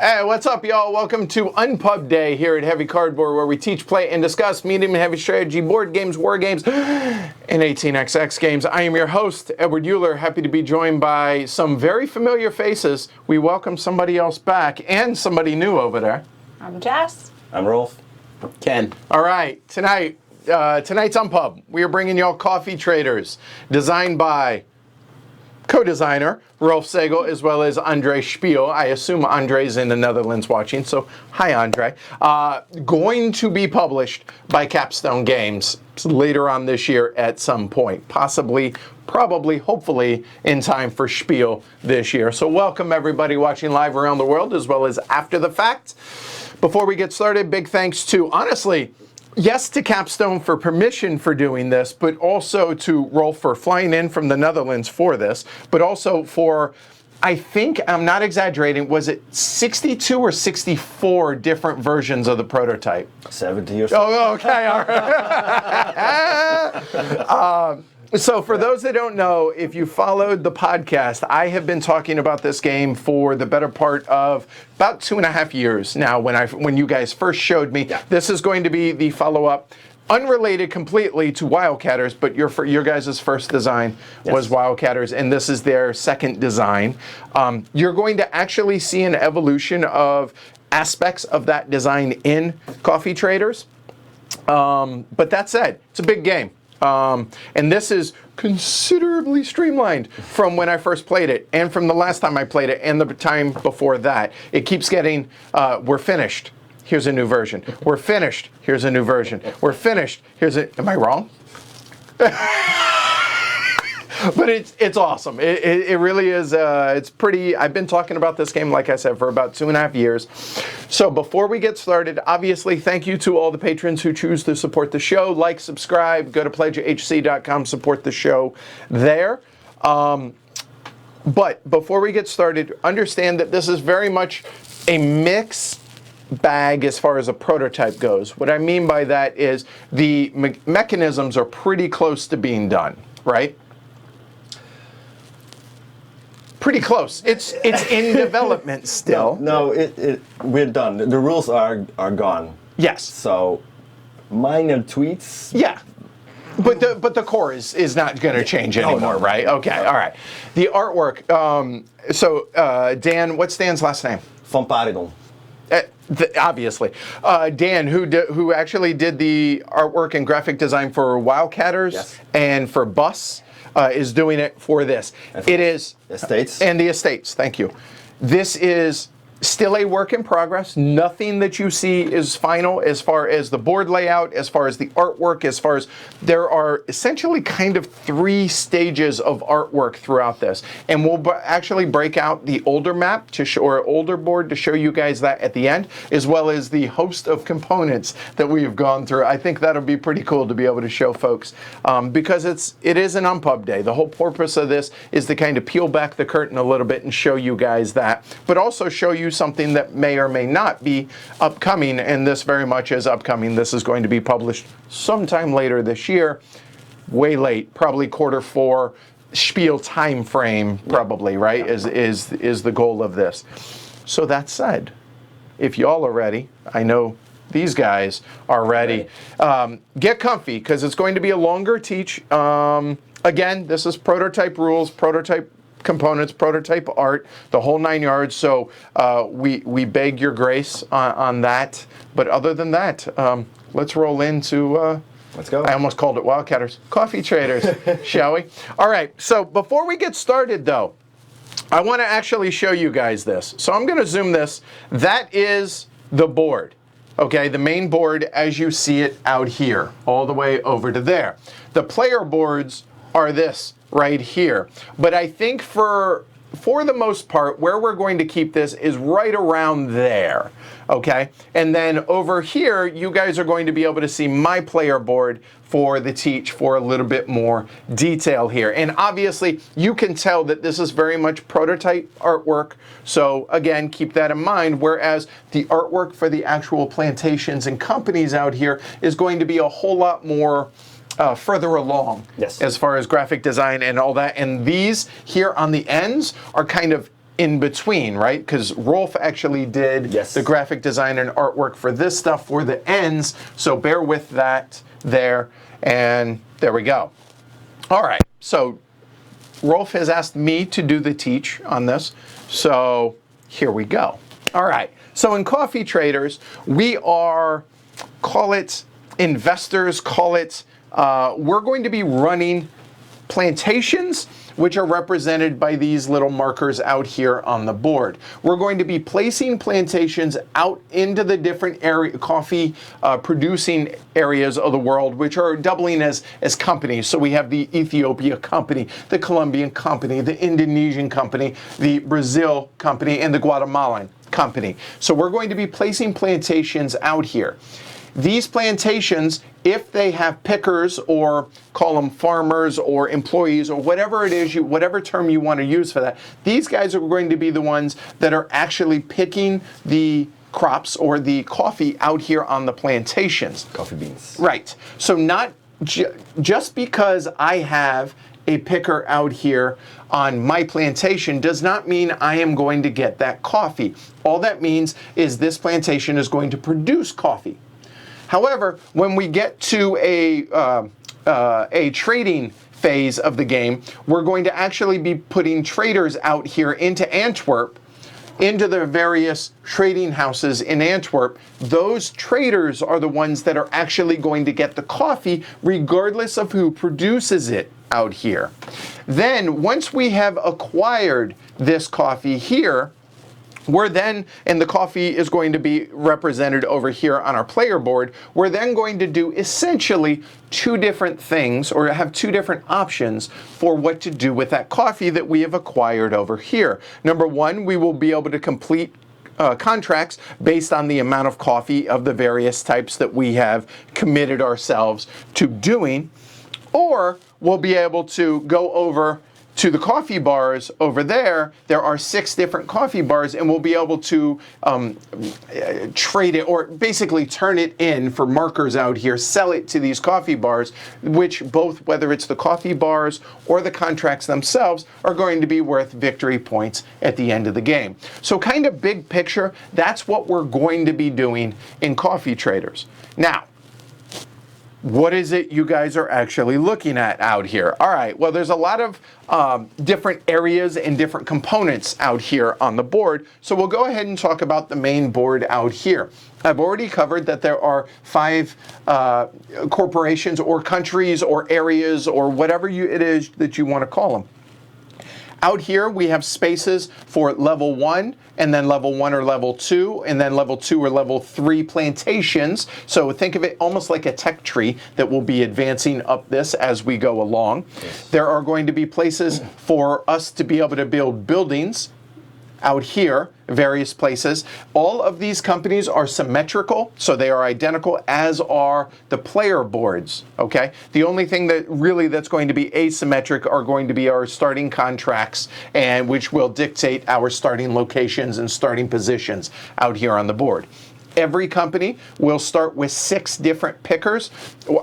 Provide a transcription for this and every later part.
Hey, what's up, y'all? Welcome to UnPub Day here at Heavy Cardboard, where we teach, play, and discuss medium and heavy strategy, board games, war games, and 18xx games. I am your host, Edward Euler, happy to be joined by some very familiar faces. We welcome somebody else back and somebody new over there. I'm Jess. I'm Rolf. Ken. All right, tonight's UnPub, we are bringing y'all Coffee Traders, designed by co-designer Rolf Sagel, as well as Andre Spiel. I assume Andre's in the Netherlands watching, so hi, Andre. Going to be published by Capstone Games later on this year at some point, possibly, probably, hopefully, in time for Spiel this year. So welcome everybody watching live around the world, as well as after the fact. Before we get started, big thanks to, honestly, yes to Capstone for permission for doing this, but also to Rolf for flying in from the Netherlands for this, but also for, I think, I'm not exaggerating, was it 62 or 64 different versions of the prototype? 70 or so. Oh, okay, all right. So for those that don't know, if you followed the podcast, I have been talking about this game for the better part of about 2.5 years now when you guys first showed me. Yeah. This is going to be the follow-up, unrelated completely to Wildcatters, but your guys' first design was Wildcatters, and this is their second design. You're going to actually see an evolution of aspects of that design in Coffee Traders. But that said, it's a big game. And this is considerably streamlined from when I first played it, and from the last time I played it, and the time before that. It keeps getting, we're finished, here's a new version. We're finished, here's a new version. We're finished, am I wrong? But it's awesome. It really is. It's pretty. I've been talking about this game, like I said, for about 2.5 years. So before we get started, obviously, thank you to all the patrons who choose to support the show. Like, subscribe, go to pledgehc.com, support the show there. But before we get started, understand that this is very much a mix bag as far as a prototype goes. What I mean by that is the mechanisms are pretty close to being done, right? Pretty close. It's in development still. No, we're done. The rules are gone. Yes. So minor tweaks. Yeah. But the core is not going to change anymore, no. right? Okay. All right. The artwork. Dan, what's Dan's last name? Van Paridon. Obviously, Dan, who actually did the artwork and graphic design for Wildcatters and for Bus. Is doing it for this. It is Estates. And the Estates. Thank you. This is still a work in progress. Nothing that you see is final as far as the board layout, as far as the artwork, as far as there are essentially kind of 3 stages of artwork throughout this. And we'll actually break out the older map to show, or older board to show you guys that at the end, as well as the host of components that we have gone through. I think that'll be pretty cool to be able to show folks because it is an UnPub day. The whole purpose of this is to kind of peel back the curtain a little bit and show you guys that, but also show you something that may or may not be upcoming, and this very much is upcoming. This is going to be published sometime later this year, way late, probably Q4 Spiel time frame, probably, right, is the goal of this. So that said, if y'all are ready, I know these guys are ready. Get comfy, because it's going to be a longer teach. Again, this is prototype rules, prototype components, prototype art, the whole 9 yards. So we beg your grace on that. But other than that, let's roll into. Let's go. I almost called it Wildcatters. Coffee Traders, shall we? All right. So before we get started, though, I want to actually show you guys this. So I'm going to zoom this. That is the board. Okay, the main board as you see it out here, all the way over to there. The player boards are this right here. But I think for the most part, where we're going to keep this is right around there, okay? And then over here, you guys are going to be able to see my player board for the teach for a little bit more detail here. And obviously, you can tell that this is very much prototype artwork. So again, keep that in mind, whereas the artwork for the actual plantations and companies out here is going to be a whole lot more further along as far as graphic design and all that. And these here on the ends are kind of in between, right? Because Rolf actually did Yes. the graphic design and artwork for this stuff for the ends, so bear with that there, and there we go. All right, so Rolf has asked me to do the teach on this, so here we go. All right, so in Coffee Traders, we are, call it investors, call it, we're going to be running plantations, which are represented by these little markers out here on the board. We're going to be placing plantations out into the different coffee producing areas of the world, which are doubling as companies. So we have the Ethiopia company, the Colombian company, the Indonesian company, the Brazil company, and the Guatemalan company. So we're going to be placing plantations out here. These plantations, if they have pickers, or call them farmers or employees, or whatever it is, whatever term you want to use for that, these guys are going to be the ones that are actually picking the crops or the coffee out here on the plantations. Coffee beans. Right. So not just because I have a picker out here on my plantation does not mean I am going to get that coffee. All that means is this plantation is going to produce coffee. However, when we get to a trading phase of the game, we're going to actually be putting traders out here into Antwerp, into the various trading houses in Antwerp. Those traders are the ones that are actually going to get the coffee, regardless of who produces it out here. Then, once we have acquired this coffee here, we're then, and the coffee is going to be represented over here on our player board, we're then going to do essentially two different things, or have two different options for what to do with that coffee that we have acquired over here. Number one, we will be able to complete contracts based on the amount of coffee of the various types that we have committed ourselves to doing, or we'll be able to go over to the coffee bars over there. There are 6 different coffee bars, and we'll be able to trade it, or basically turn it in for markers out here, sell it to these coffee bars, which both, whether it's the coffee bars or the contracts themselves, are going to be worth victory points at the end of the game. So kind of big picture, that's what we're going to be doing in Coffee Traders. Now, what is it you guys are actually looking at out here? All right, well, there's a lot of different areas and different components out here on the board, so we'll go ahead and talk about the main board out here. I've already covered that there are 5 corporations or countries or areas or whatever it is that you want to call them. Out here, we have spaces for level 1, and then level 1 or level 2, and then level 2 or level 3 plantations. So think of it almost like a tech tree that will be advancing up this as we go along. Yes. There are going to be places for us to be able to build buildings out here, various places. All of these companies are symmetrical, so they are identical, as are the player boards, okay? The only thing that's going to be asymmetric are going to be our starting contracts, and which will dictate our starting locations and starting positions out here on the board. Every company will start with 6 different pickers.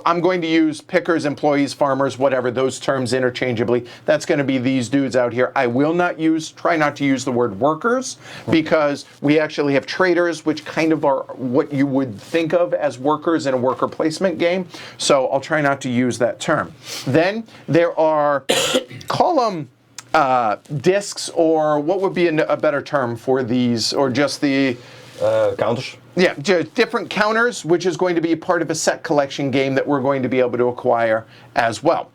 I'm going to use pickers, employees, farmers, whatever, those terms interchangeably. That's going to be these dudes out here. I will not try not to use the word workers, because we actually have traders, which kind of are what you would think of as workers in a worker placement game. So I'll try not to use that term. Then there are, call them discs, or what would be a better term for these, or just the counters. Yeah, different counters, which is going to be part of a set collection game that we're going to be able to acquire as well.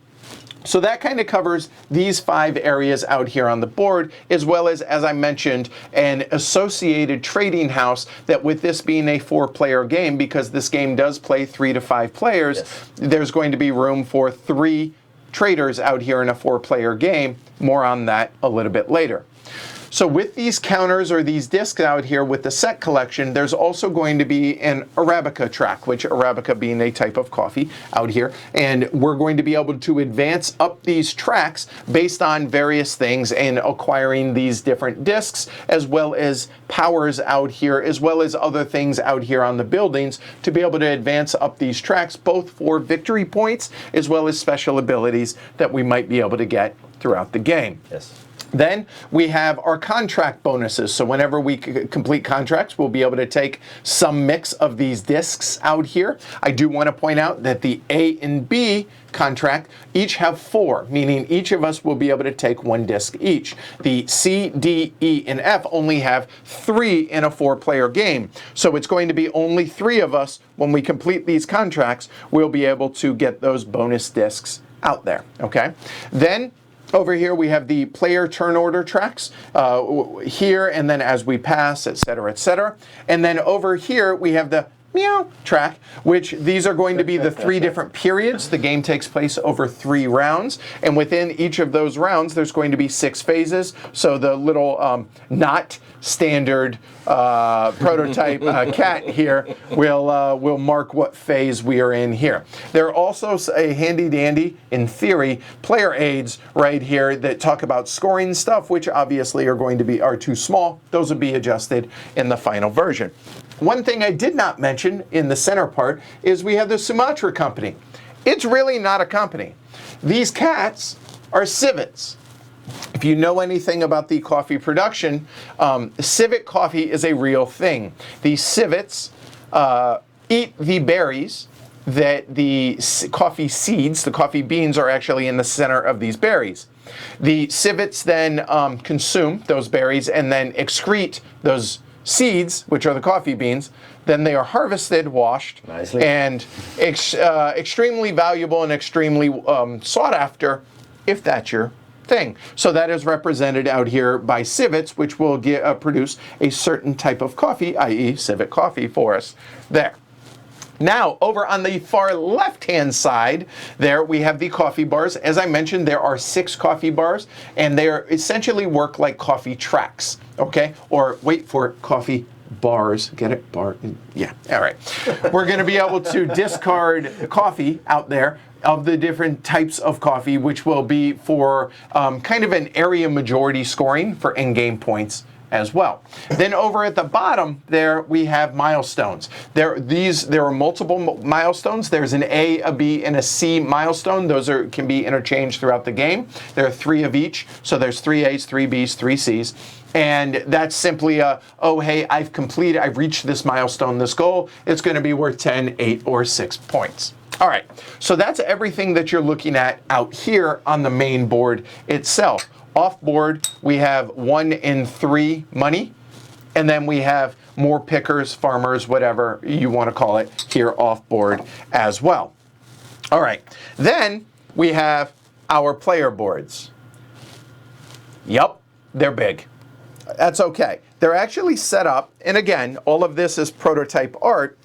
So that kind of covers these 5 areas out here on the board, as well as I mentioned, an associated trading house that, with this being a 4-player game, because this game does play 3 to 5 players, yes, there's going to be room for 3 traders out here in a 4-player game. More on that a little bit later. So with these counters, or these discs out here with the set collection, there's also going to be an Arabica track, which Arabica being a type of coffee out here. And we're going to be able to advance up these tracks based on various things and acquiring these different discs, as well as powers out here, as well as other things out here on the buildings, to be able to advance up these tracks, both for victory points as well as special abilities that we might be able to get throughout the game. Yes. Then we have our contract bonuses. So whenever we complete contracts, we'll be able to take some mix of these discs out here. I do want to point out that the A and B contract each have 4, meaning each of us will be able to take 1 disc each. The C, D, E, and F only have 3 in a 4-player game. So it's going to be only 3 of us when we complete these contracts, we'll be able to get those bonus discs out there, okay? Then over here we have the player turn order tracks here, and then as we pass, etc., etc. And then over here we have the meow track, which these are going to be the 3 different periods. The game takes place over 3 rounds, and within each of those rounds there's going to be 6 phases. So the little not standard prototype cat here will mark what phase we are in here. There are also a handy dandy, in theory, player aids right here that talk about scoring stuff, which obviously are too small. Those will be adjusted in the final version. One thing I did not mention in the center part is we have the Sumatra company. It's really not a company. These cats are civets. If you know anything about the coffee production, civet coffee is a real thing. These civets eat the berries that the coffee seeds, the coffee beans, are actually in the center of these berries. The civets then consume those berries and then excrete those seeds, which are the coffee beans. Then they are harvested, washed, nicely, and extremely valuable and extremely sought after, if that's your thing. So that is represented out here by civets, which will produce a certain type of coffee, i.e. civet coffee for us there. Now, over on the far left-hand side, there we have the coffee bars. As I mentioned, there are 6 coffee bars, and they essentially work like coffee tracks, okay? Or, wait for it, coffee bars. Get it? Bar? Yeah, all right. We're going to be able to discard coffee out there of the different types of coffee, which will be for kind of an area majority scoring for in-game points as well. Then over at the bottom there we have milestones. There are multiple milestones. There's an A, a B, and a C milestone. Those can be interchanged throughout the game. There are 3 of each, so there's 3 A's, 3 B's, 3 C's. And that's simply oh hey, I've reached this milestone, this goal. It's going to be worth 10, 8, or 6 points. All right, so that's everything that you're looking at out here on the main board itself. Off board, we have 1 in 3 money, and then we have more pickers, farmers, whatever you want to call it, here off board as well. All right, then we have our player boards. Yup, they're big. That's okay. They're actually set up, and again, all of this is prototype art.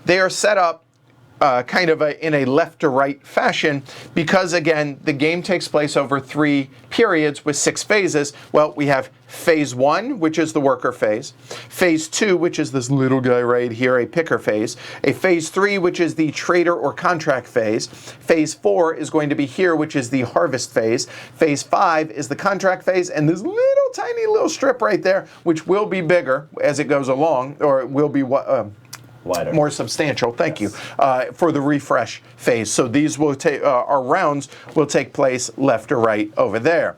They are set up kind of in a left to right fashion because, again, the game takes place over 3 periods with 6 phases. Well, we have phase 1, which is the worker phase. Phase 2, which is this little guy right here, a picker phase. A phase 3, which is the trader or contract phase. Phase 4 is going to be here, which is the harvest phase. Phase 5 is the contract phase, and this little tiny little strip right there, which will be bigger as it goes along, or it will be wider, more substantial, thank you, for the refresh phase. So these will take, our rounds will take place left or right over there.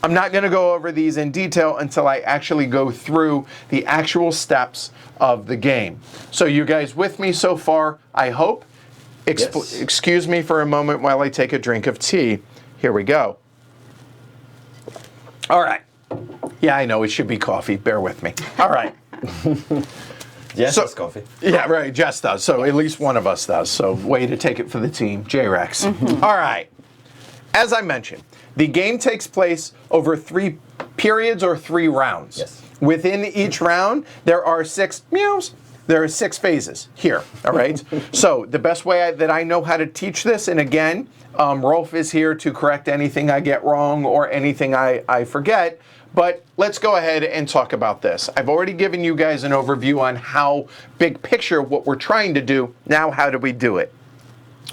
I'm not going to go over these in detail until I actually go through the actual steps of the game. So you guys with me so far, I hope? Yes. Excuse me for a moment while I take a drink of tea. Here we go. All right. Yeah, I know it should be coffee. Bear with me. All right. Jess does coffee. Yeah, right. Jess does. So at least one of us does. So way to take it for the team, J-Rex. Mm-hmm. All right. As I mentioned, the game takes place over 3 periods or 3 rounds. Yes. Within each round, there are 6 meows. There are 6 phases here. All right. So the best way that I know how to teach this, and again, Rolf is here to correct anything I get wrong or anything I forget. But let's go ahead and talk about this. I've already given you guys an overview on how big picture what we're trying to do. Now, how do we do it?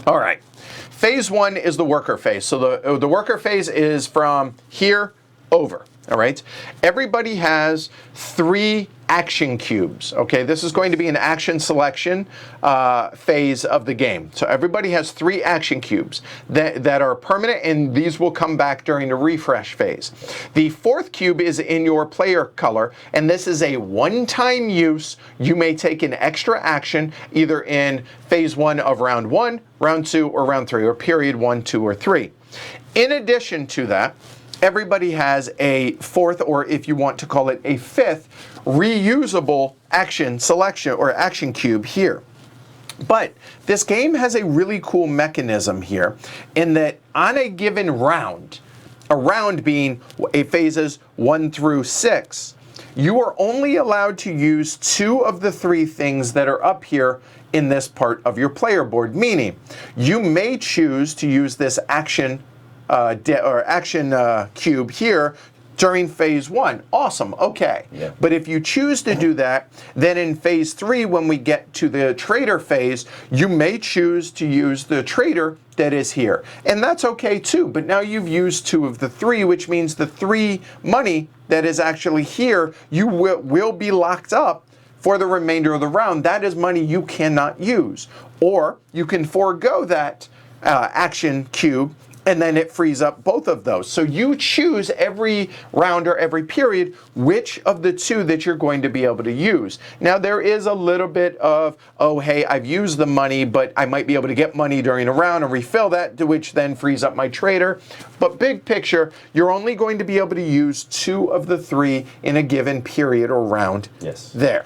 All right. Phase 1 is the worker phase. So the worker phase is from here over. All right. Everybody has 3 action cubes. Okay, this is going to be an action selection phase of the game. So everybody has 3 action cubes that are permanent, and these will come back during the refresh phase. The 4th cube is in your player color, and this is a one-time use. You may take an extra action either in phase 1 of round 1, round 2, or round 3, or period 1, 2, or 3. In addition to that, everybody has a 4th, or if you want to call it a 5th, reusable action selection or action cube here. But this game has a really cool mechanism here in that on a given round, a round being a phases 1 through 6, you are only allowed to use 2 of the 3 things that are up here in this part of your player board, meaning you may choose to use this action cube here during phase 1. Awesome, okay. Yeah. But if you choose to do that, then in phase 3, when we get to the trader phase, you may choose to use the trader that is here. And that's okay too, but now you've used 2 of the 3, which means the 3 money that is actually here, you will be locked up for the remainder of the round. That is money you cannot use. Or you can forego that action cube, and then it frees up both of those. So you choose every round or every period which of the 2 that you're going to be able to use. Now there is a little bit of, oh hey, I've used the money, but I might be able to get money during a round and refill that, which then frees up my trader. But big picture, you're only going to be able to use 2 of the 3 in a given period or round. Yes. There.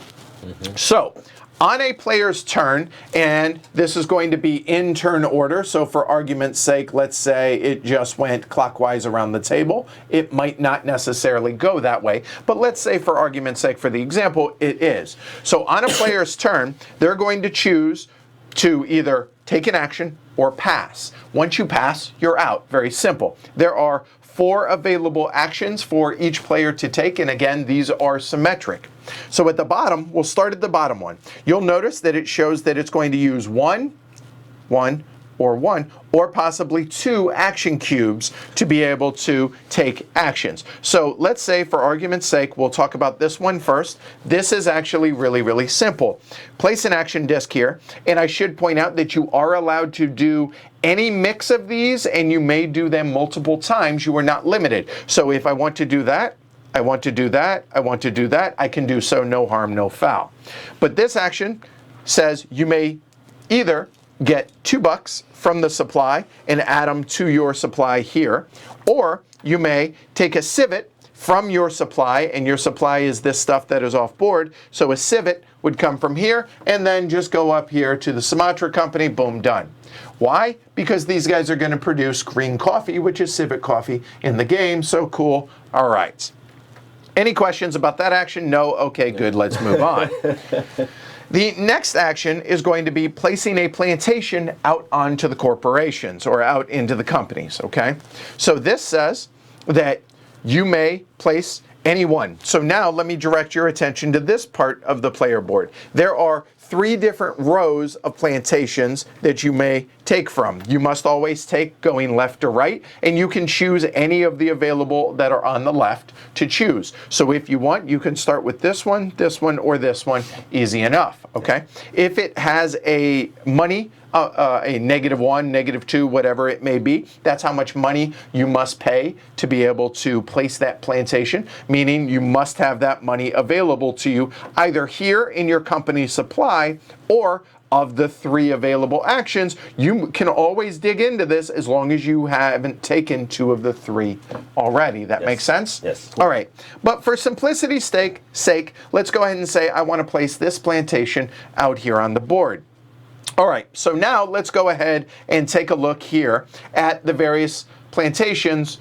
So, on a player's turn, and this is going to be in turn order, so for argument's sake, let's say it just went clockwise around the table. It might not necessarily go that way, but let's say for argument's sake, for the example, it is. So on a player's turn, they're going to choose to either take an action or pass. Once you pass, you're out. Very simple. There are 4 available actions for each player to take, and again, these are symmetric. So at the bottom, we'll start at the bottom one. You'll notice that it shows that it's going to use 1, or possibly 2 action cubes to be able to take actions. So let's say, for argument's sake, we'll talk about this one first. This is actually really, really simple. Place an action disc here, and I should point out that you are allowed to do any mix of these, and you may do them multiple times. You are not limited. So if I want to do that, I want to do that, I want to do that, I can do so, no harm, no foul. But this action says you may either get $2 from the supply and add them to your supply here, or you may take a civet from your supply, and your supply is this stuff that is off board, so a civet would come from here and then just go up here to the Sumatra company, boom, done. Why? Because these guys are going to produce green coffee, which is Civet Coffee in the game, so cool. All right. Any questions about that action? No? Okay, good, let's move on. The next action is going to be placing a plantation out onto the corporations or out into the companies, okay? So this says that you may place any one. So now let me direct your attention to this part of the player board. There are 3 different rows of plantations that you may take from. You must always take going left to right, and you can choose any of the available that are on the left to choose. So if you want, you can start with this one, or this one. Easy enough, okay? If it has a money, a -1, -2, whatever it may be, that's how much money you must pay to be able to place that plantation, meaning you must have that money available to you either here in your company supply, or of the 3 available actions, you can always dig into this as long as you haven't taken 2 of the 3 already. That makes sense? Yes. All right. But for simplicity's sake, let's go ahead and say I want to place this plantation out here on the board. All right, so now let's go ahead and take a look here at the various plantations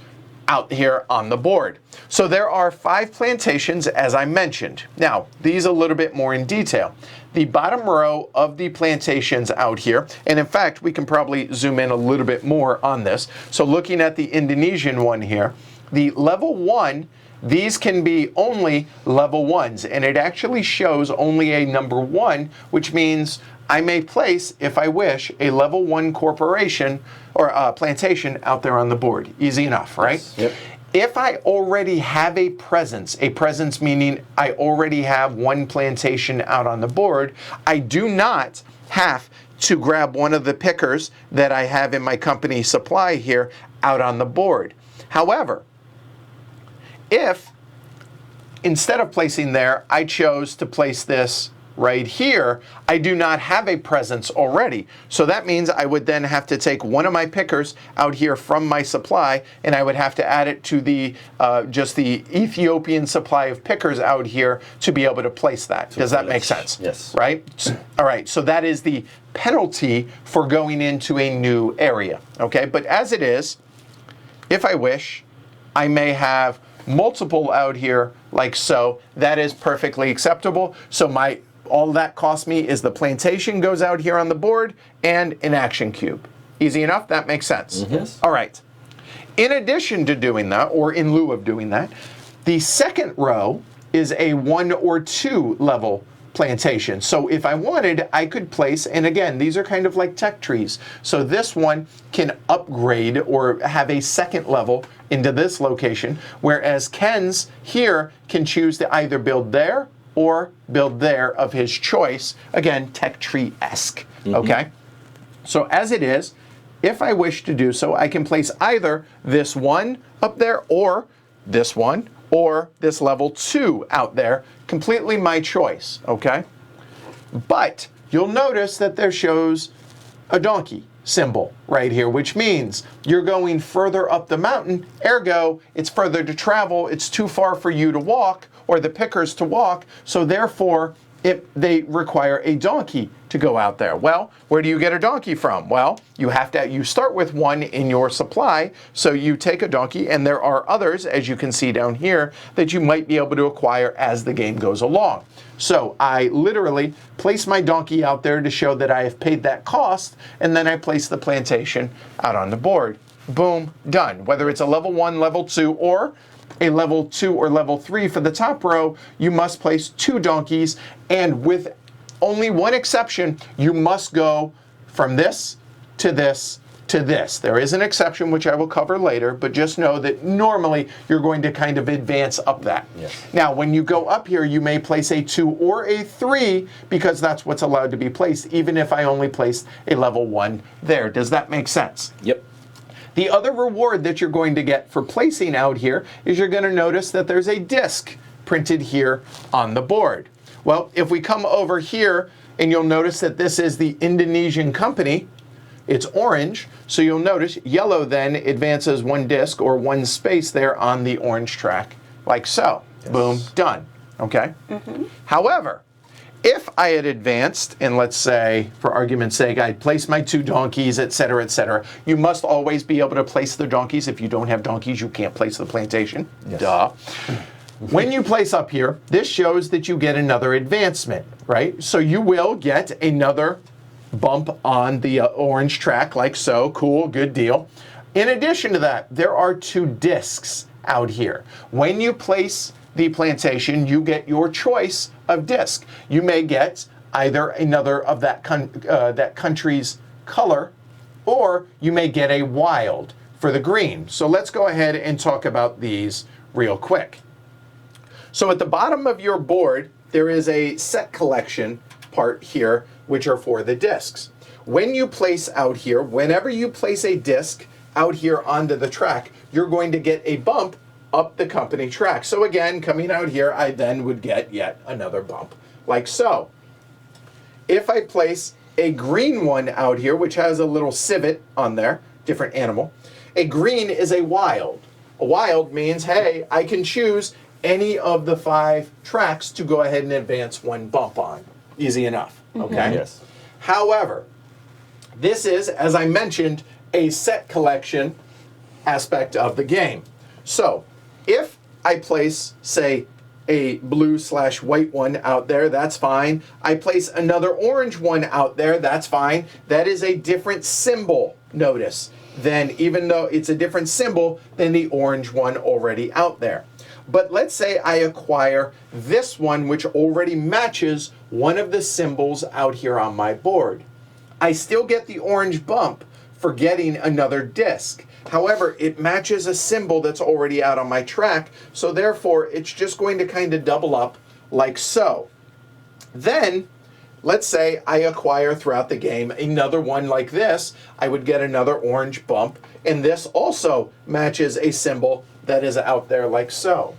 out here on the board. So there are 5 plantations, as I mentioned. Now, these a little bit more in detail. The bottom row of the plantations out here, and in fact, we can probably zoom in a little bit more on this. So looking at the Indonesian one here, the level 1, these can be only level 1s, and it actually shows only a number 1, which means I may place, if I wish, a level 1 corporation or plantation out there on the board. Easy enough, right? Yes. Yep. If I already have a presence meaning I already have one plantation out on the board, I do not have to grab one of the pickers that I have in my company supply here out on the board. However, if instead of placing there, I chose to place this right here, I do not have a presence already. So that means I would then have to take one of my pickers out here from my supply, and I would have to add it to the just the Ethiopian supply of pickers out here to be able to place that. Does that make sense? Yes. Right? All right, so that is the penalty for going into a new area. Okay, but as it is, if I wish, I may have multiple out here like so. That is perfectly acceptable. So all that costs me is the plantation goes out here on the board and an action cube. Easy enough? That makes sense. Yes. All right. In addition to doing that, or in lieu of doing that, the second row is a 1 or 2 level plantation. So if I wanted, I could place, and again, these are kind of like tech trees. So this one can upgrade or have a second level into this location, whereas Ken's here can choose to either build there or build there of his choice. Again, tech tree-esque, okay? So as it is, if I wish to do so, I can place either this one up there or this one or this level 2 out there, completely my choice, okay? But you'll notice that there shows a donkey symbol right here, which means you're going further up the mountain, ergo, it's further to travel, it's too far for you to walk, or the pickers to walk, so therefore they require a donkey to go out there. Well, where do you get a donkey from? Well, you start with one in your supply, so you take a donkey, and there are others, as you can see down here, that you might be able to acquire as the game goes along. So I literally place my donkey out there to show that I have paid that cost, and then I place the plantation out on the board. Boom, done. Whether it's a level 1, level 2, or a level 2 or level 3 for the top row, you must place 2 donkeys, and with only one exception, you must go from this to this to this. There is an exception, which I will cover later, but just know that normally you're going to kind of advance up that. Yes. Now, when you go up here, you may place a 2 or a 3 because that's what's allowed to be placed, even if I only placed a level 1 there. Does that make sense? Yep. The other reward that you're going to get for placing out here is you're going to notice that there's a disc printed here on the board. Well, if we come over here, and you'll notice that this is the Indonesian company, it's orange, so you'll notice yellow then advances 1 disc or 1 space there on the orange track, like so. Yes. Boom, done. Okay? However, if I had advanced, and let's say, for argument's sake, I'd placed my 2 donkeys, etc., you must always be able to place the donkeys. If you don't have donkeys, you can't place the plantation. Yes. Duh. When you place up here, this shows that you get another advancement, right? So you will get another bump on the orange track, like so. Cool, good deal. In addition to that, there are 2 discs out here. When you place the plantation, you get your choice of disc. You may get either another of that country's color, or you may get a wild for the green. So let's go ahead and talk about these real quick. So at the bottom of your board, there is a set collection part here, which are for the discs. When you place out here, whenever you place a disc out here onto the track, you're going to get a bump up the company track. So again, coming out here, I then would get yet another bump, like so. If I place a green one out here, which has a little civet on there, different animal, a green is a wild. A wild means, hey, I can choose any of the 5 tracks to go ahead and advance 1 bump on. Easy enough, okay? Yes. However, this is, as I mentioned, a set collection aspect of the game. So, if I place, say, a blue/white one out there, that's fine. I place another orange one out there, that's fine. That is a different symbol, notice, than, even though it's a different symbol than the orange one already out there. But let's say I acquire this one, which already matches one of the symbols out here on my board. I still get the orange bump for getting another disc. However, it matches a symbol that's already out on my track, so therefore it's just going to kind of double up like so. Then, let's say I acquire throughout the game another one like this, I would get another orange bump, and this also matches a symbol that is out there like so.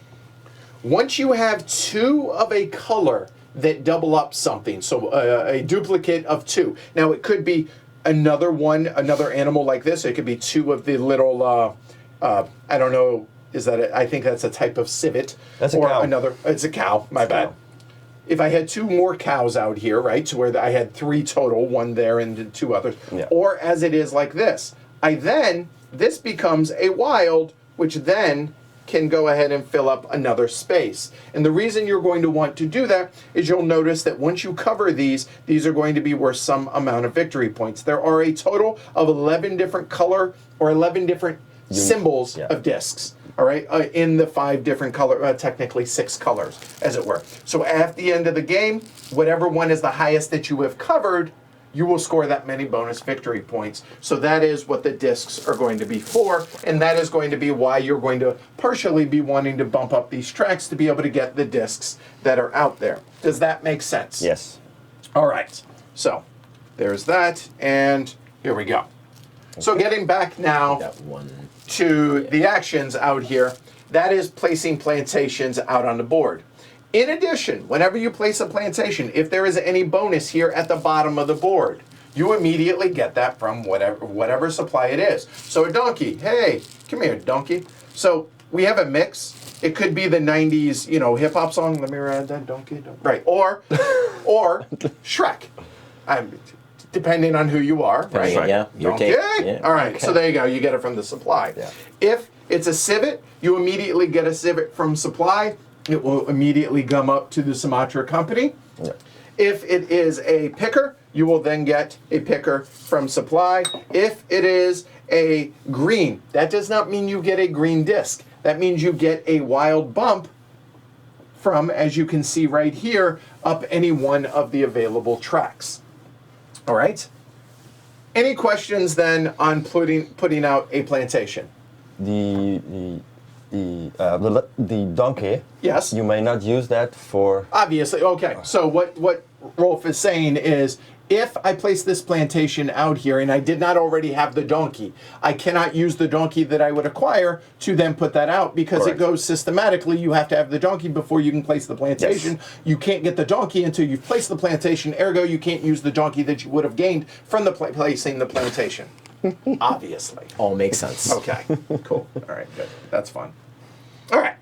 Once you have two of a color that double up something, so a duplicate of two. Now it could be another one, another animal like this. It could be two of the little, I don't know, is that I think that's a type of civet. That's a or cow. Another, it's a cow, my bad. Cow. If I had two more cows out here, right, to where I had three total, one there and two others, Yeah. or as it is like this, this becomes a wild, which then can go ahead and fill up another space. And the reason you're going to want to do that is you'll notice that once you cover these are going to be worth some amount of victory points. There are a total of 11 different color or 11 different symbols yeah. of discs. All right, in the 5 different color, technically 6 colors, as it were. So at the end of the game, whatever one is the highest that you have covered, you will score that many bonus victory points. So that is what the discs are going to be for, and that is going to be why you're going to partially be wanting to bump up these tracks to be able to get the discs that are out there. Does that make sense? Yes. All right, so there's that, and here we go. So getting back now That one. to the actions out here, that is placing plantations out on the board. In addition, whenever you place a plantation, if there is any bonus here at the bottom of the board, you immediately get that from whatever supply it is. So a donkey, hey, come here, donkey. So we have a mix. It could be the 90s, hip hop song, let me ride that donkey. Right, or Shrek. Depending on who you are, right? Right. Yeah, your Donkey. take. Yeah. All right, Okay. so there you go. You get it from the supply. Yeah. If it's a civet, you immediately get a civet from supply. It will immediately gum up to the Sumatra company. Yeah. If it is a picker, you will then get a picker from supply. If it is a green, that does not mean you get a green disc. That means you get a wild bump from, as you can see right here, up any one of the available tracks. All right? Any questions then on putting out a plantation? The donkey. Yes. You may not use that for. Obviously, okay. So what Rolf is saying is, if I place this plantation out here and I did not already have the donkey, I cannot use the donkey that I would acquire to then put that out because Correct. it goes systematically. You have to have the donkey before you can place the plantation. Yes. You can't get the donkey until you've placed the plantation. Ergo, you can't use the donkey that you would have gained from the placing the plantation. Obviously. All makes sense. Okay, cool. All right, good. That's fun. All right.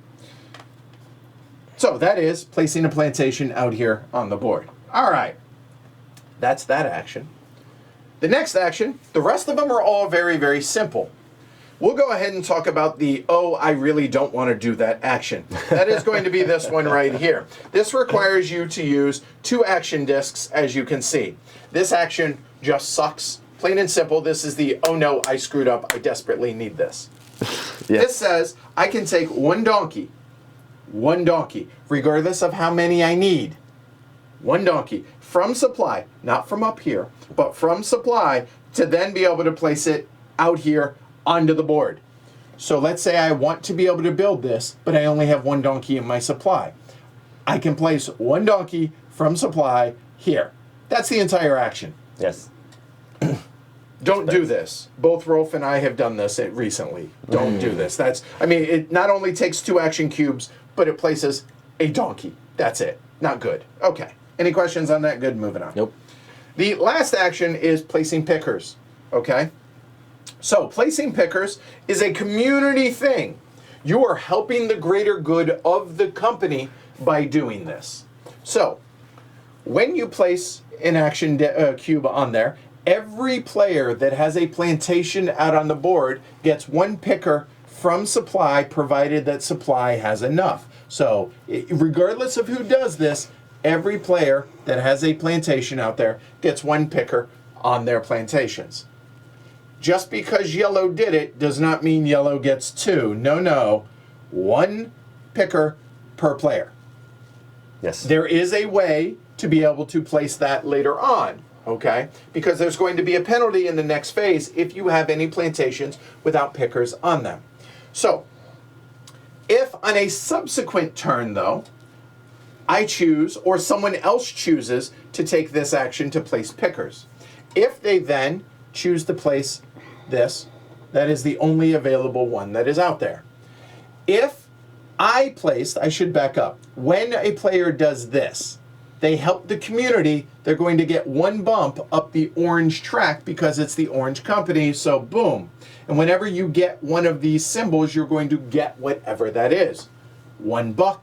So that is placing a plantation out here on the board. All right. That's that action. The next action, the rest of them are all very, very simple. We'll go ahead and talk about the, I really don't want to do that action. That is going to be this one right here. This requires you to use 2 action discs, as you can see. This action just sucks. Plain and simple, this is the, oh no, I screwed up, I desperately need this. This says I can take one donkey, regardless of how many I need. One donkey from supply, not from up here, but from supply to then be able to place it out here onto the board. So let's say I want to be able to build this, but I only have one donkey in my supply. I can place one donkey from supply here. That's the entire action. Yes. Don't do this. Both Rolf and I have done this recently. Don't do this. It not only takes 2 action cubes, but it places a donkey. That's it. Not good. Okay. Any questions on that? Good, moving on. Nope. The last action is placing pickers. Okay? So, placing pickers is a community thing. You are helping the greater good of the company by doing this. So, when you place an action cube on there, every player that has a plantation out on the board gets 1 picker from supply, provided that supply has enough. So, regardless of who does this, every player that has a plantation out there gets 1 picker on their plantations. Just because yellow did it does not mean yellow gets 2. No. 1 picker per player. Yes. There is a way to be able to place that later on. okay? Because there's going to be a penalty in the next phase if you have any plantations without pickers on them. So, if on a subsequent turn, though, I choose, or someone else chooses to take this action to place pickers, if they then choose to place this, that is the only available one that is out there. If I should back up. When a player does this, they help the community, they're going to get one bump up the orange track because it's the orange company, so boom. And whenever you get one of these symbols, you're going to get whatever that is. $1,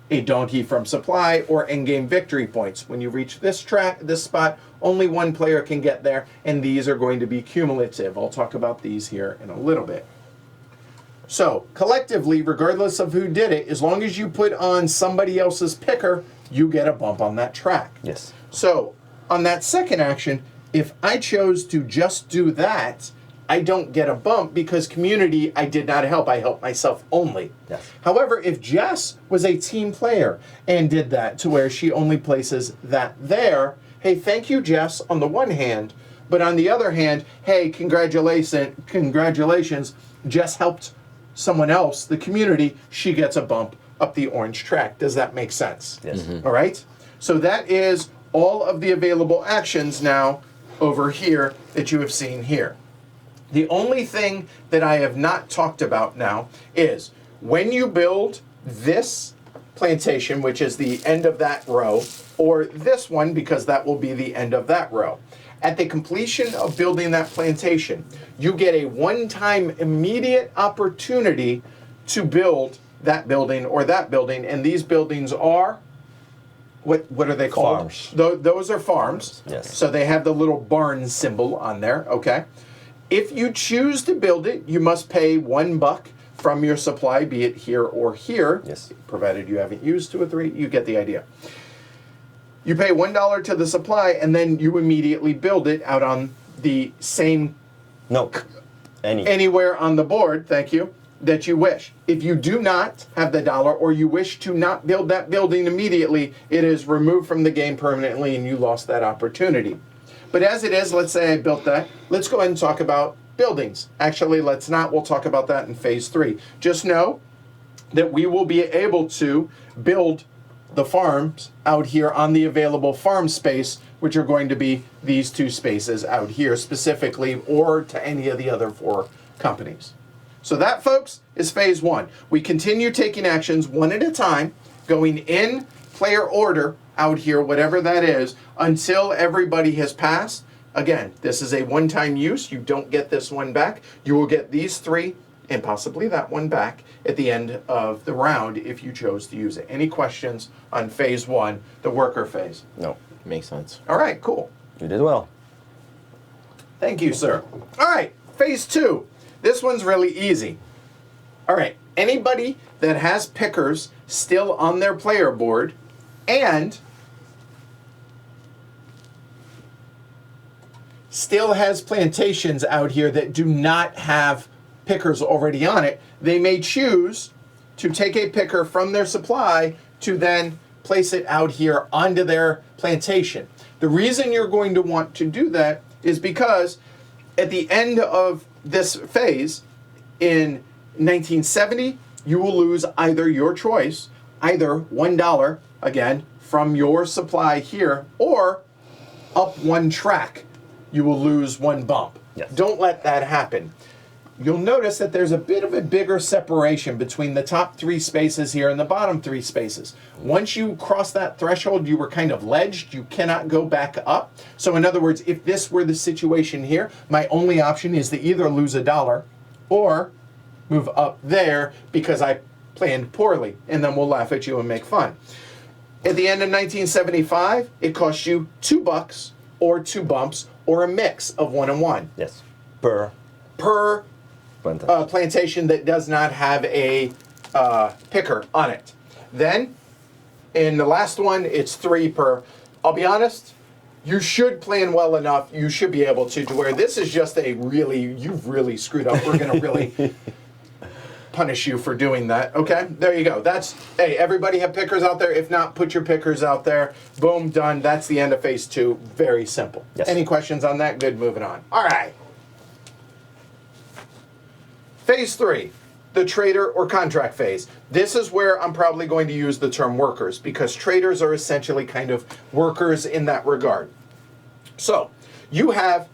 a donkey from supply, or in-game victory points. When you reach this spot, only one player can get there, and these are going to be cumulative. I'll talk about these here in a little bit. So, collectively, regardless of who did it, as long as you put on somebody else's picker, you get a bump on that track. Yes. So, on that second action, if I chose to just do that, I don't get a bump because community, I did not help. I helped myself only. Yes. However, if Jess was a team player and did that to where she only places that there, hey, thank you, Jess, on the one hand, but on the other hand, hey, congratulations, Jess helped someone else, the community, she gets a bump up the orange track. Does that make sense? Yes. Mm-hmm. All right? So that is all of the available actions now over here that you have seen here. The only thing that I have not talked about now is when you build this plantation, which is the end of that row, or this one, because that will be the end of that row. At the completion of building that plantation, you get a one-time immediate opportunity to build that building or that building, and these buildings are, what are they called? Farms. Those are farms. Yes. So they have the little barn symbol on there, okay? If you choose to build it, you must pay $1 from your supply, be it here or here. Yes. Provided you haven't used 2 or 3, you get the idea. You pay $1 to the supply, and then you immediately build it out on the same No. anywhere on the board, thank you, that you wish. If you do not have the dollar, or you wish to not build that building immediately, it is removed from the game permanently and you lost that opportunity. But as it is, let's say I built that. Let's go ahead and talk about buildings. Actually, let's not. We'll talk about that in phase 3. Just know that we will be able to build the farms out here on the available farm space, which are going to be these 2 spaces out here specifically, or to any of the other 4 companies. So that, folks, is phase 1. We continue taking actions one at a time, going in player order out here, whatever that is, until everybody has passed. Again, this is a one-time use. You don't get this one back. You will get these 3 and possibly that one back at the end of the round if you chose to use it. Any questions on phase 1, the worker phase? No. Makes sense. All right, cool. You did well. Thank you, sir. All right, phase 2. This one's really easy. All right, anybody that has pickers still on their player board and still has plantations out here that do not have pickers already on it, they may choose to take a picker from their supply to then place it out here onto their plantation. The reason you're going to want to do that is because at the end of this phase in 1970, you will lose either your choice, either $1, again, from your supply here, or up 1 track, you will lose 1 bump. Yes. Don't let that happen. You'll notice that there's a bit of a bigger separation between the top 3 spaces here and the bottom 3 spaces. Once you cross that threshold, you were kind of ledged. You cannot go back up. So in other words, if this were the situation here, my only option is to either lose $1 or move up there because I planned poorly, and then we'll laugh at you and make fun. At the end of 1975, it cost you $2 or 2 bumps or a mix of 1 and 1 Yes. Per plantation that does not have a picker on it. Then, in the last one, it's 3 per. I'll be honest, you should plan well enough. You should be able to where this is just a really, you've really screwed up. We're going to really, punish you for doing that. Okay, there you go. Hey, everybody have pickers out there? If not, put your pickers out there. Boom, done. That's the end of phase 2. Very simple. Yes. Any questions on that? Good, moving on. All right. Phase 3, the trader or contract phase. This is where I'm probably going to use the term workers, because traders are essentially kind of workers in that regard. So, you have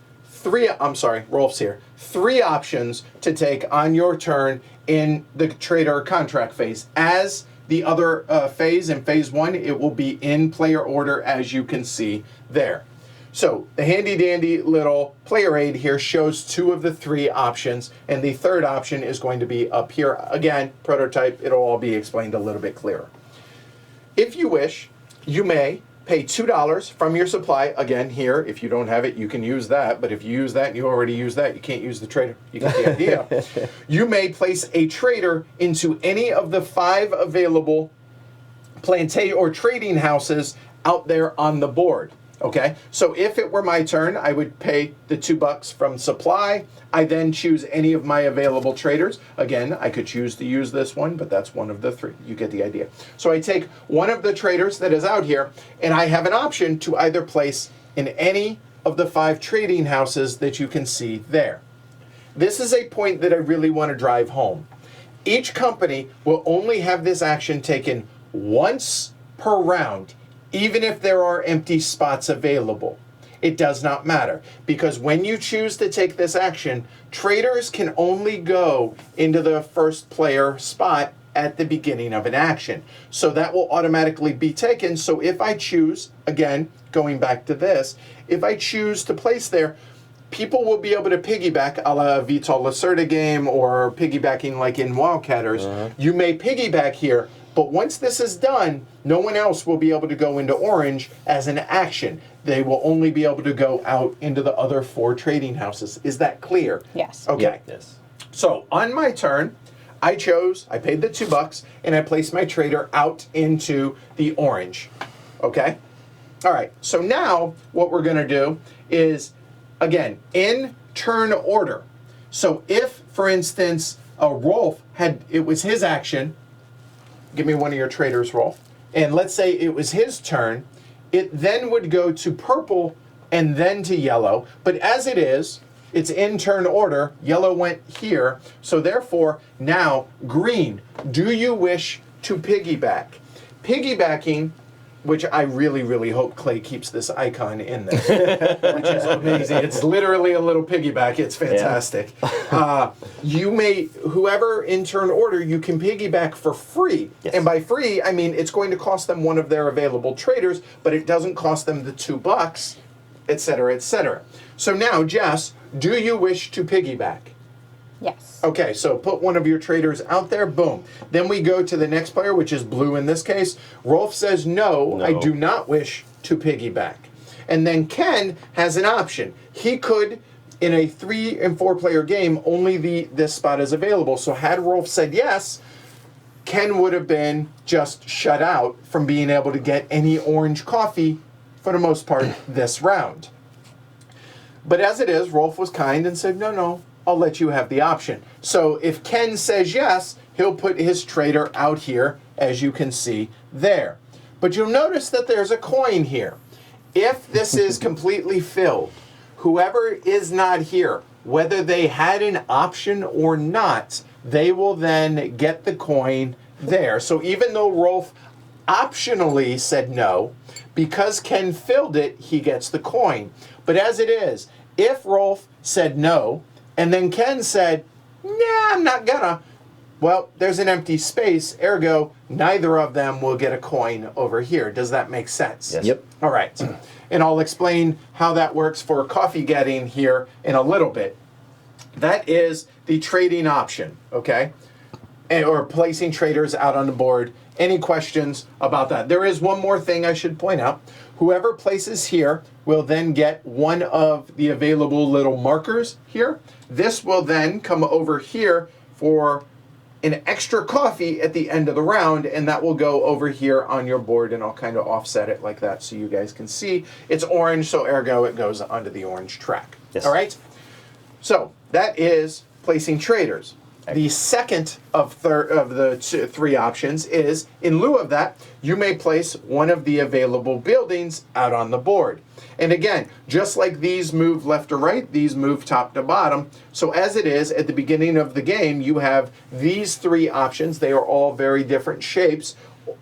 Rolf's here. 3 options to take on your turn in the trader or contract phase. As the other phase, in phase 1, it will be in player order, as you can see there. So the handy dandy little player aid here shows 2 of the 3 options, and the third option is going to be up here. Again, prototype, it'll all be explained a little bit clearer. If you wish, you may pay $2 from your supply. Again, here, if you don't have it, you can use that, but if you use that and you already use that, you can't use the trader. You get the idea. You may place a trader into any of the 5 available plantation or trading houses out there on the board. Okay, so if it were my turn, I would pay the $2 from supply. I then choose any of my available traders. Again, I could choose to use this one, but that's one of the 3. You get the idea. So I take one of the traders that is out here, and I have an option to either place in any of the 5 trading houses that you can see there. This is a point that I really want to drive home. Each company will only have this action taken once per round, even if there are empty spots available. It does not matter, because when you choose to take this action, traders can only go into the first player spot at the beginning of an action. So that will automatically be taken. So if I choose, again, going back to this, if I choose to place there, people will be able to piggyback a la Vital Lacerda game or piggybacking like in Wildcatters. You may piggyback here, but once this is done, no one else will be able to go into orange as an action. They will only be able to go out into the other 4 trading houses. Is that clear? Yes. Okay. Yep. Yes. So on my turn, I paid the $2, and I placed my trader out into the orange. Okay? All right. So now what we're going to do is, again, in turn order. So if, for instance, Rolf it was his action. Give me one of your traders, Rolf. And let's say it was his turn. It then would go to purple and then to yellow. But as it is, it's in turn order. Yellow went here. So therefore, now green. Do you wish to piggyback? Piggybacking, which I really, really hope Clay keeps this icon in there, which is amazing. It's literally a little piggyback. It's fantastic. Yeah. Whoever in turn order, you can piggyback for free. Yes. And by free, I mean it's going to cost them one of their available traders, but it doesn't cost them the $2, et cetera, et cetera. So now, Jess, do you wish to piggyback? Yes. Okay, so put one of your traders out there, boom. Then we go to the next player, which is blue in this case. Rolf says, no, I do not wish to piggyback. And then Ken has an option. He could, in a 3 and 4 player game, only this spot is available. So had Rolf said yes, Ken would have been just shut out from being able to get any orange coffee, for the most part, this round. But as it is, Rolf was kind and said, no, I'll let you have the option. So if Ken says yes, he'll put his trader out here, as you can see there. But you'll notice that there's a coin here. If this is completely filled, whoever is not here, whether they had an option or not, they will then get the coin there. So even though Rolf optionally said no, because Ken filled it, he gets the coin. But as it is, if Rolf said no, and then Ken said, nah, I'm not gonna, well, there's an empty space, ergo, neither of them will get a coin over here. Does that make sense? Yes. Yep. All right. And I'll explain how that works for coffee getting here in a little bit. That is the trading option, okay? Or placing traders out on the board. Any questions about that? There is one more thing I should point out. Whoever places here will then get one of the available little markers here. This will then come over here for an extra coffee at the end of the round, and that will go over here on your board, and I'll kind of offset it like that so you guys can see. It's orange, so ergo it goes onto the orange track. Yes. All right? So that is placing traders. The second of the three options is, in lieu of that, you may place one of the available buildings out on the board. And again, just like these move left to right, these move top to bottom. So as it is, at the beginning of the game, you have these three options. They are all very different shapes.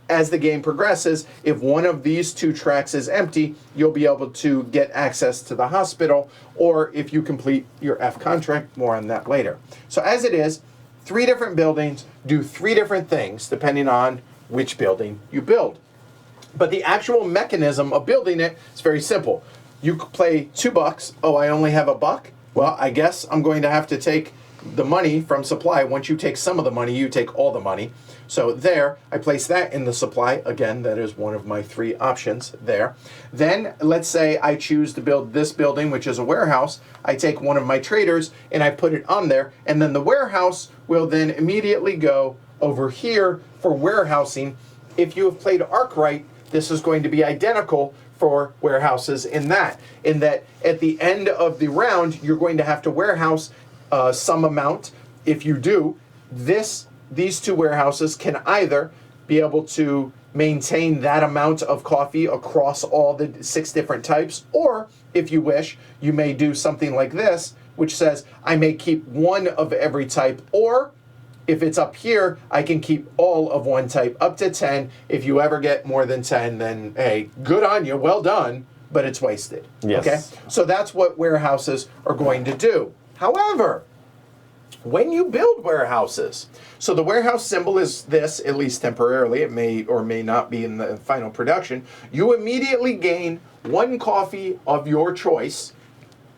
As the game progresses, if one of these two tracks is empty, you'll be able to get access to the hospital, or if you complete your F contract, more on that later. So as it is, three different buildings do three different things depending on which building you build. But the actual mechanism of building it is very simple. You play $2. Oh, I only have $1? Well, I guess I'm going to have to take the money from supply. Once you take some of the money, you take all the money. So there, I place that in the supply. Again, that is one of my three options there. Then, let's say I choose to build this building, which is a warehouse. I take one of my traders and I put it on there. And then the warehouse will then immediately go over here for warehousing. If you have played Arkwright, this is going to be identical for warehouses in that at the end of the round, you're going to have to warehouse some amount. If you do, these two warehouses can either be able to maintain that amount of coffee across all the 6 different types, or if you wish, you may do something like this, which says, I may keep one of every type, or if it's up here, I can keep all of one type up to 10. If you ever get more than 10, then hey, good on you, well done, but it's wasted. Yes. Okay? So that's what warehouses are going to do. However, when you build warehouses, so the warehouse symbol is this, at least temporarily, it may or may not be in the final production, you immediately gain 1 coffee of your choice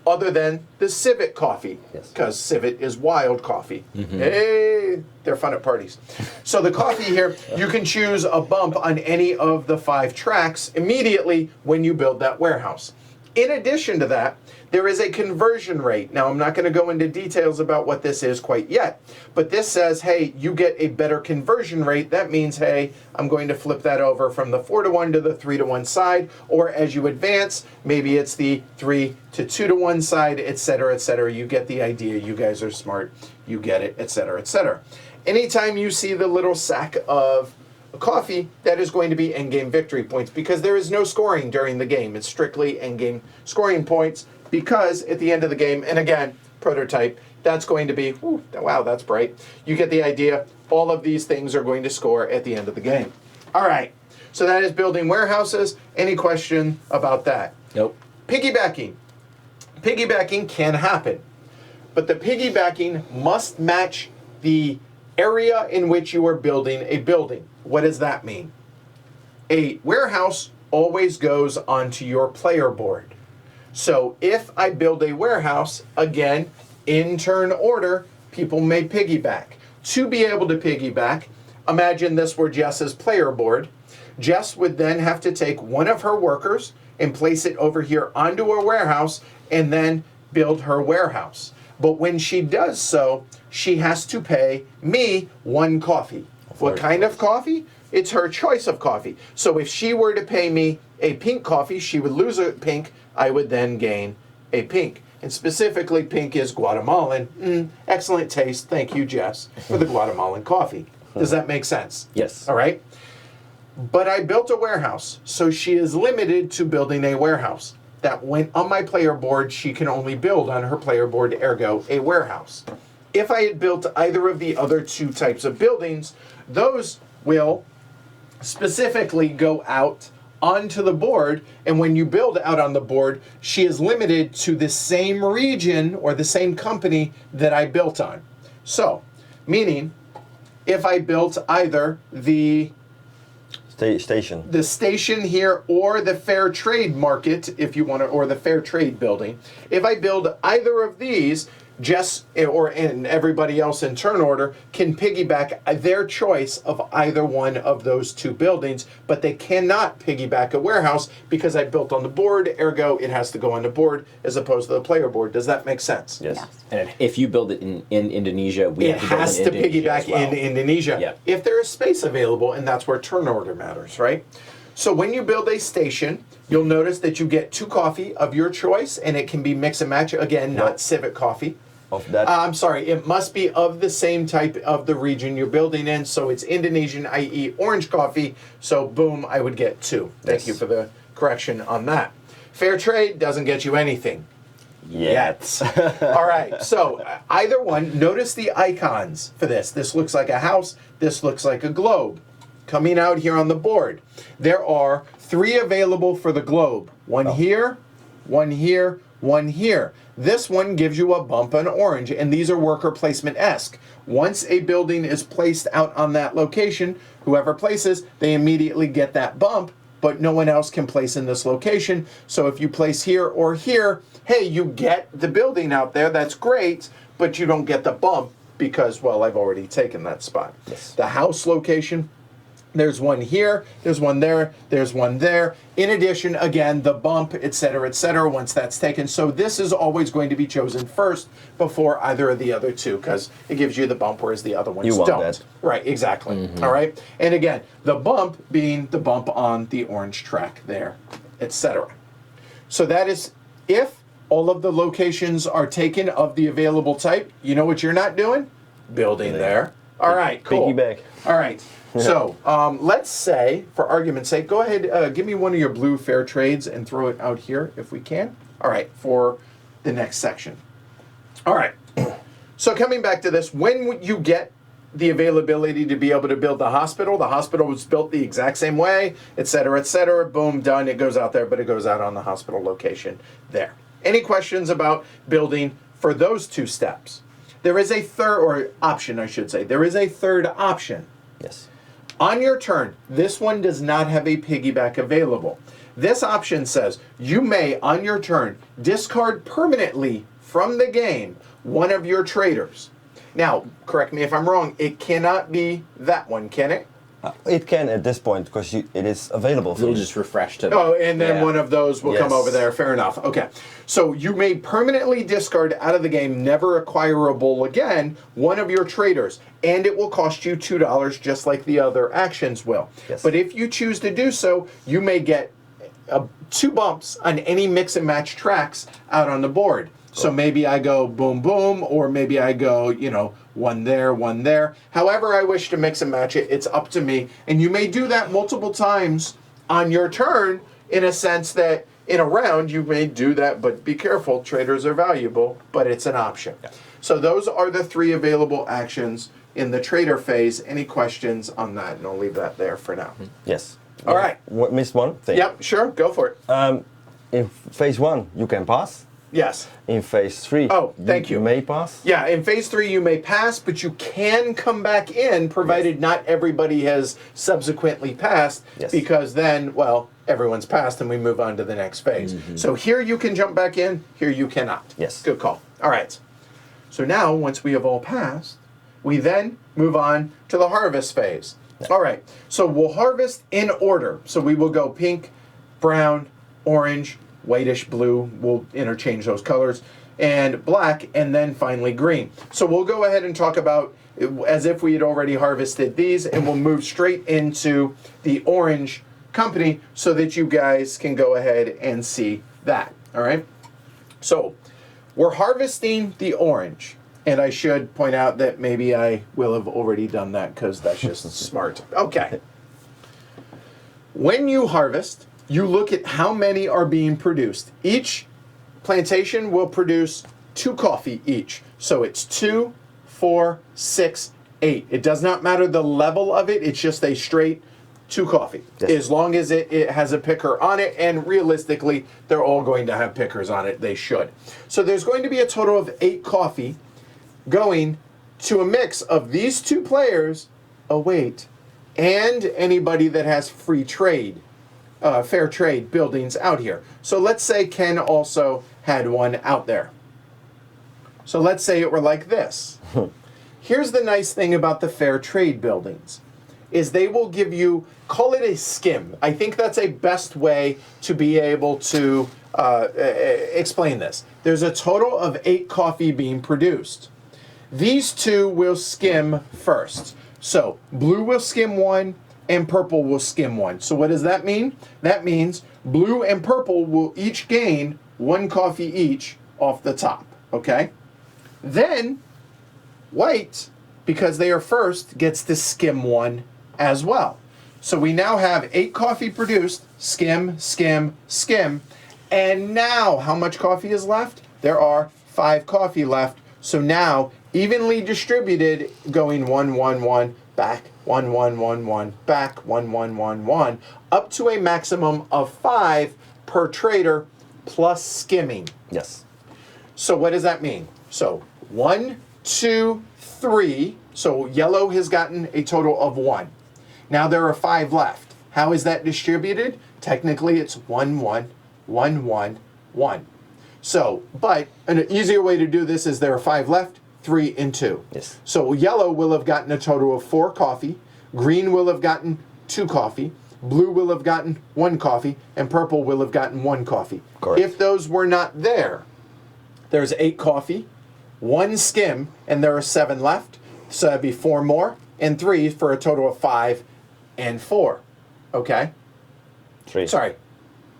other than the Civet Coffee, because Civet is wild coffee. Hey, they're fun at parties. So the coffee here, you can choose a bump on any of the 5 tracks immediately when you build that warehouse. In addition to that, there is a conversion rate. Now, I'm not going to go into details about what this is quite yet, but this says, hey, you get a better conversion rate. That means, hey, I'm going to flip that over from the 4-to-1 to the 3-to-1 side, or as you advance, maybe it's the 3 to 2-to-1 side, etc., etc. You get the idea. You guys are smart. You get it, etc., etc. Anytime you see the little sack of coffee, that is going to be endgame victory points, because there is no scoring during the game. It's strictly endgame scoring points, because at the end of the game, and again, prototype, that's going to be, wow, that's bright. You get the idea. All of these things are going to score at the end of the game. All right, so that is building warehouses. Any question about that? Nope. Piggybacking. Piggybacking can happen, but the piggybacking must match the area in which you are building a building. What does that mean? A warehouse always goes onto your player board. So if I build a warehouse, again, in turn order, people may piggyback. To be able to piggyback, imagine this were Jess's player board. Jess would then have to take one of her workers and place it over here onto a warehouse and then build her warehouse. But when she does so, she has to pay me 1 coffee. What kind of coffee? It's her choice of coffee. So if she were to pay me a pink coffee, she would lose a pink. I would then gain a pink. And specifically, pink is Guatemalan. Excellent taste. Thank you, Jess, for the Guatemalan coffee. Does that make sense? Yes. All right. But I built a warehouse, so she is limited to building a warehouse. That went on my player board, she can only build on her player board, ergo, a warehouse. If I had built either of the other 2 types of buildings, those will specifically go out onto the board, and when you build out on the board, she is limited to the same region or the same company that I built on. So, meaning, if I built either the station here or the fair trade market, if you want to, or the fair trade building, if I build either of these, Jess and everybody else in turn order can piggyback their choice of either one of those 2 buildings, but they cannot piggyback a warehouse because I built on the board, ergo it has to go on the board as opposed to the player board. Does that make sense? Yes. And if you build it in Indonesia, it has to piggyback well. in Indonesia. Yeah. If there is space available, and that's where turn order matters, right? So when you build a station, you'll notice that you get 2 coffee of your choice, and it can be mix and match. Again, not Civet Coffee. of that. I'm sorry, it must be of the same type of the region you're building in. So it's Indonesian, i.e. orange coffee. So boom, I would get 2. Thank Yes. you for the correction on that. Fair trade doesn't get you anything. Yet. All right, so either one, notice the icons for this. This looks like a house, this looks like a globe. Coming out here on the board, there are 3 available for the globe. One here, one here, one here. This one gives you a bump on orange, and these are worker placement-esque. Once a building is placed out on that location, whoever places, they immediately get that bump, but no one else can place in this location. So if you place here or here, hey, you get the building out there, that's great, but you don't get the bump because, well, I've already taken that spot. Yes. The house location, there's one here, there's one there, there's one there. In addition, again, the bump, et cetera, once that's taken. So this is always going to be chosen first before either of the other 2 because it gives you the bump, whereas the other ones You want don't. that. Right, exactly. All right. And again, the bump being the bump on the orange track there, et cetera. So that is if all of the locations are taken of the available type. You know what you're not doing? Building there. All right, cool. Piggyback. All right. So let's say, for argument's sake, go ahead, give me one of your blue fair trades and throw it out here if we can. All right, for the next section. All right. So coming back to this, when would you get the availability to be able to build the hospital was built the exact same way, et cetera, boom, done. It goes out there, but it goes out on the hospital location there. Any questions about building for those 2 steps? There is a third, or option, I should say. There is a third option. Yes. On your turn, this one does not have a piggyback available. This option says you may, on your turn, discard permanently from the game one of your traders. Now, correct me if I'm wrong, it cannot be that one, can it? It can at this point because it is available for It'll you. just refresh to Oh, and then Yeah. one of those will come Yes. over there. Fair enough. Okay. So you may permanently discard out of the game, never acquirable again, one of your traders, and it will cost you $2 just like the other actions will. Yes. But if you choose to do so, you may get 2 bumps on any mix and match tracks out on the board. So maybe I go boom, boom, or maybe I go, one there, one there. However I wish to mix and match it, it's up to me. And you may do that multiple times on your turn in a sense that in a round you may do that, but be careful, traders are valuable, but it's an option. Yeah. So those are the 3 available actions in the trader phase. Any questions on that? And I'll leave that there for now. Yes. All right. Missed one thing. Yep, sure, go for it. In phase 1, you can pass. Yes. In phase 3, Oh, thank you. you may pass. Yeah, in phase 3 you may pass, but you can come back in provided not everybody has subsequently passed, Yes. because then, well, everyone's passed and we move on to the next phase. So here you can jump back in, here you cannot. Yes. Good call. All right. So now, once we have all passed, we then move on to the harvest phase. All right. So we'll harvest in order. So we will go pink, brown, orange, whitish blue, we'll interchange those colors, and black, and then finally green. So we'll go ahead and talk about as if we had already harvested these, and we'll move straight into the orange company so that you guys can go ahead and see that. All right. So we're harvesting the orange, and I should point out that maybe I will have already done that because that's just smart. Okay. When you harvest, you look at how many are being produced. Each plantation will produce 2 coffee each. So it's 2, 4, 6, 8. It does not matter the level of it. It's just a straight 2 coffee. Yes. As long as it has a picker on it, and realistically, they're all going to have pickers on it. They should. So there's going to be a total of 8 coffee going to a mix of these 2 players, and anybody that has free trade, fair trade buildings out here. So let's say Ken also had one out there. So let's say it were like this. Here's the nice thing about the fair trade buildings, is they will give you, call it a skim. I think that's a best way to be able to explain this. There's a total of 8 coffee being produced. These 2 will skim first. So blue will skim 1 and purple will skim 1. So what does that mean? That means blue and purple will each gain 1 coffee each off the top, okay? Then white, because they are first, gets to skim 1 as well. So we now have 8 coffee produced, skim, skim, skim, and now how much coffee is left? There are 5 coffee left. So now evenly distributed, going 1, 1, 1, back, 1, 1, 1, 1, back, 1, 1, 1, 1, up to a maximum of 5 per trader plus skimming. Yes. So what does that mean? So 1, 2, 3. So yellow has gotten a total of 1. Now there are 5 left. How is that distributed? Technically it's 1, 1, 1, 1, 1. So, but an easier way to do this is there are 5 left, 3 and 2. Yes. So yellow will have gotten a total of 4 coffee, green will have gotten 2 coffee, blue will have gotten 1 coffee, and purple will have gotten 1 coffee. Correct. If those were not there, there's 8 coffee, 1 skim, and there are 7 left. So that'd be 4 more, and 3 for a total of 5 and 4. Okay? 3. Sorry.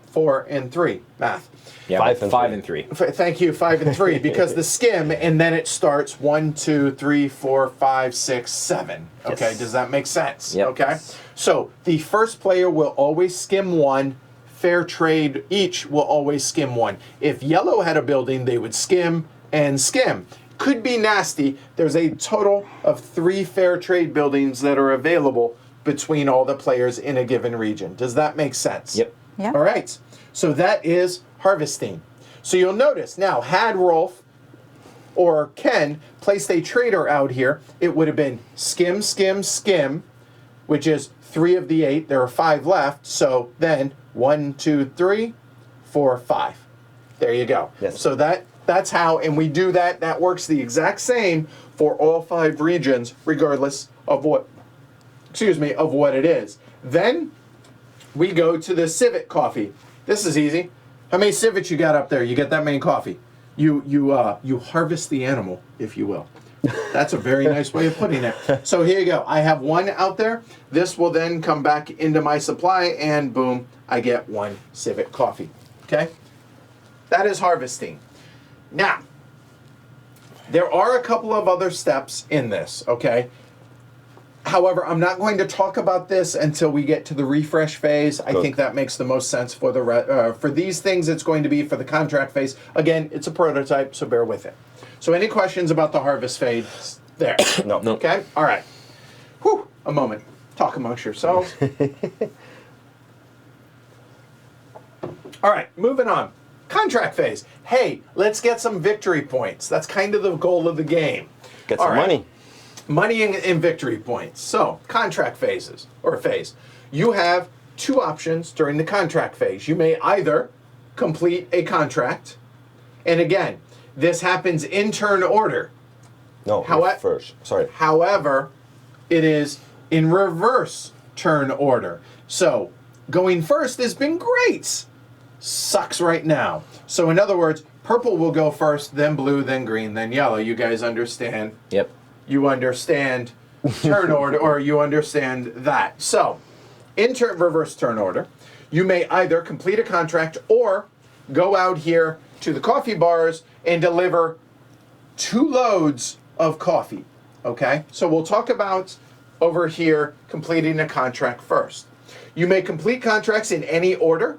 4 and 3. Math. Yeah, 5 and 3. Thank you, 5 and 3, because the skim, and then it starts 1, 2, 3, 4, 5, 6, 7. Okay, Yes. does that make sense? Yep. Okay, so the first player will always skim 1. Fair trade each will always skim 1. If yellow had a building, they would skim and skim. Could be nasty. There's a total of 3 fair trade buildings that are available between all the players in a given region. Does that make sense? Yep. Yeah. All right, so that is harvesting. So you'll notice now, had Rolf or Ken placed a trader out here, it would have been skim, skim, skim, which is 3 of the 8. There are 5 left. So then 1, 2, 3, 4, 5. There you go. Yes. So that's how, and we do that. That works the exact same for all 5 regions, regardless of what, of what it is. Then we go to the Civet Coffee. This is easy. How many civets you got up there? You get that many coffee. You harvest the animal, if you will. That's a very nice way of putting it. So here you go. I have 1 out there. This will then come back into my supply, and boom, I get 1 Civet Coffee. Okay? That is harvesting. Now, there are a couple of other steps in this, okay? However, I'm not going to talk about this until we get to the refresh phase. I think that makes the most sense for for these things. It's going to be for the contract phase. Again, it's a prototype, so bear with it. So, any questions about the harvest phase? There. No. Okay. All right. Whew. A moment. Talk amongst yourselves. All right. Moving on. Contract phase. Hey, let's get some victory points. That's kind of the goal of the game. Get All some right. money. Money and victory points. So, contract phase. You have 2 options during the contract phase. You may either complete a contract, and again, this happens in turn order. No, first. Sorry. However, it is in reverse turn order. So, going first has been great. Sucks right now. So, in other words, purple will go first, then blue, then green, then yellow. You guys understand? Yep. You understand turn order, or you understand that. So, in reverse turn order, you may either complete a contract or go out here to the coffee bars and deliver 2 loads of coffee. Okay? So we'll talk about over here completing a contract first. You may complete contracts in any order.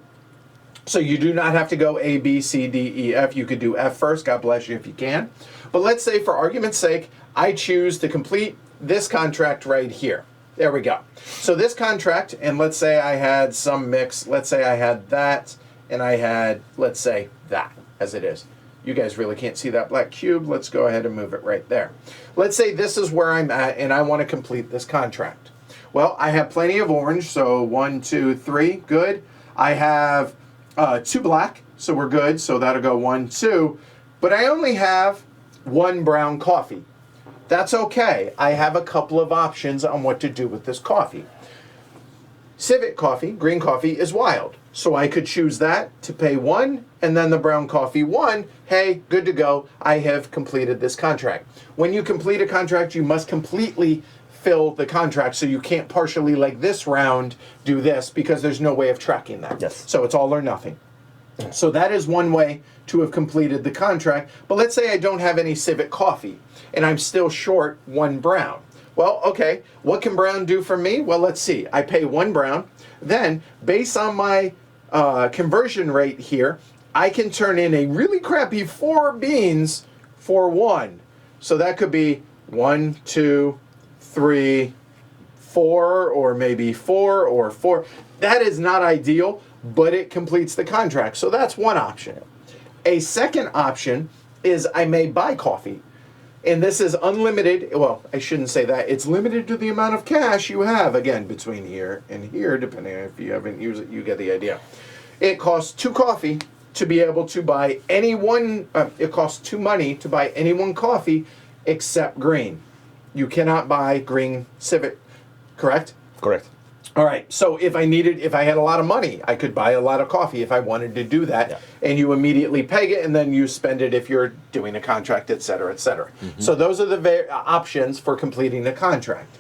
So you do not have to go A, B, C, D, E, F. You could do F first. God bless you if you can. But let's say, for argument's sake, I choose to complete this contract right here. There we go. So this contract, and let's say I had some mix. Let's say I had that, and I had, let's say, that, as it is. You guys really can't see that black cube. Let's go ahead and move it right there. Let's say this is where I'm at, and I want to complete this contract. Well, I have plenty of orange, so 1, 2, 3, good. I have 2 black, so we're good, so that'll go 1, 2. But I only have 1 brown coffee. That's okay. I have a couple of options on what to do with this coffee. Civet Coffee, green coffee, is wild. So I could choose that to pay 1, and then the brown coffee 1. Hey, good to go. I have completed this contract. When you complete a contract, you must completely fill the contract, so you can't partially, like this round, do this, because there's no way of tracking that. Yes. So it's all or nothing. So that is one way to have completed the contract. But let's say I don't have any Civet Coffee and I'm still short 1 brown. Well, okay, what can brown do for me? Well, let's see. I pay 1 brown. Then, based on my conversion rate here, I can turn in a really crappy 4 beans for 1. So that could be 1, 2, 3, 4, or maybe 4 or 4. That is not ideal, but it completes the contract. So that's one option. A second option is I may buy coffee. And this is unlimited. Well, I shouldn't say that. It's limited to the amount of cash you have, again, between here and here, depending on if you haven't used it, you get the idea. It costs 2 coffee to be able to buy any one, it costs 2 money to buy any one coffee except green. You cannot buy green Civet, correct? Correct. All right, so if I had a lot of money, I could buy a lot of coffee if I wanted to do that, Yeah. and you immediately peg it, and then you spend it if you're doing a contract, et cetera, et cetera. So those are the options for completing a contract.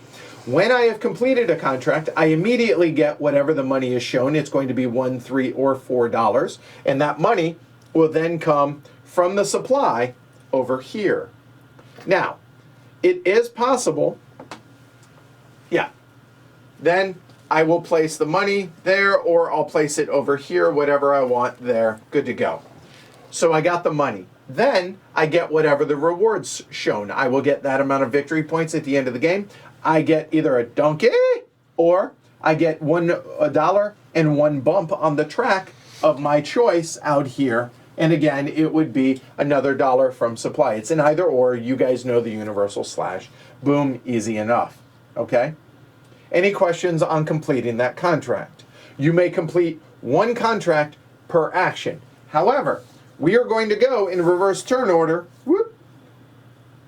When I have completed a contract, I immediately get whatever the money is shown. It's going to be $1, $3, or $4, and that money will then come from the supply over here. Now, it is possible, then I will place the money there, or I'll place it over here, whatever I want there, good to go. So I got the money. Then I get whatever the rewards shown. I will get that amount of victory points at the end of the game. I get either a donkey, or I get $1 and 1 bump on the track of my choice out here. And again, it would be another $1 from supply. It's an either or. You guys know the universal slash. Boom, easy enough. Okay? Any questions on completing that contract? You may complete 1 contract per action. However, we are going to go in reverse turn order. Whoop,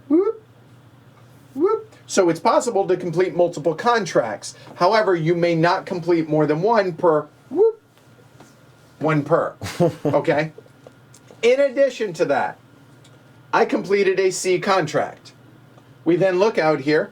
whoop, whoop. So it's possible to complete multiple contracts. However, you may not complete more than 1 per whoop. 1 per. Okay? In addition to that, I completed a C contract. We then look out here.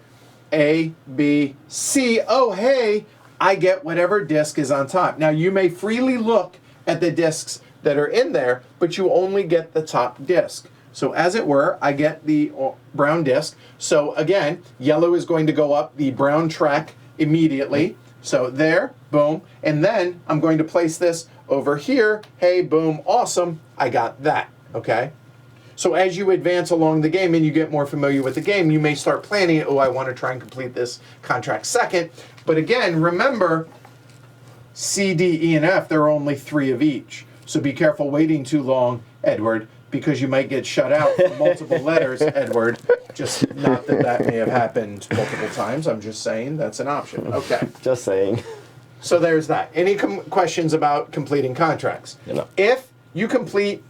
A, B, C. Oh, hey, I get whatever disc is on top. Now, you may freely look at the discs that are in there, but you only get the top disc. So, as it were, I get the brown disc. So, again, yellow is going to go up the brown track immediately. So, there, boom. And then I'm going to place this over here. Hey, boom, awesome. I got that, okay? So as you advance along the game and you get more familiar with the game, you may start planning, oh, I want to try and complete this contract second. But again, remember, C, D, E, and F, there are only 3 of each. So be careful waiting too long, Edward, because you might get shut out for multiple letters, Edward. Just not that that may have happened multiple times. I'm just saying that's an option. Okay. Just saying. So there's that. Any questions about completing contracts? No. If you complete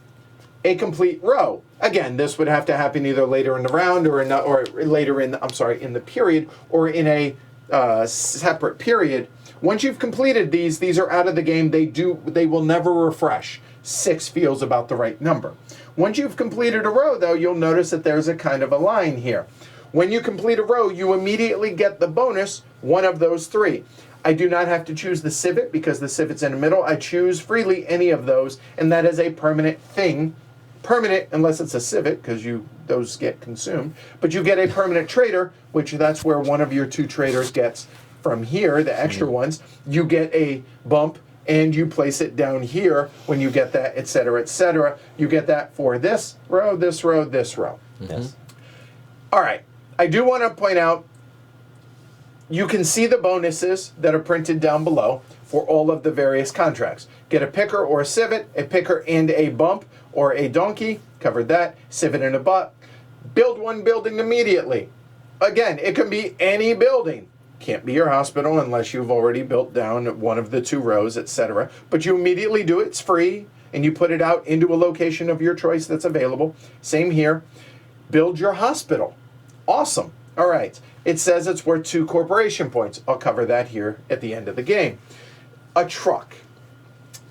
a complete row, again, this would have to happen either later in the round or later in the period, or in a separate period. Once you've completed these are out of the game. They will never refresh. 6 feels about the right number. Once you've completed a row, though, you'll notice that there's a kind of a line here. When you complete a row, you immediately get the bonus, one of those 3. I do not have to choose the Civet because the Civet's in the middle. I choose freely any of those, and that is a permanent thing. Permanent, unless it's a Civet, because those get consumed. But you get a permanent trader, which that's where one of your 2 traders gets from here, the extra ones. You get a bump, and you place it down here when you get that, et cetera, et cetera. You get that for this row, this row, this row. Yes. All right. I do want to point out, you can see the bonuses that are printed down below for all of the various contracts. Get a picker or a Civet, a picker and a bump, or a donkey, covered that, Civet and a butt. Build 1 building immediately. Again, it can be any building. Can't be your hospital unless you've already built down one of the 2 rows, etc. But you immediately do it, it's free, and you put it out into a location of your choice that's available. Same here. Build your hospital. Awesome. All right. It says it's worth 2 corporation points. I'll cover that here at the end of the game. A truck.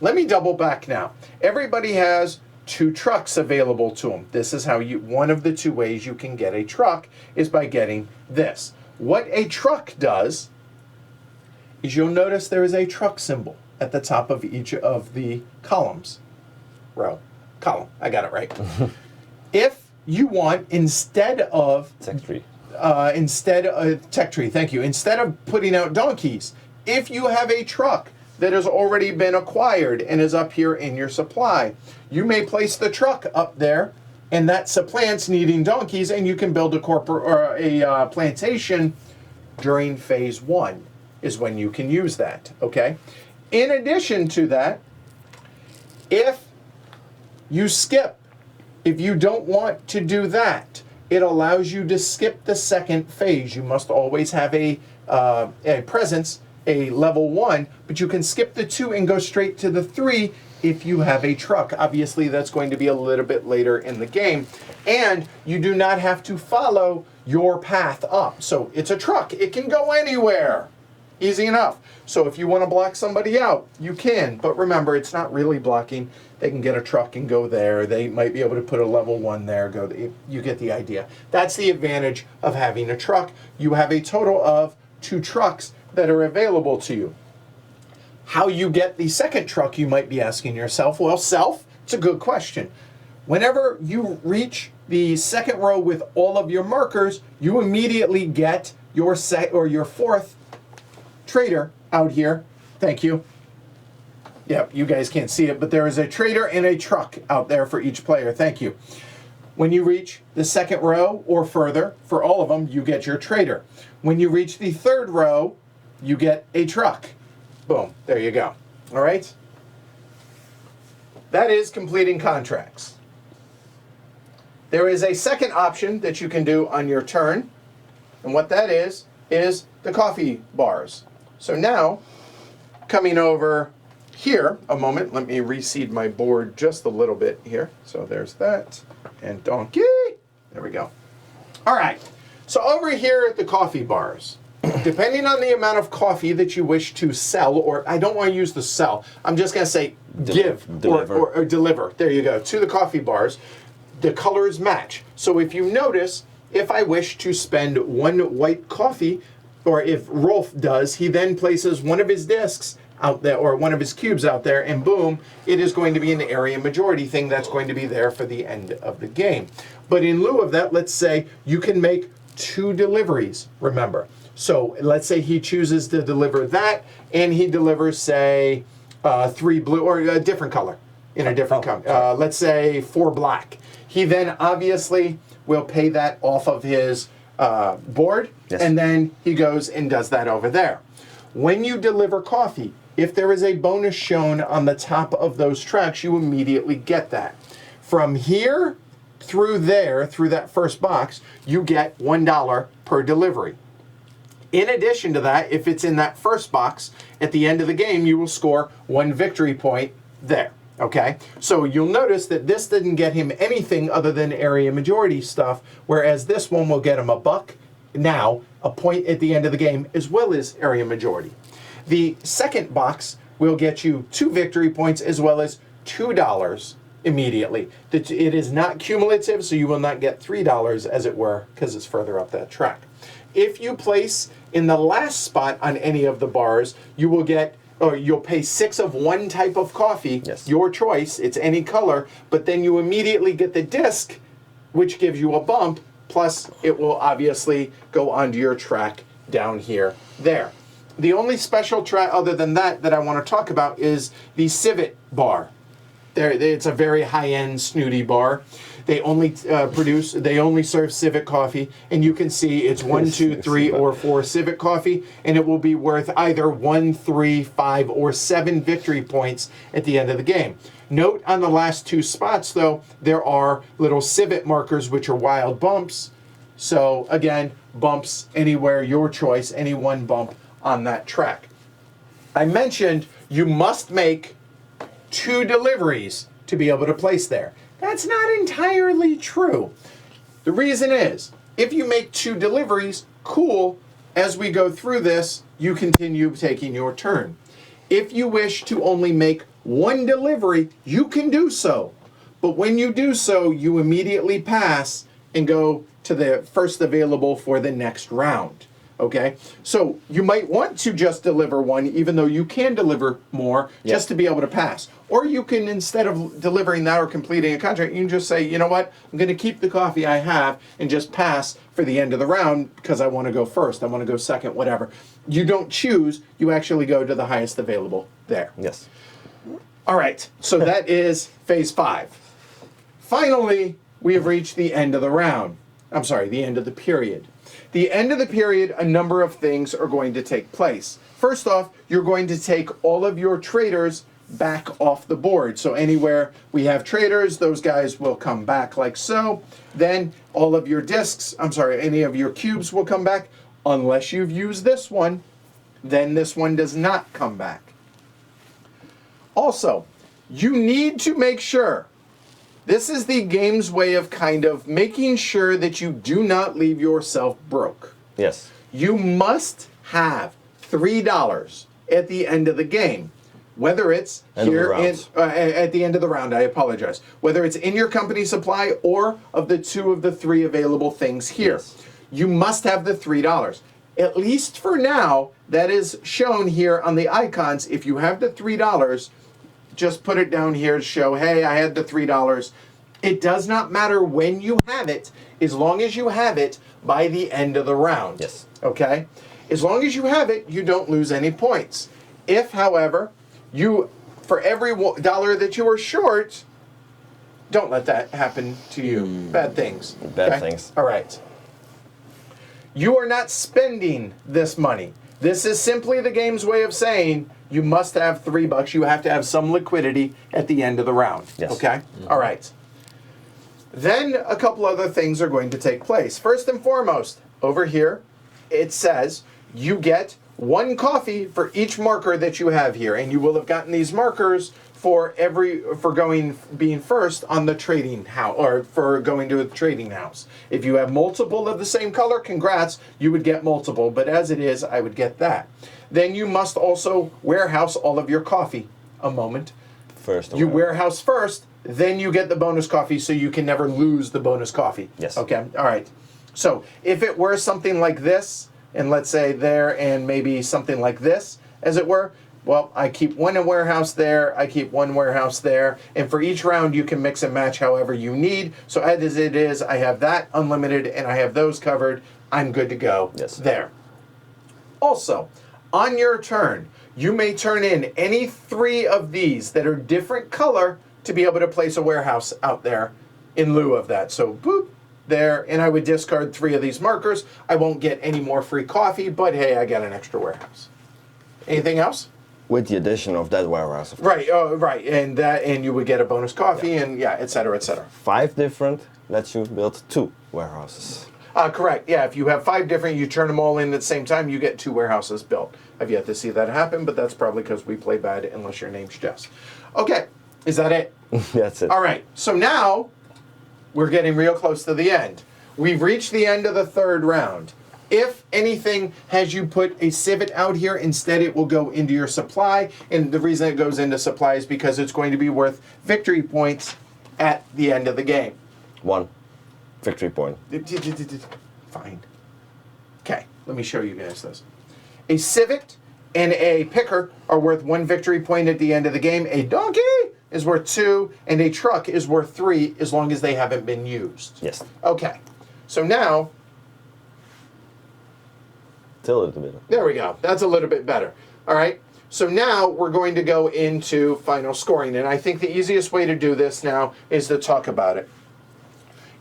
Let me double back now. Everybody has 2 trucks available to them. This is how one of the 2 ways you can get a truck is by getting this. What a truck does is you'll notice there is a truck symbol at the top of each of the columns. column. I got it right. If you want, instead of Tech tree. tech tree, thank you. Instead of putting out donkeys, if you have a truck that has already been acquired and is up here in your supply, you may place the truck up there, and that supplants needing donkeys, and you can build a plantation during phase 1 is when you can use that, okay? In addition to that, if you skip, if you don't want to do that, it allows you to skip the second phase. You must always have a presence, a level 1, but you can skip the 2 and go straight to the 3 if you have a truck. Obviously, that's going to be a little bit later in the game, and you do not have to follow your path up. So it's a truck. It can go anywhere. Easy enough. So if you want to block somebody out, you can, but remember, it's not really blocking. They can get a truck and go there. They might be able to put a level 1 there. You get the idea. That's the advantage of having a truck. You have a total of 2 trucks that are available to you. How you get the second truck, you might be asking yourself. Well, it's a good question. Whenever you reach the second row with all of your markers, you immediately get your your 4th trader out here. Thank you. Yep, you guys can't see it, but there is a trader and a truck out there for each player. Thank you. When you reach the second row or further, for all of them, you get your trader. When you reach the 3rd row, you get a truck. Boom, there you go. All right? That is completing contracts. There is a second option that you can do on your turn, and what that is the coffee bars. So now, coming over here, a moment, let me reseed my board just a little bit here. So there's that, and donkey, there we go. All right, so over here at the coffee bars, depending on the amount of coffee that you wish to sell, or I don't want to use the sell, I'm just going to say Deliver. Or deliver, there you go, to the coffee bars, the colors match. So if you notice, if I wish to spend 1 white coffee, or if Rolf does, he then places one of his discs out there, or one of his cubes out there, and boom, it is going to be an area majority thing that's going to be there for the end of the game. But in lieu of that, let's say you can make 2 deliveries, remember. So let's say he chooses to deliver that, and he delivers, say, 3 blue, or a different color, in a different color. Let's say 4 black. He then obviously will pay that off of his board, yes. And then he goes and does that over there. When you deliver coffee, if there is a bonus shown on the top of those tracks, you immediately get that. From here through there, through that first box, you get $1 per delivery. In addition to that, if it's in that first box, at the end of the game, you will score 1 victory point there. Okay, so you'll notice that this didn't get him anything other than area majority stuff, whereas this one will get him $1 now, a point at the end of the game, as well as area majority. The second box will get you 2 victory points as well as $2 immediately. It is not cumulative, so you will not get $3, as it were, because it's further up that track. If you place in the last spot on any of the bars, you will get, or you'll pay 6 of one type of coffee, yes. Your choice, it's any color, but then you immediately get the disc, which gives you a bump, plus it will obviously go onto your track down here, there. The only special track other than that I want to talk about is the Civet bar. It's a very high-end snooty bar. They only they only serve Civet coffee, and you can see it's 1, 2, 3, or 4 Civet coffee, and it will be worth either 1, 3, 5, or 7 victory points at the end of the game. Note on the last 2 spots, though, there are little Civet markers, which are wild bumps. So again, bumps anywhere, your choice, any one bump on that track. I mentioned you must make 2 deliveries to be able to place there. That's not entirely true. The reason is, if you make 2 deliveries, cool, as we go through this, you continue taking your turn. If you wish to only make 1 delivery, you can do so. But when you do so, you immediately pass and go to the first available for the next round. Okay, so you might want to just deliver one, even though you can deliver more, just to be able to pass. Or you can, instead of delivering that or completing a contract, you can just say, you know what, I'm going to keep the coffee I have and just pass for the end of the round because I want to go first, I want to go second, whatever. You don't choose, you actually go to the highest available there. Yes. All right, so that is phase 5. Finally, we have reached the end of the round. I'm sorry, the end of the period. The end of the period, a number of things are going to take place. First off, you're going to take all of your traders back off the board. So anywhere we have traders, those guys will come back like so. Then all of your discs, any of your cubes will come back. Unless you've used this one, then this one does not come back. Also, you need to make sure, this is the game's way of kind of making sure that you do not leave yourself broke. Yes. You must have $3 at the end of the game. Whether it's here at the end of the round, I apologize. Whether it's in your company supply or of the 2 of the 3 available things here. Yes. You must have the $3. At least for now, that is shown here on the icons. If you have the $3, just put it down here to show, hey, I had the $3. It does not matter when you have it, as long as you have it by the end of the round. Yes. Okay? As long as you have it, you don't lose any points. If, however, for every dollar that you are short, don't let that happen to you. Bad things. Bad things. All right. You are not spending this money. This is simply the game's way of saying you must have $3. You have to have some liquidity at the end of the round. Yes. Okay? All right. Then a couple other things are going to take place. First and foremost, over here, it says you get 1 coffee for each marker that you have here, and you will have gotten these markers for being first on the trading house, or for going to a trading house. If you have multiple of the same color, congrats, you would get multiple, but as it is, I would get that. Then you must also warehouse all of your coffee. A moment. First. You warehouse first, then you get the bonus coffee, so you can never lose the bonus coffee. Yes. Okay, all right. So if it were something like this, and let's say there, and maybe something like this, as it were, well, I keep 1 warehouse there, I keep 1 warehouse there, and for each round you can mix and match however you need. So as it is, I have that unlimited, and I have those covered. I'm good to go there. Also, on your turn, you may turn in any 3 of these that are different color to be able to place a warehouse out there in lieu of that. So, boop, there, and I would discard 3 of these markers. I won't get any more free coffee, but hey, I got an extra warehouse. Anything else? With the addition of that warehouse. Of right, right, and you would get a bonus coffee, and yeah, et cetera, et cetera. 5 different lets you build 2 warehouses. Correct, yeah, if you have 5 different, you turn them all in at the same time, you get 2 warehouses built. I've yet to see that happen, but that's probably because we play bad unless your name's Jess. Okay, is that it? That's it. All right, so now we're getting real close to the end. We've reached the end of the 3rd round. If anything has you put a civet out here, instead it will go into your supply. And the reason it goes into supply is because it's going to be worth victory points at the end of the game. 1 victory point. Fine. Okay, let me show you guys this. A civet and a picker are worth 1 victory point at the end of the game. A donkey is worth 2, and a truck is worth 3 as long as they haven't been used. Yes. Okay, so now... Still a little bit. There we go. That's a little bit better. All right. So now we're going to go into final scoring. And I think the easiest way to do this now is to talk about it.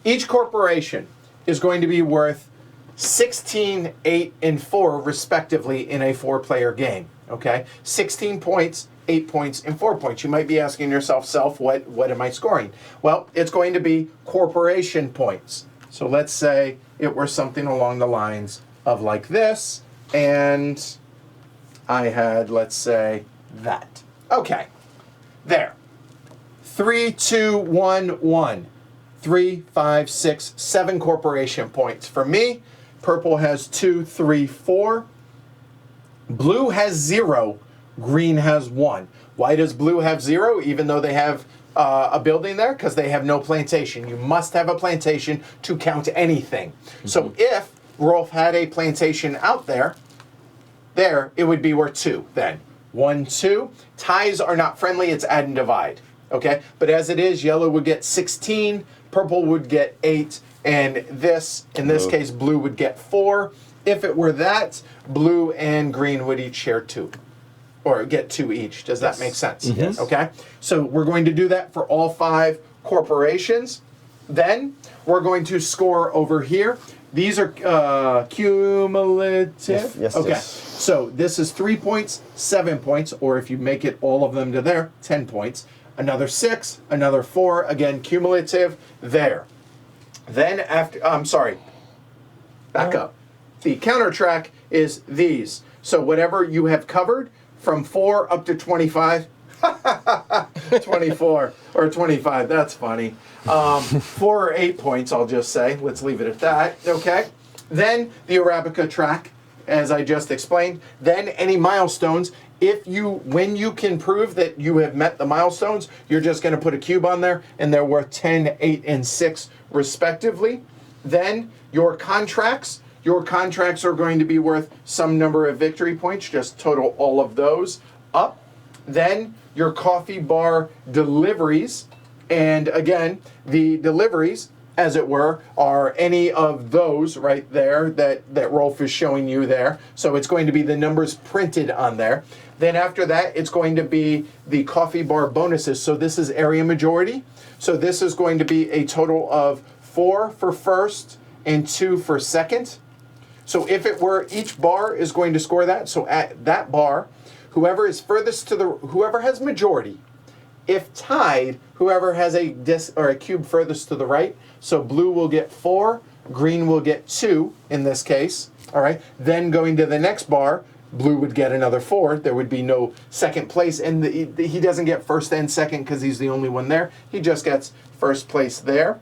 Each corporation is going to be worth 16, 8, and 4, respectively, in a 4-player game. Okay? 16 points, 8 points, and 4 points. You might be asking yourself, what am I scoring? Well, it's going to be corporation points. So let's say it were something along the lines of like this, and I had, let's say, that. Okay, there. 3, 2, 1, 1. 3, 5, 6, 7 corporation points. For me, purple has 2, 3, 4. Blue has 0. Green has 1. Why does blue have 0, even though they have a building there? Because they have no plantation. You must have a plantation to count anything. So if Rolf had a plantation out there, it would be worth 2 then. 1, 2. Ties are not friendly, it's add and divide. Okay? But as it is, yellow would get 16, purple would get 8, and this, in this case, blue would get 4. If it were that, blue and green would each share 2. Or get 2 each. Does that make sense? Yes. Okay? So we're going to do that for all 5 corporations. Then we're going to score over here. These are cumulative. Yes, okay. yes. So this is 3 points, 7 points, or if you make it all of them to there, 10 points. Another 6, another 4, again cumulative there. Then after, back up. The counter track is these. So whatever you have covered from 4 up to 25, 24 or 25, that's funny. 4 or 8 points, I'll just say. Let's leave it at that, okay? Then the Arabica track, as I just explained. Then any milestones. When you can prove that you have met the milestones, you're just going to put a cube on there, and they're worth 10, 8, and 6 respectively. Then your contracts. Your contracts are going to be worth some number of victory points. Just total all of those up. Then your coffee bar deliveries. And again, the deliveries, as it were, are any of those right there that Rolf is showing you there. So it's going to be the numbers printed on there. Then after that, it's going to be the coffee bar bonuses. So this is area majority. So this is going to be a total of 4 for first and 2 for second. So if it were, each bar is going to score that. So at that bar, whoever is furthest to whoever has majority. If tied, whoever has a disc or a cube furthest to the right. So blue will get 4, green will get 2 in this case. All right. Then going to the next bar, blue would get another 4. There would be no second place, and he doesn't get first and second because he's the only one there. He just gets first place there.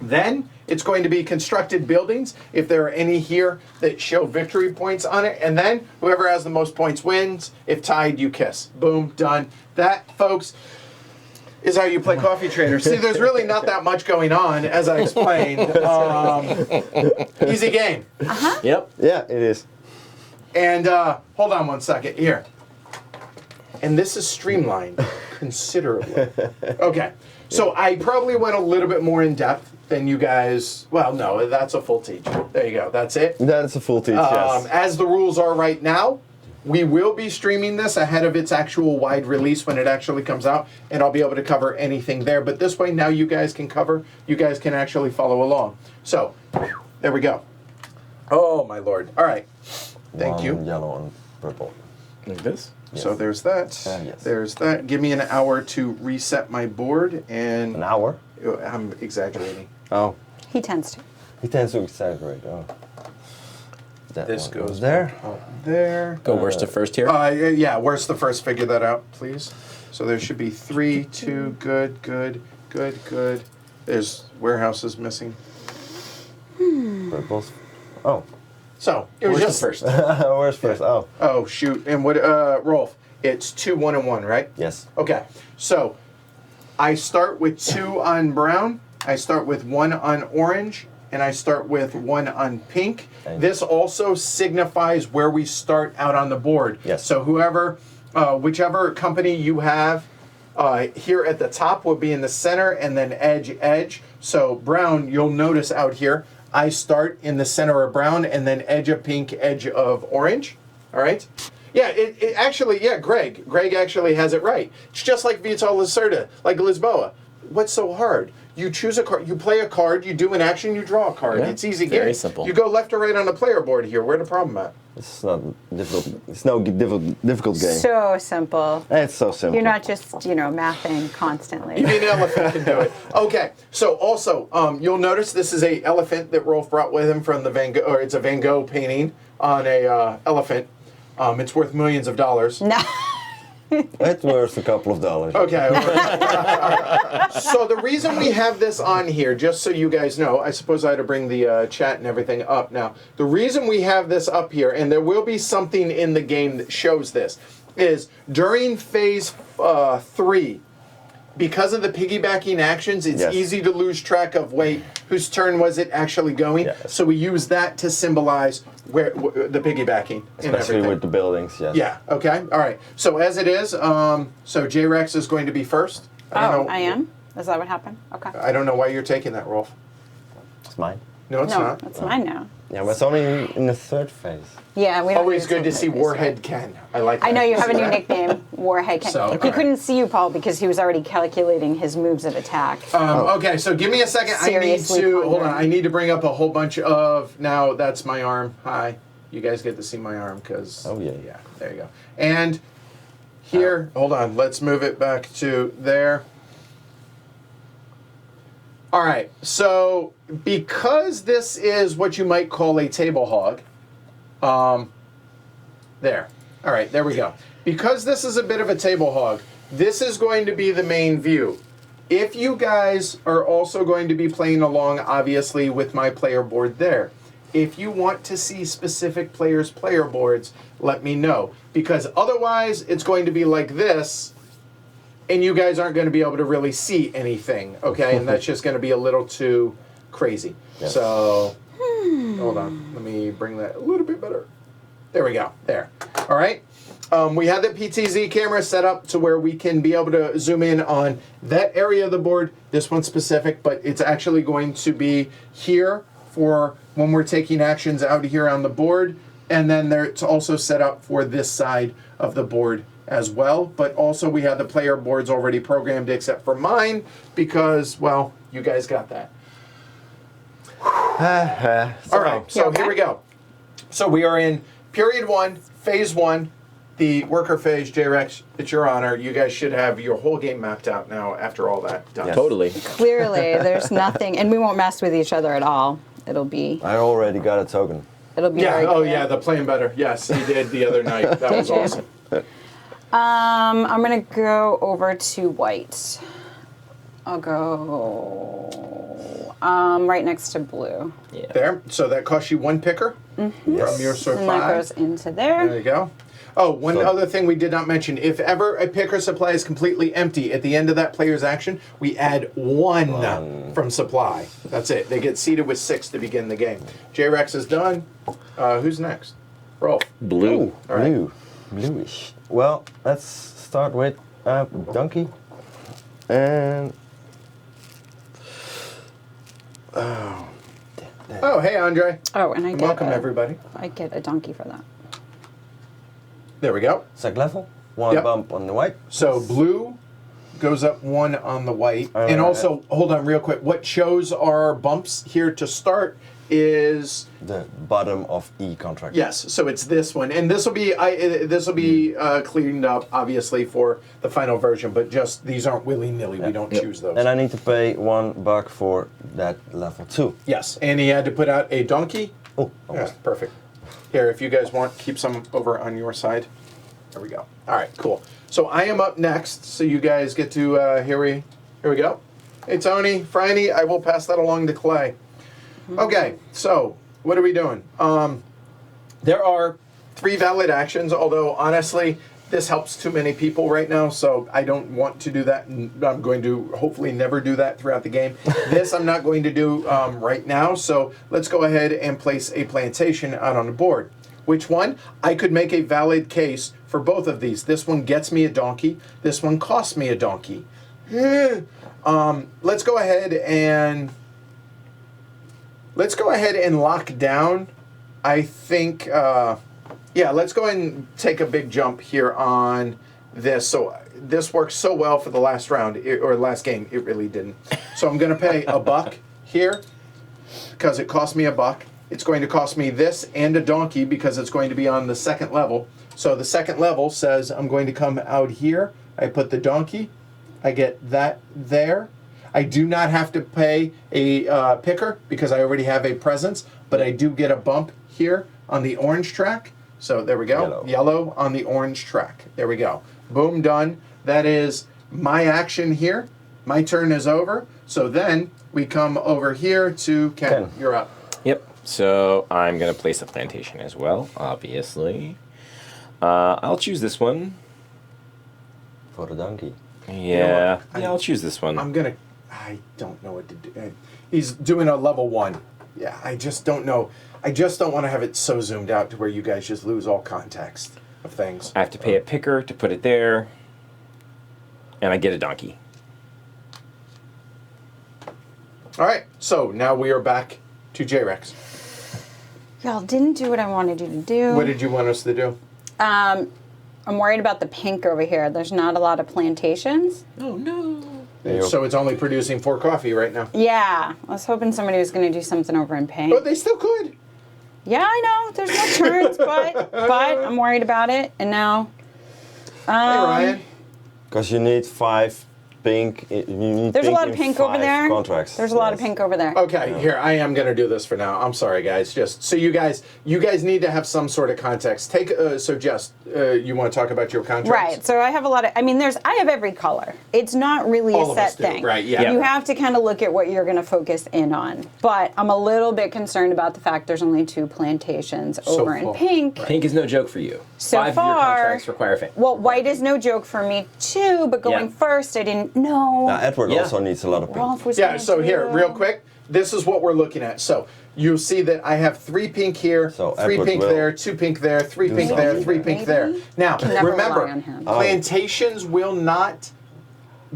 Then it's going to be constructed buildings, if there are any here that show victory points on it. And then whoever has the most points wins. If tied, you kiss. Boom, done. That, folks, is how you play Coffee Trader. See, there's really not that much going on, as I explained. Easy game. Yep. Yeah, it is. And hold on one second. Here. And this is streamlined considerably. Okay. So I probably went a little bit more in depth than you guys. Well, no, that's a full teach. There you go. That's it. That's a full teach, yes. As the rules are right now, we will be streaming this ahead of its actual wide release when it actually comes out, and I'll be able to cover anything there. But this way, now you guys can actually follow along. So, there we go. Oh, my Lord. All right. Thank you. Yellow and purple. Like this? Yes. So there's that. Yes. There's that. Give me an hour to reset my board, and An hour? I'm exaggerating. Oh. He tends to. He tends to exaggerate. Oh. That This one goes there. up there. Go worst to first here. Yeah, where's the first? Figure that out, please. So there should be 3, 2, good, good, good, good. There's warehouses missing. Purples. Oh. So it was Worst just to first. Where's first? Oh. Oh shoot! And what? Rolf, it's 2, 1, and 1, right? Yes. Okay. So I start with 2 on brown. I start with 1 on orange, and I start with 1 on pink. This also signifies where we start out on the board. Yes. So whichever company you have here at the top will be in the center, and then edge. So brown, you'll notice out here, I start in the center of brown, and then edge of pink, edge of orange. All right? Yeah, it actually, yeah, Greg actually has it right. It's just like Vital Lacerda, like Lisboa. What's so hard? You choose a card, you play a card, you do an action, you draw a card. Yeah, it's easy very game. simple. You go left or right on the player board here. Where's the problem at? It's not difficult. It's no difficult game. So simple. It's so simple. You're not just, mathing constantly. Even an elephant can do it. Okay, so also, you'll notice this is a elephant that Rolf brought with him from the Van Gogh, or it's a Van Gogh painting on a elephant. It's worth millions of dollars. No. It's worth a couple of dollars. Okay. So the reason we have this on here, just so you guys know, I suppose I had to bring the chat and everything up now. The reason we have this up here, and there will be something in the game that shows this, is during phase 3, because of the piggybacking actions, it's Yes. easy to lose track of, wait, whose turn was it actually going? Yes. So we use that to symbolize the piggybacking and Especially everything. with the buildings, yes. Yeah, okay, all right. So as it is, so J-Rex is going to be first. I don't know, I am? Is that what happened? Okay. I don't know why you're taking that, Rolf. It's mine. No, it's no, not. it's mine now. Yeah, but it's only in the third phase. Yeah, we don't Always use good to it see like this, Warhead right? Ken. I like that. I know you have a See new that? nickname, Warhead Ken. So, He alright. couldn't see you, Paul, because he was already calculating his moves of attack. Okay, so give me a second. Seriously I need to hold on. pondering. I need to bring up a whole bunch of. Now that's my arm. Hi, you guys get to see my arm because. Oh, yeah. Yeah, there you go. And here, hold on. Let's move it back to there. All right. So because this is what you might call a table hog, there. All right, there we go. Because this is a bit of a table hog, this is going to be the main view. If you guys are also going to be playing along, obviously, with my player board there, if you want to see specific players' player boards, let me know. Because otherwise, it's going to be like this, and you guys aren't going to be able to really see anything, okay? And that's just going to be a little too crazy. Yes. So, hold on. Let me bring that a little bit better. There we go. There. All right. We have the PTZ camera set up to where we can be able to zoom in on that area of the board, this one specific, but it's actually going to be here for when we're taking actions out here on the board. And then there, it's also set up for this side of the board as well. But also we have the player boards already programmed except for mine because, well, you guys got that. All right, so okay? here we go. So we are in period 1, phase 1, the worker phase. J-Rex, it's your honor. You guys should have your whole game mapped out now after all that done. Yes. Totally. Clearly, there's nothing, and we won't mess with each other at all. It'll be I already got a token. Yeah, very oh clear. yeah, the playing better. Yes, he did the other night. That was Did you? awesome. I'm gonna go over to white. I'll go right next to blue. Yeah. There, so that costs you 1 picker from your sort And that 5. goes into There there. you go. Oh, one So- other thing we did not mention. If ever a picker supply is completely empty, at the end of that player's action, we add 1 from supply. That's it. They get seated with 6 to begin the game. J-Rex is done. Who's next? Rolf. Blue. Ooh, All right. blue. Bluish. Well, let's start with donkey. And... Oh, hey, Andre. Oh, and I get Welcome, everybody. I get a donkey for that. There we go. Sec level. 1 Yep. bump on the white. So blue goes up 1 on the white. And also, hold on real quick. What shows our bumps here to start is... The bottom of E contract. Yes, so it's this one, and this will be cleaned up obviously for the final version, but just these aren't willy nilly. We don't choose those. And I need to pay $1 for that level 2. Yes, and he had to put out a donkey. Oh, Yeah, almost. perfect. Here, if you guys want, keep some over on your side. There we go. All right, cool. So I am up next, so you guys get to here we go. Hey Tony, Franny, I will pass that along to Clay. Okay, so what are we doing? There are 3 valid actions, although honestly, this helps too many people right now, so I don't want to do that. And I'm going to hopefully never do that throughout the game. This I'm not going to do right now, so let's go ahead and place a plantation out on the board. Which one? I could make a valid case for both of these. This one gets me a donkey. This one costs me a donkey. Let's go ahead and lock down. I think, yeah, let's go ahead and take a big jump here on this. So this worked so well for the last round, or last game, it really didn't. So I'm going to pay $1 here because it cost me $1. It's going to cost me this and a donkey because it's going to be on the 2nd level. So the 2nd level says I'm going to come out here. I put the donkey. I get that there. I do not have to pay a picker because I already have a presence, but I do get a bump here on the orange track. So there we go. Yellow on the orange track. There we go. Boom, done. That is my action here. My turn is over. So then we come over here to Ken. You're up. Yep. So I'm going to place a plantation as well, obviously. I'll choose this one. For the donkey. Yeah. Yeah, I'll choose this one. I don't know what to do. He's doing a level 1. Yeah, I just don't know. I just don't want to have it so zoomed out to where you guys just lose all context of things. I have to pay a picker to put it there. And I get a donkey. All right, so now we are back to J-Rex. Y'all didn't do what I wanted you to do. What did you want us to do? I'm worried about the pink over here. There's not a lot of plantations. Oh, no. So it's only producing 4 coffee right now. Yeah, I was hoping somebody was going to do something over in pink. But they still could. Yeah, I know. There's no turns, but I'm worried about it. And now, Hey, Ryan. Because you need 5 pink. You need there's a pink lot of in pink over 5 there. Contracts. There's a lot of Yes. pink over there. Okay, here, I am going to do this for now. I'm sorry, guys. Just so you guys need to have some sort of context. So Jess, you want to talk about your contracts? Right. So I have a lot of. I mean, I have every color. It's not really All a of set us do, thing. right, yeah. You have to kind of look at what you're going to focus in on. But I'm a little bit concerned about the fact there's only 2 plantations over in full. pink. Pink is no joke for you. So 5 of your far- contracts require pink. Well, white is no joke for me too. But going Yeah. first, I didn't know. Now, Edward Yeah. also needs a lot of pink. Rolf was Yeah, gonna so here, do. real quick, this is what we're looking at. So you see that I have 3 pink here, So 3 Edward pink will there, 2 pink there, 3 do pink there, something 3 there. pink there. Now, Can never remember, rely on him. plantations will not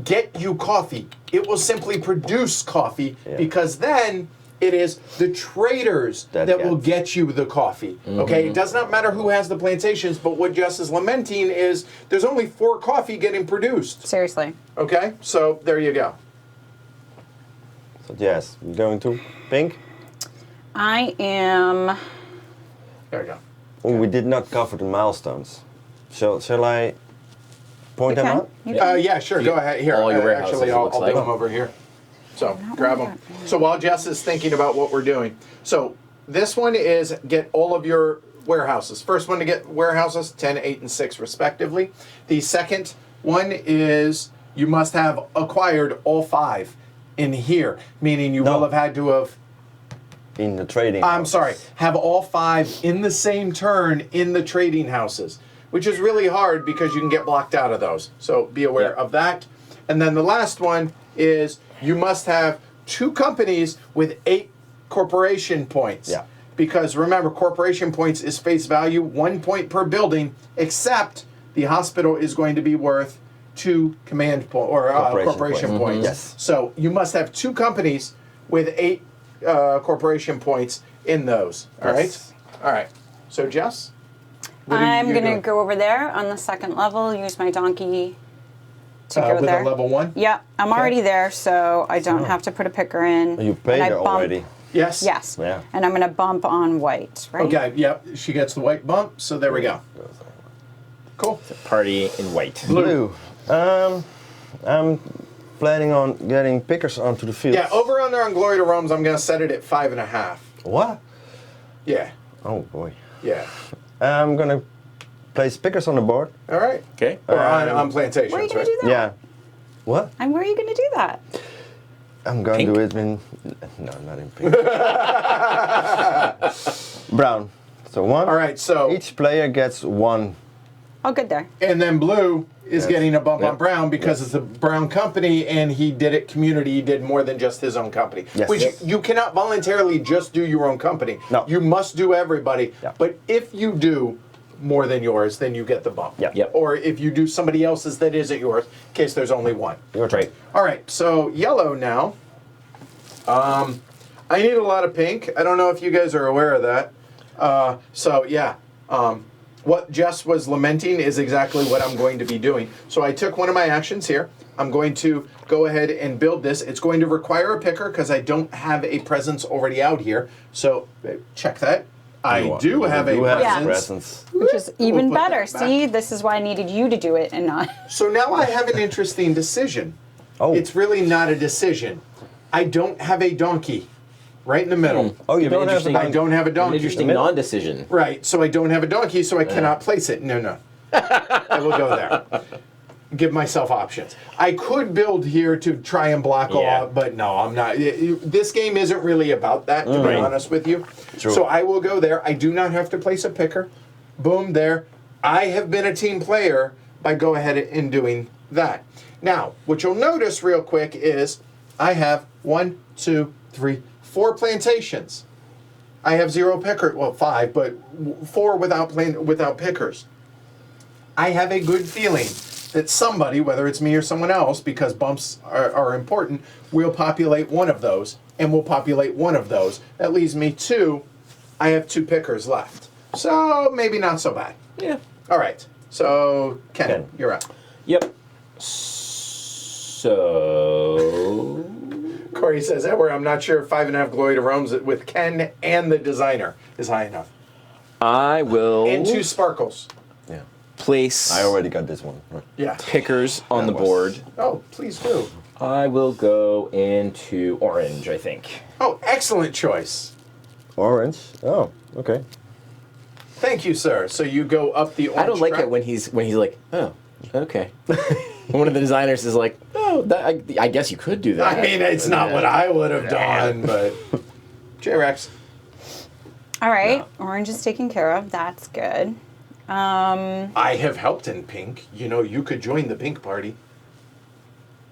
get you coffee. It will simply produce coffee because then it is the traders that will get you the coffee. Okay, it does not matter who has the plantations, but what Jess is lamenting is there's only 4 coffee getting produced. Seriously. Okay, so there you go. So yes, you're going to pink. I am. There you go. Oh, we did not cover the milestones. Shall I point them Okay. out? You can. Yeah, sure. Go ahead. Here, all your warehouses, actually, it I'll looks do like. them over here. So grab them. So while Jess is thinking about what we're doing, so this one is get all of your warehouses. First one to get warehouses, 10, 8, and 6 respectively. The second one is you must have acquired all 5 in here, meaning you will have had to have. In the trading. I'm houses. sorry, have all 5 in the same turn in the trading houses, which is really hard because you can get blocked out of those. So be aware of that. And then the last one is you must have 2 companies with 8 corporation points. Yeah. Because remember, corporation points is face value, 1 point per building, except the hospital is going to be worth 2 command point or corporation points. Yes. So you must have 2 companies with 8 corporation points in those. All right. Yes. All right. So Jess, what are I'm you going to doing? go over there on the second level, use my donkey to go with there. a level 1. Yeah, I'm already there, so I don't have to put a picker in. You paid And I her bump- already. Yes. Yes. Yeah. And I'm going to bump on white, right? Okay. Yep. She gets the white bump. So there we go. Cool. Party in white. Blue. I'm planning on getting pickers onto the field. Yeah. Over under on Glory to Rome's, I'm going to set it at 5.5. What? Yeah. Oh boy. Yeah. I'm gonna place pickers on the board. All right. Okay. Or on plantations, Where are you going right? to do that? Yeah. What? And where are you going to do that? I'm going to Pink? do it in. No, not in pink. Brown. So 1. All right. So Each player gets 1. Oh, good there. and then blue is Yes. getting a bump on Yep. brown because it's a brown company and he did it community. He did more than just his own company. Yes. Which Yes. you cannot voluntarily just do your own company. No. You must do everybody. Yeah. But if you do more than yours, then you get the bump. Yeah. Yep. Or if you do somebody else's that isn't yours, in case there's only one. Your turn. Right. All right, so yellow now. I need a lot of pink. I don't know if you guys are aware of that. What Jess was lamenting is exactly what I'm going to be doing. So I took one of my actions here. I'm going to go ahead and build this. It's going to require a picker because I don't have a presence already out here. So check that. I do have a presence. presence. Which is even We'll put better. that back. See, this is why I needed you to do it and not. So now I have an interesting decision. Oh. It's really not a decision. I don't have a donkey right in the middle. Oh, you have an don't have a interesting- I don't have a An donkey. interesting middle? non-decision. Right, so I don't have a donkey, so I cannot place it. No. I will go there. Give myself options. I could build here to try and block Yeah. all, but no, I'm not. This game isn't really about that, to be Right. honest with you. True. So I will go there. I do not have to place a picker. Boom, there. I have been a team player by go ahead and doing that. Now, what you'll notice real quick is I have 1, 2, 3, 4 plantations. I have 0 pickers, well 5, but 4 without pickers. I have a good feeling that somebody, whether it's me or someone else, because bumps are important, will populate one of those, and will populate one of those. That leaves me 2. I have 2 pickers left. So maybe not so bad. Yeah. All right. So Ken. You're up. Yep. So Corey says that where I'm not sure if 5.5 Glory to Rome's with Ken and the designer is high enough. I will And 2 sparkles. Yeah. place I already got this one. Yeah. pickers on That the was- board. Oh, please do. I will go into orange, I think. Oh, excellent choice. Orange. Oh, okay. Thank you, sir. So you go up the orange I don't like track. it when he's like, oh, okay. One of the designers is like, oh, I guess you could do that. I mean, it's not what I would have done, but J-Rex. All right, orange is taken care of. That's good. I have helped in pink. You know, you could join the pink party.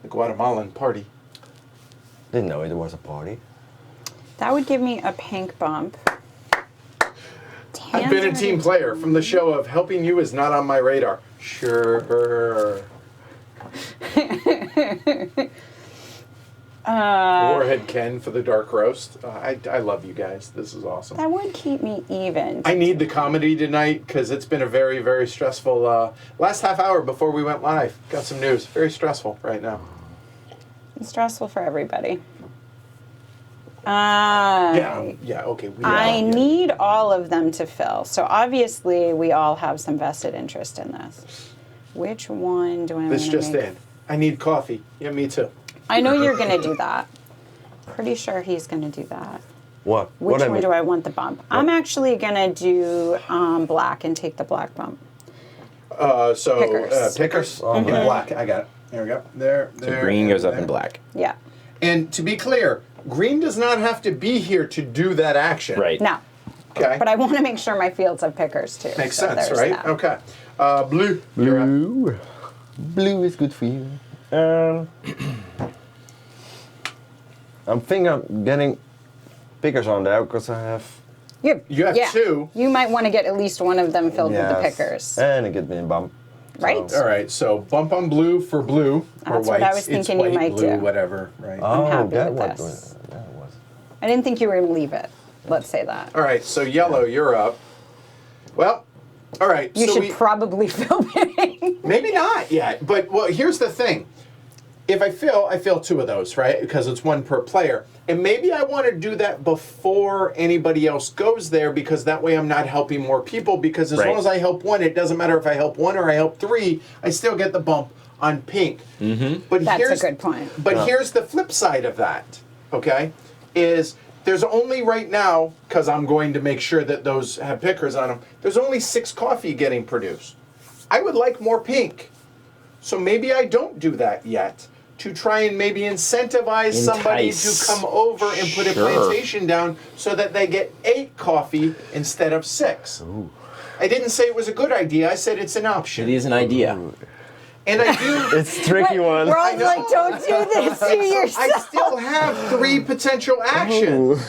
The Guatemalan party. Didn't know it was a party. That would give me a pink bump. I've been a team player from the show of helping you is not on my radar. Sure. Warhead Ken for the dark roast. I love you guys. This is awesome. That would keep me even. I need the comedy tonight because it's been a very, very stressful last half hour before we went live. Got some news. Very stressful right now. It's stressful for everybody. Yeah, okay. I need all of them to fill. So obviously we all have some vested interest in this. Which one do I want This to just make? in. I need coffee. Yeah, me too. I know you're going to do that. Pretty sure he's going to do that. What? Which what one do I want the bump? I'm actually going to do black and take the black bump. Pickers. Pickers in black. black. I got it. There we go. There. So green goes up in black. Yeah. And to be clear, green does not have to be here to do that action. Right. No. Okay. But I want to make sure my fields have pickers too. Makes so sense, there's right? that. Okay. Blue. You're up. Blue. Blue is good for you. I'm thinking of getting pickers on there because I have. You have 2. You might want to get at least one of them filled with the Yes. pickers. And it gives me a bump. Right. So- All right. So bump on blue for blue. Or That's what whites. I was thinking you it's white, might blue, do. whatever. Right. Oh, happy that with was. this. That was. I didn't think you were going to leave it. Let's say that. All right. So yellow, you're up. Well. All right. You so should probably fill it. maybe not yet. But well, here's the thing. If I fill 2 of those, right? Because it's 1 per player. And maybe I want to do that before anybody else goes there because that way I'm not helping more people because as Right. long as I help 1, it doesn't matter if I help 1 or I help 3, I still get the bump on pink. Mm-hmm. But That's a good point. But here's the flip side of that, okay? Is there's only right now, because I'm going to make sure that those have pickers on them, there's only 6 coffee getting produced. I would like more pink. So maybe I don't do that yet. To try and maybe incentivize somebody to Entice. come over and put a Sure. plantation down so that they get 8 coffee instead of 6. I didn't say it was a good idea. I said it's an option. It is an idea. And I do. It's a tricky one. We're all like, don't do this to I yourself. still have 3 potential actions.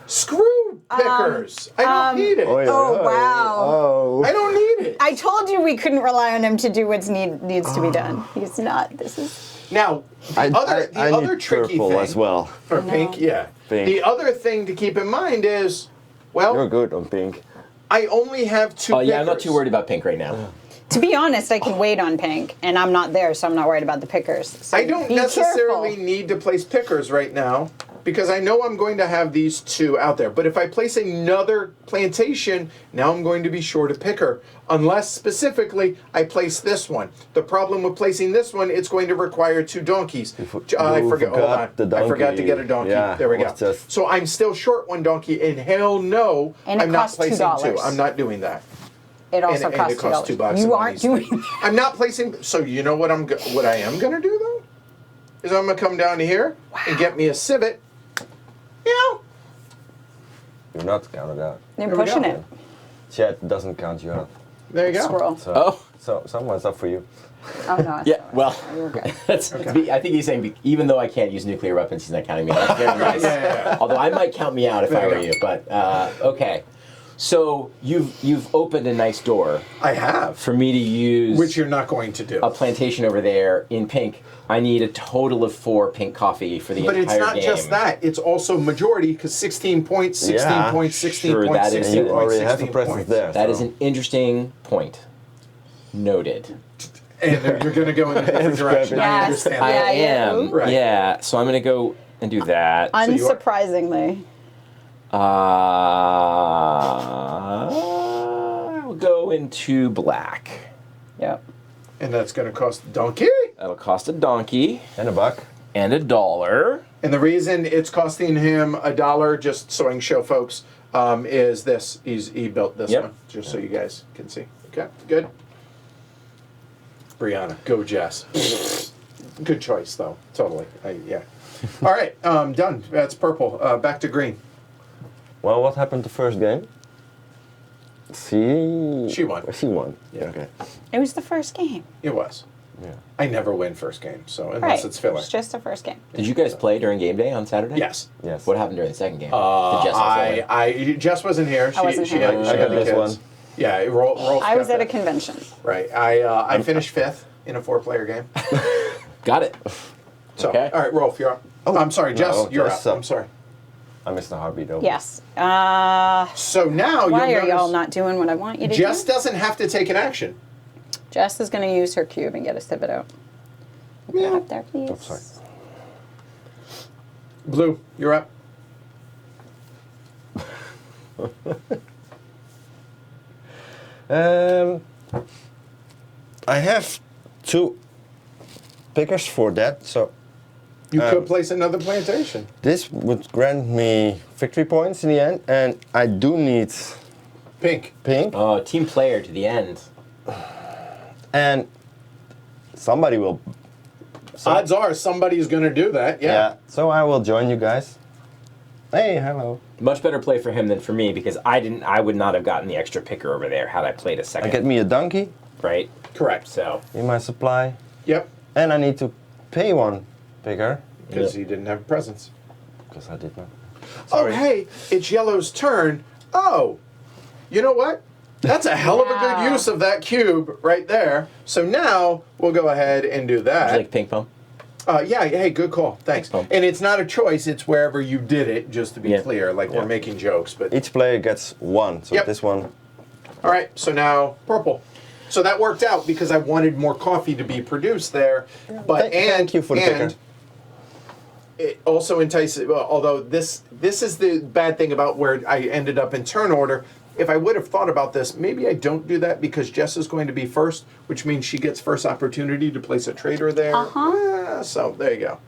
Screw pickers. I don't need it. Oh, wow. Oh. I don't need it. I told you we couldn't rely on him to do what needs to be done. He's not. This is. Now, the other need tricky purple thing as well. for pink, yeah. Pink. The other thing to keep in mind is, You're well, good on pink. I only have 2 Oh yeah, I'm not pickers. too worried about pink right now. To be honest, I can wait on pink, and I'm not there, so I'm not worried about the pickers. So I don't be necessarily careful. need to place pickers right now because I know I'm going to have these 2 out there. But if I place another plantation, now I'm going to be short a picker. Unless specifically I place this one. The problem with placing this one, it's going to require 2 donkeys. I forgot. Hold on. the I forgot to donkey. get a donkey. Yeah, there we go. was just- So I'm still short 1 donkey, and hell no, And it I'm not costs placing $2. 2. I'm not doing that. It also and costs it costs $2. $2. You and aren't money's doing free. I'm not placing. So you know what what I am gonna do though is I'm gonna come down here and get me a civet. You know, You're not counted out. They're There we pushing go. it. Chat doesn't count you out. there you go. Scroll. So, Oh, someone's up for you. Oh no. Yeah, well, You're good. that's, I think he's saying even though I can't use nuclear weapons, he's not counting me out. That's very nice. Yeah. Although I might count me out if I were you. But okay, so you've opened a nice door I have. for me to use, Which you're not going to do. a plantation over there in pink. I need a total of 4 pink coffee for the But entire it's not game. just that. It's also majority because 16 points, 16 Yeah, points, 16 sure, points, that is- 16 And you points, already have a 16 presence points. there. That so. is an interesting point. Noted. And you're going to go in a different direction. I Yes. understand I that. Yeah, am. Right. Yeah, so I'm going to go and do that. you are- Unsurprisingly. I'll go into black. Yep. And that's going to cost a donkey. That'll cost a donkey And a buck. and $1. And the reason it's costing him $1, just so I can show folks, is this. He built this Yep. one, just so you guys can see. Okay, good. Brianna, go Jess. Good choice, though. Totally. Yeah. All right, done. That's purple. Back to green. Well, what happened the first game? She won. She won. Yeah. Okay. It was the first game. It was. Yeah. I never win first game, so unless Right. it's filler. It's just the first game. Did you guys play during game day on Saturday? Yes. Yes. What happened during the second game? Did Jess also win? Jess wasn't here. I wasn't she here. had, I she got had the this kids. one. Yeah, Rolf I was got at a that. convention. Right. I finished 5th in a 4-player game. Got it. So, Okay. all right, Rolf, you're up. Oh, I'm sorry, Jess, no, you're Jess, up. I'm sorry. I missed the heartbeat over. Yes. So now Why you'll are y'all notice not doing what I want you to Jess do? doesn't have to take an action. Jess is going to use her cube and get a Civet out. Put that up there, please. Oh, sorry. Blue, you're up. I have 2 pickers for that, so You could place another plantation. this would grant me victory points in the end, and I do need Pink. pink, Oh, team player to the end. and somebody will. Odds are somebody's going to do that. Yeah. So I will join you guys. Hey, hello. Much better play for him than for me because I would not have gotten the extra picker over there had I played a I second. get me a donkey right? Correct. So in my supply, Yep. and I need to pay 1 picker Because he didn't have presents. because I did not. Oh, hey, it's Yellow's turn. Oh, you know what? That's a hell of a Wow. good use of that cube right there. So now we'll go ahead and do would you that. like ping pong? Yeah, hey, good call. Thanks. Thanks, Paul. And it's not a choice, it's wherever you did it, just to be Yeah. clear. Like, we're making jokes, but. Each player gets 1, so Yep. this one. All right, so now purple. So that worked out because I wanted more coffee to be produced there. But Thank you for the picker. it also entices. Well, although this is the bad thing about where I ended up in turn order. If I would have thought about this, maybe I don't do that because Jess is going to be first, which means she gets first opportunity to place a trader there. So there you go.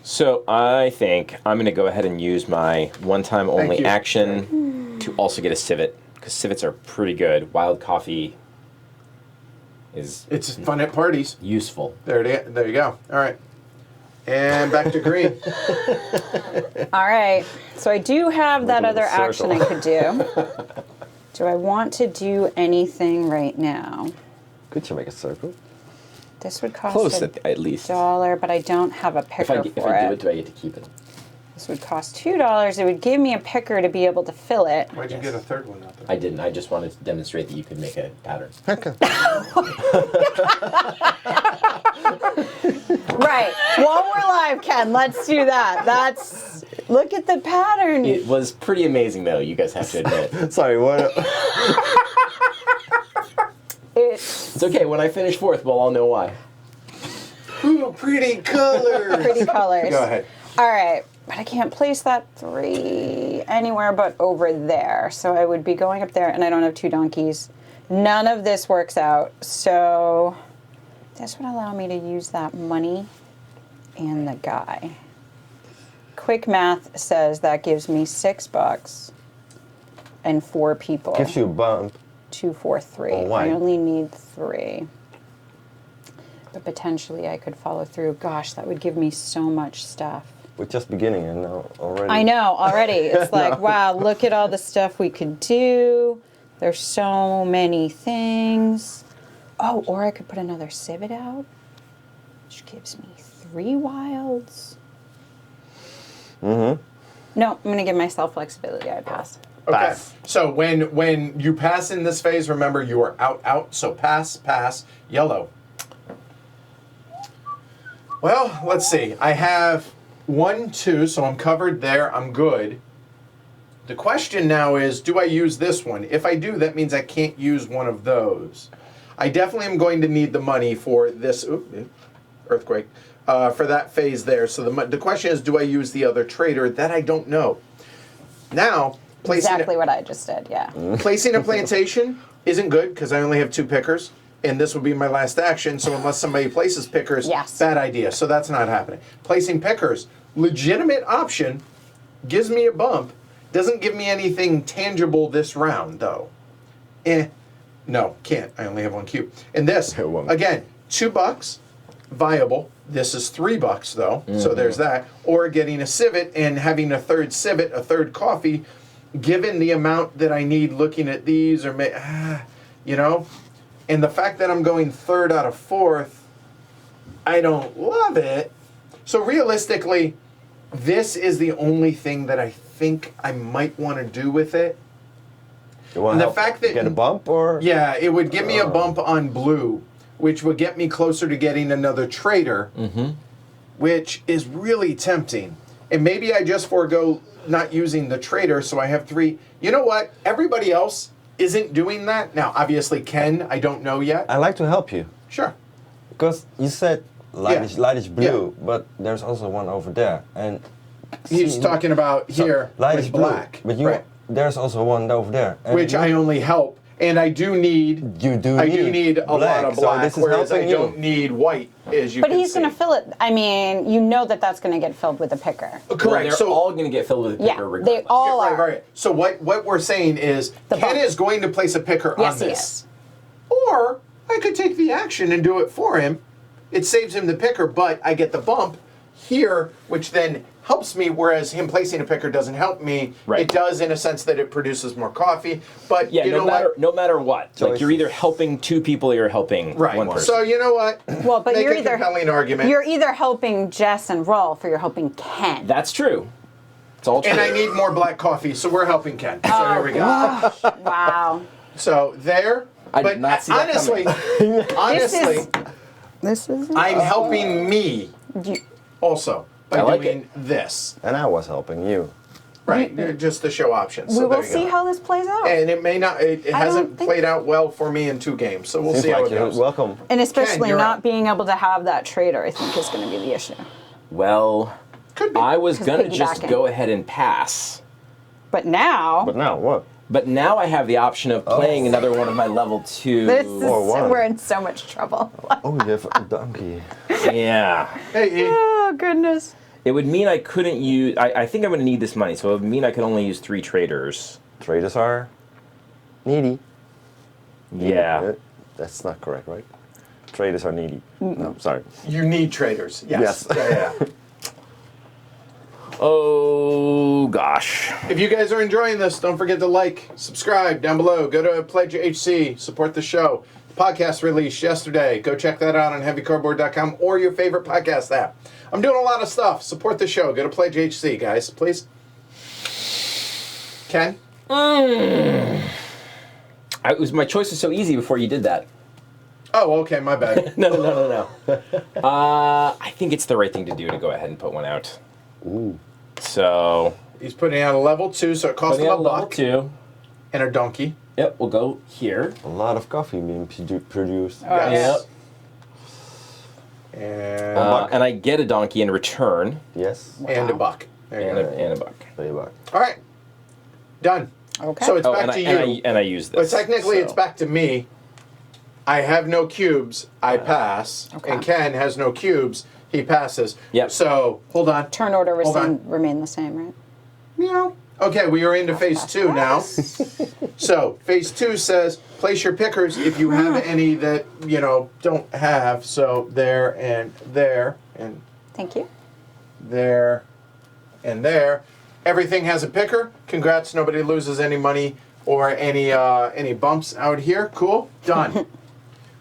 So I think I'm going to go ahead and use my one-time only you. action to also get a civet because civets are pretty good. Wild coffee is It's fun at parties. useful. There you go. All right. And back to green. All right. So I do have that a other little action I could do. Do I want to do anything right now? Could you make a circle? This would cost Close $1, at least. but I don't have a If picker I for do it, do I get to keep it? This would cost $2. It would give me a picker to be able to fill it. Why'd you get a third one out there? I didn't. I just wanted to demonstrate that you could make a pattern. Right. While we're live, Ken, let's do that. Look at the pattern. It was pretty amazing, though. You guys have to admit. Sorry, what? It's okay. When I finish fourth, we'll all know why. Ooh, pretty colors. Pretty colors. Go ahead. All right. But I can't place that 3 anywhere but over there. So I would be going up there, and I don't have 2 donkeys. None of this works out. So this would allow me to use that money and the guy. Quick math says that gives me $6 and 4 people. Gives you a bump. 2, 4, 3. Oh, why? I only need 3. But potentially I could follow through. Gosh, that would give me so much stuff. We're just beginning and now already. I know, already. It's like, wow, look at all the stuff we could do. There's so many things. Oh, or I could put another civet out, which gives me 3 wilds. No, I'm going to give myself flexibility. I pass. Okay. Pass. So when you pass in this phase, remember you are out. So pass, yellow. Well, let's see. I have 1, 2, so I'm covered there. I'm good. The question now is, do I use this one? If I do, that means I can't use one of those. I definitely am going to need the money for this earthquake, for that phase there. So the question is, do I use the other trader? That I don't know. Now, Exactly what I just did, yeah. placing a plantation isn't good because I only have 2 pickers, and this will be my last action. So unless somebody places pickers, Yes. bad idea. So that's not happening. Placing pickers, legitimate option, gives me a bump. Doesn't give me anything tangible this round, though. No, can't. I only have 1 cube. And this, again, $2, viable. This is $3, though, so there's that. Or getting a civet and having a third civet, a third coffee, given the amount that I need looking at these, or, you know? And the fact that I'm going 3rd out of 4th, I don't love it. So realistically, this is the only thing that I think I might want to do with it. You want And the help fact that- get a bump or? Yeah, it would give me a bump on blue, which would get me closer to getting another trader, which is really tempting. And maybe I just forego not using the trader, so I have 3. You know what? Everybody else isn't doing that. Now, obviously, Ken, I don't know yet. I like to help you Sure. because you said lightish blue, Yeah. but there's also one over there, and He's see, talking about here lightish with blue, black. but right. there's also one over there, and Which I only help. And I do need You do I do need need a lot black, of so black, this is whereas I helping you. don't need white, as you But can he's see. going to fill it. I mean, you know that's going to get filled with a picker. Correct. Well, they're so all going to get filled with a Yeah, picker they regardless. all right, are. right. So what we're saying is The Ken bump. is going to place a picker Yes, on he this. is. Or I could take the action and do it for him. It saves him the picker, but I get the bump here, which then helps me, whereas him placing a picker doesn't help me. Right. It does in a sense that it produces more coffee. But Yeah, you know no matter what. Like Choice. you're either helping 2 people or you're helping what? one Right. person. So you know what? Well, but Make you're a either compelling argument. You're either helping Jess and Rolf, or you're helping Ken. That's true. It's all true. And I need more black coffee, so we're helping Ken. So here we go. Wow. So there. I but did not see that honestly, coming. honestly, This is. I'm helping me also by I like doing this. and I was helping you. Right, just to show options. We So there will you see go. how this plays out. And it may not. It I hasn't don't think- played out well for me in 2 games, so we'll Seems see how like it you're goes. welcome. And especially you're not up. being able to have that trader, I think, is going to be the issue. Well, Could be. I was 'Cause going to just piggybacking. go ahead and pass. But now, But now what? But now I have the option of playing another one of my level 2. this is, Or one. we're in so much trouble. Oh, you have a donkey. Yeah. Hey, E. Oh, goodness. It would mean I couldn't use... I think I'm going to need this money, so it would mean I could only use 3 traders. Traders are needy. Yeah. That's not correct, right? Traders are needy. No, sorry. You need traders. Yes. Yes. Yeah. Oh, gosh. If you guys are enjoying this, don't forget to like, subscribe down below. Go to Pledge HC, support the show. The podcast released yesterday. Go check that out on heavycardboard.com or your favorite podcast app. I'm doing a lot of stuff. Support the show. Go to Pledge HC, guys, please. Ken? My choice was so easy before you did that. Oh, okay, my bad. No. I think it's the right thing to do to go ahead and put one out. Ooh. So, He's putting out a level 2, so it costs putting him out a level buck 2. and a donkey. Yep, we'll go here. A lot of coffee being produced. Yes. Yep. And, buck. And I get a donkey in return. Yes. and a buck. There you And go. and a buck. Pay back. All right. Done. Okay. So it's Oh, back and to I, you. and I use But this. technically, so. it's back to me. I have no cubes. I pass. Okay. And Ken has no cubes. He passes. Yep. So, hold on. Turn order Hold on. remain the same, right? Meow. Okay, we are into phase 2 now. So, phase 2 says, place your pickers if you have any that, don't have. So, there and there and Thank you. there and there. Everything has a picker. Congrats, nobody loses any money or any bumps out here. Cool. Done.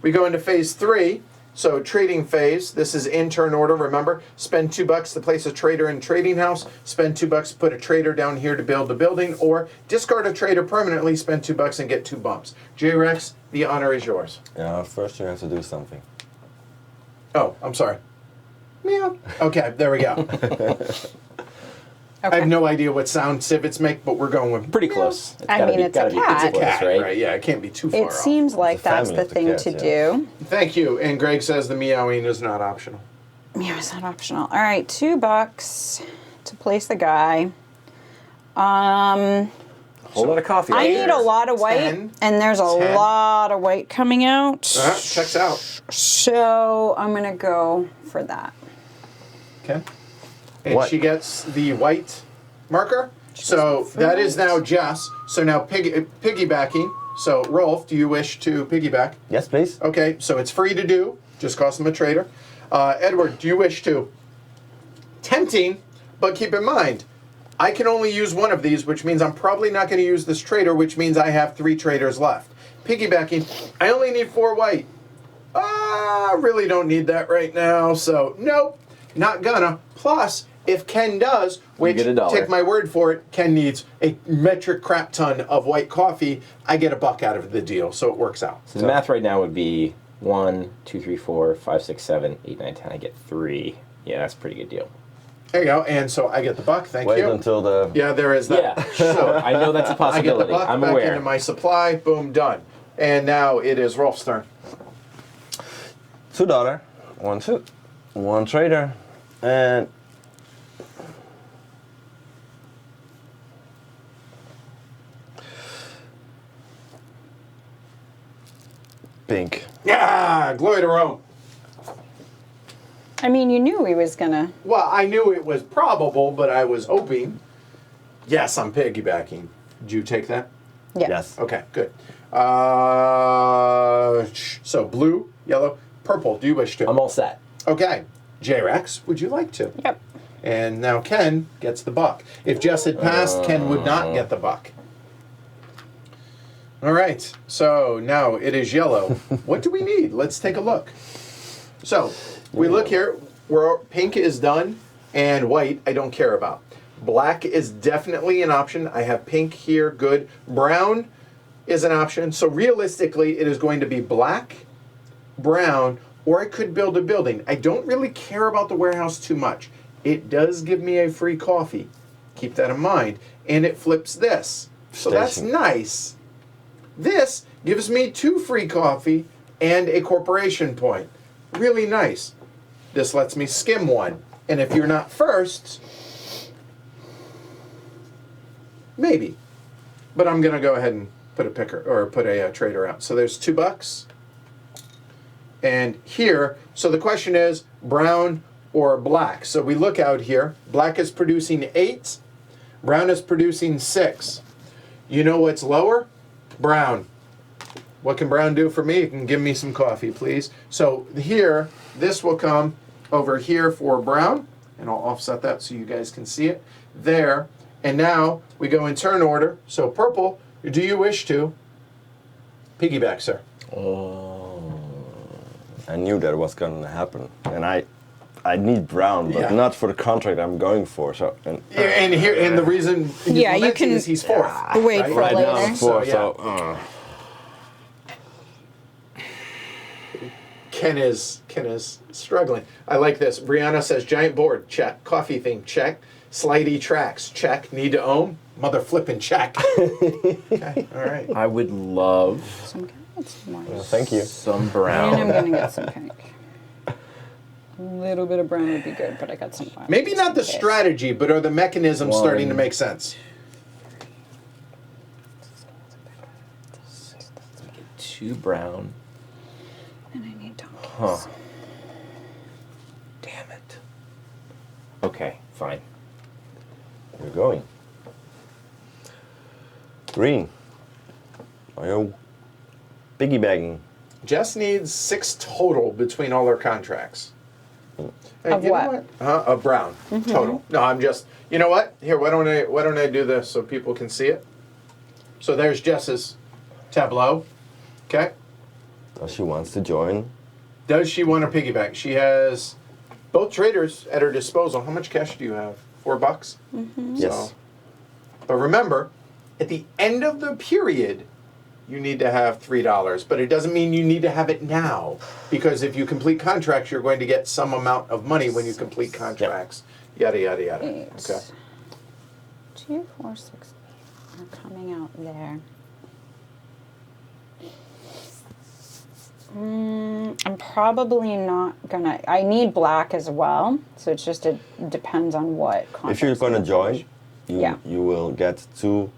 we go into phase 3. So trading phase, this is in turn order, remember? Spend $2 to place a trader in trading house, spend $2 to put a trader down here to build a building, or discard a trader permanently, spend $2 and get 2 bumps. J-Rex, the honor is yours. Yeah, first you have to do something. Oh, I'm sorry. Meow. Okay, there we go. I have no idea what sound civets make, but we're going with Pretty close. It's I gotta mean, be- it's a gotta be cat. pretty close, cat, right? right? Yeah, it can't be too far It seems like a that's family the of the thing cats, to yeah. do. Thank you. And Greg says the meowing is not optional. Yeah, it's not optional. All right, $2 to place the guy. Whole lot of coffee. I right need there. a lot of white, 10, and there's a 10. lot of white coming out. Checks out. So I'm gonna go for that. Okay. And What? she gets the white marker. So that is now Jess. So now piggybacking. So Rolf, do you wish to piggyback? Yes, please. Okay, so it's free to do. Just cost them a trader. Edward, do you wish to? Tempting, but keep in mind, I can only use one of these, which means I'm probably not going to use this trader, which means I have 3 traders left. Piggybacking, I only need 4 white. I really don't need that right now, so nope, not gonna. Plus, if Ken does, which, get $1. take my word for it, Ken needs a metric crap ton of white coffee, I get $1 out of the deal, so it works out. So the math right now would be 1, 2, 3, 4, 5, 6, 7, 8, 9, 10. I get 3. Yeah, that's a pretty good deal. There you go, and so I get the $1, thank Wait you. until the... Yeah, there is that. Yeah, sure. I know that's a I get the possibility. $1 I'm back aware. into my supply, boom, done. And now it is Rolf's turn. $2, 1 suit, 1 trader, and pink. Yeah, glory to Rome. I mean, you knew he was gonna. Well, I knew it was probable, but I was hoping. Yes, I'm piggybacking. Did you take that? Yeah. Yes. Okay, good. So blue, yellow, purple. Do you wish to? I'm all set. Okay. J-Rex, would you like to? Yep. And now Ken gets the $1. If Jess had passed, Ken would not get the $1. All right. So now it is yellow. What do we need? Let's take a look. So we look here. Where pink is done, and white I don't care about. Black is definitely an option. I have pink here. Good. Brown is an option. So realistically, it is going to be black, brown, or I could build a building. I don't really care about the warehouse too much. It does give me a free coffee. Keep that in mind. And it flips this. So that's Station. nice. This gives me 2 free coffee and a corporation point. Really nice. This lets me skim 1. And if you're not first, maybe. But I'm going to go ahead and put a picker or put a trader out. So there's $2. And here, so the question is brown or black. So we look out here. Black is producing 8. Brown is producing 6. You know what's lower? Brown. What can brown do for me? It can give me some coffee, please. So here, this will come over here for brown. And I'll offset that so you guys can see it. There. And now we go in turn order. So purple, do you wish to piggyback, sir? I knew that was going to happen, and I need brown, but Yeah. not for the contract I'm going for. So and And here, and the reason he's Yeah, you lamenting can is he's 4th. wait for right now later. I'm 4. So, So, Ken is struggling. I like this. Brianna says giant board, check. Coffee thing, check. Slidey tracks, check. Need to own, mother flipping check. Okay, all right. I would love Some carrots, more. thank you. some And brown. I'm gonna get some pink. A little bit of brown would be good, but I got some black. Maybe just not in the case. strategy, but are the mechanisms starting to One. make sense? 2 brown. And I need donkeys. Huh. Damn it. Okay, fine. You're going. Green. Are you piggybacking? Jess needs 6 total between all her contracts. Hey, Of you know what? Of brown total. No, I'm just. You know what? Here, why don't I do this so people can see it? So there's Jess's tableau. Okay. She wants to join. Does she want to piggyback? She has both traders at her disposal. How much cash do you have? $4? Yes. But remember, at the end of the period, you need to have $3. But it doesn't mean you need to have it now. Because if you complete contracts, you're going to get some amount of money when you complete contracts. Yada, yada, yada. 8. Okay. 2, 4, 6, 8 are coming out there. I'm probably not gonna. I need black as well, so it's just it depends on what. If you're gonna join, you will get $1.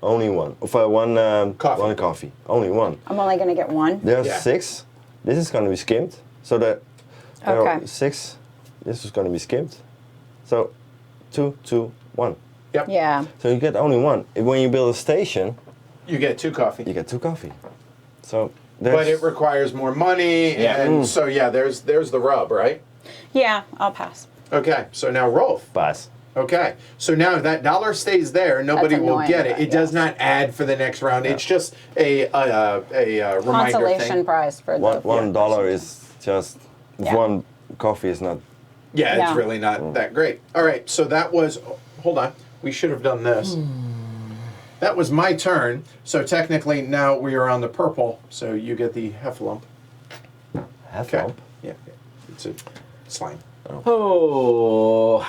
Only one. Coffee. One coffee. Only one. I'm only gonna get one. There's Yeah. 6. This is gonna be skimmed. So that there are Okay. 6. This is gonna be skimmed. So 2, 2, 1. Yep. Yeah. So you get only one. When you build a station, You get 2 coffee. you get 2 coffee. So there's But it requires more money, Yeah. and so yeah, there's the rub, right? Yeah, I'll pass. Okay, so now Rolf. pass. Okay, so now if that dollar stays there, nobody will annoying, get it. but It does yes. not add for the next round. It's just a reminder Consolation thing. prize for the $1 is just Yeah. one coffee is not. Yeah, it's No. really not that great. All right, so that was. Hold on, we should have done this. That was my turn. So technically, now we are on the purple. So you get the heffalump. Half Okay. lump. Yeah, it's a slime. Oh,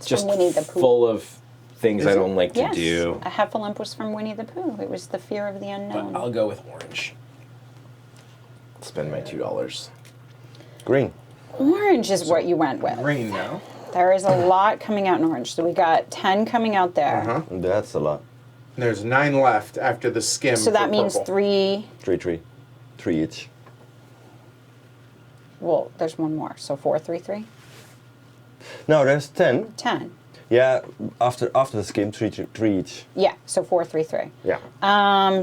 just Winnie the Pooh. full of things Is I it? don't like to Yes, do. a heffalump was from Winnie the Pooh. It was the fear of the But unknown. I'll go with orange. Spend my $2. Green. Orange is what you went with. Green now. There is a lot coming out in orange. So we got 10 coming out there. Uh-huh. That's a lot. There's 9 left after the skim. So that for means purple. 3. 3, 3. 3 each. Well, there's one more. So 4, 3, 3. No, there's 10. 10. Yeah, after the skim, 3 each. Yeah. So 4, 3, 3. Yeah.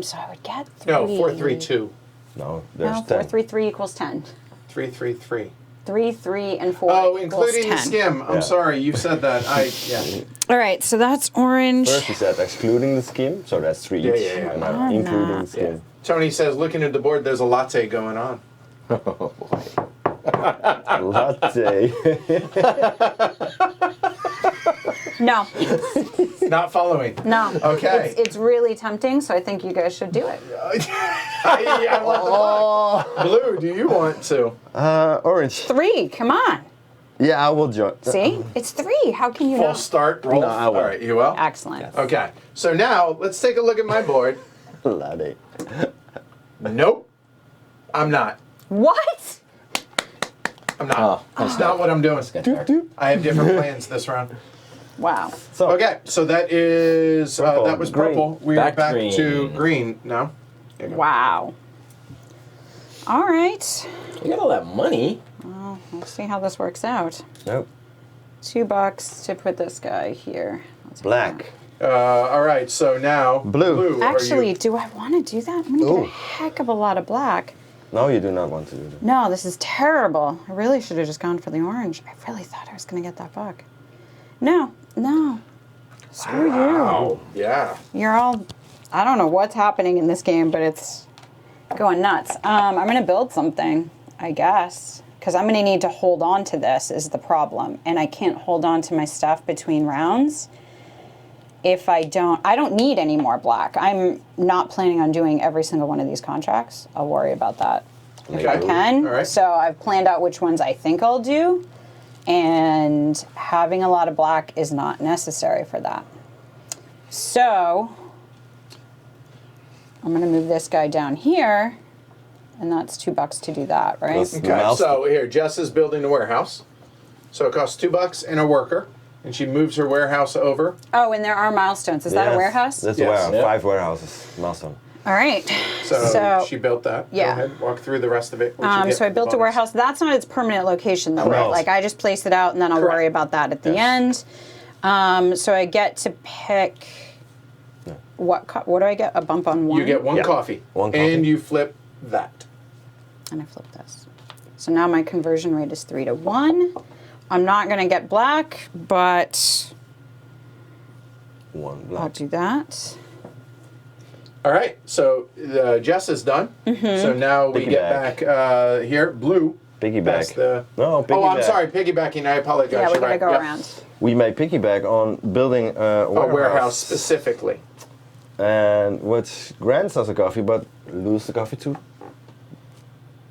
So I would get 3. No, 4, 3, 2. No, there's No, 10. 4, 3, 3 equals 10. 3, 3, 3. 3, 3, and 4 Oh, equals including 10. the skim. I'm Yeah. sorry, you said that. Yeah. All right, so that's orange. First he said excluding the skim, so that's 3 Yeah, each. yeah, yeah. And Oh, now including no. the skim. Tony says, looking at the board, there's a latte going on. Latte. No, Not following. no. Okay. It's really tempting, so I think you guys should do it. I want the black. Blue, do you want to? Orange. 3, come on. Yeah, I will join. See? It's 3. How can you Full not? start, Rolf? No, I will. All right, you will? Excellent. Okay, so now let's take a look at my board. Latte. Nope, I'm not. What? I'm not. Oh, That's not what I'm doing. I have different plans this round. Wow. So, Okay, so that is Purple. that was Green. purple. We Back are back green. to green now. There you go. Wow. All right. You got all that money. Well, let's see how this works out. Nope. $2 to put this guy here. Let's Black. All right, so now Blue. are Actually, you- do I want to do that? I'm going to get a Ooh. heck of a lot of black. No, you do not want to do that. No, this is terrible. I really should have just gone for the orange. I really thought I was going to get that buck. No, no. Screw Oh, yeah. you. You're all, I don't know what's happening in this game, but it's going nuts. I'm going to build something, I guess, because I'm going to need to hold on to this is the problem. And I can't hold on to my stuff between rounds. If I don't need any more black. I'm not planning on doing every single one of these contracts. I'll worry about that if I Okay. can. All right. So I've planned out which ones I think I'll do, and having a lot of black is not necessary for that. So I'm going to move this guy down here, and that's $2 to do that, right? Plus- Okay, Mouse- so here, Jess is building a warehouse. So it costs $2 and a worker, and she moves her warehouse over. Oh, and there are milestones. Is that a Yes, warehouse? That's Yes. a warehouse. Yeah. 5 warehouses. Milestone. All right. So, she built that. yeah. Go ahead, walk through the rest of it. what you get So I for built a bonus. warehouse. That's not its permanent location, though, right? Correct. Like I just place it out, and then I'll Correct. worry about that at the Yes. end. So I get to pick. What do I get? A bump on one? You get one Yeah. coffee. One coffee. And you flip that. And I flip this. So now my conversion rate is 3 to 1. I'm not going to get black, but 1 I'll black. do that. All right, so Jess is done. So now we get back here. Blue. Piggyback. That's the- No, Oh, I'm piggyback. sorry, piggybacking. I apologize. Yeah, we're You're gonna right. go Yep. around. We may piggyback on building a A warehouse specifically. and which grants us a coffee, but lose the coffee too.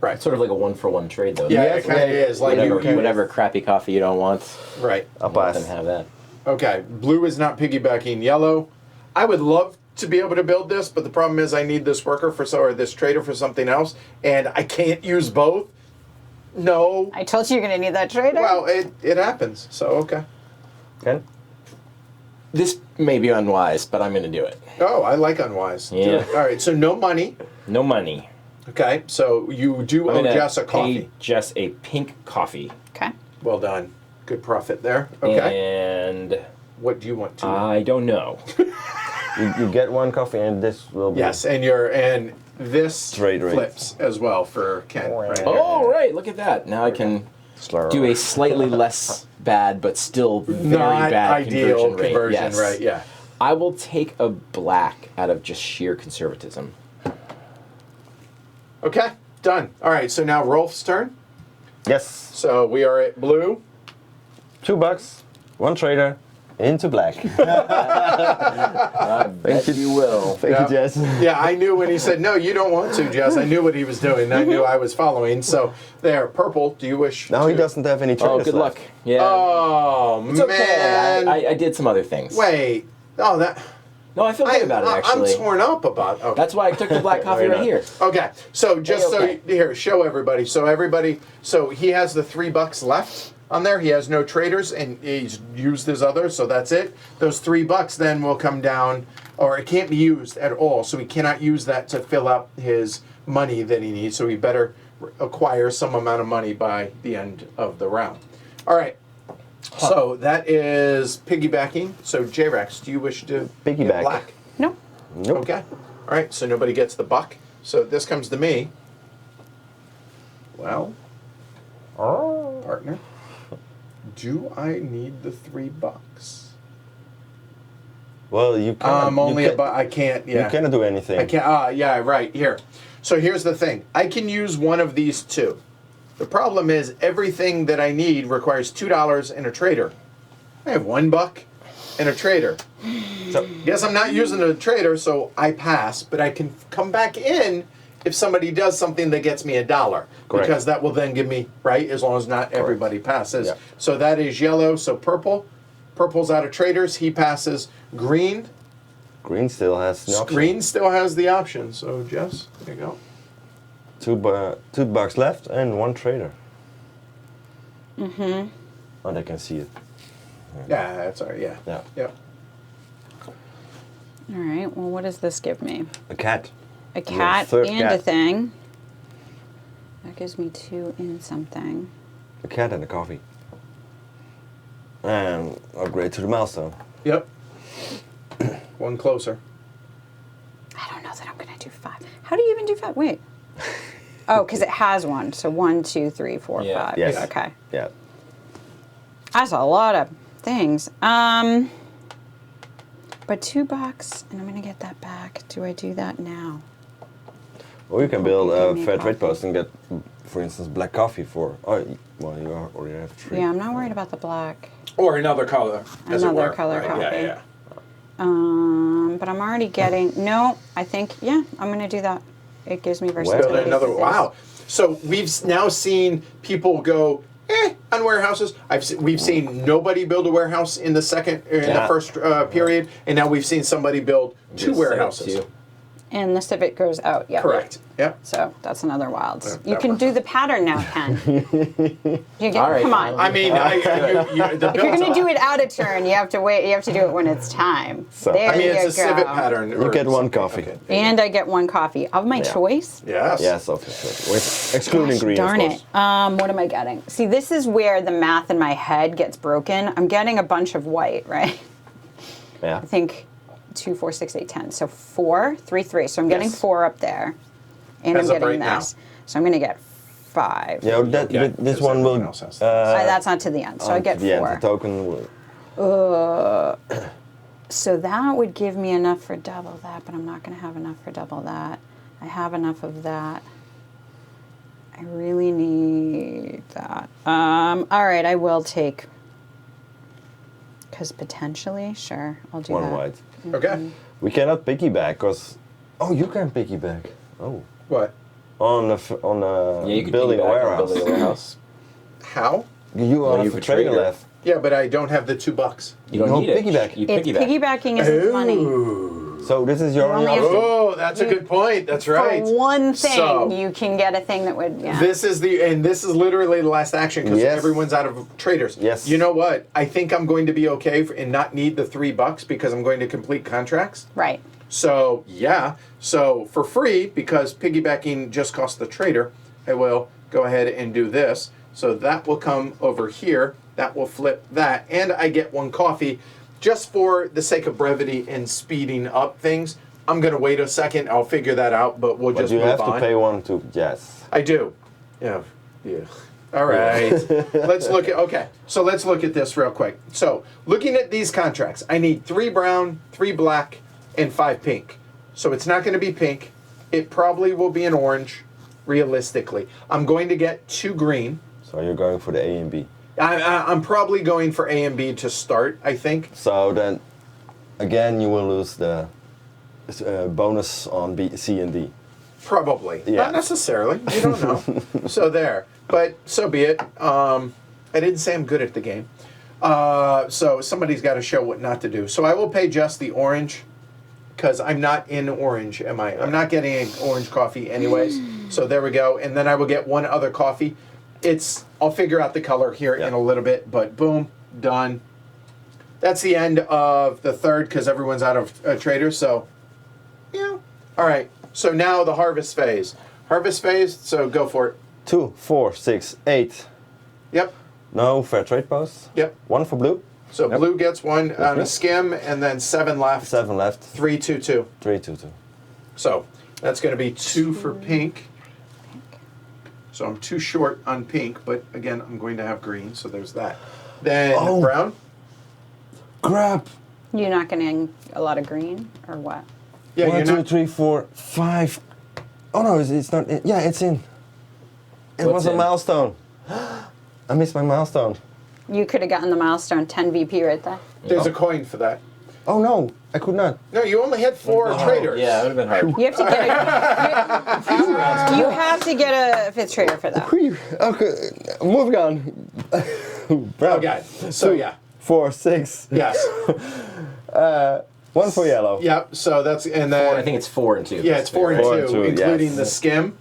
Right. It's sort of like a 1-for-1 trade, though. Yeah, Yes, it kind of is. Like Whatever crappy coffee you don't want, Right. I'll let pass. them have that. Okay. Blue is not piggybacking. Yellow. I would love to be able to build this, but the problem is I need this worker or this trader for something else, and I can't use both. No. I told you you're gonna need that trader. Well, it happens. So okay. Ken? This may be unwise, but I'm going to do it. Oh, I like unwise. Yeah. All right. So no money. No money. Okay. So you do I'm owe gonna Jess a pay coffee. Jess a pink coffee. Okay. Well done. Good profit there. Okay. And What do you want to? I don't know. You get one coffee and this will be... Yes, and this Trade rate. flips as well for Ken. Right? Oh, right. Look at that. Now I can Slur. do a slightly less bad, but still very Not bad ideal conversion rate. Yes. right? Yeah. I will take a black out of just sheer conservatism. Okay, done. All right, so now Rolf's turn. Yes. So we are at blue. $2, one trader, into black. I bet you will. Thank Yeah. you, Jess. Yeah, I knew when he said no, you don't want to, Jess. I knew what he was doing. I knew I was following. So there, purple. Do you wish? Now to... he doesn't have any traders Oh, good left. luck. Yeah. Oh it's okay. man! I did some other things. Wait. Oh, that. No, I feel good about it, actually. I'm torn up about. Okay. That's why I took the black coffee right here. Okay, so just Okay. so here, show everybody. So he has the $3 left on there. He has no traders, and he's used his others, so that's it. Those $3 then will come down, or it can't be used at all. So he cannot use that to fill up his money that he needs. So he better acquire some amount of money by the end of the round. All right. So that is piggybacking. So J-Rex, do you wish to Piggyback. get black? No. Nope. Okay. All right. So nobody gets the buck. So this comes to me. Well, partner, do I need the $3? Well, you can't. I'm only about. I can't. Yeah. You cannot do anything. I can't. Yeah. Right here. So here's the thing. I can use one of these two. The problem is everything that I need requires $2 and a trader. I have $1 and a trader. So guess I'm not using a trader, so I pass. But I can come back in if somebody does something that gets me $1, Correct. because that will then give me right as long as not everybody passes. Yeah. So that is yellow. So purple. Purple's out of traders. He passes. Green. Green still has the option. Green still has the option. So Jess, there you go. $2 left and one trader. Mm-hmm. Oh, they can see it. Yeah, that's all right. Yeah. Yeah. Yep. All right. Well, what does this give me? A cat. A cat third and a cat. thing. That gives me 2 in something. A cat and a coffee. And upgrade to the milestone. Yep. One closer. I don't know that I'm gonna do 5. How do you even do 5? Wait. Oh, because it has one. So 1, 2, 3, 4, Yeah. 5. Yes. Okay. Yeah. That's a lot of things. But $2, and I'm gonna get that back. Do I do that now? Or you can build Give a me fair coffee. trade post and get, for instance, black coffee for. Oh, well, you already have 3. Yeah, I'm not worried about the black. Or another color. As Another it were. color Right, coffee. Yeah, yeah. But I'm already getting. No, I think I'm gonna do that. It gives me Build versatility. another. Wow. So we've now seen people go on warehouses. We've seen nobody build a warehouse in the Yeah. first period, and now we've seen somebody build 2 warehouses. Too. And the civet goes out. Yeah. Correct. Yep. So that's another wild. Yeah, You that can works. do the pattern now, Ken. You get, All right. Come on. I mean, the If you're going to do it out of turn, you have to wait. You have to do it when it's time. So- there I mean, you it's a go. civet pattern. You get one coffee. Okay. And I get 1 coffee of my choice. Yes. Yes, obviously. With excluding green, Darn of it. course. What am I getting? See, this is where the math in my head gets broken. I'm getting a bunch of white, right? Yeah. I think 2, 4, 6, 8, 10. So 4, 3, 3. So I'm getting Yes. 4 up there. And As I'm of getting right now. this. So I'm going to get 5. Yeah, that, Okay, this because one will. everyone else has That's not to the end. So I get the 4. end, the token will. So that would give me enough for double that, but I'm not going to have enough for double that. I have enough of that. I really need that. All right, I will take. Because potentially, sure, I'll do One that. white. Okay. We cannot piggyback because. Oh, you can piggyback. Oh. What? On Yeah, you could building a piggyback on warehouse. building a warehouse. How? You Well, have you a could trader trigger. left. Yeah, but I don't have the $2. You don't No, need it. piggyback. You It's piggyback. piggybacking isn't money. Ooh. So this is your You only only have option. Oh, that's a good point. That's right. For one thing, So- you can get a thing that would. Yeah. This is literally the last action because Yes. everyone's out of traders. Yes. You know what? I think I'm going to be okay and not need the $3 because I'm going to complete contracts. Right. So yeah. So for free, because piggybacking just costs the trader, I will go ahead and do this. So that will come over here. That will flip that, and I get 1 coffee. Just for the sake of brevity and speeding up things, I'm gonna wait a second. I'll figure that out, but we'll But just you move have on. to pay one too. Yes. I do. Yeah. Yeah. All right. Let's look at this real quick. So, looking at these contracts, I need 3 brown, 3 black, and 5 pink. So it's not going to be pink. It probably will be an orange, realistically. I'm going to get 2 green. So you're going for the A and B. I'm probably going for A and B to start, I think. So then, again, you will lose the bonus on B, C, and D. Probably. Yeah. Not necessarily. You don't know. So there. But so be it. I didn't say I'm good at the game. So somebody's got to show what not to do. So I will pay just the orange because I'm not in orange, am I? I'm not getting an orange coffee anyways. So there we go. And then I will get 1 other coffee. I'll figure out the color here in a little bit, but boom, done. That's the end of the third because everyone's out of traders. So, yeah. All right. So now the harvest phase. Harvest phase. So go for it. 2, 4, 6, 8. Yep. No fair trade posts. Yep. 1 for blue. So blue gets 1 on a skim, and then 7 left. 7 left. 3, 2, 2. 3, 2, 2. So that's going to be 2 for pink. So I'm too short on pink, but again, I'm going to have green. So there's that. Then Oh. brown. Crap. You're not getting a lot of green, or what? Yeah, 1, you're 2, not. 3, 4, 5. Oh no, it's not. Yeah, it's in. It What's was a in? milestone. I missed my milestone. You could have gotten the milestone 10 VP right there. There's a coin for that. Oh no, I could not. No, you only had 4 traders. Yeah, it would have been hard. You have to get you have to get a 5th trader for that. Okay, moving on. Brown. Okay. So 2, yeah. 4, 6. Yes. 1 for yellow. Yep. So that's and then I think it's 4 and 2. yeah, it's 4 and 2, 4 and 2, including yes. the skim.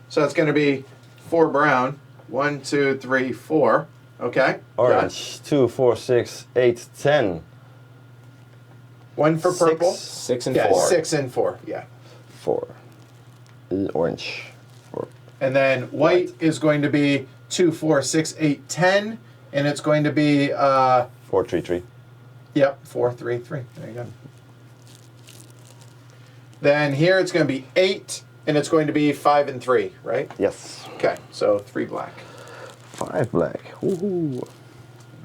So it's going to be 4 brown. 1, 2, 3, 4. Okay. Orange. 2, 4, 6, 8, 10. 1 for purple. 6 and Yeah, 4. 6 and 4. Yeah. 4. Orange. 4. And then white is going to be 2, 4, 6, 8, 10, and it's going to be 4, 3, 3. yep, 4, 3, 3. There you go. Then here it's going to be 8, and it's going to be 5 and 3, right? Yes. Okay, so 3 black. 5 black. Woohoo.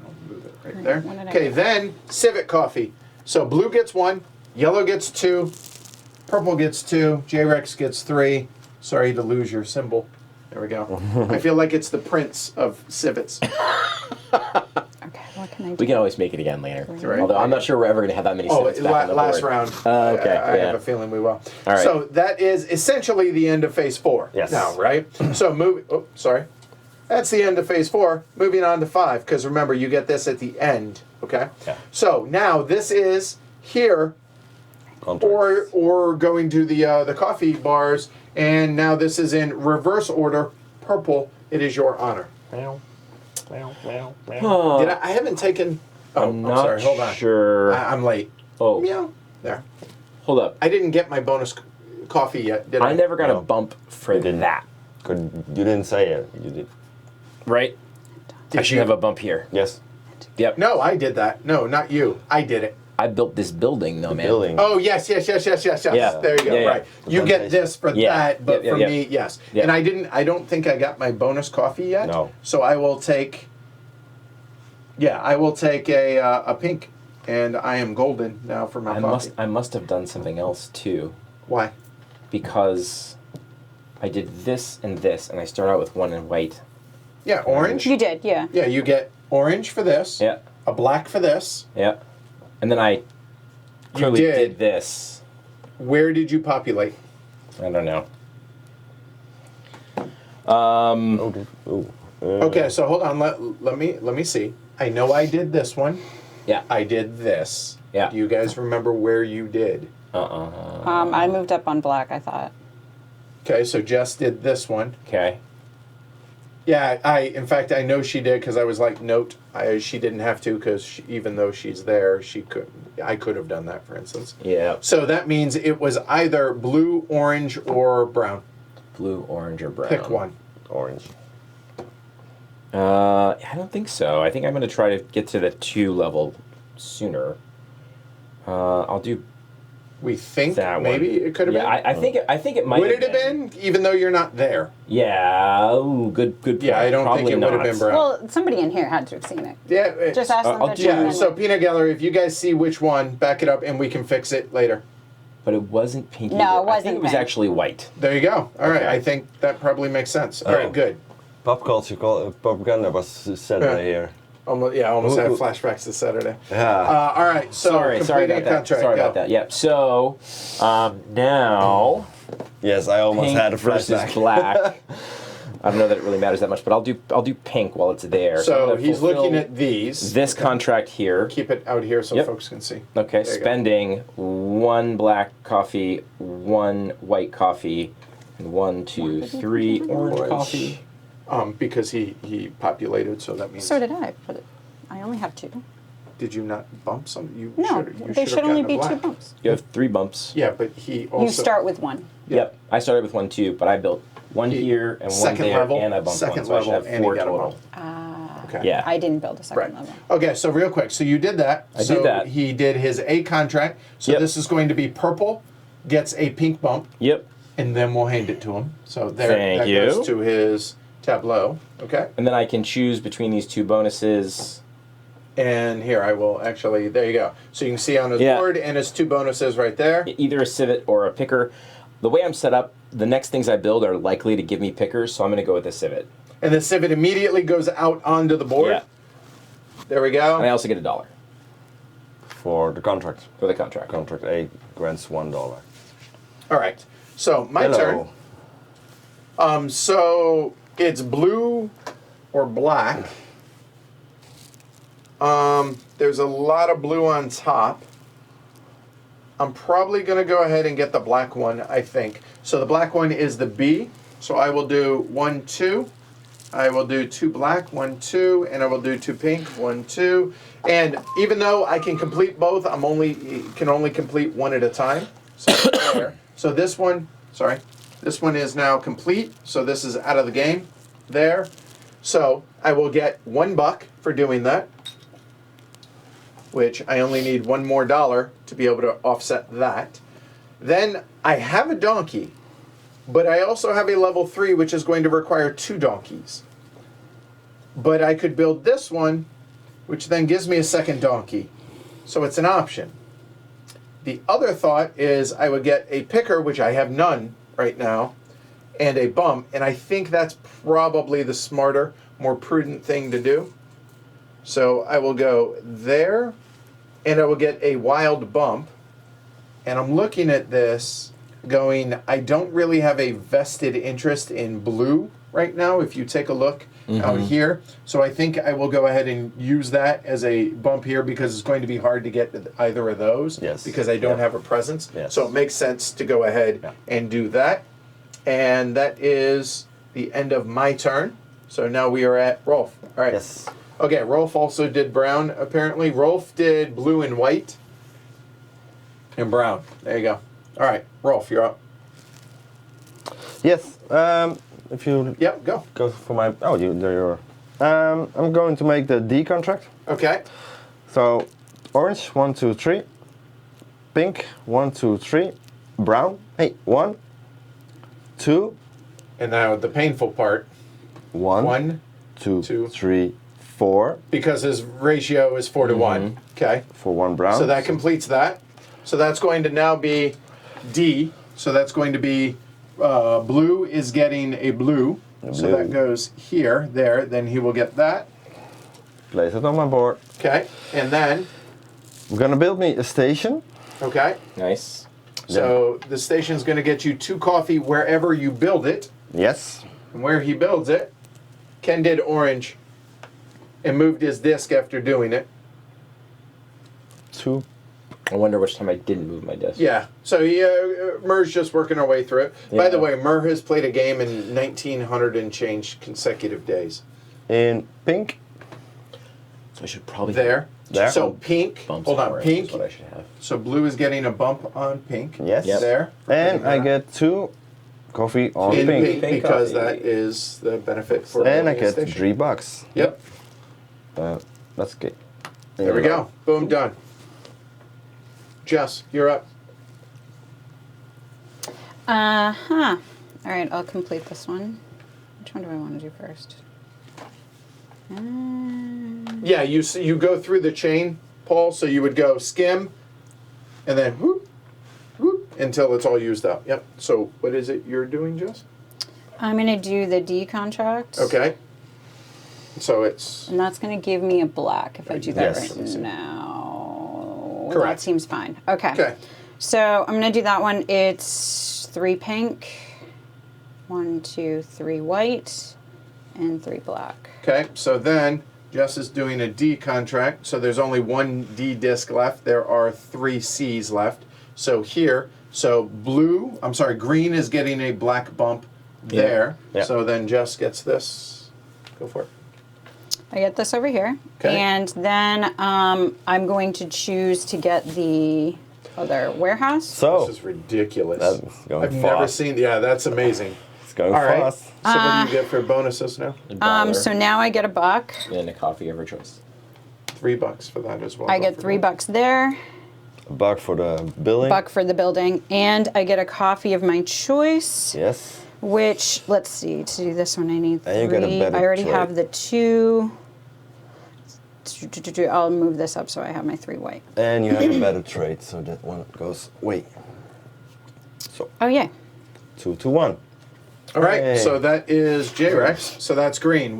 I'll move it right there. What did I Okay, get? then Civet Coffee. So blue gets 1, yellow gets 2, purple gets 2, J-Rex gets 3. Sorry to lose your symbol. There we go. I feel like it's the prince of civets. Okay, what can I do? We can always make it again later. Right. Although I'm not sure we're ever going to have that many Oh, civets back on the last board. round. Okay, I yeah. have a feeling we will. All right. So that is essentially the end of phase 4. Yes. Now, right? So sorry. That's the end of phase 4. Moving on to 5, because remember, you get this at the end. Okay. Yeah. So now this is here, Contracts. or going to the coffee bars, and now this is in reverse order. Purple. It is your honor. Huh. Did I haven't taken. Oh, I'm I'm not sorry. Hold on. sure. I'm late. Oh, Meow. There. hold up. I didn't get my bonus coffee yet, did I? I never got No. a bump for didn't. that, You didn't say it. You did. right? I should you? have a bump here. Yes. Yep. No, I did that. No, not you. I did it. I built this building, though, man. Building. Oh, yes. Yeah. There you go. Yeah, yeah. Right. You get this for Yeah. that, but Yep, for yep, me, yes. Yep. And I don't think I got my bonus coffee yet. No. So I will take. Yeah, I will take a pink. and I am golden now for my coffee. I must have done something else too, Why? because I did this, and I start out with one in white. Yeah, orange. You did, yeah. Yeah, you get orange for this. Yeah. A black for this. Yeah. And then I clearly did. did this. Where did you populate? I don't know. Okay, so hold on. Let me see. I know I did this one. Yeah. I did this. Yeah. Do you guys remember where you did? I moved up on black, I thought. Okay, so Jess did this one. Okay. Yeah, in fact, I know she did because I was like, note, she didn't have to because even though she's there, I could have done that, for instance. Yeah. So that means it was either blue, orange, or brown. Blue, orange, or brown. Pick one. Orange. I don't think so. I think I'm going to try to get to the 2 level sooner. I'll do We think that maybe one. it could have been. I think it might. Would it have been, even though you're not there? Yeah. Ooh, good point. Yeah, I don't Probably think it would have not. been brown. Well, somebody in here had to have seen it. Yeah. Just ask them I'll to do- turn Yeah, it so in. peanut gallery, if you guys see which one, back it up and we can fix it later. But it wasn't pink. No, either. it I wasn't think it was pink. actually white. There you go. All right, Okay. I think that probably makes sense. All right, good. Pop culture, propaganda was Saturday here. Almost Ooh, had ooh. flashbacks to Saturday. Yeah. All right, so Sorry about completing a that. contract. Sorry go. about that. Yep. So now Yes, I almost pink had a versus flashback. black. I don't know that it really matters that much, but I'll do pink while it's there. I'm So gonna he's fulfill looking at these. this contract here. Keep it out here so Yep. folks can see. Okay, There you go. spending 1 black coffee, 1 white coffee, and 1, 2, 3 orange Orange. coffee. Because he populated, so that means. So did I, but I only have 2. Did you not bump some? You No, you they should only gotten a be 2 black. bumps. You have 3 bumps. Yeah, but he also. You start with 1. Yep. I started with 1 too, but I built 1 He- here and 1 second there, level, and I bumped second 1, so I should level, have and he 4 got a total. bump. Okay. Yeah. I didn't build a second Right. level. Okay, so real quick. So you did that. I did so that. He did his A contract. So Yep. this is going to be purple, gets a pink bump, Yep. and then we'll hand it to him. So there Thank that you. goes to his tableau. Okay. And then I can choose between these 2 bonuses. And here I will actually, there you go. So you can see on his Yeah. board and his 2 bonuses right there. Either a civet or a picker. The way I'm set up, the next things I build are likely to give me pickers, so I'm going to go with a civet. And the civet immediately goes out onto the board. Yeah. There we go. And I also get $1 For the contract. for the contract. Contract A grants $1. All right. So my Hello. turn. So it's blue or black. There's a lot of blue on top. I'm probably going to go ahead and get the black one, I think. So the black one is the B. So I will do 1, 2. I will do 2 black, 1, 2, and I will do 2 pink, 1, 2. And even though I can complete both, can only complete one at a time. So, there. So this one is now complete. So this is out of the game. There. So I will get $1 for doing that, which I only need $1 more to be able to offset that. Then I have a donkey, but I also have a level 3, which is going to require 2 donkeys. But I could build this one, which then gives me a second donkey. So it's an option. The other thought is I would get a picker, which I have none right now, and a bump, and I think that's probably the smarter, more prudent thing to do. So I will go there, and I will get a wild bump. And I'm looking at this going, I don't really have a vested interest in blue right now, if you take a look out here. So I think I will go ahead and use that as a bump here because it's going to be hard to get either of those Yes. because I don't Yeah. have a presence. Yes. So it makes sense to go ahead Yeah. and do that. And that is the end of my turn. So now we are at Rolf. All right. Yes. Okay, Rolf also did brown, apparently. Rolf did blue and white. And brown. There you go. All right, Rolf, you're up. Yes. If you Yep, go. go for my... Oh, there you are. I'm going to make the D contract. Okay. So, orange, 1, 2, 3. Pink, 1, 2, 3. Brown, 1, 2, And now the painful part. 1, 1, 2, two. 3, 4 because his ratio is 4 to 1. Okay. for 1 brown. So that completes that. So that's going to now be D. So that's going to be blue is getting a blue. So that goes here, there. Then he will get that. Place it on my board. Okay. And then, I'm gonna build me a station. okay. Nice. So the station's going to get you 2 coffee wherever you build it. Yes. And where he builds it, Ken did orange and moved his disc after doing it. 2. I wonder which time I didn't move my desk. Yeah. So Mur's just working our way through it. By the Yeah. way, Mur has played a game in 1,900 and change consecutive days. In pink. So I should probably There. There. So pink. bumps Hold on. orange Pink. is what I should have. So blue is getting a bump on pink. Yes. Yep. There. And I get 2 coffee on in pink. pink, Pink because coffee. that is the benefit for And I building a get station. $3. Yep. That's good. There we go. Boom, done. Jess, you're up. All right, I'll complete this one. Which one do I want to do first? Yeah, you go through the chain, Paul. So you would go skim, and then whoop, whoop until it's all used up. Yep. So what is it you're doing, Jess? I'm going to do the D contract. Okay. So it's And that's going to give me a black if I do that Yes. right now. Correct. That seems fine. Okay. okay. So I'm going to do that one. It's 3 pink, 1, 2, 3 white, and 3 black. Okay. So then Jess is doing a D contract. So there's only 1 D disc left. There are 3 C's left. So here, green is getting a black bump there. Yeah. So then Jess gets this. Go for it. I get this over here. Okay. And then I'm going to choose to get the other warehouse. So, This is ridiculous. that's going I've fast. never seen. Yeah, that's amazing. It's going All right. fast. So what do you get for bonuses now? $1 So now I get a buck. and a coffee of your choice. $3 for that as well. I Don't get forget. $3 there, $1 for the building. buck for the building, and I get a coffee of my choice. Yes. Which, let's see, to do this one I need 3. And you get a better I already trade. have the 2. I'll move this up so I have my 3 white. And you have a better trade, so that one goes away. So, Oh, yeah. 2 to 1. All right. Hey. So that is J-Rex. So that's green.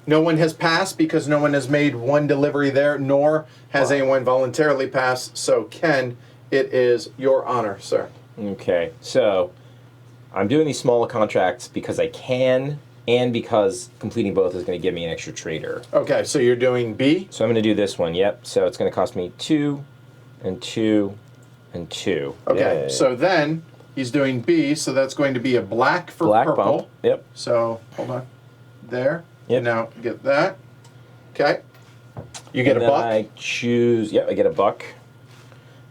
No one has passed because no one has made 1 delivery there, nor has anyone voluntarily passed. So Ken, it is your honor, sir. Okay, so I'm doing these smaller contracts because I can, and because completing both is going to give me an extra trader. Okay. So you're doing B. So I'm going to do this one. Yep. So it's going to cost me 2, and 2, and 2. Okay. Yay. So then he's doing B. So that's going to be a black for Black purple. bump. Yep. So hold on. There. Yep. Now get that. Okay. You get And a then buck. I choose. Yep. I get a buck,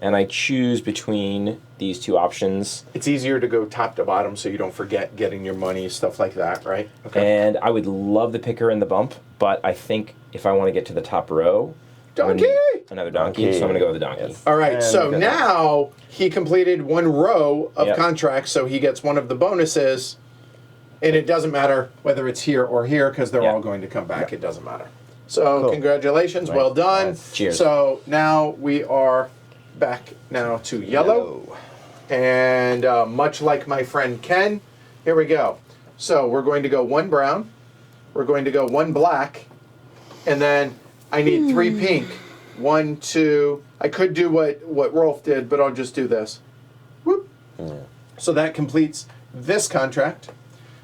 and I choose between these 2 options. It's easier to go top to bottom so you don't forget getting your money, stuff like that, right? Okay. And I would love the picker and the bump, but I think if I want to get to the top row, I'm gonna Donkey! need another donkey. Donkey. So I'm going to go with the donkey. Yes. All right, And so we got now he completed 1 row of Yep. contracts, so he gets one of the bonuses, and it doesn't matter whether it's here or here because they're Yeah. all going to come back. It doesn't matter. So Cool. congratulations, well done. Nice. Cheers. So now we are back now to yellow. And much like my friend Ken, here we go. So we're going to go 1 brown, we're going to go 1 black, and then I need 3 pink. 1, 2. I could do what Rolf did, but I'll just do this. Whoop. So that completes this contract.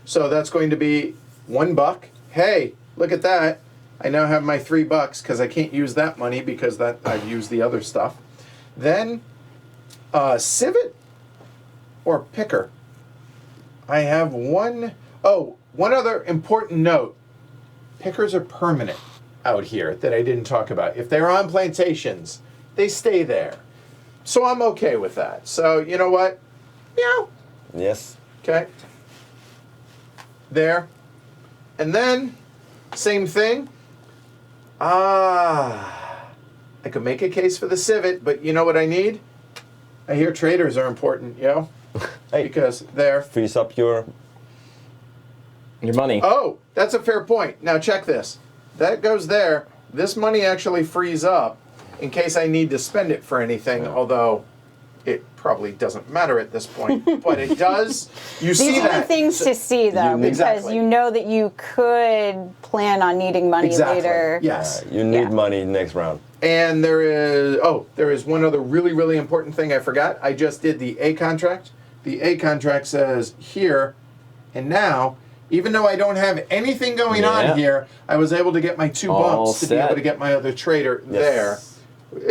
So that's going to be $1. Hey, look at that. I now have my $3 because I can't use that money because that I've used the other stuff. Then Civet or picker. I have one other important note. Pickers are permanent out here that I didn't talk about. If they're on plantations, they stay there. So I'm okay with that. So you know what? Meow. Yes. Okay. There. And then, same thing. I could make a case for the Civet, but you know what I need? I hear traders are important, yo. Hey. Because there. Freeze up your... Your money. Oh, that's a fair point. Now check this. that goes there. This money actually frees up in case I need to spend it for anything, although it probably doesn't matter at this point. But it does. You see These are that. the things to see, though, because Exactly. you know that you could plan on needing money Exactly. later. Yes. You need Yeah. money next round. And there is one other really, really important thing I forgot. I just did the A contract. The A contract says here and now, even though I don't have anything going Yeah. on here, I was able to get my 2 All bumps to be set. able to get my other trader there.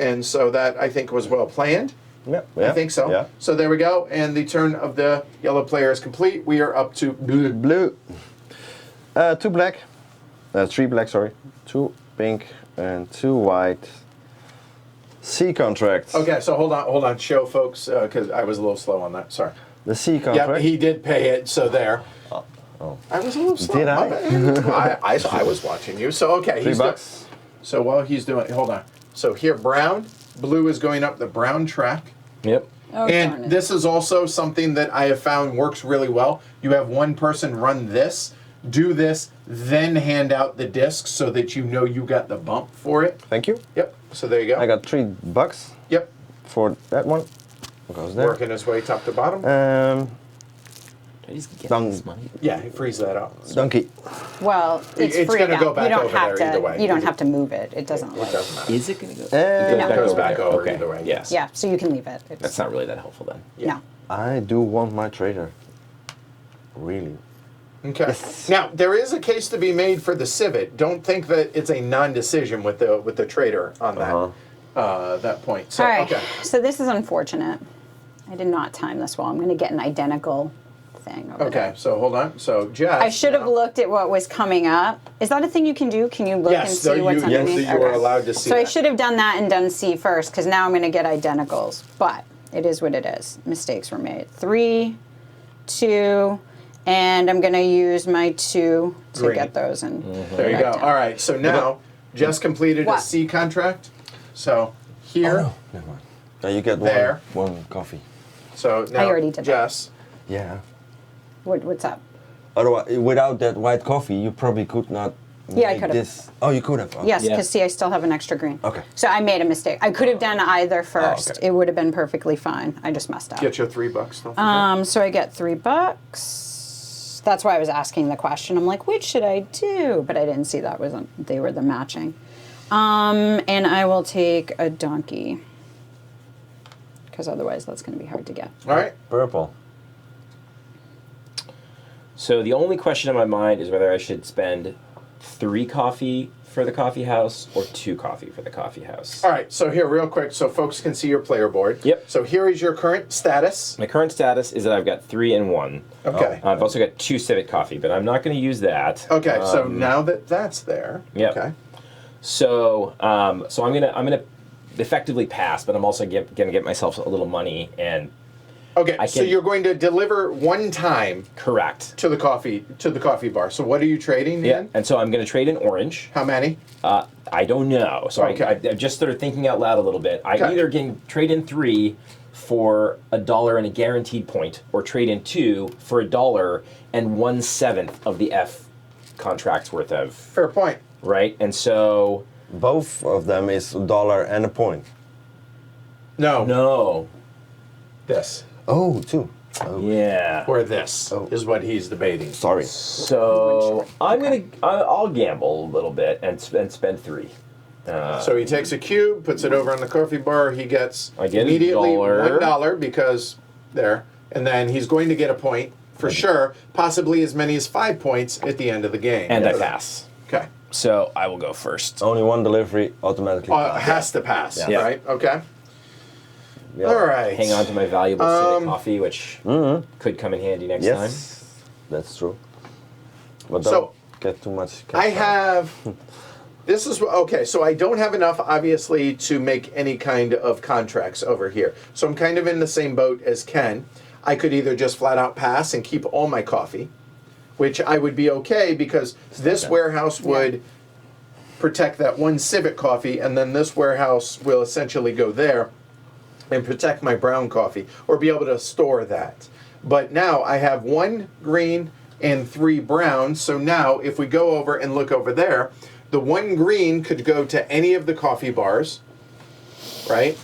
And so that I think was well planned. Yeah. I think so. Yeah. So there we go. And the turn of the yellow player is complete. We are up to blue. Blue. 2 black. 3 black, sorry. 2 pink and 2 white. C contract. Okay, so hold on. Show folks, because I was a little slow on that. Sorry. The C Yep, contract. he did pay it, so there. Oh. I was a little slow. Did my I? bad. I was watching you. So, okay. $3 he's bucks. so while he's doing, hold on. So here, brown, blue is going up the brown track. Yep. Oh, darn And it. this is also something that I have found works really well. You have one person run this, do this, then hand out the disc so that you know you got the bump for it. Thank you. Yep. So there you go. I got $3 Yep. for that one. What goes there? Working his way top to bottom. Did I just get Done. this money? Yeah, he frees that up. Donkey. Well, it's It's free gonna now. go back you don't over have there to. either way. You don't have to move it. It doesn't. It Like, doesn't matter. Is it going to go? No. It goes back there. over Okay. either way. Yes. yeah, so you can leave it. It's, That's not really that helpful then. No. I do want my trader. Really. Okay. Yes. Now there is a case to be made for the Civet. Don't think that it's a non-decision with the trader on that that point. So All right. okay. So this is unfortunate. I did not time this well. I'm going to get an identical thing over Okay. there. So hold on. So Jeff. I should have now- looked at what was coming up. Is that a thing you can do? Can you look and Yes, see what's you underneath? are Okay. allowed to see. So I that. should have done that and done C first, because now I'm going to get identicals. But it is what it is. Mistakes were made. 3, 2, and I'm going to use my 2 to Green. get those. And There you go. All right. So now Jess completed a What? C contract. So here. Oh, never mind. Now you get There. one coffee. So now already did that. Jess. Yeah. What's up? Otherwise, without that white coffee, you probably could not. Yeah, I make could've. this. Oh, you could have. Okay. Yes, Yeah. because see, I still have an extra green. Okay. So I made a mistake. I could have done either first. okay. It would have been perfectly fine. I just messed up. Get your $3. Don't forget. So I get $3. That's why I was asking the question. I'm like, which should I do? But I didn't see that wasn't they were the matching. And I will take a donkey, because otherwise that's going to be hard to get. All right. Purple. So the only question in my mind is whether I should spend 3 coffee for the coffee house or 2 coffee for the coffee house. All right. So here, real quick, so folks can see your player board. Yep. So here is your current status. My current status is that I've got 3 and 1. Okay. I've also got 2 Civet Coffee, but I'm not going to use that. Okay. So now that that's there. Yep. Okay. So I'm gonna effectively pass, but I'm also gonna get myself a little money and Okay. I So can- you're going to deliver one time correct. to the coffee bar. So what are you trading Yeah, in? and so I'm gonna trade in orange. How many? I don't know. So Okay. I just started thinking out loud a little bit. I Okay. either can trade in 3 for $1 and a guaranteed point, or trade in 2 for $1 and 1/7 of the F contract's worth of, Fair point. right? And so Both of them is $1 and a point. No. no, This. Oh, 2. Oh. yeah. Or this Oh. is what he's debating. Sorry. So I'll gamble a little bit and spend 3. So he takes a cube, puts it over on the coffee bar. He gets I get immediately $1. $1 because there, and then he's going to get a point for sure. Possibly as many as 5 points at the end of the game. And I pass. Okay. So I will go first. Only one delivery automatically. Has to pass. Yeah. Right. Okay. Yeah. All right. Hang on to my valuable Civet Coffee, which could come in handy next time. Yes, that's true. But So, don't get too much. I have. This is okay. So I don't have enough, obviously, to make any kind of contracts over here. So I'm kind of in the same boat as Ken. I could either just flat out pass and keep all my coffee, which I would be okay because this warehouse would protect that one Civet coffee, and then this warehouse will essentially go there and protect my brown coffee, or be able to store that. But now I have 1 green and 3 brown, so now if we go over and look over there, the 1 green could go to any of the coffee bars, right?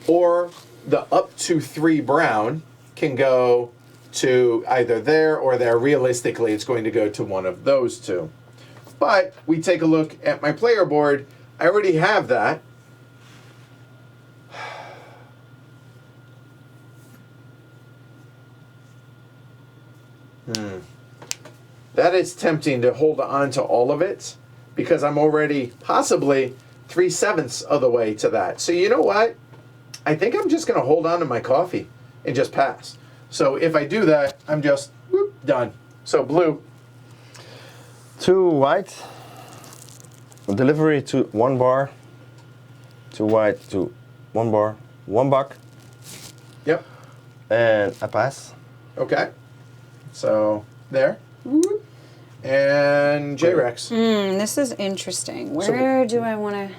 Or the up to 3 brown can go to either there or there. Realistically, it's going to go to one of those 2. But we take a look at my player board. I already have that. That is tempting to hold on to all of it because I'm already possibly 3/7 of the way to that. So you know what? I think I'm just going to hold on to my coffee and just pass. So if I do that, I'm just done. So blue. 2 white. Delivery to 1 bar. 2 white to 1 bar. 1 buck. Yep. And a pass. Okay. So there. And J-Rex. This is interesting. Where do I want to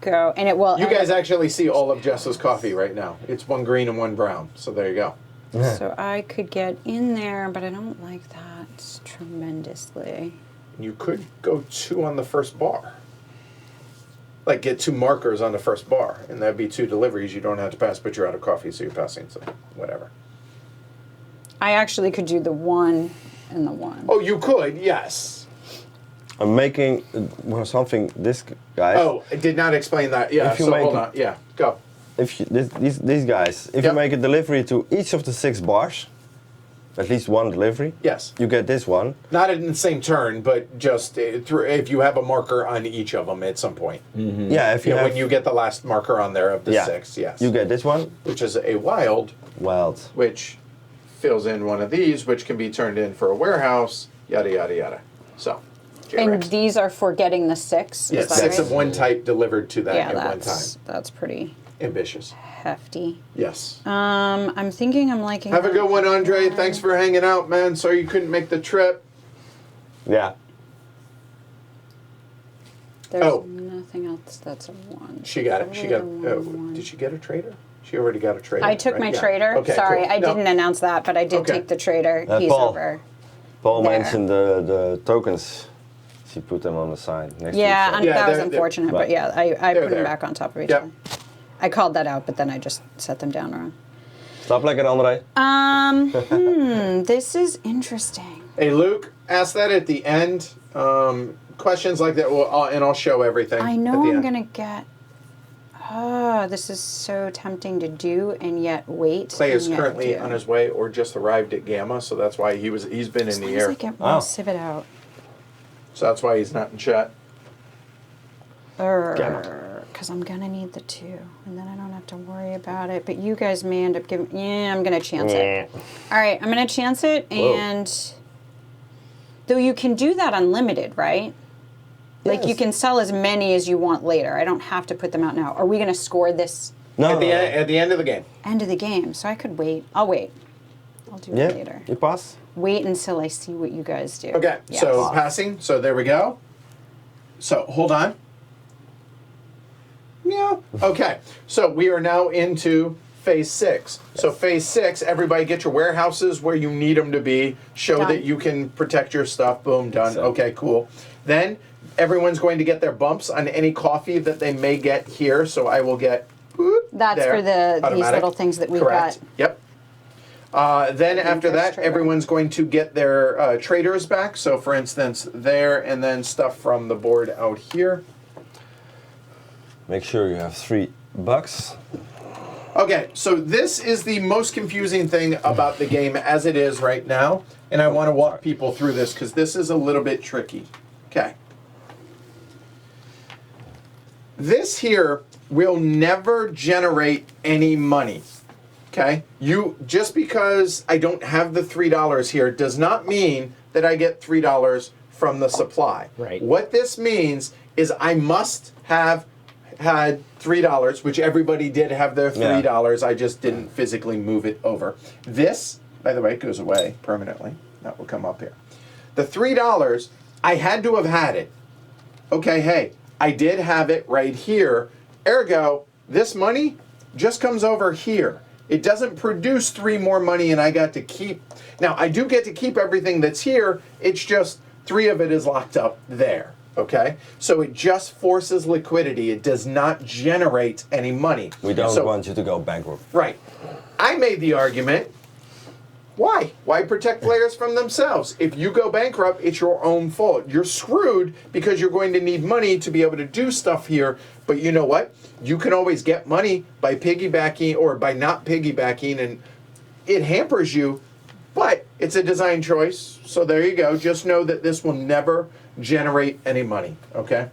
go? And it will. You guys actually see all of Jess's coffee right now. It's 1 green and 1 brown. So there you go. So I could get in there, but I don't like that tremendously. You could go 2 on the first bar. Like get 2 markers on the first bar, and that'd be 2 deliveries. You don't have to pass, but you're out of coffee, so you're passing. So whatever. I actually could do the 1 and the 1. Oh, you could, yes. I'm making something. This guys. Oh, I did not explain that. Yeah. If you So make hold it- on. Yeah. Go. If you, these guys, if Yep. you make a delivery to each of the 6 bars, at least 1 delivery. Yes. You get this one. Not in the same turn, but just if you have a marker on each of them at some point. Yeah, if you Yeah, have, when you get the last marker on there of the 6, yes. you get this one. Which is a wild, Wild. which fills in one of these, which can be turned in for a warehouse, yada, yada, yada. So, And J-Rex. these are for getting the 6? Yes, Is that 6 right? of one type delivered to that Yeah, at one time. that's pretty Ambitious. hefty. Yes. I'm thinking I'm liking. Have a that. good one, Andre. Thanks for hanging out, man. Sorry you couldn't make the trip. Yeah. There's Oh. nothing else that's a 1. She got it. She got. Probably Oh, a 1. did she get a trader? She already got a trader. I took right? my Yeah. trader. Okay, Sorry, cool. I No. didn't announce that, but I did Okay. take the trader. He's Paul. over. Paul There. mentioned the tokens. She put them on the side next Yeah, to each Yeah, that was they're- unfortunate, but Right. yeah, I They're put them there. back on top of each Yep. other. I called that out, but then I just set them down wrong. other. Slaap lekker, André. This is interesting. Hey, Luke, ask that at the end. Questions like that, and I'll show everything. I at know the I'm end. gonna get. Oh, this is so tempting to do and yet wait. Clay and is yet currently do. on his way or just arrived at Gamma, so that's why he's been As in long the as air. I get one Oh. civet out. So that's why he's not in chat. Because I'm gonna need the 2, and then I don't have to worry about it. But you guys may end up giving. Yeah, I'm gonna chance it. All right, I'm gonna chance it, and though you can do that unlimited, right? Like you Yes. can sell as many as you want later. I don't have to put them out now. Are we gonna score this No, At the end of the game. end of the game? So I could wait. I'll wait. I'll do Yeah, it later. you pass. Wait until I see what you guys do. Okay, Yes. so passing. So there we go. So hold on. Yeah. Okay. So we are now into phase 6. So phase 6, everybody get your warehouses where you need them to be. Show Done. that you can protect your stuff. Boom, done. So- Okay, cool. Then everyone's going to get their bumps on any coffee that they may get here. So I will get. Whoop, That's there. for these Automatic. little things that we Correct. got. Yep. Then after first that, trader. everyone's going to get their traders back. So for instance, there, and then stuff from the board out here. Make sure you have $3. Okay, so this is the most confusing thing about the game as it is right now. And I want to walk people through this because this is a little bit tricky. Okay. This here will never generate any money. Okay? Just because I don't have the $3 here does not mean that I get $3 from the supply. Right. What this means is I must have had $3, which everybody did have their $3. I just didn't physically move it over. This, by the way, goes away permanently. That will come up here. The $3, I had to have had it. Okay, hey, I did have it right here. Ergo, this money just comes over here. It doesn't produce 3 more money and I got to keep. Now, I do get to keep everything that's here. It's just 3 of it is locked up there. Okay? So it just forces liquidity. It does not generate any money. We don't So- want you to go bankrupt. Right. I made the argument, why? Why protect players from themselves? If you go bankrupt, it's your own fault. You're screwed because you're going to need money to be able to do stuff here. But you know what? You can always get money by piggybacking or by not piggybacking, and it hampers you, but it's a design choice. So there you go. Just know that this will never generate any money, okay?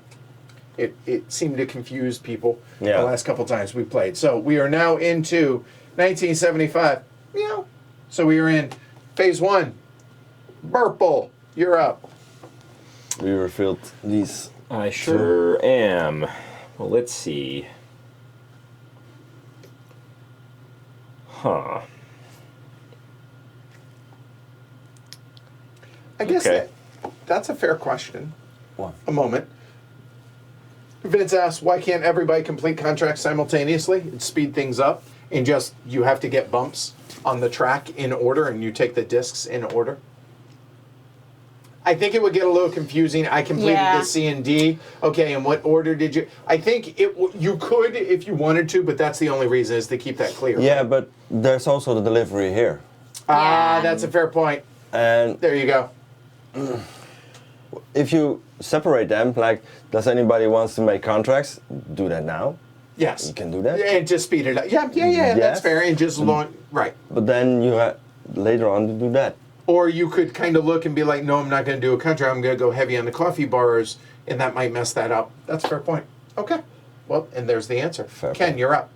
It seemed to confuse people the last couple times we played. So we are now into 1975. Meow. So we are in phase 1. Burple, you're up. We refilled these. I sure am. Well, let's see. Huh. I guess Okay. that's a fair question. What? A moment. Vince asks, why can't everybody complete contracts simultaneously? It'd speed things up, and just you have to get bumps on the track in order, and you take the discs in order. I think it would get a little confusing. I completed the C and D. Okay, in what order did you? I think you could if you wanted to, but that's the only reason is to keep that clear. Yeah, but there's also the delivery here. Yeah. That's a fair point. And There you go. if you separate them, like, does anybody wants to make contracts? Do that now. Yes. You can do that. And just speed it up. Yeah, that's Yes. fair. And just right. But then you have later on to do that. Or you could kind of look and be like, no, I'm not going to do a contract. I'm going to go heavy on the coffee bars, and that might mess that up. That's a fair point. Okay. Well, and there's the answer. Fair Ken, point. you're up.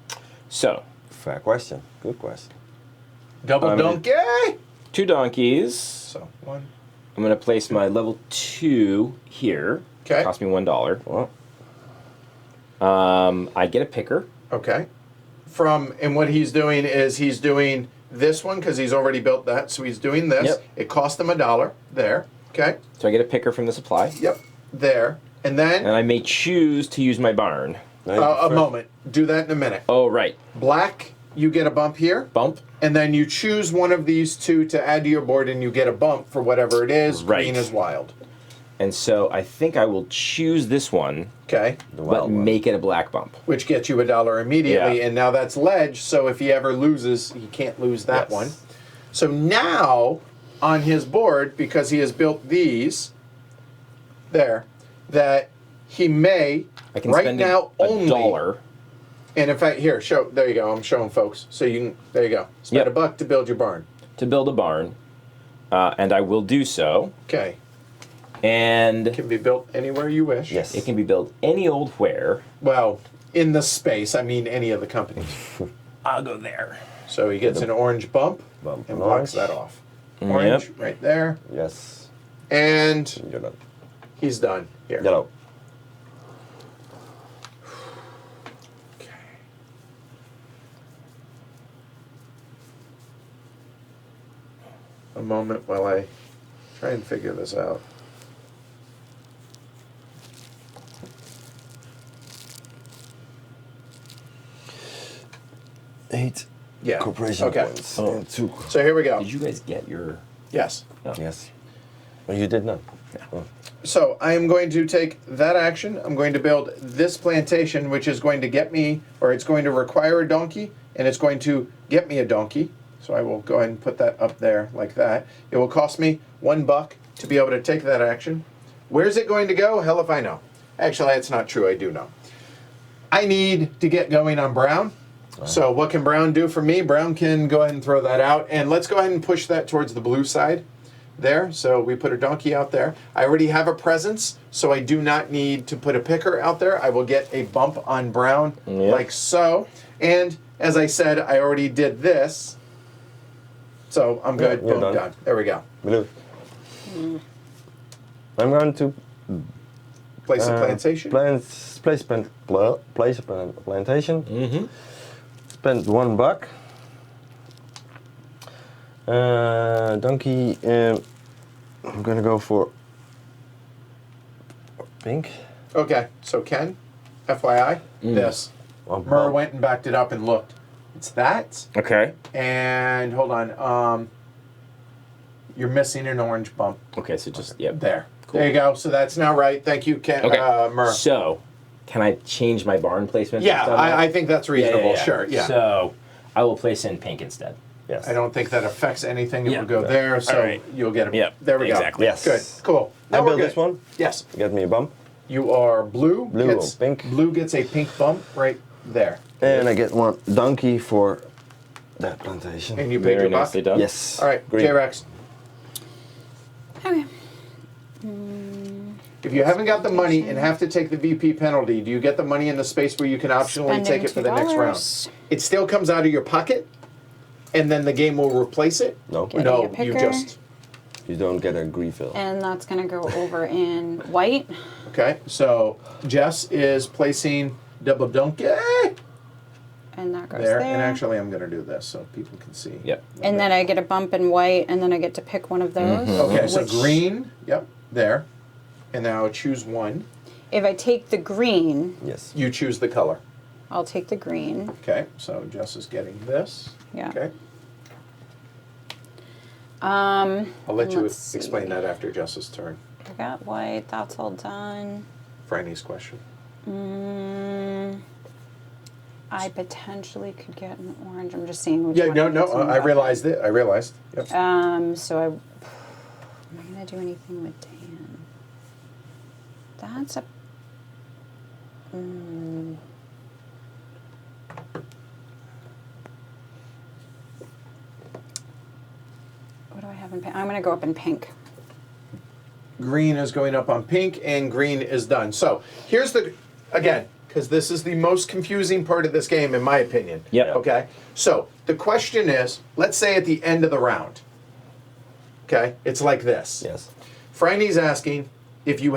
So, Fair question. Good question. Double I mean- donkey. 2 donkeys. So, 1. I'm going to place my level 2 here. Okay. Cost me $1. Well, I get a picker. Okay. And what he's doing is he's doing this one because he's already built that. So he's doing this. Yep. It cost him $1. There. Okay. So I get a picker from the supply. Yep. There. And then, And I may choose to use my barn. a moment. Do that in a minute. Oh, right. Black, you get a bump here. Bump. And then you choose one of these two to add to your board, and you get a bump for whatever it is. Right. Green is wild. And so I think I will choose this one, Okay. the but wild one. make it a black bump. Which gets you $1 immediately, Yeah. and now that's ledge. So if he ever loses, he can't lose that Yes. one. So now on his board, because he has built these, there, that he may I can right spend now a only $1. And in fact, here, show. There you go. I'm showing folks. So you can. There you go. Spend Yep. $1 to build your barn. To build a barn, and I will do so. Okay. And Can be built anywhere you wish. Yes. it can be built any old where. Well, in the space, I mean any of the companies. I'll go there. So he gets an orange bump Bump and and blocks orange. that off. Orange Yep. right there. Yes. And You're done. he's done. Here. Yellow. A moment while I try and figure this out. Eight Yeah. corporation Okay. points. Oh. And 2. So here we go. Did you guys get your? Yes. Oh. Yes. Well, you did not. Oh. So I am going to take that action. I'm going to build this plantation, which is going to get me, or it's going to require a donkey, and it's going to get me a donkey. So I will go ahead and put that up there like that. It will cost me $1 to be able to take that action. Where's it going to go? Hell if I know. Actually, that's not true. I do know. I need to get going on Brown. So what can Brown do for me? Brown can go ahead and throw that out. And let's go ahead and push that towards the blue side there. So we put a donkey out there. I already have a presence, so I do not need to put a picker out there. I will get a bump on Brown like so. And as I said, I already did this. So I'm good. you're Boom, done. done. There we go. Blue. I'm going to Place a plantation. place a plantation. Mm-hmm. Spend $1. Donkey. I'm gonna go for pink. Okay, so Ken, FYI, this. One Murr bump. went and backed it up and looked. It's that. Okay. And hold on. You're missing an orange bump Okay. So just yeah. there. There you go. So that's now right. Thank you, Mur. So, can I change my barn placement? Yeah, based on that? I think that's reasonable. Sure. Yeah. So, I will place in pink instead. Yes. I don't think that affects anything. It Yeah. will go there, so All right. you'll get a. Yep, There we exactly. go. Yes. Good. Cool. I Now we're build good. this one. Yes. Get me a bump. You are blue. Blue or pink. Blue gets a pink bump right there. And I get one donkey for that plantation. And you paid Very your buck. nicely done. Yes. All right, Green. J-Rex. Okay. If you haven't got the money and have to take the VP penalty, do you get the money in the space where you can optionally Spending take it for the next round? $2. It still comes out of your pocket, and then the game will replace it? No. Getting No, a picker. you just... You don't get a refill. And that's gonna go over in white. Okay, so Jess is placing double donkey And that goes there. there. And actually, I'm going to do this so people can see. Yep. And then I get a bump in white, and then I get to pick one of those. Okay, so which- green, yep, there. And now choose one. If I take the green, Yes. You choose the color. I'll take the green. Okay, so Jess is getting this. Yeah. Okay, Um, I'll let you let's see. explain that after Jess's turn. I got white. That's all done. Franny's question. I potentially could get an orange. I'm just seeing which Yeah, one. no, gets in I the realized it. I realized. Yep. So am I gonna do anything with tan? That's a. What do I have in pink? I'm gonna go up in pink. Green is going up on pink, and green is done. So here's the, again, because this is the most confusing part of this game, in my opinion. Yep. Okay. So the question is, let's say at the end of the round. Okay, it's like this. Yes. Franny's asking if you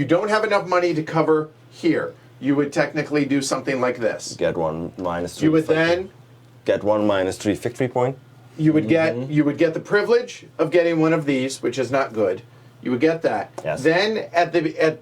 don't have enough money to cover here, you would technically do something like this. Get one -3. You would victory. then Get one -3 victory point. you would get the privilege of getting one of these, which is not good. You would get that. Yes. Then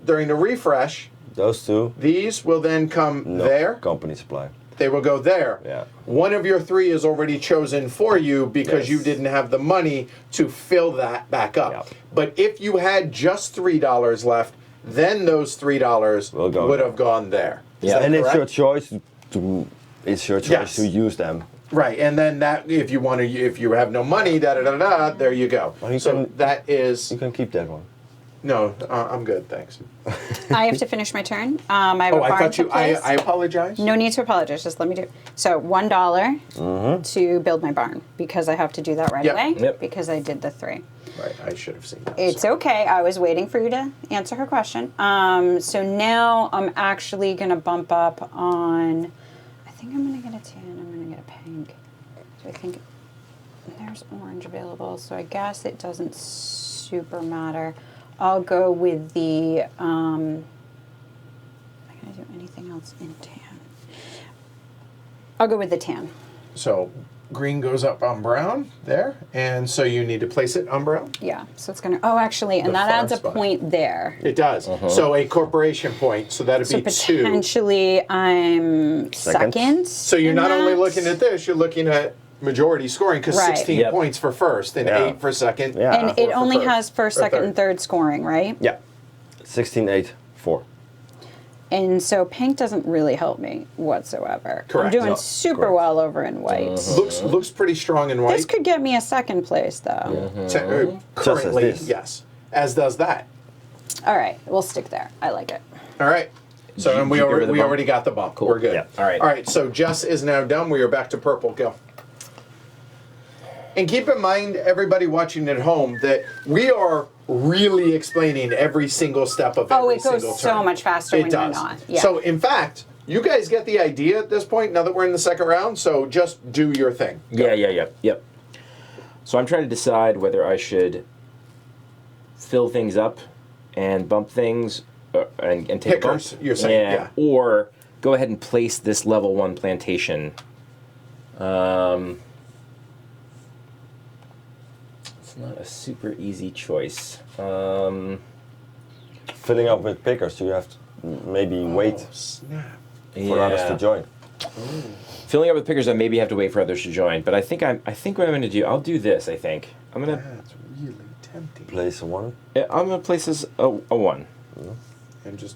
during the refresh, Those two. these will then come No. there. Company supply. They will go there. Yeah. One of your three is already chosen for you because you Yes. didn't have the money to fill that back up. Yeah. But if you had just $3 left, then those $3 Will go would there. have gone there. Is Yeah. that And it's your correct? choice to. It's your choice Yes. to use them. Right, and then that if you have no money, there you go. Well, you So can- that is You can keep that one. no, I'm good, thanks. I have to finish my turn. I have a Oh, I barn thought to you. place. I apologize. No need to apologize. Just let me do it. So $1 to build my barn because I have to do that right Yep. away Yep. because I did the 3. Right, I should have seen that. It's okay. I was waiting for you to answer her question. So now I'm actually gonna bump up on. I think I'm gonna get a tan. I'm gonna get a pink. So I think there's orange available. So I guess it doesn't super matter. I'll go with the. Am I gonna do anything else in tan? I'll go with the tan. So green goes up on brown there, and so you need to place it on brown. Yeah. So it's gonna. Oh, actually, and The that far adds a spot. point there. It does. So a corporation point. So that'd So be 2. potentially I'm second. So you're in not only that. looking at this, you're looking at majority scoring because Right. 16 Yep. points for first and Yeah. 8 for second. Yeah. And 4 it for only first, has first, or second, and third scoring, right? Yeah. 16, 8, 4. And so pink doesn't really help me whatsoever. Correct. I'm doing No, super correct. well over in white. Looks pretty strong in This white. could get me a second place, though. Currently, this. yes. As does that. All right, we'll stick there. I like it. All right. So Did and you we get rid already of the we bump? already got the bump. Cool. We're good. Yeah. All right. All right. So Jess is now done. We are back to purple. Go. And keep in mind, everybody watching at home, that we are really explaining every single step of Oh, every it goes single so turn. much faster It when does. you're not. Yeah. So in fact, you guys get the idea at this point. Now that we're in the second round, so just do your thing. Yep. So I'm trying to decide whether I should fill things up and bump things and take Pickers, a bump. you're saying, yeah. Or go ahead and place this level 1 plantation. It's not a super easy choice. Filling up with pickers, so you have to maybe wait Oh, snap. for others to join. Filling up with pickers, I maybe have to wait for others to join. But I think what I'm going to do, I'll do this. I think I'm going to That's really tempting. Place a 1. Yeah, I'm gonna place this a 1. And just,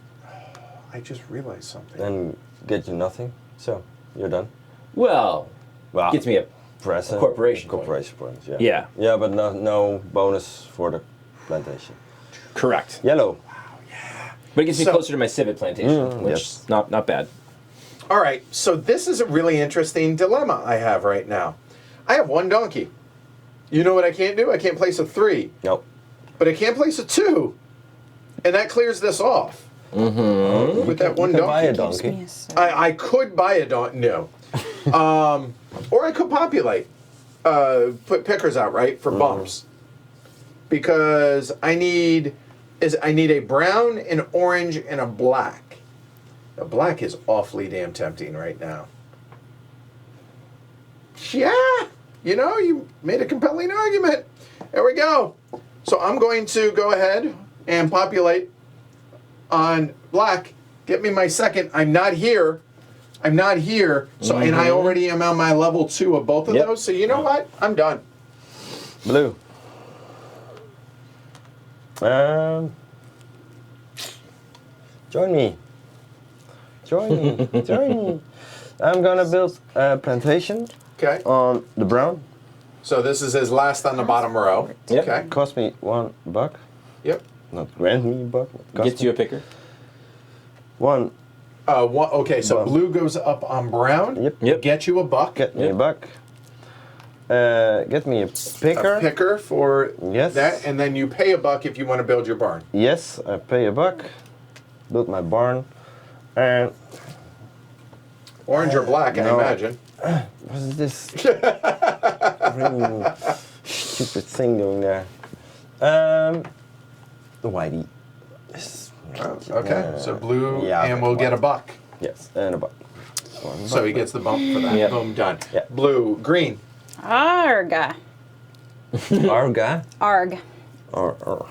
I just realized something. And get you nothing. So, you're done. Well, Well, gets me a present. corporation point. Corporation points, yeah. Yeah. Yeah, but no bonus for the plantation. correct. Yellow. But it gets me So- closer to my Civet plantation, which yes. is not bad. All right, so this is a really interesting dilemma I have right now. I have 1 donkey. You know what I can't do? I can't place a 3, Nope. but I can place a 2, and that clears this off. With that 1 You can buy a donkey. donkey. Yes. I could buy a donkey. No. Or I could populate. Put pickers out, right, for bumps. Because I need a brown, an orange, and a black. The black is awfully damn tempting right now. Yeah, you made a compelling argument. There we go. So I'm going to go ahead and populate on black. Get me my second. I'm not here. So, and I already am on my level 2 of both of Yep. those. So you know what? I'm done. Blue. Join me. Join me. I'm gonna build a plantation Okay. on the brown. So this is his last on the bottom row. Yep. Okay. Cost me $1. Yep. Not grant me a buck. Cost Gets me you a picker. 1. Okay, so Bum. blue goes up on brown. Yep. Yep. Get you a buck. Get me a Yep. buck. Get me a picker. A picker for Yes. that, and then you pay a buck if you want to build your barn. Yes, I pay a buck. Build my barn. And Orange or black, I No. imagine. what is this green stupid thing doing there? The whitey. Yes. Okay, so blue, Yeah, and we'll get a buck. Yes, and a buck. One So he buck. gets the bump for that. Yeah. Boom, done. Yeah. Blue, green. Arg. Arga. Arg. Or.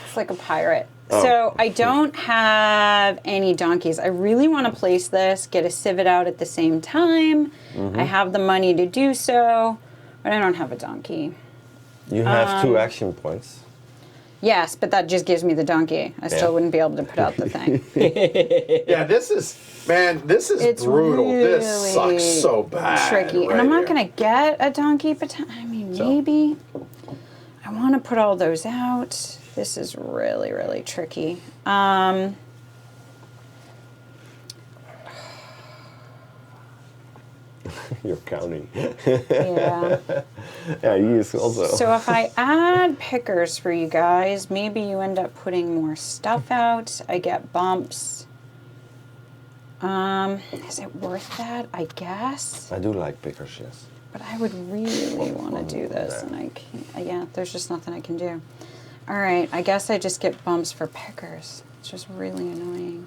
It's like a pirate. Oh. So I don't have any donkeys. I really want to place this, get a civet out at the same time. I have the money to do so, but I don't have a donkey. You have 2 action points. Yes, but that just gives me the donkey. I still Yeah. wouldn't be able to put out the thing. Yeah, this is It's brutal. This really sucks so bad. Tricky. And right I'm not here. going to get a donkey, but I mean, So- maybe. I want to put all those out. This is really, really tricky. You're counting. Yeah. Yeah, he is also. So if I add pickers for you guys, maybe you end up putting more stuff out. I get bumps. Is it worth that? I guess. I do like pickers, yes. But I would really want to do this, and I can't. Yeah, there's just nothing I can do. All right, I guess I just get bumps for pickers. It's just really annoying.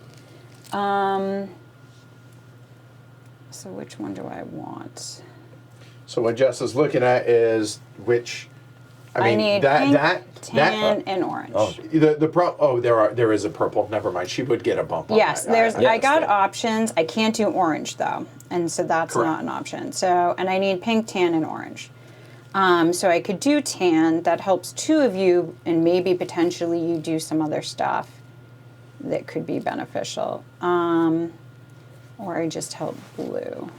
So which one do I want? So what Jess is looking at is which. I mean, need that pink, that tan, and orange. Oh. There is a purple. Never mind. She would get a bump on Yes, that. there's. I got understand. options. I can't do orange though, and so that's Correct. not an option. So, and I need pink, tan, and orange. So I could do tan. That helps 2 of you, and maybe potentially you do some other stuff that could be beneficial. Or I just help blue.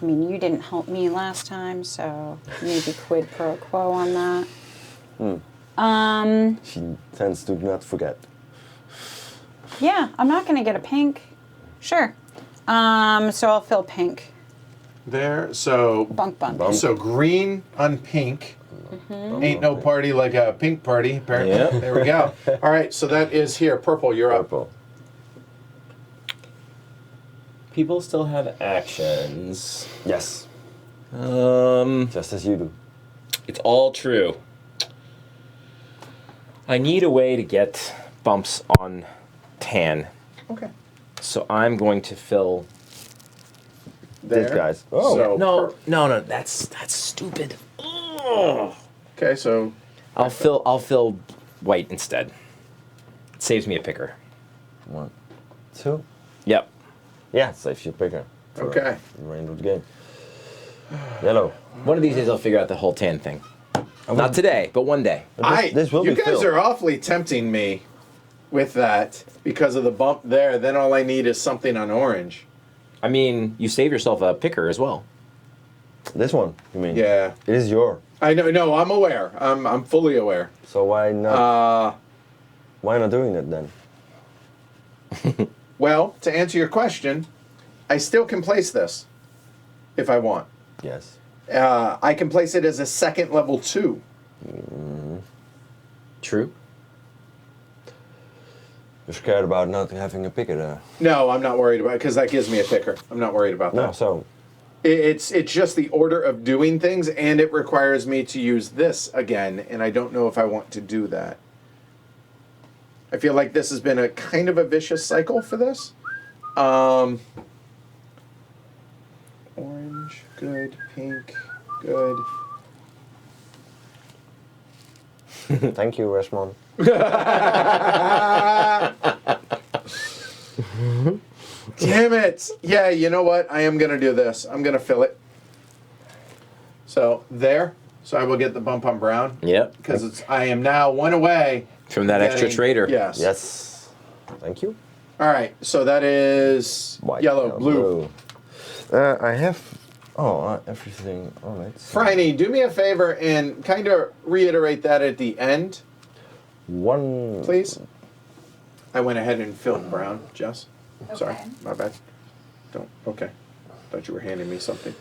I mean, you didn't help me last time, so maybe quid pro quo on that. She tends to not forget. Yeah, I'm not going to get a pink. Sure. So I'll fill pink. There. So Bunk. so green on pink. Ain't no party like a pink party. Apparently. Yeah. There we go. All right. So that is here. Purple. You're up. Purple. People still have actions. Yes, Um, just as you do. it's all true. I need a way to get bumps on tan, Okay. so I'm going to fill. These guys. Oh, So, No, that's stupid. Ugh. Okay. So I'll fill white instead. It saves me a picker. 1, 2. Yep. Yeah, saves you picker. for Okay. the range of the game. Yellow. One of these days I'll figure out the whole tan thing. Not today, but one day. This will you be guys filled. are awfully tempting me with that because of the bump there. Then all I need is something on orange. I mean, you save yourself a picker as well. This one, you mean? Yeah. It is your. I know. No, I'm aware. I'm fully aware. So why not? Why not doing it then? Well, to answer your question, I still can place this if I want. Yes. I can place it as a second level 2. True. You're scared about not having a picker there. No, I'm not worried about it because that gives me a picker. I'm not worried about No, that. so It's just the order of doing things, and it requires me to use this again, and I don't know if I want to do that. I feel like this has been a kind of a vicious cycle for this. Orange, good. Pink, good. thank you, Resmond. Damn it! Yeah, you know what? I am going to do this. I'm going to fill it. So, there. So I will get the bump on brown. Yep. Because I am now one away. From that extra getting- trader. Yes. Yes. Thank you. All right. So that is White, yellow, blue. I have. Everything. All right. Franny, do me a favor and kind of reiterate that at the end, One. please. I went ahead and filled brown, Jess. Sorry, Okay. my bad. Don't. Okay. Thought you were handing me something.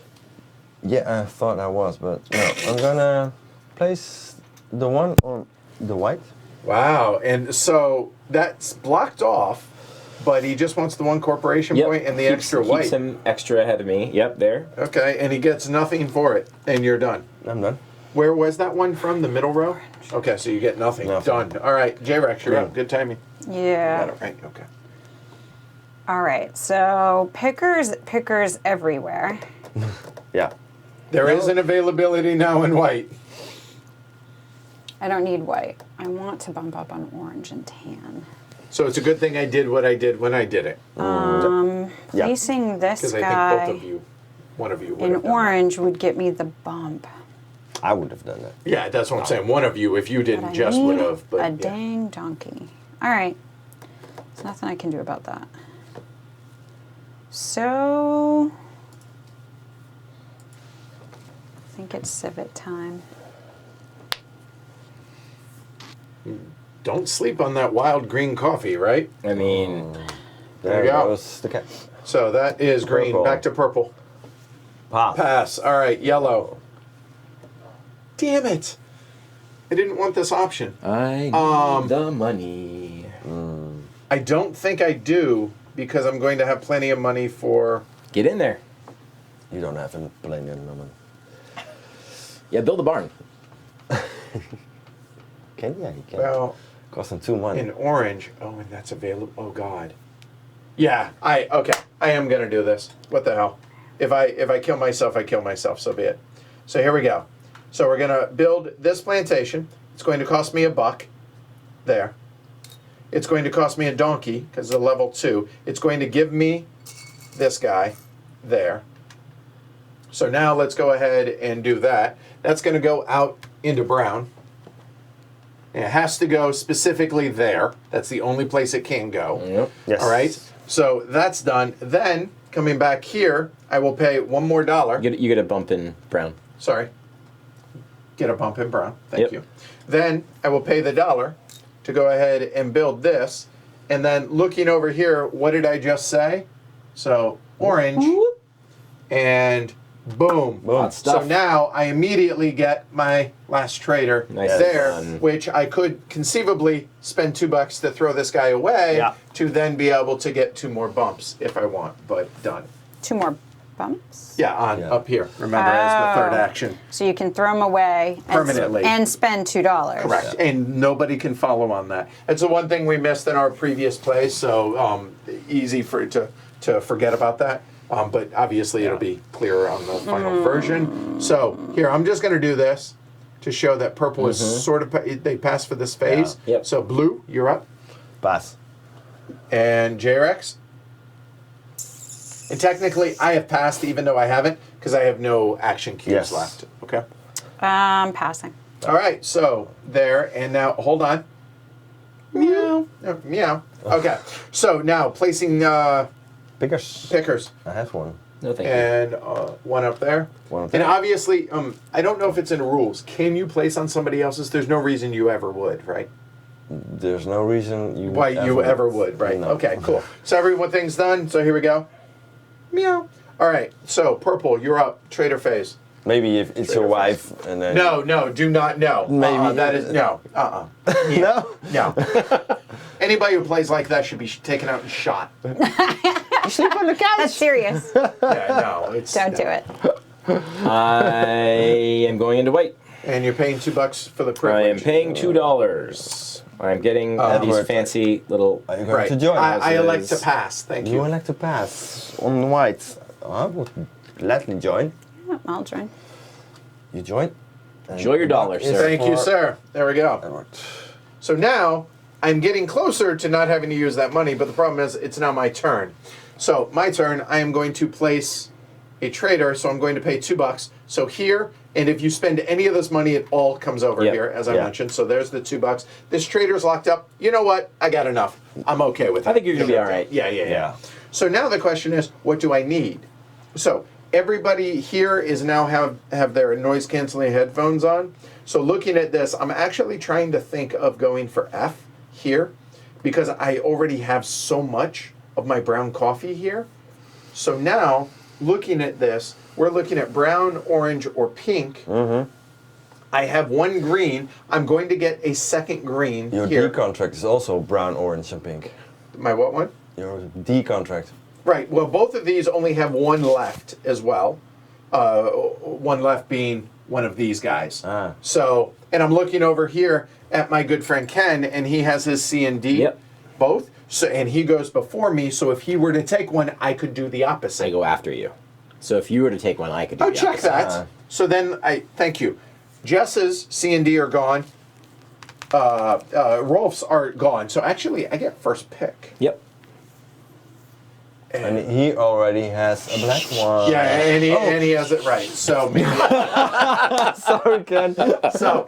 Yeah, I thought I was, but no. I'm gonna place the one on the white. Wow. And so that's blocked off, but he just wants the one corporation Yep. point and the Keeps- extra keeps white. him extra ahead of me. Yep, there. Okay, and he gets nothing for it, and you're done. I'm done. Where was that one from? The middle row? Okay, so you get nothing. Nothing. Done. All right, J-Rex, you're up. Good timing. Yeah. Got it right. Okay. All right. So pickers everywhere. Yeah. There is an availability now in white. I don't need white. I want to bump up on orange and tan. So it's a good thing I did what I did when I did it. Yeah. Placing this Because I guy think both of you, one of you would in have done orange would get me the bump. I would have done that. that. Yeah, that's what I'm saying. One of you, if you But didn't, I just need would have. But a yeah. dang donkey. All right. There's nothing I can do about that. So I think it's civet time. Don't sleep on that wild green coffee, right? I mean, There you go. goes the cat. So that is green. Purple. Back to purple. Pass. Pass. All right, yellow. Damn it. I didn't want this option. I need the money. I don't think I do because I'm going to have plenty of money for. Get in there. You don't have a plane in Norman. Yeah, build a barn. Can yeah, he can. Well, Cost him 2 money. in orange. Oh, and that's available. Oh God. Yeah. Okay. I am gonna do this. What the hell? If I kill myself, I kill myself. So be it. So here we go. So we're gonna build this plantation. It's going to cost me $1. There. It's going to cost me a donkey because it's a level 2. It's going to give me this guy there. So now let's go ahead and do that. That's going to go out into brown. And it has to go specifically there. That's the only place it can go. Yep. Yes. All right. So that's done. Then coming back here, I will pay $1 more. You get a bump in brown. Sorry. Get a bump in brown. Thank Yep. you. Then I will pay the $1 to go ahead and build this. And then looking over here, what did I just say? So orange and boom. Hot So stuff. now I immediately get my last trader Nice there, done. which I could conceivably spend $2 to throw this guy away Yeah. to then be able to get 2 more bumps if I want, but done. 2 more bumps. Yeah, Yeah. up here. Remember, as the third Oh. action. So you can throw them away and, Permanently. and spend $2. Correct, and nobody can follow on that. It's the one thing we missed in our previous play, so easy for to forget about that. But obviously it'll be clearer on the final version. So here, I'm just going to do this to show that purple is sort of, they pass for this phase. Yeah. Yep. So blue, you're up. Pass. And J-Rex. And technically I have passed even though I haven't because I have no action cubes Yes. left. Okay. Passing. All right, so there, and now hold on. Meow. Oh, meow. Okay, so now placing Pickers. pickers. I have one. No, thank you. And one up there. One up And there. obviously, I don't know if it's in the rules. Can you place on somebody else's? There's no reason you ever would, right? There's no reason you Why you ever would, right? No. Okay, cool. So everything's done. So here we go. Meow. All right. So purple, you're up. Trader phase. Maybe if it's your wife and then No, do not. No. Maybe- that is no. no. No. Anybody who plays like that should be taken out and shot. You sleep on the couch. That's serious. Yeah, no. It's Don't do it. I am going into white. And you're paying $2 for the I privilege. am paying $2. I'm getting these Edward. fancy little. Are you going Right. to join us? I elect to is- pass. Thank You you. would like to pass on white. I would gladly join. I'll join. You join. Enjoy your dollar, Is sir. Thank you, for sir. There we go. Edward. So now I'm getting closer to not having to use that money, but the problem is it's now my turn. So my turn, I am going to place a trader, so I'm going to pay $2. So here, and if you spend any of this money, it all comes over Yep. here, as I Yeah. mentioned. So there's the $2. This trader's locked up. You know what? I got enough. I'm okay with it. I think you're gonna be all right. Yeah. So now the question is, what do I need? So everybody here is now have their noise canceling headphones on. So looking at this, I'm actually trying to think of going for F here because I already have so much of my brown coffee here. So now looking at this, we're looking at brown, orange, or pink. I have one green. I'm going to get a second green Your here. D contract is also brown, orange, and pink. My what one? Your D contract. Right. Well, both of these only have one left as well. One left being one of these guys. Ah. So, and I'm looking over here at my good friend Ken, and he has his C and D, Yep. both. So, and he goes before me. So, if he were to take one, I could do the opposite. I go after you. So if you were to take one, I could do Oh, the check opposite. that. So then thank you. Jess's C and D are gone. Rolf's are gone. So actually, I get first pick. Yep. And he already has a black one. Yeah, and he has it right. So maybe. Sorry, Ken. So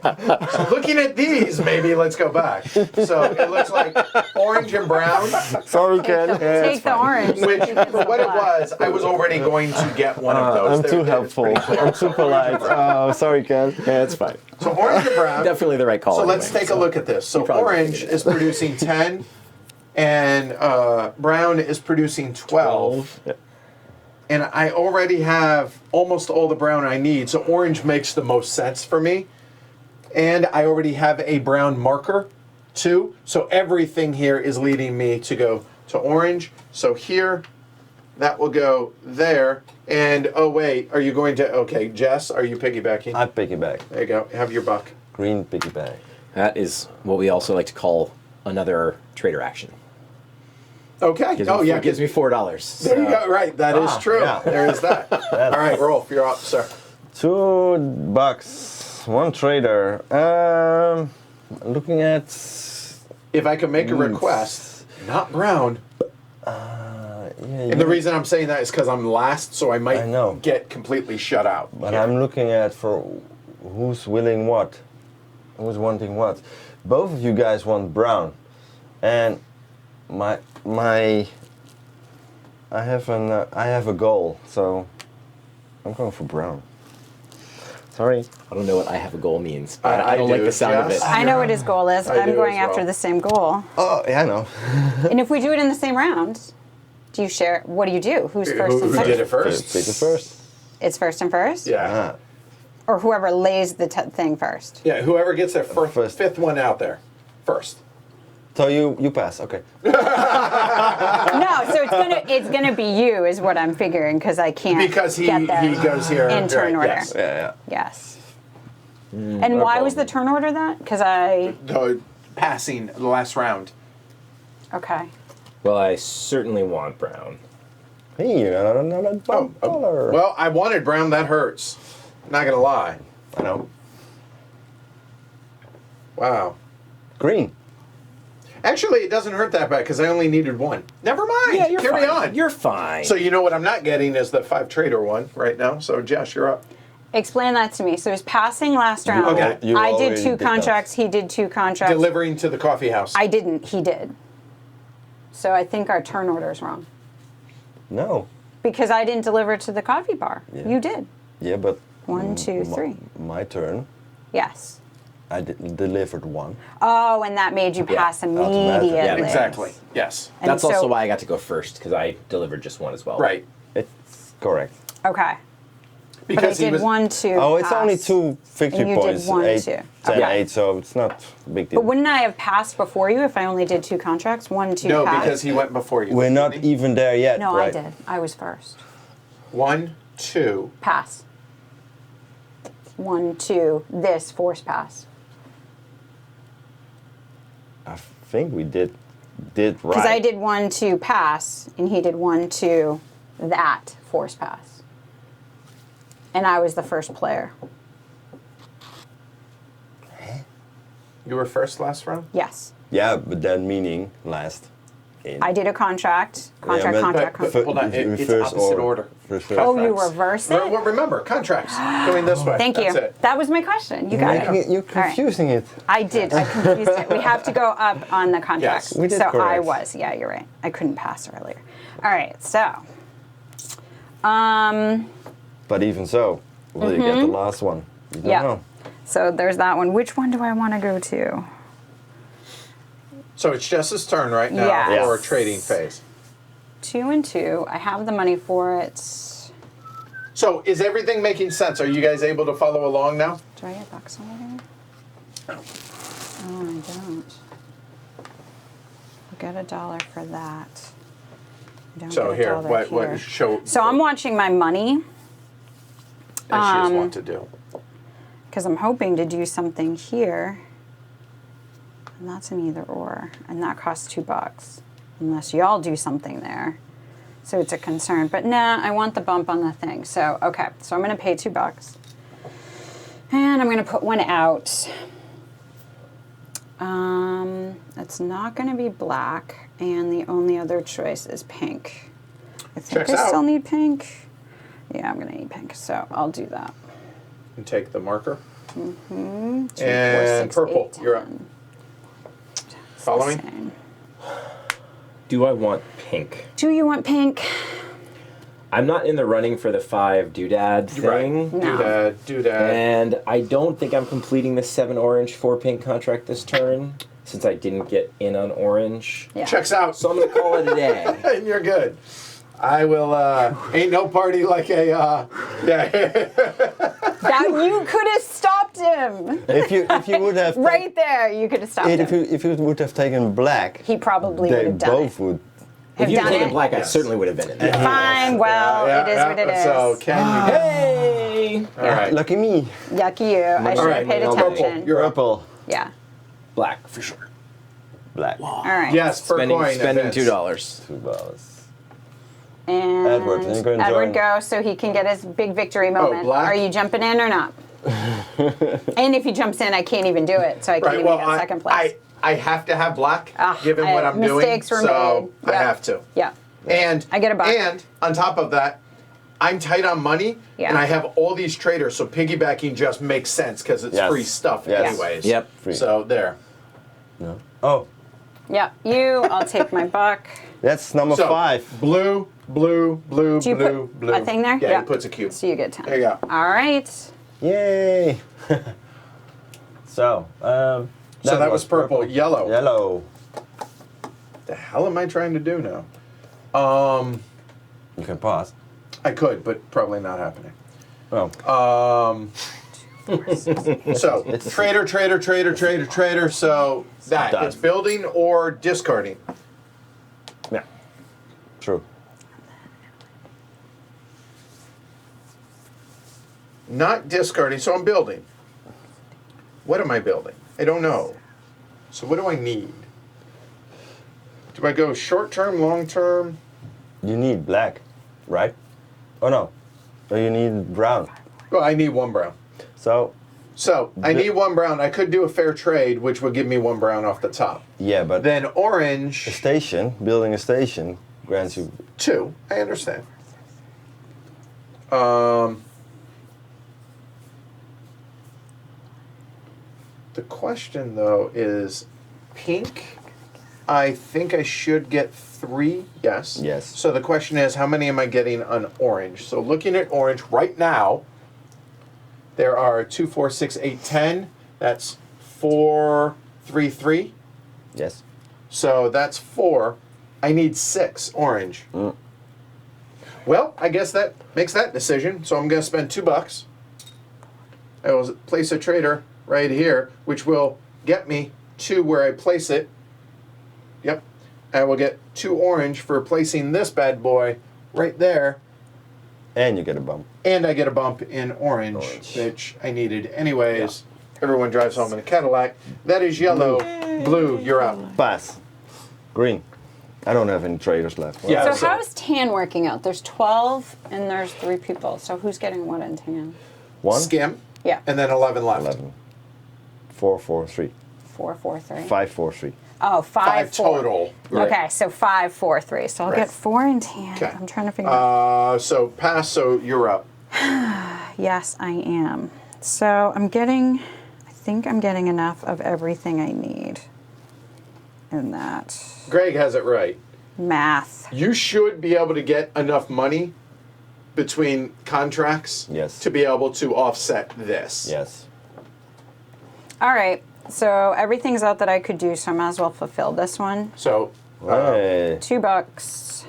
looking at these, maybe let's go back. So it looks like orange and brown, Sorry, Ken. Take the orange. which for what it was, I was already going to get one of those. I'm too helpful. I'm too polite. Oh, sorry, Ken. Yeah, it's fine. So orange and brown. Definitely the right call. So let's anyway, take a look at this. So probably orange figured it. is producing 10, and brown is producing 12. Yep. And I already have almost all the brown I need, so orange makes the most sense for me. And I already have a brown marker too, so everything here is leading me to go to orange. So here, that will go there. And oh wait, are you going to, okay, Jess, are you piggybacking? I piggyback. There you go, have your buck. Green piggyback. That is what we also like to call another trader action. Okay, Gives me $4. There you go, right, that is true. yeah. There is that. All right, Rolf, you're up, sir. $2. One trader. Looking at. If I can make a request, not brown. Yeah, And the reason I'm saying that is because I'm last, so I might I know. get completely shut out. But here. I'm looking at for who's willing what, who's wanting what. Both of you guys want brown, and I have a goal, so I'm going for brown. Sorry. I don't know what I have a goal means, but I I don't do, like the sound of Jess. it. I know what his goal is. I I'm do going as after well. the same goal. Oh yeah, I know. And if we do it in the same round, do you share? What do you do? Who's first Who and did it first? first? Pick it first. It's first and first? Yeah. Ah, Or whoever lays the thing first? Yeah, whoever gets their First. fifth one out there first. so you pass. Okay. No, so it's gonna be you is what I'm figuring because I can't Because he get there goes here. in turn right, order. yes. Yeah. Yes. And why was the turn order that? Because Passing the last round. okay. Well, I certainly want brown. Hey, you got another $1. Well, I wanted brown. That hurts. Not gonna lie. I know. Wow. Green. Actually, it doesn't hurt that bad because I only needed one. Never mind. Carry fine. on. You're fine. So you know what I'm not getting is the 5 trader one right now. So Josh, you're up. Explain that to me. So it was passing last round. Okay. You I did already 2 did that. contracts. He did 2 contracts. Delivering to the coffee house. I didn't. He did. So I think our turn order is wrong. No. Because I didn't deliver to the coffee bar. Yeah. You did. Yeah, but 1, 2, 3. my turn. Yes. I delivered 1. Oh, and that made you pass automatically. immediately. Yeah, Exactly. Yes. And That's so- also why I got to go first, because I delivered just 1 as well. Right. It's correct. Okay. But I Because he did was 1, 2. Oh, it's only pass. 2 victory And you did points. 1, 8, 2. 10, Okay. 8, so it's not a big deal. But wouldn't I have passed before you if I only did 2 contracts? 1, 2 no, pass? because he went before you. We're not didn't he? even there yet, No, right? I did. I was first. 1, 2. Pass. 1, 2. This force pass. I think we did right. Because I did 1, 2 pass, and he did 1, 2 that force pass. And I was the first player. You were first last round? Yes. Yeah, but then meaning last. In. I did a contract. but- Contract. but- Fir- hold on, it's reverse opposite order. First Oh, you Contracts. reversed it? Well, remember, contracts. Going this way. Thank you. That's it. That was my question. You got it. You're All right. confusing it. I did. I confused it. We have to go up on the contract. Yes, we did so I correct. was. Yeah, you're right. I couldn't pass earlier. All right. So, But even so, will you get the last one? You don't yeah. know. So there's that one. Which one do I want to go to? So it's just his turn right now Yes. for trading phase. 2 and 2. I have the money for it. So is everything making sense? Are you guys able to follow along now? Do I get bucks over here? Oh, I don't. I'll get $1 for that. I don't So get here, $1 what here. show? So I'm watching my money as she want to do. because I'm hoping to do something here. And that's an either or. And that costs $2. Unless y'all do something there. So it's a concern. But nah, I want the bump on the thing. So, okay. So I'm going to pay $2. And I'm going to put 1 out. It's not going to be black. And the only other choice is pink. I think Checks I still out. need pink. Yeah, I'm going to need pink. So I'll do that. And take the marker. 2, 4, 6, And purple, 8, you're up. 10. Following? Same. Do I want pink? Do you want pink? I'm not in the running for the 5 doodad thing. Right. Do that. And I don't think I'm completing the 7 orange, 4 pink contract this turn, since I didn't get in on orange. Yeah. Checks out. So I'm going to call it a day. And you're good. I will, ain't no party like a, yeah. That you could have stopped him. If you would have Right there, you could have stopped him. if you would have taken black, He probably would they have done both it. would. If you had done taken it. black, I Yes. certainly would have been in there. Fine, well, it is what it is. So, can you Hey! All right. Lucky me. Yucky you. I should right, have paid well, attention. You're up. Purple, Yeah. Black, for sure. black. All right. Yes, per coin. Spending Vince. $2. $2. And Edward, you can Edward join. go so he can get his big victory moment. black? Are you jumping in or not? And if he jumps in, I can't even do it, so I can't Right, even well, get second place. I have to have black, given what I'm doing. Mistakes were so made. I Yep. have to. Yeah. And I get a buck. And on top of that, I'm tight on money, Yeah. and I have all these traders, so piggybacking just makes sense because it's Yes. free stuff Yes. anyways. Yep. Free. So there. No. Oh, Yeah. You, I'll take my buck. that's number So 5. blue, blue, blue, Do you blue, put blue. a thing there? Yeah, Yeah. he puts a cube. So you get 10. There you go. All right. Yay! So, So that was purple. Yellow. Yellow. The hell am I trying to do now? You can pause. I could, but probably not happening. Oh, So trader. So that Done. it's building or discarding. yeah. True. Not discarding. So I'm building. What am I building? I don't know. So what do I need? Do I go short term, long term? You need black, right? Oh no. Oh, you need brown. Well, I need 1 brown. So, So I need 1 brown. I could do a fair trade, which would give me 1 brown off the top. yeah, but Then a orange, station, building a station, grants you 2. I understand. The question, though, is pink. I think I should get 3. Yes. Yes. So the question is, how many am I getting on orange? So looking at orange right now, there are 2, 4, 6, 8, 10. That's 4, 3, 3. Yes. So that's 4. I need 6 orange. Well, I guess that makes that decision. So I'm going to spend $2. I will place a trader right here, which will get me to where I place it. Yep. I will get 2 orange for placing this bad boy right there. And you get a bump. And I get a bump in orange. Which I needed anyways. Everyone drives home in a Cadillac. That is yellow. Blue, you're up. Pass. Green. I don't have any traders left. Yeah. So how's tan working out? There's 12 and there's 3 people. So who's getting what in tan? 1, Skim. Yeah. And then 11 left. 11. 4, 4, 3. 4, 4, 3. 5, 4, 3. Oh, 5 4. total. Okay, so 5, 4, 3. So I'll Right. get 4 in tan. Okay. I'm trying to figure out. So pass, so you're up. Yes, I am. So I think I'm getting enough of everything I need in that. Greg has it right. Math. You should be able to get enough money between contracts Yes. to be able to offset this. Yes. All right, so everything's out that I could do, so I might as well fulfill this one. So, Hey. $2.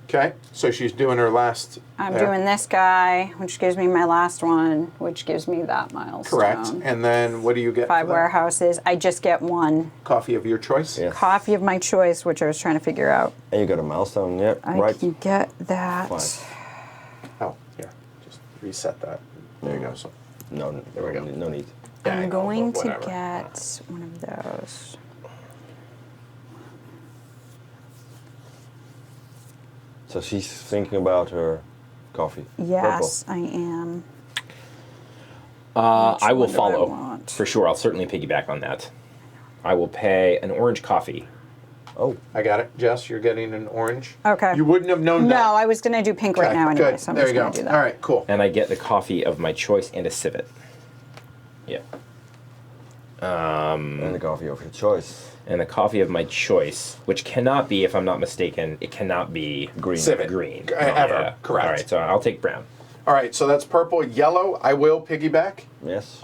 okay, so she's doing her last. I'm there. doing this guy, which gives me my last one, which gives me that milestone. Correct. And then what do you get? 5 for that? warehouses. I just get 1 Coffee of your choice. Yes. coffee of my choice, which I was trying to figure out. And you got a milestone, yeah, I right. can get that. 5. Oh, here. Just reset that. There you go. So No, There we go. No need. Yeah, I know, I'm going but to whatever. get one of those. So she's thinking about her coffee. Yes, I am. I will one do I follow want? for sure. I'll certainly piggyback on that. I will pay an orange coffee. Purple. Oh, I got it. Jess, you're getting an orange. Okay. You wouldn't have known that. No, I was going to do pink right Okay, now anyway, good. so I'm there just you going go. to do that. All right, cool. And I get the coffee of my choice and a civet. Yeah. and the coffee of your choice. And the coffee of my choice, which cannot be, if I'm not mistaken, it cannot be Green. Civet. green. Ever. Correct. All right, so I'll take brown. All right, so that's purple. Yellow, I will piggyback. Yes.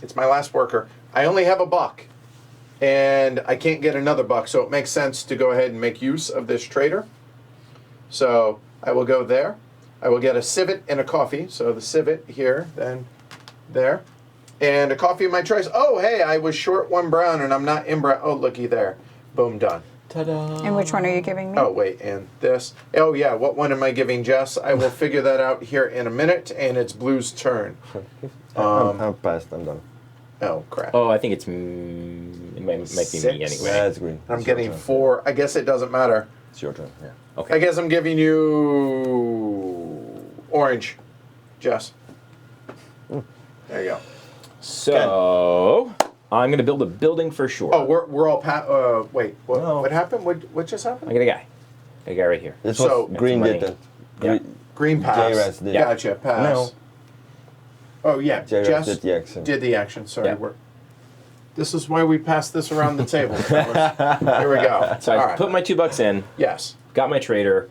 It's my last worker. I only have $1, and I can't get another $1, so it makes sense to go ahead and make use of this trader. So I will go there. I will get a civet and a coffee. So the civet here, then there, and a coffee of my choice. Oh, hey, I was short 1 brown, and I'm not in brown. Oh, looky there. Boom, done. Ta-da! And which one are you giving me? Oh, wait, and this. Oh, yeah, what one am I giving Jess? I will figure that out here in a minute, and it's Blue's turn. I'm past. I'm done. Oh, crap. Oh, I think it's it might be 6. me anyway. Yeah, it's green. I'm It's your getting turn. 4. I guess it doesn't matter. It's your turn. Yeah. Okay. I guess I'm giving you orange, Jess. There you go. So I'm going to build a building for sure. Oh, we're all wait, what, No. what happened? What just happened? I got a guy. A guy right here. This So- was green That's did money. that. Yeah. Green pass. J-Raz did. Gotcha, pass. No. Oh, yeah, J-Raz Jess did the action. did the action. Sorry, Yeah. this is why we pass this around the table. fellas. Here we go. So I all right. put my $2 in, Yes. got my trader,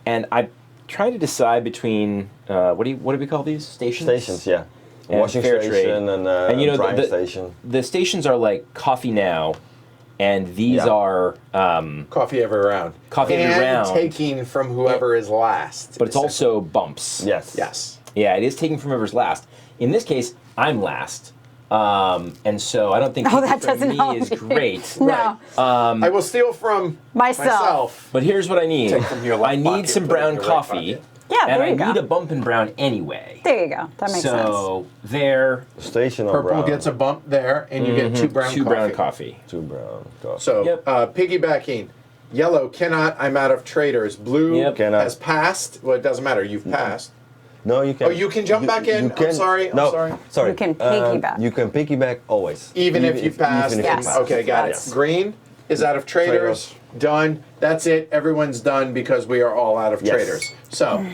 and I tried to decide between what do we call these stations? Stations, yeah. And Washing fair trade. station and you know, drying the station. The stations are like coffee now, and these Yeah. are Coffee every round. Coffee every and round. taking from whoever is last. but it's also bumps. Yes. Yes. Yeah, it is taking from whoever's last. In this case, I'm last. And so I don't think Oh, taking that from doesn't me help is me. great. No. I will steal from Myself. But here's what I need. Take from your left I need pocket, some put it in brown your right coffee. pocket. Yeah, and there I you go. need a bump in brown anyway. There you go. That makes sense. So there, Station or Purple brown? gets a bump there, and you get 2 brown two coffee. brown coffee. 2 brown coffee. So, Yep. piggybacking. Yellow cannot, I'm out of traders. Blue Yep. Cannot. has passed. Well, it doesn't matter. You've passed. No, you can. Oh, you can jump back in? I'm sorry, I'm no, sorry. sorry. You can piggyback. You can piggyback always. Even if you passed. Even if Yes. you pass. Okay, got Yes. it. Green is out of traders. Done. That's it. Everyone's done because we are all out of Yes. traders. So,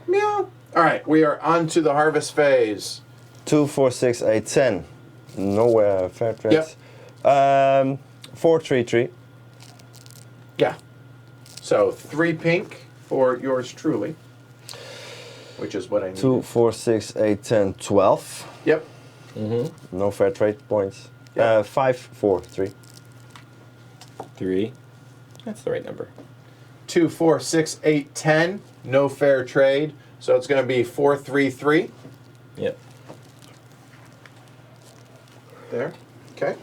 meow. All right, we are on to the harvest phase. 2, 4, 6, 8, 10. Nowhere fair trades. 4-3-3. Yeah. So 3 pink for yours truly, which is what I need. 2, 4, 6, 8, 10, 12. Yep. No fair trade points. Yeah. 5, 4, 3. 3. That's the right number. 2, 4, 6, 8, 10. No fair trade. So it's going to be 4, 3, 3. Yep. There. Okay.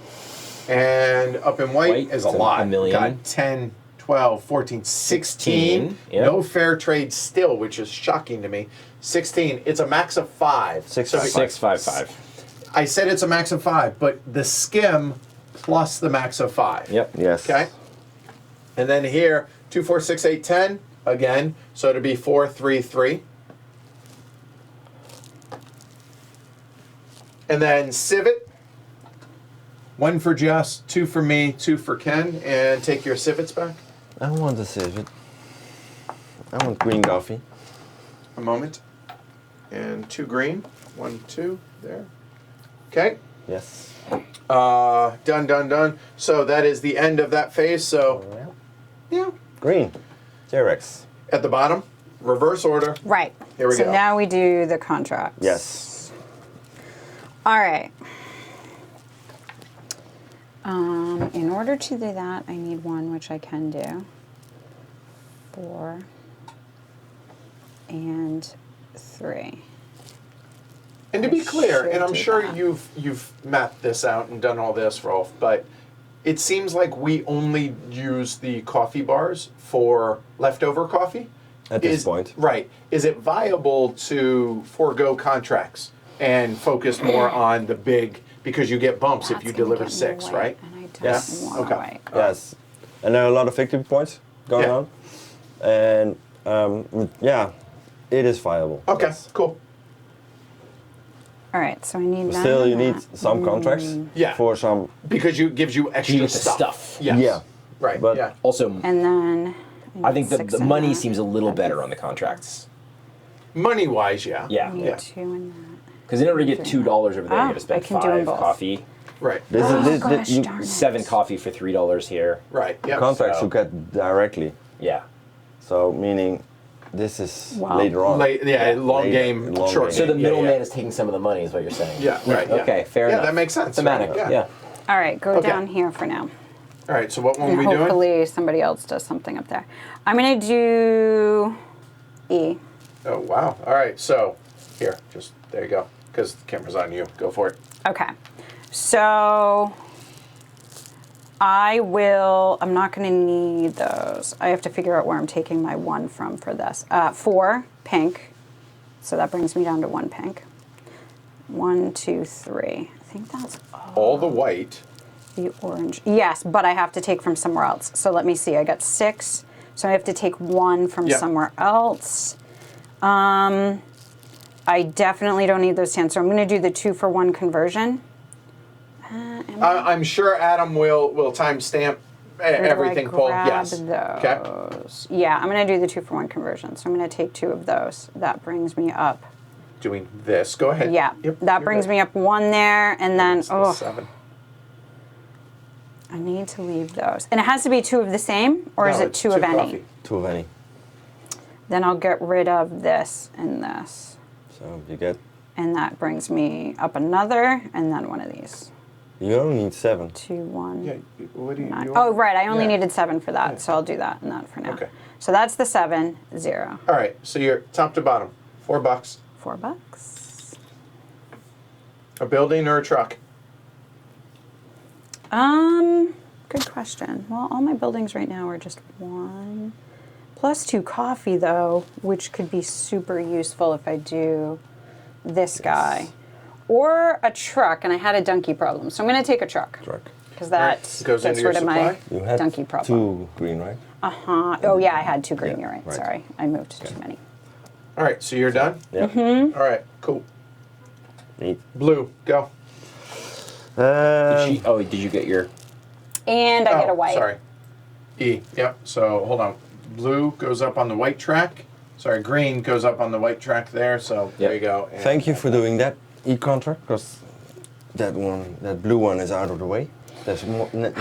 And up in white, White is a is lot. a million. Got 10, 12, 14, 16. Yep. No fair trade still, which is shocking to me. 16. It's a max of 5. Six, So five. 6, 5, 5. I said it's a max of 5, but the skim plus the max of 5. Yep. Yes. Okay. And then here, 2, 4, 6, 8, 10. Again. So it'd be 4, 3, 3. And then Civet. 1 for Jess, 2 for me, 2 for Ken, and take your Civets back. I want a Civet. I want green coffee. A moment. And 2 green. 1, 2, there. Okay. Yes. Done, done, done. So that is the end of that phase. So, yeah. Green. J-Rex. At the bottom, reverse order. Right. Here we so go. now we do the contracts. Yes. All right. In order to do that, I need 1, which I can do. 4 and 3. And to be I clear, should and I'm do sure that. you've mapped this out and done all this, Rolf, but it seems like we only use the coffee bars for leftover coffee. At this point. Right. Is it viable to forego contracts and focus more on the big, because you get bumps if That's you gonna deliver get me 6, white, right? And I don't Yes. want Okay. white. Yes. And there are a lot of victory points going Yeah. on. And yeah, it is viable. Okay, Yes. cool. All right, so I need But none still, of you need that. some contracts Yeah. for some. Because you gives you extra You get the stuff. stuff. Yes. Yeah. Right. But- yeah. Also, And then I think need the 6 in money that. seems a little better on the contracts. Money wise, yeah. Yeah. I need Yeah. 2 in that. Because in order to get $2 over there, Ah, you got to spend I can do 'em 5 both. coffee, Right. This Oh, is this, gosh, you, darn it. 7 coffee for $3 here. Right. Yeah. contracts So- you get directly. Yeah. So meaning, this is Wow. later on. Yeah, long Later, game, long short game. So the game. middleman yeah. is taking some of the money, is what you're saying. Yeah, right. Yeah. Okay, fair Yeah, enough. that makes sense. Thematic. right? Yeah. All right, go Okay. down here for now. All right, so what one are And we doing? hopefully somebody else does something up there. I'm going to do E. Oh, wow. All right, so here, just there you go, because the camera's on you. Go for it. Okay. So I'm not going to need those. I have to figure out where I'm taking my 1 from for this. 4 pink. So that brings me down to 1 pink. 1, 2, 3. I think that's All the white. the orange. Yes, but I have to take from somewhere else. So let me see. I got 6. So I have to take 1 from Yep. somewhere else. I definitely don't need those 10. So I'm going to do the 2 for 1 conversion. I'm sure Adam will timestamp Where do everything. I Paul. grab Yes. Okay. those? Yeah, I'm going to do the 2 for 1 conversion. So I'm going to take 2 of those. That brings me up. Doing this. Go ahead. Yeah, Yep, that you're brings good. me up 1 there, and then It's the 7. I need to leave those. And it has to be 2 of the same, or is No, it it's 2 of any? coffee. 2 of any. Then I'll get rid of this and this. So you get. And that brings me up another, and then 1 of these. You only need 7. 2, 1, Yeah. What do you? 9. you Oh, want? right. I only Yeah. needed 7 for that, so I'll do that and that for now. Okay. So that's the 7, 0. All right. So you're top to bottom. $4. $4. A building or a truck? Good question. Well, all my buildings right now are just 1. Plus 2 coffee, though, which could be super useful if I do this guy. Or a truck, and I had a donkey problem. So I'm going to take a truck. Truck. Because that Goes gets into your rid of my supply? You had donkey problem. 2 green, right? Oh, yeah, I had 2 green. Yeah, You're right. right. Sorry. I moved too many. All right. So you're done. Yeah. Mm-hmm. All right. Cool. Neat. Blue. Go. Did you get your... And I get a white. Sorry. E. Yep. So hold on. Blue goes up on the white track. Sorry, green goes up on the white track there. So there Yep. you go. And Thank you for doing that e-contract, because that one, that blue one is out of the way. There's more pink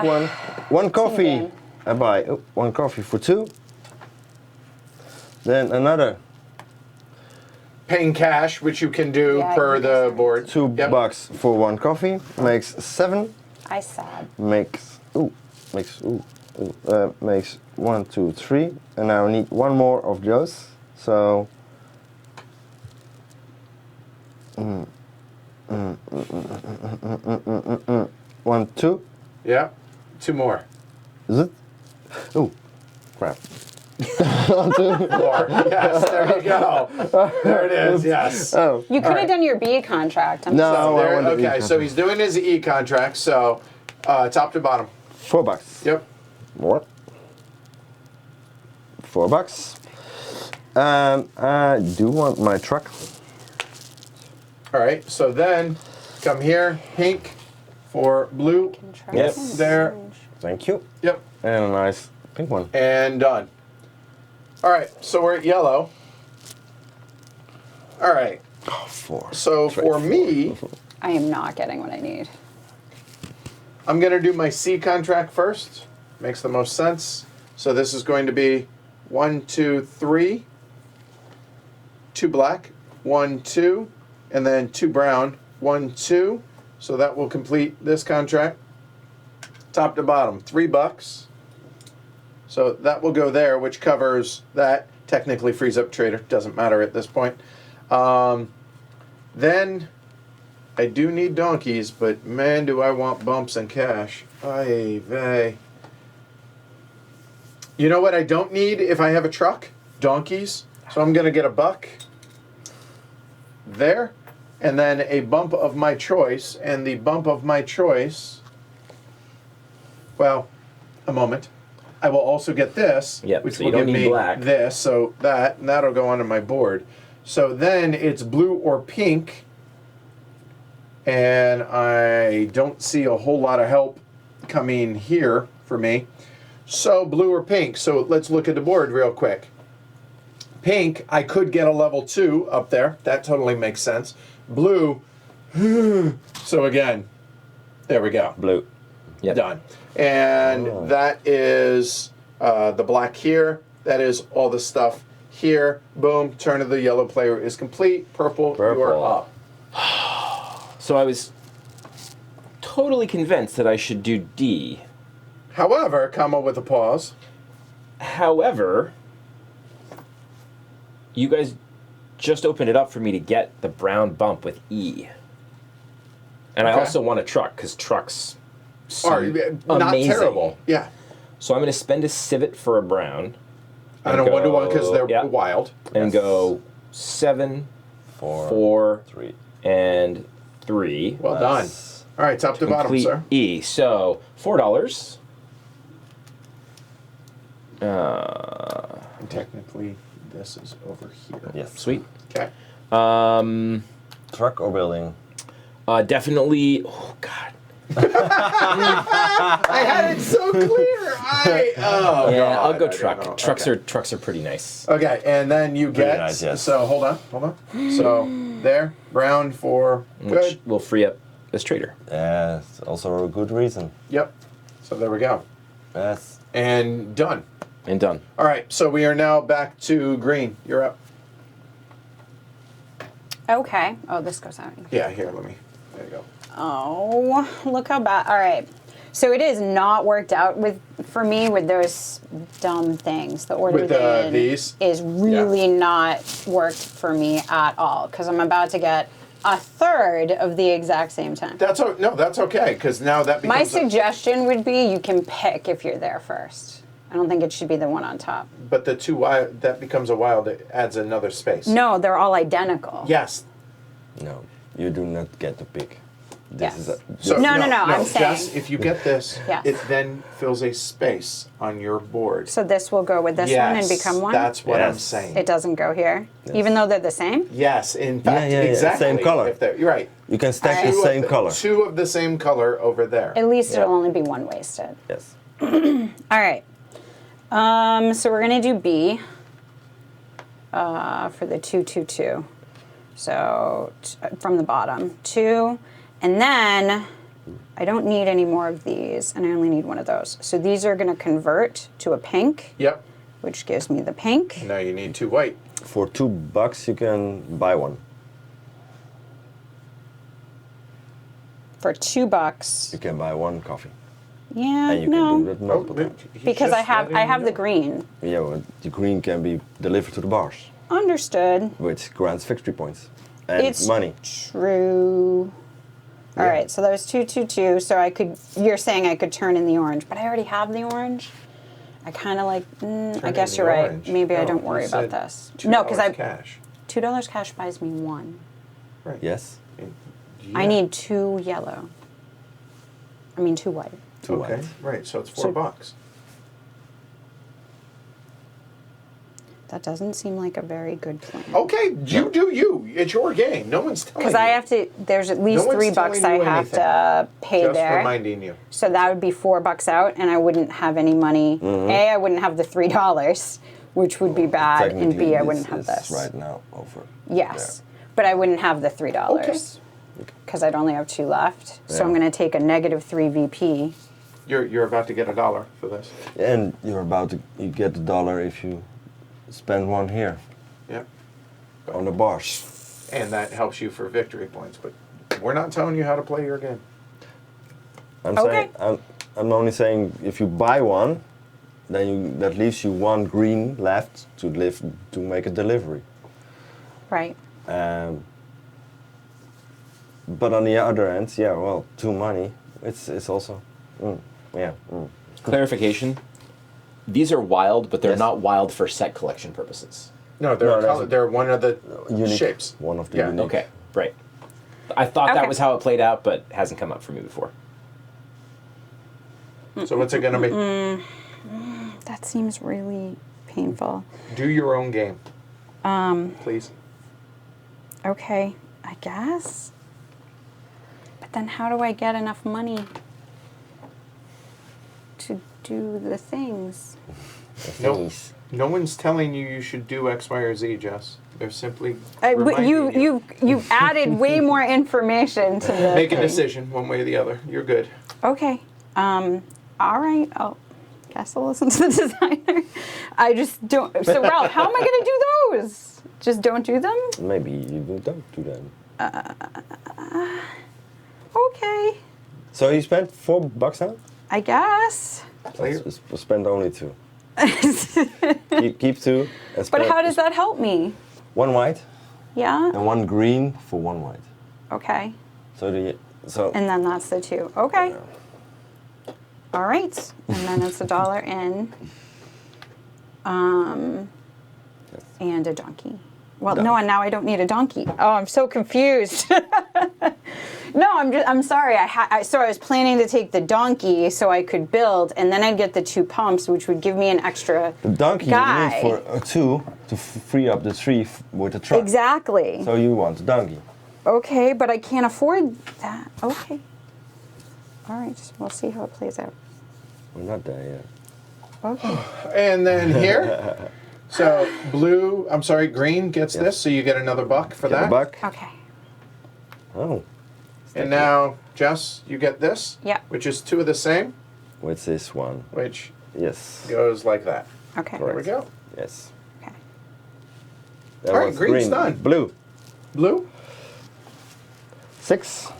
one. One coffee. game. I buy one coffee for 2. Then another Paying cash, which you can do Yeah, per you the can. board. $2 Yep. for one coffee. Makes 7. I sad. Makes 1, 2, 3, and I need one more of those. So 1, 2. Yeah. 2 more. Is it? Oh, crap. 4. Yes, there you go. There it is, yes. Oh, You could have done your B contract. I'm No. sorry. Oh, I There- want the E okay, so contract. he's doing his E contract, so top to bottom. $4. Yep. More. $4. I do want my truck. All right, so then come here, pink for blue. Contract Yes. and There. change. Thank you. Yep, And a nice pink one. and done. All right, so we're at yellow. All right, 4. so for me, I am not getting what I need. I'm going to do my C contract first. Makes the most sense. So this is going to be 1, 2, 3, 2 black, 1, 2, and then 2 brown, 1, 2. So that will complete this contract. Top to bottom, $3. So that will go there, which covers that. Technically frees up trader. Doesn't matter at this point. Then I do need donkeys, but man, do I want bumps and cash. Ay vey. You know what I don't need if I have a truck? Donkeys. So I'm going to get a buck there, and then a bump of my choice. And the bump of my choice, well, a moment. I will also get this, Yep, which so will you don't give need me black. this. So that, and that'll go onto my board. So then it's blue or pink. And I don't see a whole lot of help coming here for me. So blue or pink. So let's look at the board real quick. Pink, I could get a level 2 up there. That totally makes sense. Blue, so again, there we go. Blue. Yep. Done. And that is the black here. That is all the stuff here. Boom, turn of the yellow player is complete. Purple, you are Purple. up. So I was totally convinced that I should do D. However, comma with a pause. However, you guys just opened it up for me to get the brown bump with E. And I Okay. also want a truck, because trucks Are seem not amazing. terrible. Yeah. So I'm going to spend a civet for a brown. I don't want to one because they're yeah, wild. And Yes. go 7, 4, 4, 3. and 3. Well Nice. done. All right, top to bottom, Complete sir. E. So $4. And technically, this is over here. Yes. Sweet. Okay. Truck or building? Definitely. Oh God. I had it so clear. Oh, Yeah, God, I'll go I don't truck. know. Trucks Okay. are pretty nice. Okay, and then you get. nice, yes. So hold on. So there, brown for Which good. will free up this trader. Yes, also a good reason. Yep. So there we go, Yes. and done. And done. All right, so we are now back to green. You're up. Okay. Oh, this goes out. Yeah, here. Let me. There you go. Oh, look how bad. All right. So it is not worked out for me with those dumb things. The order With they in these? is really not worked for me at all because I'm about to get a third of the exact same time. That's no, that's okay because now that becomes My a- suggestion would be you can pick if you're there first. I don't think it should be the one on top. But the 2 wild that becomes a wild. It adds another space. No, they're all identical. Yes. No, you do not get the pick. This Yes. is a, So, No, I'm Jess, saying- if you get this, Yes. it then fills a space on your board. So this will go with this one and become one? That's what I'm Yes. saying. It doesn't go here, even though they're the same? Yes, in fact, yeah, exactly. same color. If you're right. you can stack Alright. the same color. 2 of the same color over there. At least Yeah. it'll only be one wasted. Yes. All right. So we're going to do B for the 2, 2, 2. So from the bottom, 2, And then I don't need any more of these, and I only need one of those. So these are going to convert to a pink, Yep. which gives me the pink. Now you need 2 white. For $2, you can buy one. For $2. You can buy one coffee. Yeah, And you can do that multiple times. because I have the green. Yeah, well, the green can be delivered to the bars, Understood. which grants victory points and It's money. true. All Yeah. right, so that was 2, 2, 2. So I could. You're saying I could turn in the orange, but I already have the orange. I kind of like. I in guess the you're right. orange. Maybe I No, don't you worry about said this. $2 No, because cash. $2 cash buys me 1. Right. Yes, Yeah. I need 2 yellow. I mean 2 white. 2 Okay. white. Right. So it's So- $4. That doesn't seem like a very good plan. Okay. You do you. It's your game. No one's telling you. Because I have to. There's at least one's $3 telling I you have to pay Just there. reminding you. So that would be $4 out, and I wouldn't have any money. A, I wouldn't have the $3, which would be bad, and Technically, B, I wouldn't have is this. right now over. Yes, but I wouldn't have the $3 because I'd only have 2 left. So I'm Yeah. going to take a -3 VP. You're about to get $1 for this. There. And you're about to you get the dollar if you spend one here Yep. on the bars. And that helps you for victory points. But we're not telling you how to play your game. I'm Okay. saying I'm only saying if you buy one, then that leaves you 1 green left to make a delivery. Right. But on the other end, yeah, well, 2 money. It's also, yeah. Clarification. These are wild, but they're Yes. not wild for set collection purposes. No, they're No, that's- they're one of the Unique. shapes. One of the Yeah. unique. Okay, right. I thought Okay. that was how it played out, but hasn't come up for me before. So what's it going to be? That seems really painful. Do your own game. Please. Okay, I guess. But then how do I get enough money to do the things? No, Things. no one's telling you should do X, Y, or Z, Jess. They're simply But reminding you. you've added way more information to the Make a thing. decision one way or the other. You're good. Okay. All right. Oh, guess I'll listen to the designer. I just don't. So Ralph, how am I going to do those? Just don't do them? Maybe you don't do them. Okay. So you spent $4 now? I guess. Play your- Spend only 2. keep 2. And But spend how does that help me? 1 white Yeah. and 1 green for 1 white. Okay. So And then that's the 2. Okay. All right. And then it's $1 in. And a donkey. Well, no, now I don't need a donkey. Oh, I'm so confused. No, I'm sorry. So I was planning to take the donkey so I could build, and then I'd get the 2 pumps, which would give me an extra the donkey guy. you need for 2 to free up the 3 with the truck. Exactly. So you want the donkey. Okay, but I can't afford that. Okay. All right. We'll see how it plays out. We're not there yet. Okay. And then here. So green gets this, so you get another $1 for Get that. a buck. Okay. Oh. And now, Jess, you get this. Yeah. Which is 2 of the same, What's this one? which Yes. goes like that. Okay. There we go. Yes. Okay. That All right, was green's green. done. Blue. Blue. 6.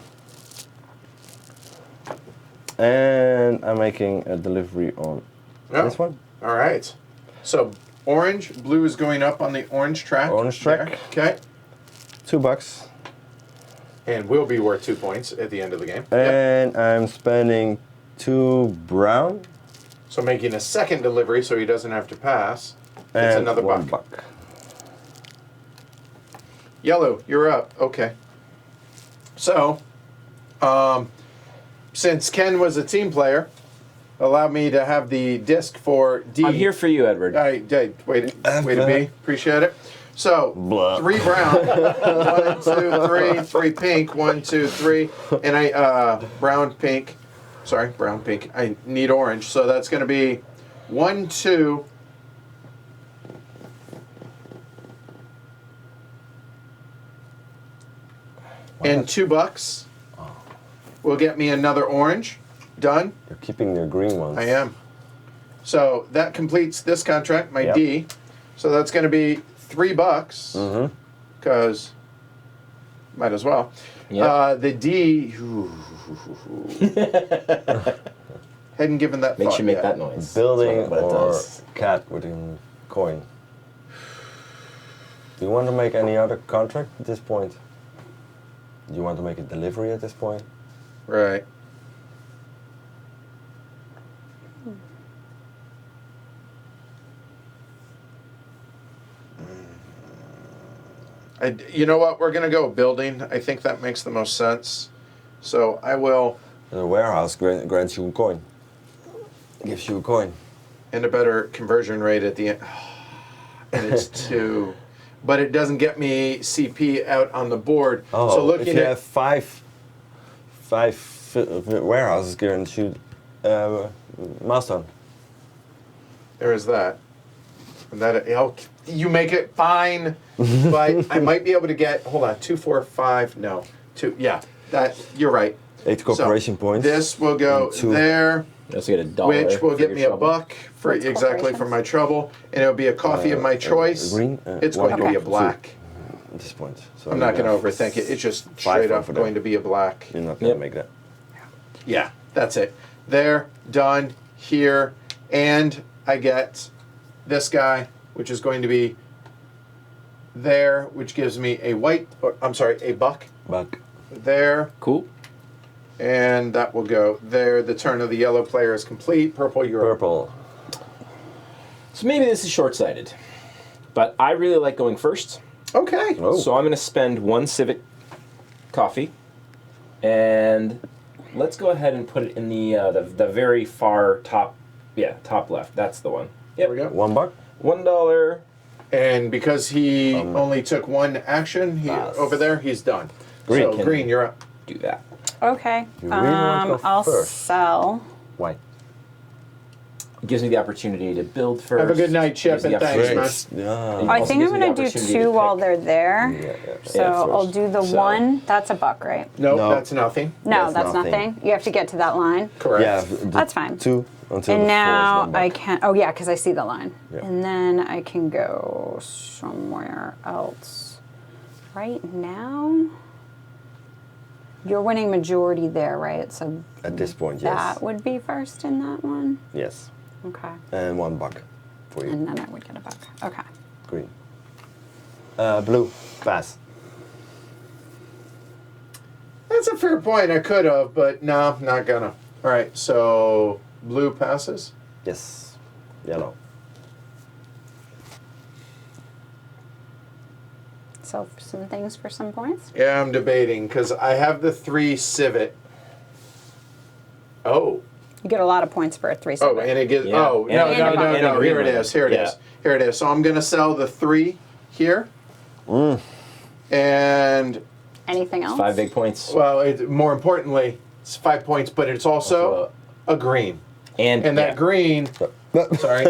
And I'm making a delivery on Oh, this one. All right. So orange, blue is going up on the orange track. Orange track. There. Okay. $2. And will be worth 2 points at the end of the game. Yep. And I'm spending 2 brown So making a second delivery so he doesn't have to pass. It's and another $1. buck. Yellow, you're up. Okay. So, since Ken was a team player, allow me to have the disc for D. I'm here for you, Edward. Way to be. Appreciate it. So, Blah. 3 brown, 1, 2, 3, 3 pink, 1, 2, 3, and brown, pink. Sorry, brown, pink. I need orange, so that's going to be 1, 2. And $2. will get me another orange. Done. You're keeping your green ones. I am. So that completes this contract, my Yep. D. So that's going to be $3 because might as well. Yep. The D. Hadn't given that Makes thought you make yet. that noise. Building That's what it or does. cat with a coin. Do you want to make any other contract at this point? Do you want to make a delivery at this point? Right. You know what? We're going to go building. I think that makes the most sense. So I will, The warehouse grants you a coin. Gives you a coin. and a better conversion rate at the end. And it's 2. But it doesn't get me CP out on the board. Oh, so if looking you at have five warehouses grant you milestone. there is that. And that you make it fine, but I might be able to get. Hold on, 2, 4, 5. No, 2. Yeah, that you're right. 8 corporation points. This will go And 2. there, You also get $1. which will for get your me a trouble. buck for What's exactly for my trouble, and it'll be a coffee of my choice. green, It's one, going to be a okay. black. At this point. So I'm not you going to have overthink it. It's just 5 straight up over there. going to be a black. You're not going to Yep. make that. Yeah, that's it. There, done, here, and I get this guy, which is going to be there, which gives me a white, or, I'm sorry, a buck Buck. there, Cool. and that will go there. The turn of the yellow player is complete. Purple, you're up. Purple. So maybe this is short-sighted, but I really like going first. Okay. Oh. So I'm going to spend 1 Civet Coffee, and let's go ahead and put it in the very far top. Yeah, top left. That's the one. Yep. There we go. $1. $1. And because he only took one action Pass. over there, he's done. Green. So, green, you're up. Do that. Okay. You really want to go I'll first? sell. Why? It gives me the opportunity to build first. Have a good night, Chip, Gives me and the thanks, opportunity- man. Yeah. I also think I'm gives me the going to do opportunity to 2 while pick. they're there. Yeah. So Yeah, I'll first. do the So- 1. That's a buck, right? No, No. that's nothing. No, That's that's nothing. nothing. You have to get to that line. Correct. Yeah, That's fine. 2 until And the now 4 is $1. I can. Oh yeah, because I see the line. Yeah. And then I can go somewhere else. Right now, you're winning majority there, right? So At this point, yes. that would be first in that one. Yes. Okay. And $1 for you. And then I would get a buck. Okay. Green. Blue. Pass. That's a fair point. I could have, but no, not gonna. All right, so blue passes. Yes. Yellow. So some things for some points. Yeah, I'm debating because I have the 3 civet. Oh, You get a lot of points for a 3 oh, civet. and it gives. Yeah. Oh, And no, a no, buck. no, And a no. green Here it one. is. Here it Yeah. is. Here it is. So I'm gonna sell the 3 here, and Anything else? 5 big points. well, more importantly, it's 5 points, but it's also a green, And and that yeah. green. Sorry,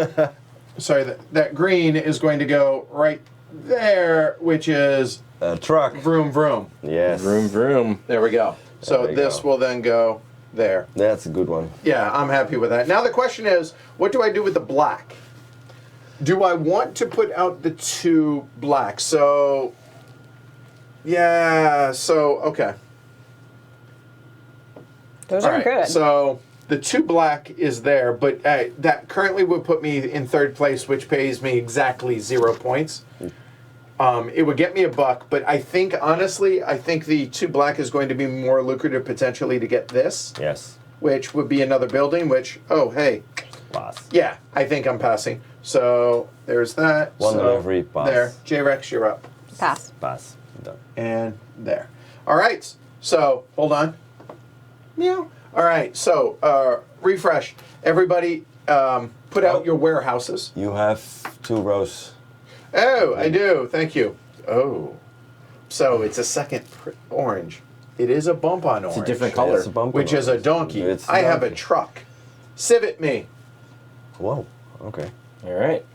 sorry. That green is going to go right there, which is Truck. vroom vroom. Yes. Vroom vroom. There we go. So There you this go. will then go there. That's a good one. Yeah, I'm happy with that. Now the question is, what do I do with the black? Do I want to put out the 2 black? So, yeah, so, okay. Those All are right, good. so the 2 black is there, but that currently would put me in 3rd place, which pays me exactly 0 points. It would get me a buck, but I think, honestly, I think the 2 black is going to be more lucrative potentially to get this, Yes. which would be another building, which, oh, hey, Pass. yeah, I think I'm passing. So there's that. One So delivery, pass. There. J-Rex, you're up. Pass. Pass. Done. And there. All right. So hold on. Meow. All right. So refresh. Everybody put out your warehouses. You have 2 rows. Oh, I do. Thank you. Oh. So it's a second orange. It is a bump on orange. It's a different color. It's a bumper Which is a orange. donkey. It's I have a donkey. truck. Civet me. Whoa. Okay. All right.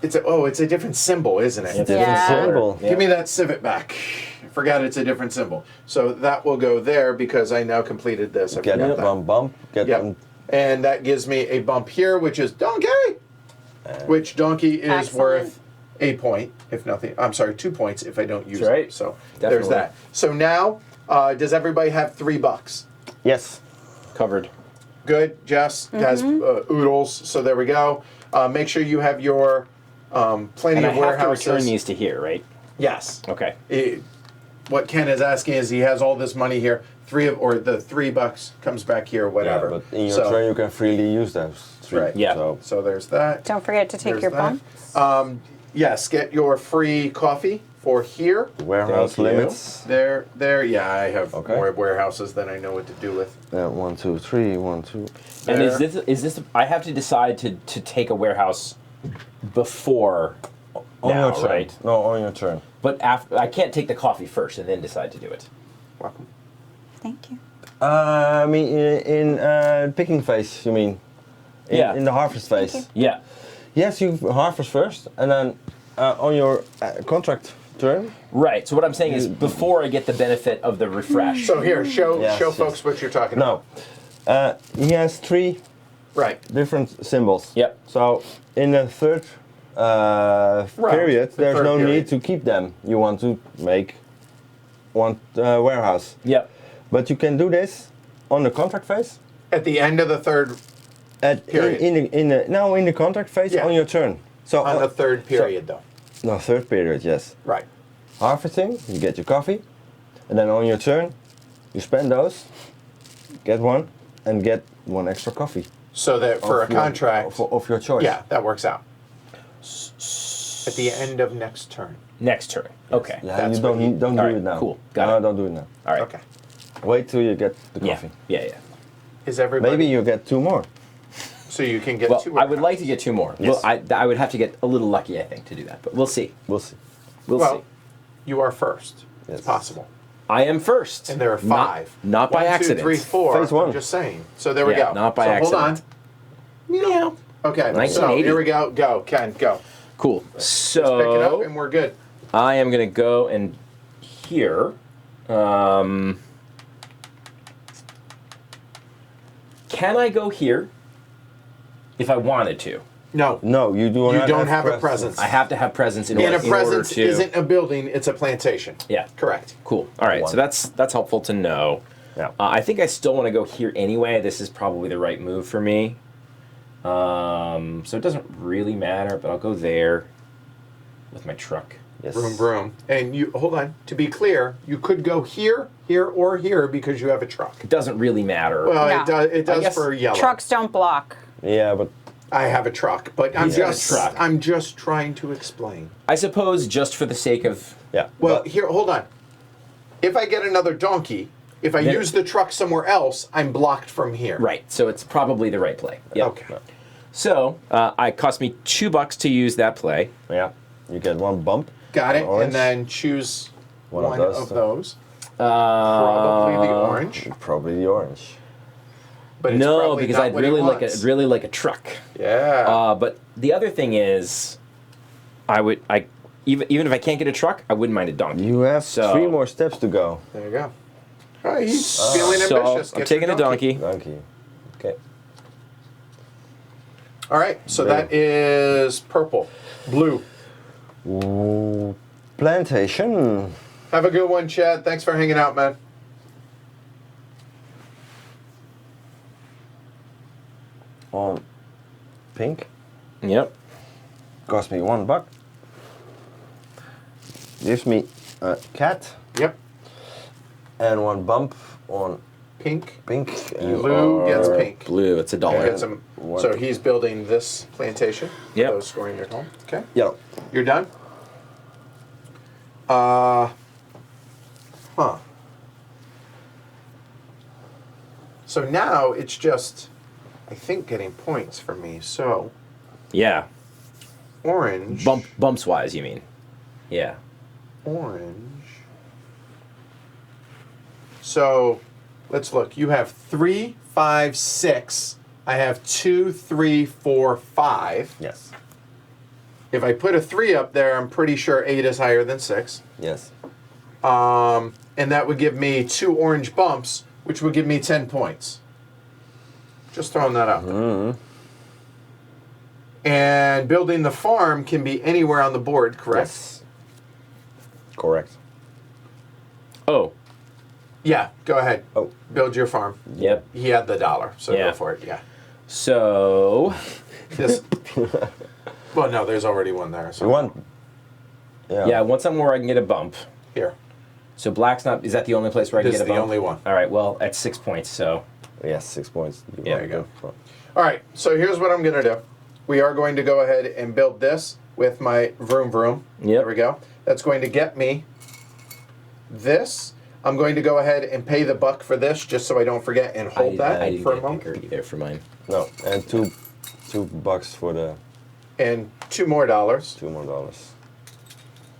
It's a different symbol, isn't it? It's a different symbol. Yeah. Give me that civet back. Forgot it's a different symbol. So that will go there because I now completed this. I Get forgot that. one bump. Get Yep. one. And that gives me a bump here, which is donkey, which donkey is Excellent. worth a point, if nothing. I'm sorry, 2 points if I don't use That's right. it. So Definitely. there's that. So now, does everybody have $3? Yes. Covered. Good. Jess has oodles. So there we go. Make sure you have your plenty And I of have to warehouses. return these to here, right? Yes. Okay. What Ken is asking is he has all this money here. The $3 comes back here, whatever. Yeah, but in your So- turn, you can freely use those 3. Right. Yeah. So, there's that. Don't forget to take There's your that. bumps. Yes, get your free coffee for here. warehouse Thank you. limits. There. Yeah, I have Okay. more warehouses than I know what to do with. 1, 2, 3. 1, 2. And There. is this? I have to decide to take a warehouse before On now, your turn. right? No, on your turn. But after I can't take the coffee first and then decide to do it. Welcome. Thank you. I mean, in picking phase, you mean? Yeah. In the harvest phase. you. Yeah. Yes, you harvest first, and then on your contract turn. Right. So what I'm saying is, before I get the benefit of the refresh. So here, show Yes, yes. folks what you're talking about. No. He has 3 Right. different symbols. Yep. So in the third period, the there's third no period. need to keep them. You want to make one warehouse. Yep. But you can do this on the contract phase. At the end of the third, Period. In the contract phase Yeah. on your turn. So on the third period, though. No, third period, yes. Right. Harvesting, you get your coffee, and then on your turn, you spend those, get one, and get one extra coffee. So that for a Of your- contract, of your choice. yeah, that works out. At the end of next turn. Next turn. Okay. Yeah, That's you don't what he- don't do Alright, it now. cool, got no, it. don't do it now. All right. Okay. Wait till you get the Yeah. coffee. Yeah. Yeah. Is everybody? Maybe you get 2 more. So you can get Well, 2. I would like to get 2 more. Yes. Well, I would have to get a little lucky, I think, to do that. But we'll see. We'll see. We'll Well, see. you are first. Yes. It's possible. I am first. And there are Not- 5. Not, by 1, 2, accident. 3, 4. Phase 1. I'm just saying. So there we Yeah, go. not by so accident. Hold on. Meow. Okay. So 1980. here we go. Go, Ken. Go. Cool. Pick it up So and we're good. I am gonna go and here. Can I go here if I wanted to? No. No, you do You not don't have a presence. presence. I have to have presence in And order, a presence in order to. isn't a building; it's a plantation. Yeah. Correct. Cool. All right. So One. that's helpful to know. Yeah. I think I still want to go here anyway. This is probably the right move for me. So it doesn't really matter, but I'll go there with my truck. Yes. Broom, broom. And you hold on. To be clear, you could go here, here, or here because you have a truck. It doesn't really matter. Well, No. it does. It does guess for yellow. Trucks don't block. Yeah, but I have a truck, but I'm He's got a just. truck. I'm just trying to explain. I suppose just for the sake of yeah. Well, but here, hold on. If I get another donkey, if I There- use the truck somewhere else, I'm blocked from here. right, so it's probably the right play. Yep. Okay. So it cost me $2 to use that play. yeah, you get 1 bump. Got it. Orange. And then choose One one, of of those. those. Probably the orange. Probably the orange. But it's No, probably because not I'd what he wants. really like a truck. Yeah. But the other thing is, even if I can't get a truck, I wouldn't mind a donkey. You have So- 3 more steps to go. There you go. All right, he's feeling So ambitious. I'm Get taking your a donkey. Donkey. Okay. All right, so Blue. that is purple. Blue. Ooh, plantation. Have a good one, Chad. Thanks for hanging out, man. On pink. Yep. Cost me $1. Gives me a cat Yep. and 1 bump on Pink. pink. Blue gets pink. Blue. It's Yeah, $1. get some- so he's building this plantation. for Yep. Those scoring at home. Okay. Yellow. You're done? Huh. So now it's just, I think, getting points for me. So Yeah. orange. Bumps wise, you mean? Yeah. Orange. So let's look. You have 3, 5, 6. I have 2, 3, 4, 5. Yes. If I put a 3 up there, I'm pretty sure 8 is higher than 6. Yes. And that would give me 2 orange bumps, which would give me 10 points. Just throwing that out there. And building the farm can be anywhere on the board, correct? Yes. Correct. Oh, Yeah, go ahead. Oh. Build your farm. yep. He had the $1, so Yeah. go for it. Yeah. So, This. Well, no, there's already one there. So You want? Yeah. yeah, I want somewhere where I can get a bump. here. So black's not. Is that the only place where I can This get is a the bump? only one. All right. Well, at 6 points. So Yes, 6 points. Yeah, there you go. All right, so here's what I'm going to do. We are going to go ahead and build this with my vroom vroom. Yep. There we go. That's going to get me this. I'm going to go ahead and pay the buck for this just so I don't forget and hold that I didn't for a get moment. picker either for mine. No, and two bucks for the And $2 more $2 more.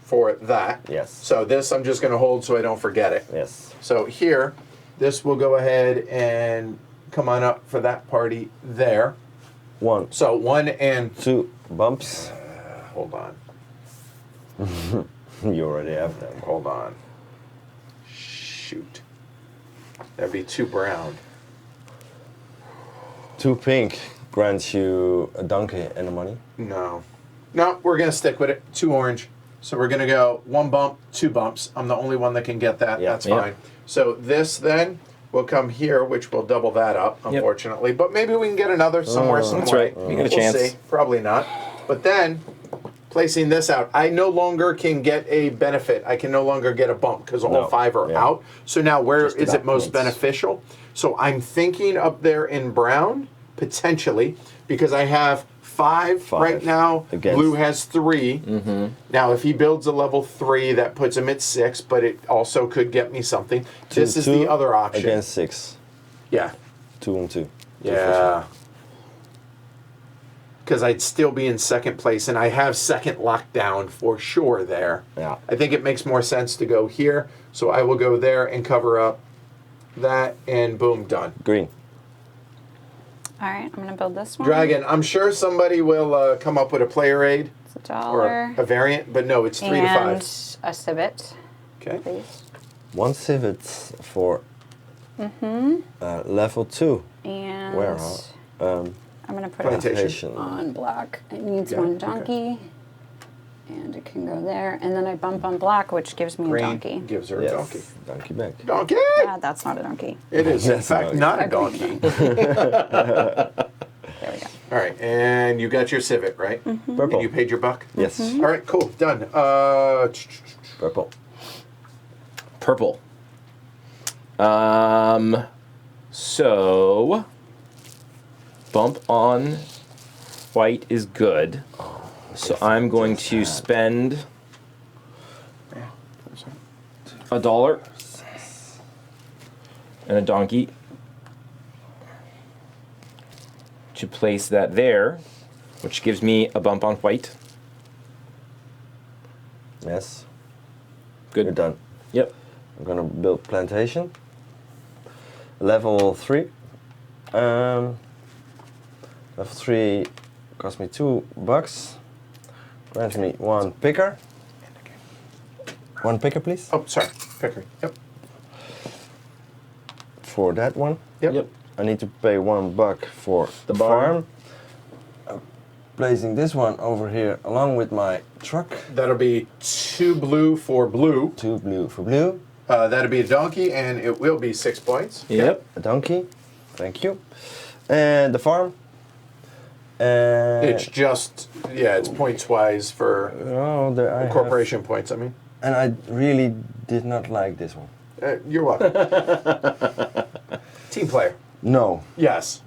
for that. Yes. So this I'm just going to hold so I don't forget it. Yes. So here, this will go ahead and come on up for that party there. 1, So 1 and 2 bumps. hold on. You already have them. Hold on. Shoot. That'd be 2 brown. 2 pink grants you a donkey and the money. No. No, we're going to stick with it. 2 orange. So we're going to go 1 bump, 2 bumps. I'm the only one that can get that. Yeah. That's Yeah. fine. So this then will come here, which will double that up, unfortunately. But maybe we can get another somewhere, some That's way. right. We got a We'll chance. see. Probably not. But then, placing this out, I no longer can get a benefit. I can no longer get a bump because all No. 5 are Yeah. out. So now where Just is about it most points. beneficial? So I'm thinking up there in brown, potentially, because I have 5 right 5 now. against- Blue has 3. Now, if he builds a level 3, that puts him at 6, but it also could get me something. This is the other option. Against 6. Yeah. 2 and 2. Yeah. Because I'd still be in second place, and I have second locked down for sure there. Yeah. I think it makes more sense to go here, so I will go there and cover up that, and boom, done. Green. All right, I'm gonna build this one. Dragon, I'm sure somebody will come up with a player aid It's $1. or a variant, but no, it's 3 to 5. And a civet, Okay. please. 1 civet for level 2 And warehouse. I'm gonna put it Plantation. on black. It needs Yeah, 1 okay. donkey. And it can go there. And then I bump on black, which gives me a Green donkey. gives her a Yes. donkey. Donkey back. Donkey! Ah, that's not a donkey. It is, in That's fact, not not a green donkey. There we go. All right, and you got your civet, right? Purple. And you paid your buck? Yes. All right, cool, done. Purple. Purple. So bump on white is good. So I'm going to spend $1 and a donkey to place that there, which gives me a bump on white. Yes. Good. You're done. Yep. I'm gonna build plantation. Level 3. Level 3 cost me $2. Grants me 1 picker. 1 picker, please. Oh, sorry, picker. Yep. For that one. Yep. I need to pay $1 for The the barn. farm. I'm placing this one over here along with my truck. That'll be 2 blue for blue. 2 blue for blue. That'll be a donkey, and it will be 6 points. Yep. A donkey. Thank you. And the farm. And It's just, yeah, it's points wise for oh, there I have- corporation points, I mean. and I really did not like this one. You're welcome. Team player. No, Yes.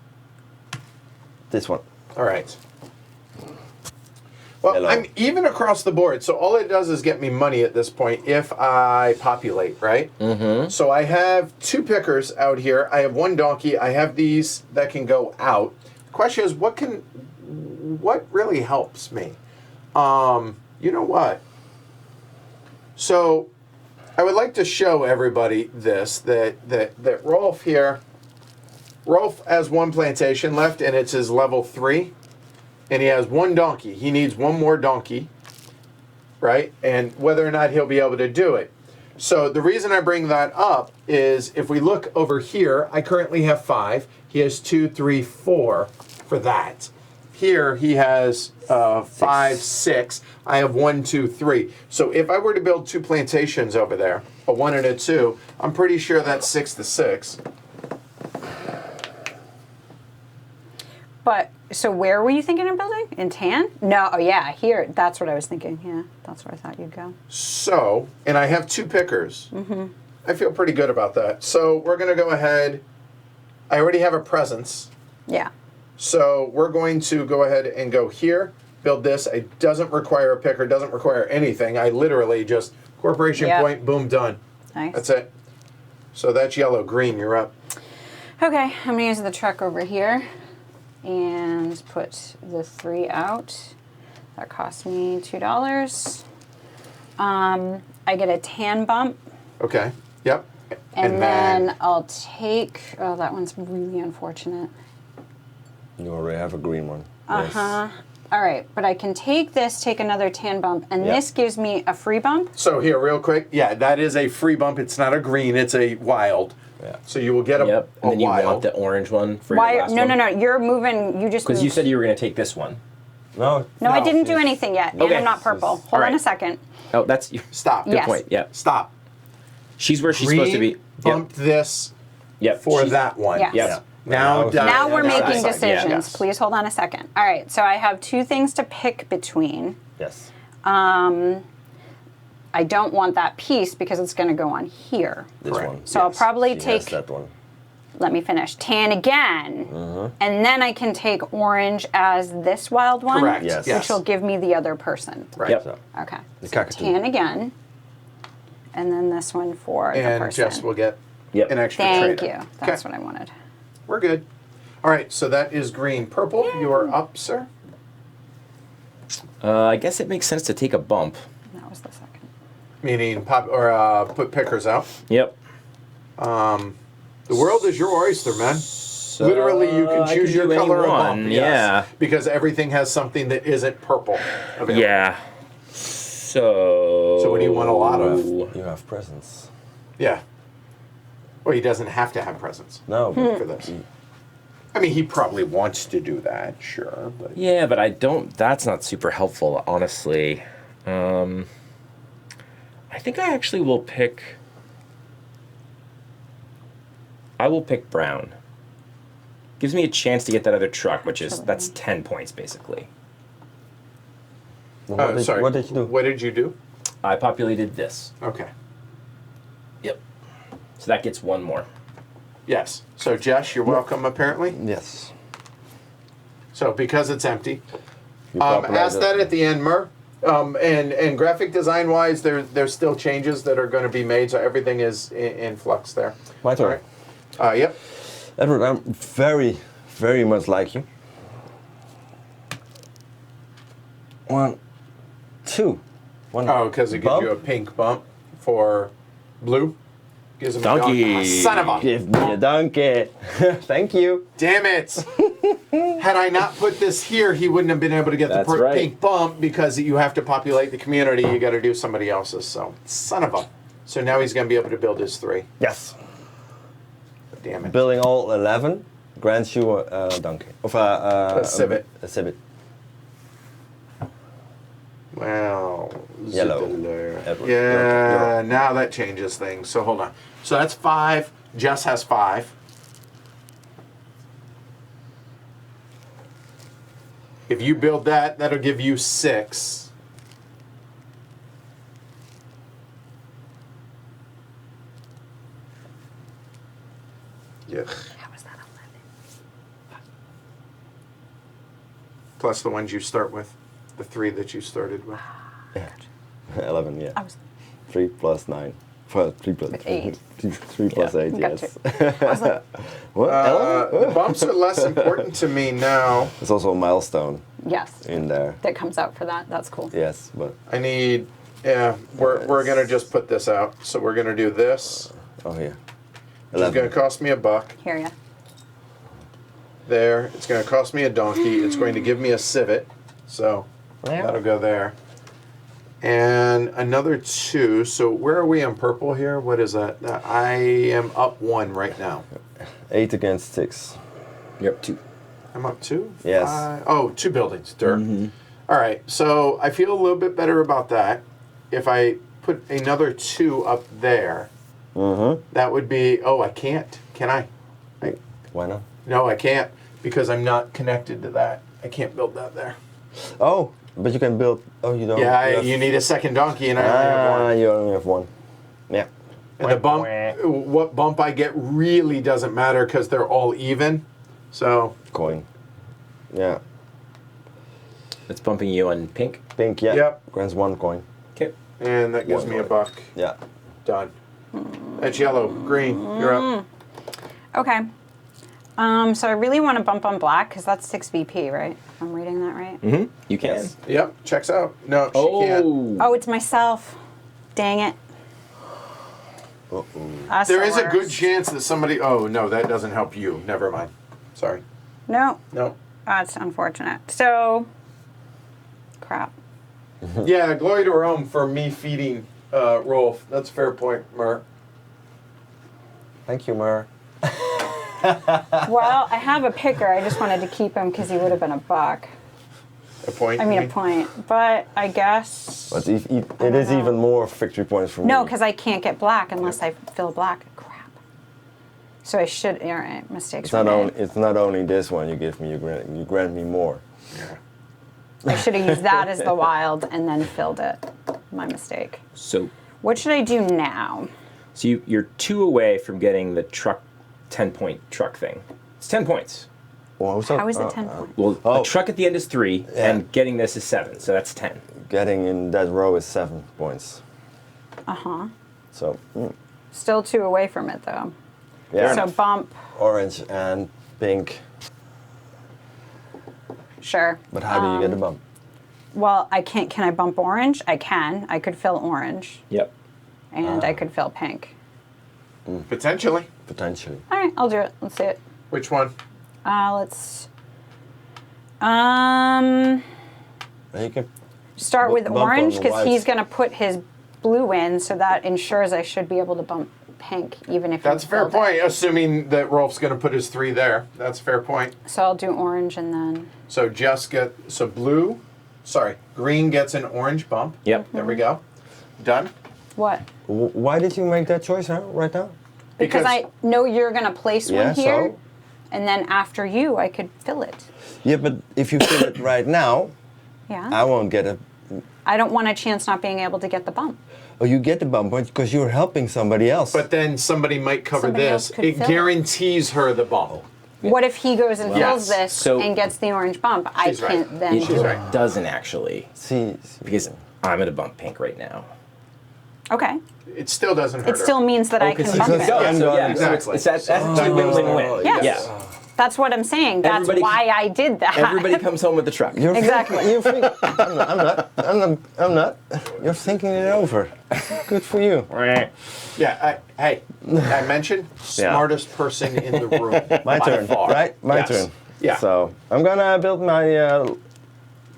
this one. All right. Well, Hello. I'm even across the board, so all it does is get me money at this point if I populate, right? Mm-hmm. So I have 2 pickers out here. I have 1 donkey. I have these that can go out. The question is, what really helps me? You know what? So I would like to show everybody this, that Rolf here, Rolf has 1 plantation left, and it's his level 3. And he has 1 donkey. He needs 1 more donkey, right? And whether or not he'll be able to do it. So the reason I bring that up is if we look over here, I currently have 5. He has 2, 3, 4 for that. Here he has 5, 6. I have 1, 2, 3. So if I were to build 2 plantations over there, a 1 and a 2, I'm pretty sure that's 6 to 6. But, so where were you thinking of building? In tan? No, oh yeah, here. That's what I was thinking. Yeah, that's where I thought you'd go. So, and I have 2 pickers. I feel pretty good about that. So we're going to go ahead. I already have a presence. Yeah. So we're going to go ahead and go here, build this. It doesn't require a picker, doesn't require anything. I literally just, corporation point, boom, done. Nice. That's it. So that's yellow, green, you're up. Okay, I'm gonna use the truck over here and put the 3 out. That cost me $2. I get a tan bump. Okay, yep. And then I'll take, oh, that one's really unfortunate. You already have a green one. Uh-huh. All right, but I can take this, take another tan bump, and Yep. this gives me a free bump. So here, real quick, yeah, that is a free bump. It's not a green, it's a wild. Yeah. So you will get a, Yep. a And then you wild. want the orange one for Why? your last No, one? no, no. You're moving. You just Because you moved. said you were going to take this one. No. No, I didn't do it's- anything yet. Okay. And I'm not purple. Hold on Alright. a second. Oh, that's Stop. good Yes. point. Yeah. Stop. She's where she's Green supposed to be. Yep. bumped this Yep. for She's- that one. Yes. Yep. Now, Now we're now making decide. decisions. Yes. Please hold on a second. All right, so I have 2 things to pick between. Yes. I don't want that piece because it's going to go on here. This Correct. one. So I'll probably She has take, that one. let me finish, tan again. And then I can take orange as this wild one. Correct. Yes. Yes. Which will give me the other person. Right. Yep. So, Okay. The So cockatoo. tan again. And then this one for the And person. Jess will get Yep. an extra Thank trader. you. That's Okay. what I wanted. We're good. All right, so that is green. Purple, you are up, sir. I guess it makes sense to take a bump. That was the second. Meaning pop or put pickers out. Yep. The world is your oyster, man. So Literally, you can I choose your do color of anyone, bump. Yeah. Because everything has something that isn't purple available. Yeah. So. So what do you want a lot of? You have presents. Yeah. Well, he doesn't have to have presents No. for this. I mean, he probably wants to do that, sure, but Yeah, but I don't. That's not super helpful, honestly. I think I actually will pick. I will pick brown. Gives me a chance to get that other truck, which is that's 10 points basically. Well, sorry. What did you do? What did you do? I populated this. Okay. Yep. So that gets 1 more. Yes. So, Jess, you're welcome, apparently. Yes. So, because it's empty. You Ask populated- that at the end, Mur. And graphic design wise, there's still changes that are going to be made, so everything is in flux there. My turn. All right. Yep. Edward, I'm very, very much like you. 1, 2. 1. Oh, because it gives bump. you a pink bump for blue. Gives him a Donkey. Ah, son of a. Give me a donkey. Thank you. Damn it! Had I not put this here, he wouldn't have been able to get That's the right. pink bump because you have to populate the community. You got to do somebody else's. So, son of a. So now he's going to be able to build his 3. Yes. Damn it. Building all 11 grants you a donkey. Of a civet. A civet. Well, Yellow. Zittler. Edward, Yeah, you're- now that changes things. So hold on. So that's 5. Jess has 5. If you build that, that'll give you 6. Yeah. How was that 11? Plus the ones you start with, the 3 that you started with. 11, yeah. I was 3 plus 9. 3 plus 8. 3 plus 8, Got yes. I was like, What? 11? The bumps are less important to me now. There's also a milestone yes. in there. That comes out for that. That's cool. Yes, but I need, yeah, we're gonna just put this out. So we're gonna do this. oh yeah. Which is gonna cost me $1. Here, yeah. There. It's gonna cost me a donkey. It's going to give me a civet. So that'll go there. And another 2. So where are we on purple here? What is that? I am up 1 right now. 8 against 6. You're up 2. I'm up 2? Yes. 2 buildings. Dirt. All right. So I feel a little bit better about that. If I put another 2 up there, that would be... Oh, I can't. Can I? Why not? No, I can't. Because I'm not connected to that. I can't build that there. Oh, but you can build... Oh, you don't... Yeah, you need a second donkey, and I only have 1. You only have 1. Yeah. And the bump, what bump I get really doesn't matter because they're all even. So Coin. Yeah. It's bumping you on pink. Pink, yeah. Yep. Grants 1 coin. Okay. and that gives One me a coin. buck. Yeah. Done. That's yellow. Green. You're up. Okay. So I really want to bump on black because that's 6 VP, right? I'm reading that right? Mm-hmm. You can. Yes. Yep. Checks out. No, she can't. Oh. Oh, it's myself. Dang it. Uh-oh. That's There the is a good worst. chance that somebody. Oh no, that doesn't help you. Never mind. Sorry. No, No. that's unfortunate. So, crap. Yeah, glory to Rome for me feeding Rolf. That's a fair point, Mer. Thank you, Mer. Well, I have a picker. I just wanted to keep him because he would have been a buck. A point. I mean, you a point. But I guess. But it is know. even more victory points for me. No, because I can't get black unless I fill black. Crap. So I should. All right, mistakes. It's were not, made. it's not only this one you give me, you grant me more. Yeah. I should have used that as the wild and then filled it. My mistake. So What should I do now? you're 2 away from getting the truck 10-point truck thing. It's 10 points. Well, so, How is it 10 points? Well, Oh. a truck at the end is 3, Yeah. and getting this is 7, so that's 10. Getting in that row is 7 points. Uh-huh. So, Still 2 away from it, though. yeah. So bump. Orange and pink. Sure. But how do you get the bump? Well, I can't. Can I bump orange? I can. I could fill orange, Yep. and I could fill pink. Potentially. Potentially. All right, I'll do it. Let's see it. Which one? Let's You can start with Bump on orange the because whites. he's going to put his blue in, so that ensures I should be able to bump pink, even if That's a he fair filled it. point, assuming that Rolf's going to put his 3 there. That's a fair point. So I'll do orange and then. So blue, green gets an orange bump. Yep. There we go. Done. What? Why did you make that choice, right now? Because I know you're going to place Yeah, one here, so? and then after you, I could fill it. Yeah, but if you fill it right now, Yeah. I won't get a... I don't want a chance not being able to get the bump. Oh, you get the bump because you're helping somebody else. But then somebody might cover Somebody this. else could It fill it. guarantees her the bump. What if he goes and fills Yes. this So- and gets the orange bump? I She's right. can't then It do it. right. doesn't actually, See, because I'm going to bump pink right now. Okay. It still doesn't hurt It still means that I can Because bump you can it. go. I'm So done. yeah, Exactly. so that's a win-win-win. Yes. Yeah. That's what I'm saying. That's Everybody- why I did that. Everybody comes home with the truck. You're Exactly. You're I'm not. You're thinking it over. Good for you. Yeah, I mentioned smartest person in the room. My by turn, far. right? My Yes. turn. Yeah. So I'm gonna build my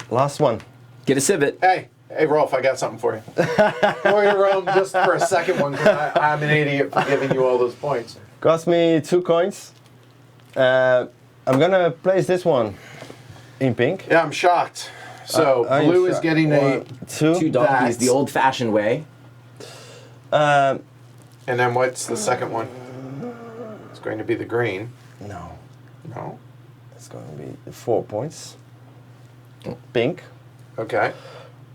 last one. Get a civet. Hey, Rolf, I got something for you. Glory to Rome just for a second one, because I'm an idiot for giving you all those points. Cost me 2 coins. I'm gonna place this one in pink. Yeah, I'm shocked. So Are you blue is sure? getting a, 1, 2. 2 donkeys, That's- the old-fashioned way. and then what's the second one? It's going to be the green. No, No. it's going to be 4 points. Pink. Okay.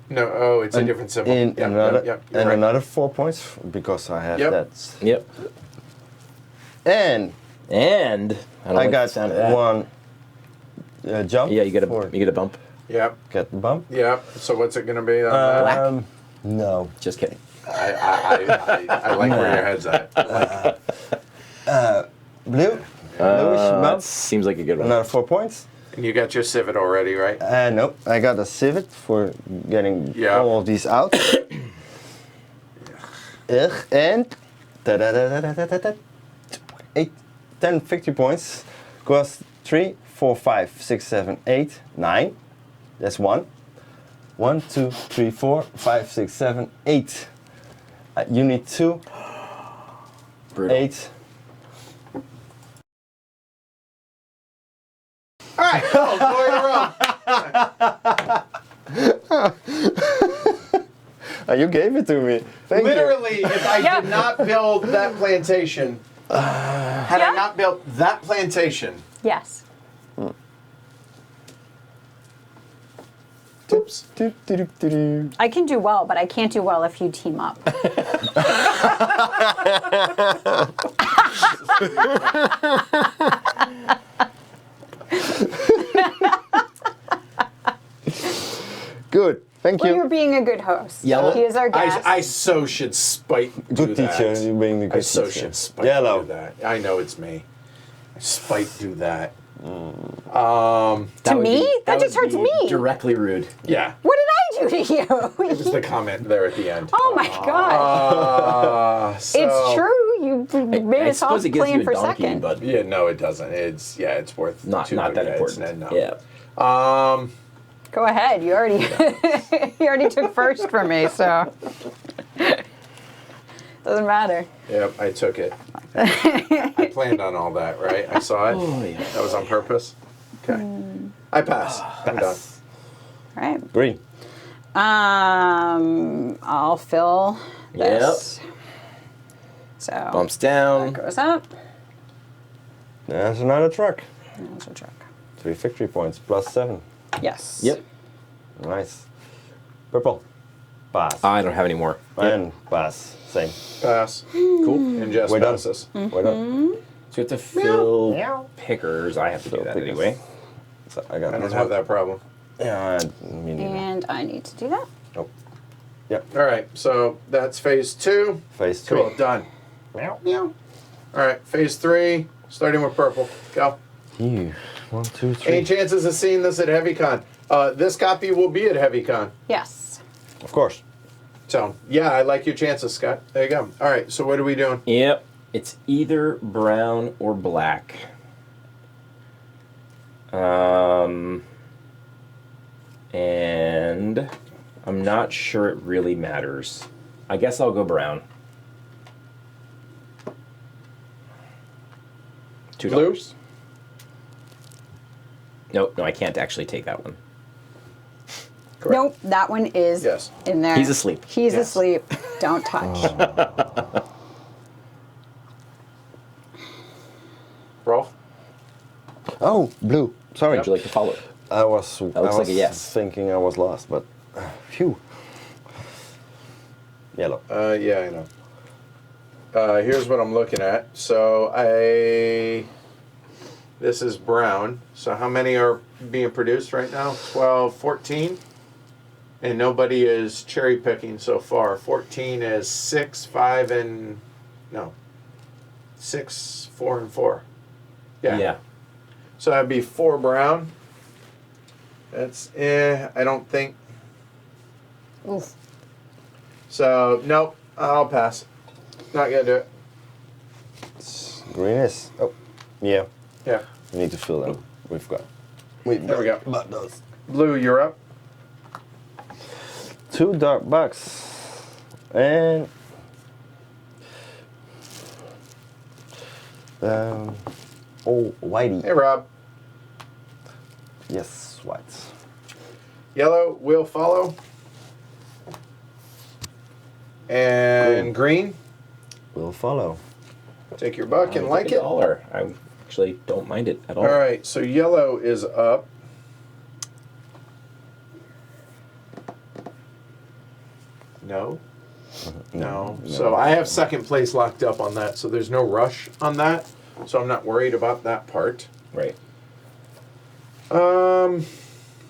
No. Oh, it's a different symbol. In Yep, another yep, you're and right. another 4 points because I have Yep. that. Yep. And And I don't I like got the sound of that. 1 jump. Yeah, you get for- a bump. Yep. get the bump. Yep. So what's it going to be? On that? Black? No. Just kidding. I like where your head's at. Blue. Bluish That bump. seems like a good one. Another 4 points. And you got your civet already, right? Nope. I got a civet for getting Yeah. all of these out. Ugh, and 8, 10 victory points. Cost 3, 4, 5, 6, 7, 8, 9. That's 1. 1, 2, 3, 4, 5, 6, 7, 8. You need 2. Brutal. 8. All right, go, You gave it to me. Thank literally, if I Yeah. did not build that plantation, had I Yeah. not built that plantation, Yes. tips. you. I can do well, but I can't do well if you team up. Good. Thank Well, you. you're being a good host. Yellow? He is our guest. I so should spite do Good that. teacher. You're being the good I so teacher. should spite Yellow. do that. I know it's me. I spite do that. To would me? be- That just would hurts be me. Directly rude. Yeah. What did I do to you? It was the comment there at the end. Oh my god. It's true. You made I us all suppose it gives playing you for a donkey, second. but Yeah, no, it doesn't. It's worth not two, that yeah, it's- important. no. Yeah. Go ahead. You already you already took first from me, so doesn't matter. Yep, I took it. I planned on all that, right? I saw it. Oh, yeah. That was on purpose. Okay. I pass. I'm done. All right. Green. I'll fill this. So Bumps down. goes up. There's another truck. There's a truck. 3 victory points. +7. Yes. Yep. Nice. Purple. Pass. I don't have any more. And pass. Same. Pass. Cool. And Jess We're done. passes. We're done. So you have to fill pickers. I have to do Fill that pickers. anyway. So I got I don't this have one. that problem. Yeah, me neither. And I need to do that. Oh. Yep. All right, so that's phase 2. Phase 3. Cool, done. Meow. All right, phase 3, starting with purple. Go. You. 1, 2, 3. Any chances of seeing this at HeavyCon? This copy will be at HeavyCon. Yes. Of course. So, yeah, I like your chances, Scott. There you go. All right, so what are we doing? Yep. It's either brown or black. And I'm not sure it really matters. I guess I'll go brown. $2. Blue? No, I can't actually take that one. Correct. Nope, that one is Yes. in there. He's asleep. He's Yes. asleep. Don't touch. Rolf? Oh, blue. Sorry. Would you like to follow? I was looks like a yes. thinking I was lost, but phew. Yellow. Yeah, I know. Here's what I'm looking at. So this is brown. So how many are being produced right now? 12, 14? And nobody is cherry picking so far. 14 is 6, 5, and, no, 6, 4, and 4. Yeah. So that'd be 4 brown. That's, I don't think. Oof. So, nope, I'll pass. Not gonna do it. Green is. Oh, yeah. Yeah. We need to fill them. We've got. There we go. But those. Blue, you're up. 2 dark bucks. And. Oh, whitey. Hey, Rob. Yes, whites. Yellow will follow. And green. Will follow. Take your buck and like it. All $1. I actually don't mind it at all. right, so yellow is up. No. No. So I have second place locked up on that, so there's no rush on that. So I'm not worried about that part. Right.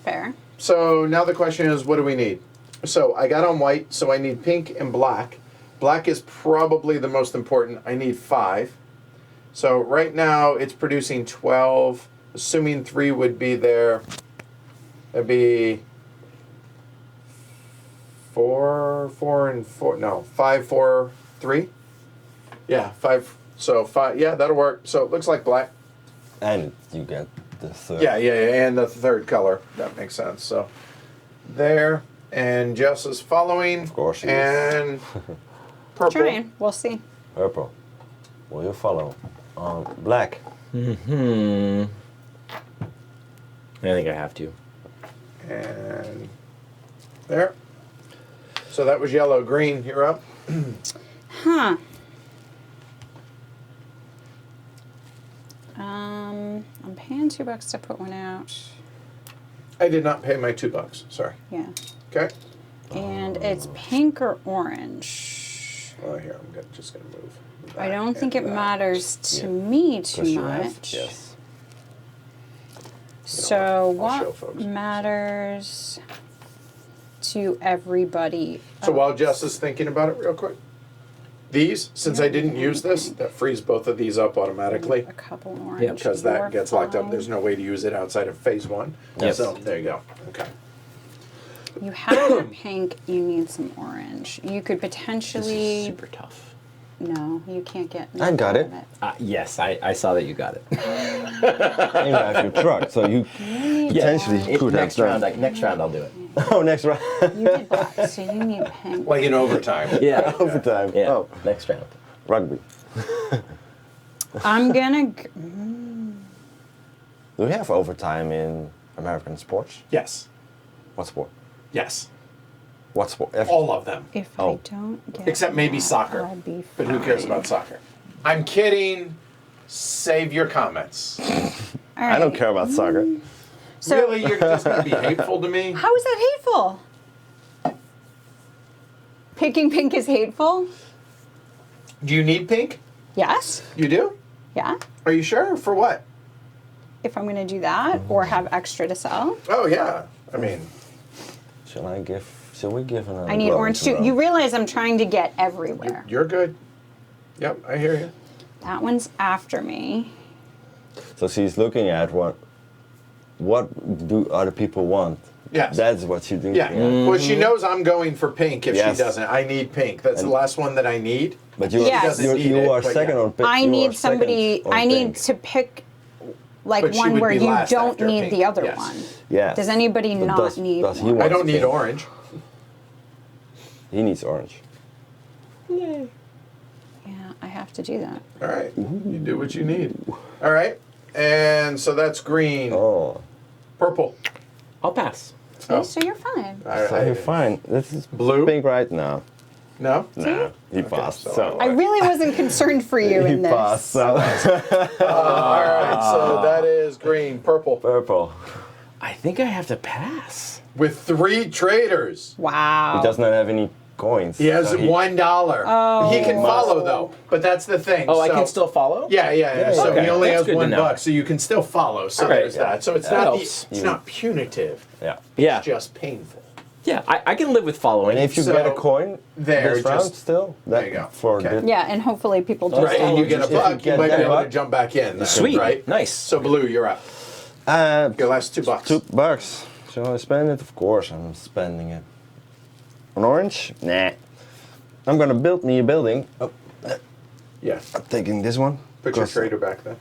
Fair. So now the question is, what do we need? So I got on white, so I need pink and black. Black is probably the most important. I need 5. So right now it's producing 12. Assuming 3 would be there, that'd be 4, 4. No, 5, 4, 3. Yeah, 5. So 5. Yeah, that'll work. So it looks like black. And you get the third. Yeah, and the third color. That makes sense. So there. And Jess is following. Of course she is. And purple. Trying. We'll see. Purple. Will you follow? Black. I think I have to. And there. So that was yellow. Green, you're up. Huh. I'm paying $2 to put one out. I did not pay my $2. Sorry. Yeah. Okay. And it's pink or orange. Oh, here, I'm just going to move. I that don't think and it that. matters to Yeah. me too 'Cause you have- much. Yes. So I'll show what folks. matters to everybody? So while Jess is thinking about it real quick, these, since I didn't use this, that frees both of these up automatically A couple orange. because You're that gets locked up. fine. There's no way to use it outside of phase 1. Yep. So there you go. Okay. You have your pink. You need some orange. You could This potentially. is super tough. No, you can't get. I got it. Yes, I saw that you got it. You have your truck, so you potentially could have next round, done. next round I'll do it. Oh, next round. You did black, so you need pink. Like in overtime. Yeah. Overtime. Yeah. Oh, Next round. rugby. I'm gonna. Do we have overtime in American sports? Yes. What sport? Yes. What sport? All of them. If Oh. I don't get. Except maybe that, soccer. I'll be But who cares fine. about soccer? I'm kidding. Save your comments. All I don't right. care about soccer. So, Really? You're just going to be hateful to me? how is that hateful? Picking pink is hateful? Do you need pink? Yes. You do? Yeah. Are you sure? For what? If I'm gonna do that or have extra to sell, Oh, yeah. I mean, Shall we give another I need blow orange to too. Rob? You realize I'm trying to get everywhere. you're good. Yep, I hear you. That one's after me. So she's looking at what do other people want? Yes. That's what she's doing. Yeah. Well, she knows I'm going for pink if Yes. she doesn't. I need pink. That's the last one that I need. But you Yes. are, Need you it, are but second yeah. on pink. I you are need second somebody. on I need pink. to pick like But she one would where be you last don't after need pink. the other Yes. one. Yeah. Does anybody But not does need he one? I want don't need pink? orange. He needs orange. Yeah, I have to do that. All right. You do what you need. All right. And so that's green. Oh, Purple. I'll pass. See, Oh. so you're fine. All so right. you're fine. This is Blue? pink right now. No? No, he passed. so So I really wasn't concerned for you he in this. passed. So All right. So that is green. Purple. purple. I think I have to pass. With 3 traders. Wow. He does not have any coins. He has so $1. Oh. He can follow though, but that's the thing. Oh, I So- can still follow? Yeah. So Okay. he only That's has good to know. $1, so you can still follow. So Okay. there's that. So it's That not helps. it's not punitive. Yeah. Yeah. It's just painful. Yeah, I can live with following. And if you So, get a coin there, this round just- still, there you go. for Okay. the- Yeah, and hopefully people just Right, and you get a If you buck, you get might that be able to buck- jump back in. then, Sweet. Right? Nice. So blue, you're up. Your last $2. $2. Shall I spend it? Of course, I'm spending it. An orange? Nah. I'm gonna build me a building. Oh, Yeah. I'm taking this one. Put your 'cause- trader back then.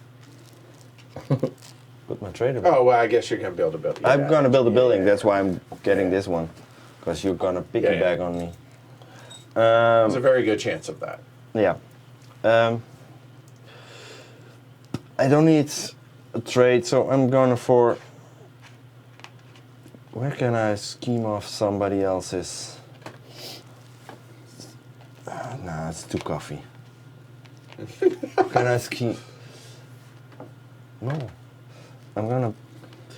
Put my trader back. Oh, well, I guess you're going to build a building. I'm gonna build a building. Yeah. That's why I'm getting this one, because you're gonna piggyback on me. There's a very good chance of that. Yeah. I don't need a trade, so I'm gonna for. Where can I scheme off somebody else's? Nah, it's too coffee. Can I scheme? No. I'm gonna.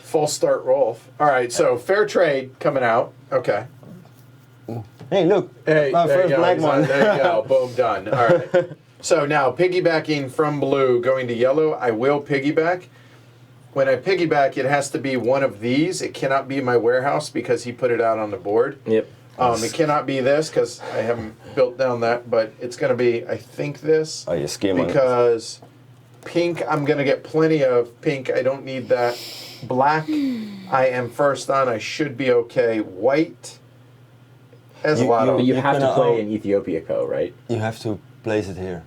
False start, Rolf. All right, so fair trade coming out. Okay. Hey, look! Hey, my there you first go. black He's on- one. There you go. Boom, done. All right. So now piggybacking from blue going to yellow, I will piggyback. When I piggyback, it has to be one of these. It cannot be my warehouse because he put it out on the board. Yep. It cannot be this because I haven't built down that, but it's going to be, I think, this. Oh, you scheme on it. Because pink, I'm going to get plenty of pink. I don't need that. Black, I am first on. I should be okay. White has a lot But of. you You're have to gonna play own- in Ethiopia Co, right? You have to place it here.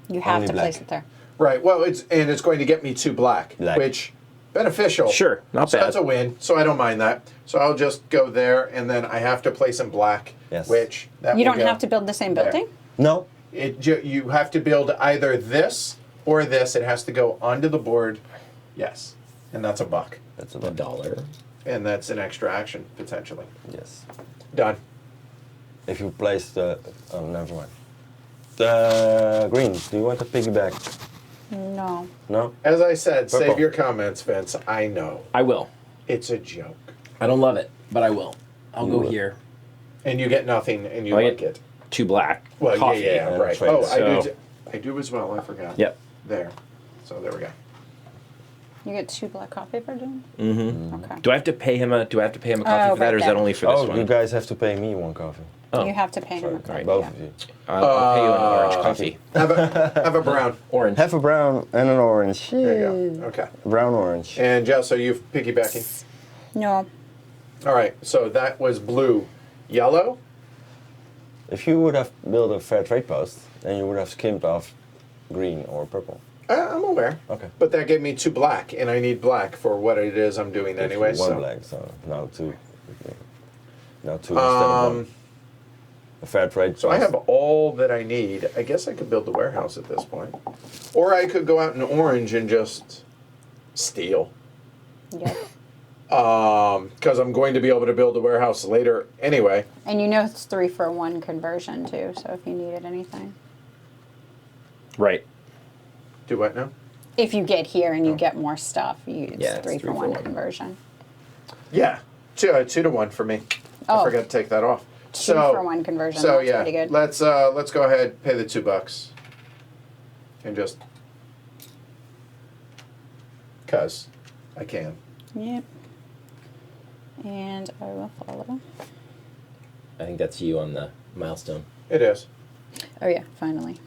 You have Only to black. place it there. Right. Well, it's going to get me 2 black, Black. which beneficial. Sure, not so bad. that's a win. So I don't mind that. So I'll just go there, and then I have to place in black, Yes. which that You will don't go have to build the same there. building? No. You have to build either this or this. It has to go onto the board. Yes, and that's a buck, That's A about dollar. and that's an extra action potentially. yes. Done. If you place the never mind. The green. Do you want to piggyback? No. No. As I said, save Purple. your comments, Vince. I know I will. it's a joke, I don't love it, but I will. I'll go will. here. and you get nothing, and you I like get it. 2 black. Well, coffee. yeah, and right. trade. Oh, I do. So- I do as well. I forgot. Yep. There. So there we go. You get 2 black coffee for doing? Mm-hmm. Okay. Do I have to pay him a coffee Oh, for that, right or is that there. only for this Oh, one? you guys have to pay me 1 coffee. Oh. You have to pay him Sorry, a coffee. both yeah. of you. I'll pay you an orange coffee. Have a brown. Orange. Have a brown and an orange. There you go. Okay. Brown orange. And Jess, are you piggybacking? No. All right. So that was blue, yellow. If you would have built a fair trade post, then you would have skimmed off green or purple. I'm aware. Okay. But that gave me 2 black, and I need black for what it is I'm doing anyway. One So. black, so now 2. Now 2 instead of 1. A fair trade So I post. have all that I need. I guess I could build the warehouse at this point, or I could go out in orange and just steal. Yep. Because I'm going to be able to build the warehouse later anyway. And you know it's 3 for 1 conversion too, so if you needed anything. Right. Do what now? If you get here and you get more stuff, it's Yeah, it's 3 3 for for 1 1. conversion. Yeah, 2 to 1 for me. I Oh. forgot to take that off. 2 for 1 conversion. So That's yeah, pretty good. let's go ahead, pay the $2, and just cause I can. Yep. And I will follow. I think that's you on the milestone. It is. Oh yeah, finally.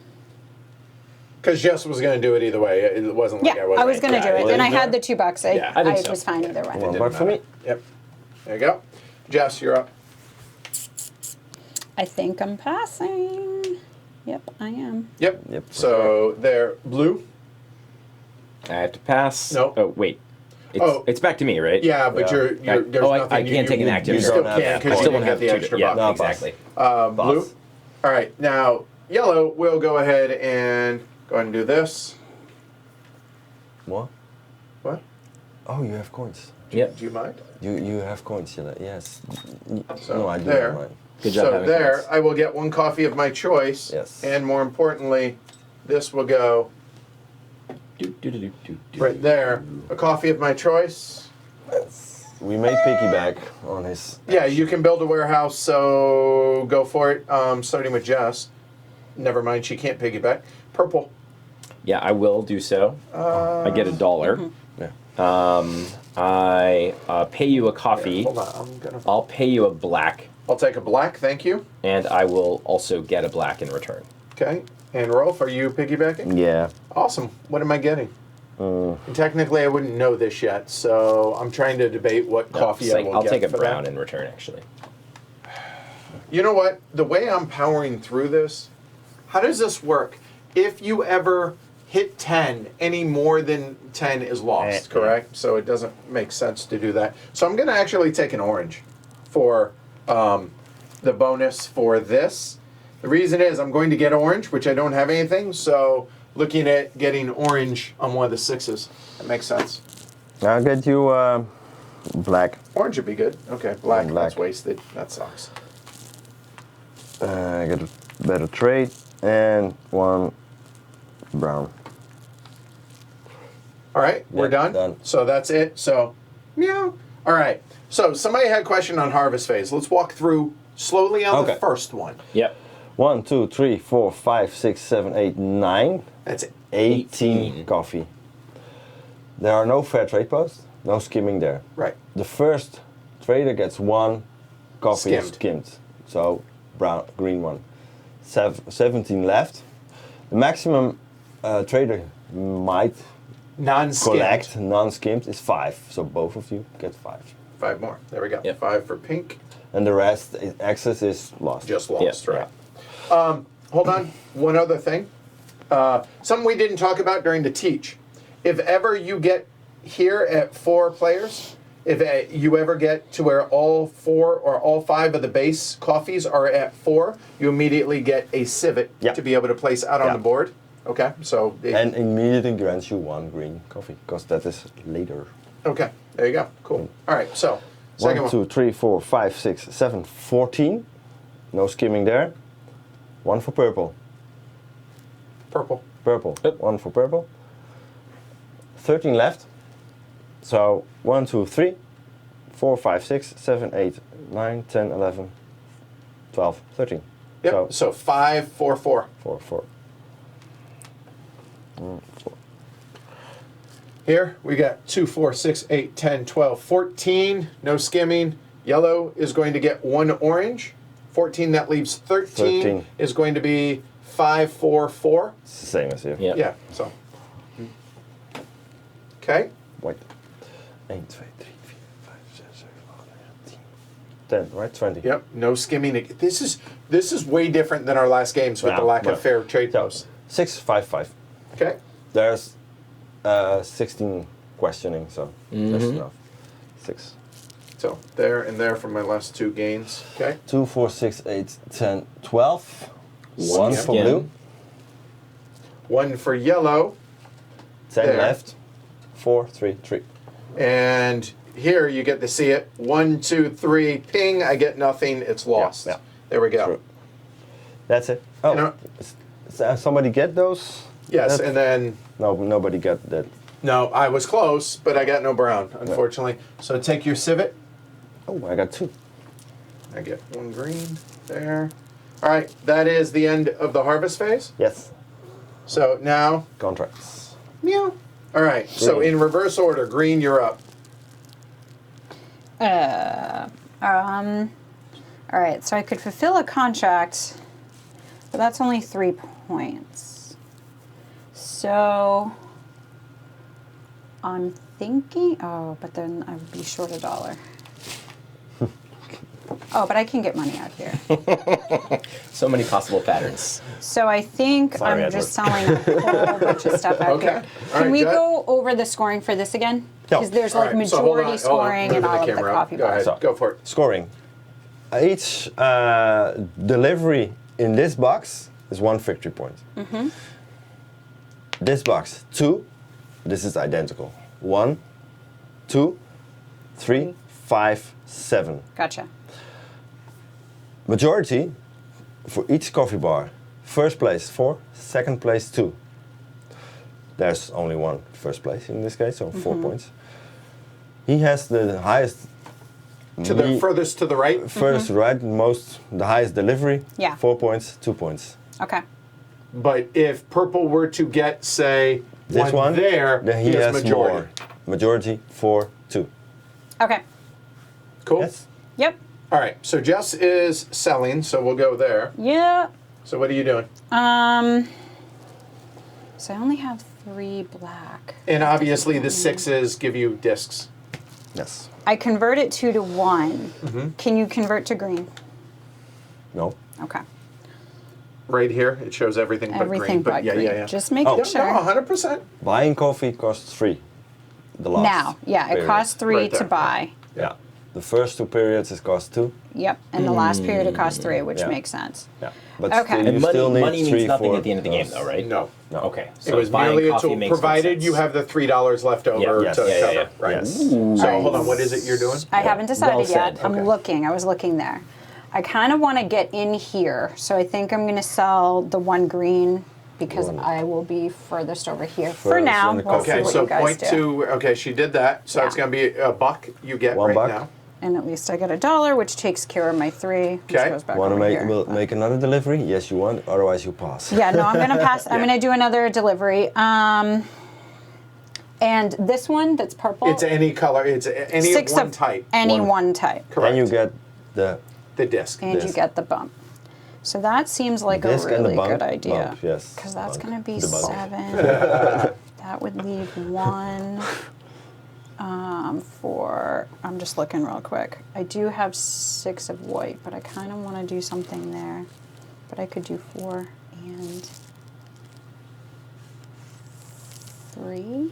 Because Jess was going to do it either way. It wasn't like Yeah, I wasn't. I was gonna do it, Yeah, and I didn't had the matter. $2. I, Yeah, I think I so. was fine either way. One Didn't buck for matter. me. Yep. There you go. Jess, you're up. I think I'm passing. Yep, I am. Yep. Yep, for So there, blue. I have to pass. Nope. Oh, wait. It's, Oh. it's back to me, right? Yeah, but Yeah. there's I nothing. can't take an active. You You still don't have can that because I you still didn't don't get have the two. extra Yeah, buck. No, exactly. Blue. Boss. All right, now yellow. We'll go ahead and go ahead and do this. What? What? Oh, you have coins. Yep. Do you mind? You have coins, yeah, yes. So No, I do there. not mind. Good job So having there, coins. I will get 1 coffee of my choice. Yes. And more importantly, this will go Do, do, do, do, do, do. right there. A coffee of my choice. We made piggyback on his. Yeah, you can build a warehouse, so go for it. Starting with Jess. Never mind, she can't piggyback. Purple. Yeah, I will do so. I get $1. Yeah. I pay you a coffee. Hold on, I'm gonna. I'll pay you a black, I'll take a black, thank you. and I will also get a black in return. Okay. And Rolf, are you piggybacking? Yeah. Awesome. What am I getting? And technically, I wouldn't know this yet, so I'm trying to debate what coffee It's I like, will I'll get take a for brown that. in return, actually. You know what? The way I'm powering through this, how does this work? If you ever hit 10, any more than 10 is lost, correct? So it doesn't make sense to do that. So I'm going to actually take an orange for the bonus for this. The reason is I'm going to get orange, which I don't have anything, so looking at getting orange on one of the 6s. That makes sense. I'll get you black. Orange would be good. Okay, black. Black. That's wasted. That sucks. I get a better trade and 1 brown. All right, we're Yep, done. done. So that's it. So, meow. All right. So somebody had a question on harvest phase. Let's walk through slowly on the Okay. first one. Yep. 1, 2, 3, 4, 5, 6, 7, 8, 9. That's it. 18 coffee. There are no fair trade posts, no skimming there. Right. The first trader gets 1 coffee Skimmed. skimmed. So green one. 17 left. The maximum trader might Non-skimmed. collect non-skimmed is 5. So both of you get 5. 5 more. There we go. Yep. 5 for pink. And the rest, excess is lost. Just lost, Yeah. right? Hold on. One other thing. Something we didn't talk about during the teach. If ever you get here at 4 players, if you ever get to where all 4 or all 5 of the base coffees are at 4, you immediately get a civet Yeah. to be able to place out on Yeah. the board. Okay, so And immediately grants you 1 green coffee, because that is later. okay, there you go. Cool. All right, so second 1, 2, 3, 4, 5, 6, 7, 14. No skimming there. 1 for purple. Purple. Purple. Yep. 1 for purple. 13 left. So 1, 2, 3, 4, 5, 6, 7, 8, 9, 10, 11, 12, 13. Yep. So 5, 4, 4. 4, 4. Here we got 2, 4, 6, 8, 10, 12, 14. No skimming. Yellow is going to get 1 orange. 14, that leaves 13, 13. is going to be 5, 4, 4. It's the same as here. Yeah. Yeah, so. Okay. White. 1, 2, 3, 4, 5, 6, 7, 8, 9, 10. Right? 20. Yep, no skimming. This is way different than our last games with Yeah, the lack but- of fair trade So, posts. 6, 5, 5. Okay. There's 16 questioning, so that's enough. 6. So there and there for my last 2 gains. Okay. 2, 4, 6, 8, 10, 12. 1 for skim. blue. 1 for yellow. 10 There. left. 4, 3, 3. And here you get to see it. 1, 2, 3, ping. I get nothing. It's lost. yeah. There we go. True. That's it. Oh, You know- somebody get those? Yes, That- and then No, nobody got that. no, I was close, but I got no brown, unfortunately. So take your civet. Oh, I got 2. I get 1 green there. All right, that is the end of the harvest phase. Yes. So now, Contracts. meow. All right, so Green. in reverse order, green, you're up. All right, so I could fulfill a contract, but that's only 3 points. So I'm thinking, oh, but then I would be short $1. Oh, but I can get money out here. So many possible patterns. So I think Sorry, I'm just Edward. selling a whole bunch of stuff out Okay. here. All Can right, we Jet. go over the scoring for this again? No. Because there's All like right, so hold majority on, scoring and moving all of the camera up. coffee Go bars. ahead, So- go for it. Scoring. Each delivery in this box is 1 victory point. This box, 2. This is identical. 1, 2, 3, 5, 7. Gotcha. Majority for each coffee bar. First place 4, second place 2. There's only 1 first place in this case, so 4 points. He has the highest, To the furthest to the right. furthest right, the highest delivery. Yeah. 4 points, 2 points. Okay. But if purple were to get, say, This one, there, then he has majority. more. Majority 4, 2. Okay. Cool. Yes. Yep. All right. So Jess is selling, so we'll go there. Yeah. So what are you doing? So I only have 3 black. And obviously the 6s give you discs. Yes. I convert it 2 to 1. Can you convert to green? No. Okay. Right here, it shows everything but Everything green. but yeah, green. yeah, yeah. Just making Oh. sure. No, 100%. Buying coffee costs 3. The last. Now, yeah, it period. costs 3 Right to there. buy. Yeah. The first 2 periods it costs 2. Yep, and the last period it costs 3, which Yeah. makes sense. Yeah. But Okay. still, you And money, still need money 3, means nothing 4 at the end of the game, those. though, right? No. No. Okay. It So was buying merely a coffee tool, makes no provided you sense. have the $3 left over Yes. to Yeah, cover. yeah. Right. Yes. So hold on, what is it you're doing? I haven't decided Well yet. said. I'm Okay. looking. I was looking there. I kind of want to get in here, so I think I'm going to sell the 1 green because I will be furthest over here for Furthest now. in the We'll see Okay, what so you guys point do. to, okay, she did that. So it's Yeah. going to be a buck you get $1 right buck. now. And at least I get $1, which takes care of my 3. Which Okay. goes back Want to over make here. will make another delivery? Yes, you want. Otherwise, you pass. Yeah, no, I'm going to pass. I'm Yeah. going to do another delivery. And this one that's purple. It's any color. It's any 6 of one of type. any One. one type. Correct. Then you get the the disc. And you Disc. get the bump. So that seems like a disc and the really bump. good idea. Bump, yes. Because that's Bunk. going to be The bunk. 7. That would leave 1 for, I'm just looking real quick. I do have 6 of white, but I kind of want to do something there. But I could do 4 and 3.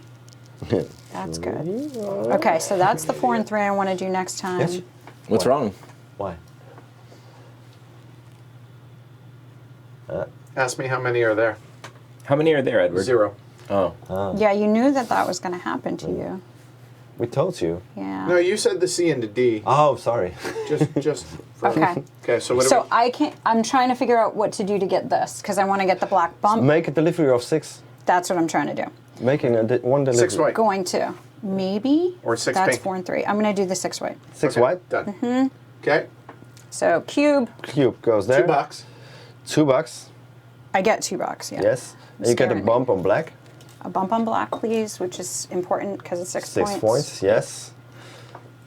That's good. Okay, so that's the 4 and 3 I want to do next time. Yes. What's wrong? Why? Ask me how many are there. How many are there, Edward? 0. Oh. Yeah, you knew that was going to happen to you. We told you. Yeah. No, you said the C and the D. Oh, sorry. Just. For, Okay. Okay. So what? So do I can't. I'm trying to figure out what to do to get this because I want to get the black bump. Make a delivery of 6. That's what I'm trying to do. Making one we, delivery. 6 white. Going to maybe. Or 6 That's pink. 4 and 3. I'm going to do the 6 white. 6 Okay, white. Done. Mm-hmm. Okay. So cube. Cube goes there. $2. $2. I get $2. Yeah. Yes. And you get a Scaring me. bump on black. A bump on black, please, which is important because it's 6 6 points. Yes.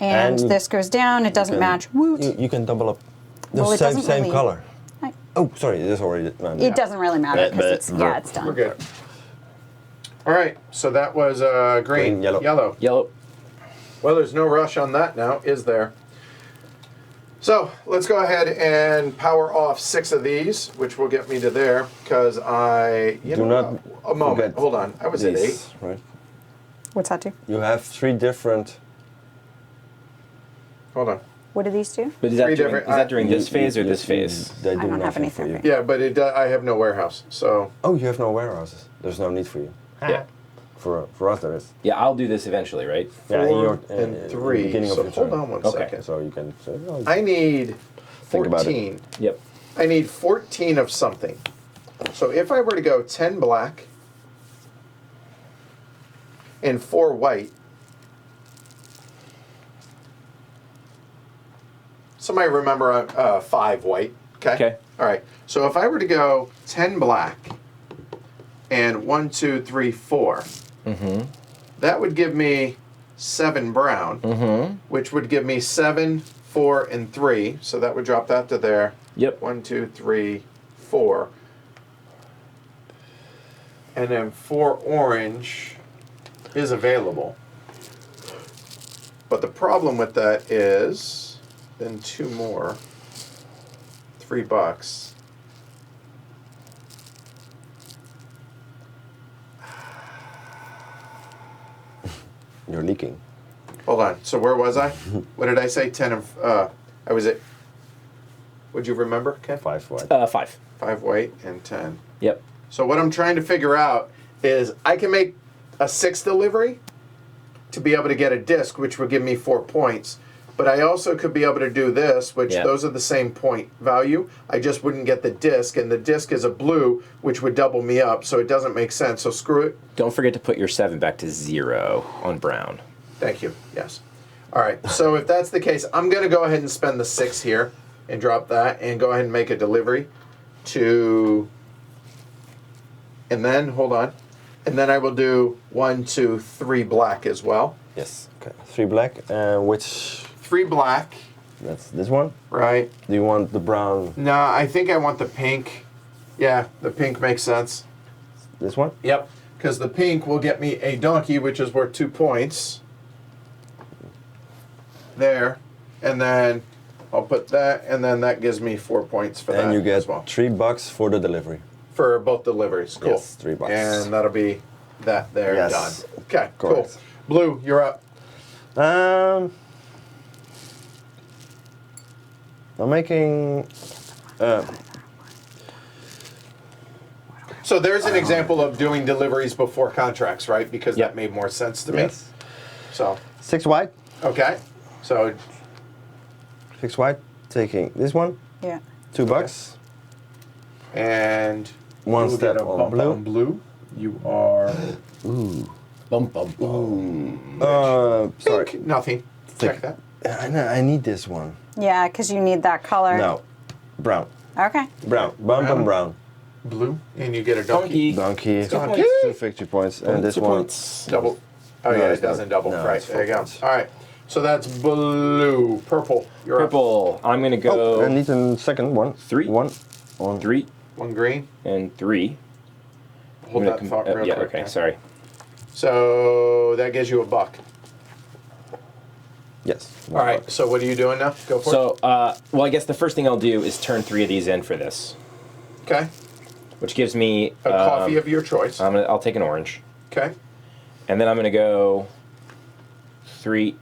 And And you- this goes down. It doesn't can- match. Woot. You can double up. The Well, it same doesn't same really- color. I- Oh, sorry. This already. No, It doesn't really matter because it's but- yeah, it's done. We're good. All right. So that was green, Green, yellow. Yellow. Well, there's no rush on that now, is there? So let's go ahead and power off 6 of these, which will get me to there, because Do not a moment. forget Hold on. I was at 8. These, right? What's that do? You have 3 different. Hold on. What do these do? But is that Three during, different- is that during you- this phase or you- this phase? They do I don't have nothing anything for you. for you. Yeah, but I have no warehouse, so Oh, you have no warehouses. There's no need for you. Yeah. For us, there is. Yeah, I'll do this eventually, right? Yeah, in 4 your- and in the 3. beginning of So your hold turn. on one Okay. second. So you can say, oh, I need Think about it. 14. Yep. I need 14 of something. So if I were to go 10 black and 4 white, somebody remember 5 white, okay? Okay. All right. So if I were to go 10 black and 1, 2, 3, 4, that would give me 7 brown, which would give me 7, 4, and 3. So that would drop that to there. Yep. 1, 2, 3, 4. And then 4 orange is available. But the problem with that is then 2 more. $3. you're leaking. Hold on. So where was I? What did I say? 10 of I was at would you remember, Ken? 5 white. 5. 5 white and 10. Yep. So what I'm trying to figure out is I can make a 6 delivery to be able to get a disc, which would give me 4 points. But I also could be able to do this, which Yeah. those are the same point value. I just wouldn't get the disc, and the disc is a blue, which would double me up, so it doesn't make sense. So screw it. Don't forget to put your 7 back to 0 on brown. Thank you. Yes. All right. So if that's the case, I'm going to go ahead and spend the 6 here and drop that and go ahead and make a delivery to. And then, hold on. And then I will do 1, 2, 3 black as well. Yes. Okay. 3 black. Which 3 black, that's this one. right? Do you want the brown? No, I think I want the pink. Yeah, the pink makes sense. This one. Yep. Because the pink will get me a donkey, which is worth 2 points. There. And then I'll put that, and then that gives me 4 points for that And you get as well. $3 for the delivery. For both deliveries. Cool. Yes, $3. And that'll be that there Yes. done. Okay, Correct. cool. Blue, you're up. I'm making. So there's an example of doing deliveries before contracts, right? Because Yep. that made more sense to Yes. me. So, 6 white. okay. So 6 white. Taking this one. Yeah. $2. and One you will step get a on bump blue. on blue. You are Bum, bum, bum. Sorry. pink. Nothing. Check that. I need this one. Yeah, because you need that color. No. Brown. Okay. Brown. Bump Brown. and brown. Blue, and you get a donkey. Donkey. Donkey. Donkey. 2 victory points. And this 2 one. points. Double. Oh No, yeah, it's it doesn't not. double. No, Right it's there you 4 go. points. All right. So that's blue. Purple. You're up. Purple. I'm going to go Oh, I need a second one. 3. 1. On 3 1 green. and 3. Hold I'm that gonna thought real yeah, quick. okay, man. sorry. So that gives you a buck. Yes. All right. So what are you doing now? Go for So, well, I guess the first thing I'll do is turn 3 of these in for this, it. Okay. which gives me A coffee of your choice. I'll take an orange, Okay. And then I'm going to go 3,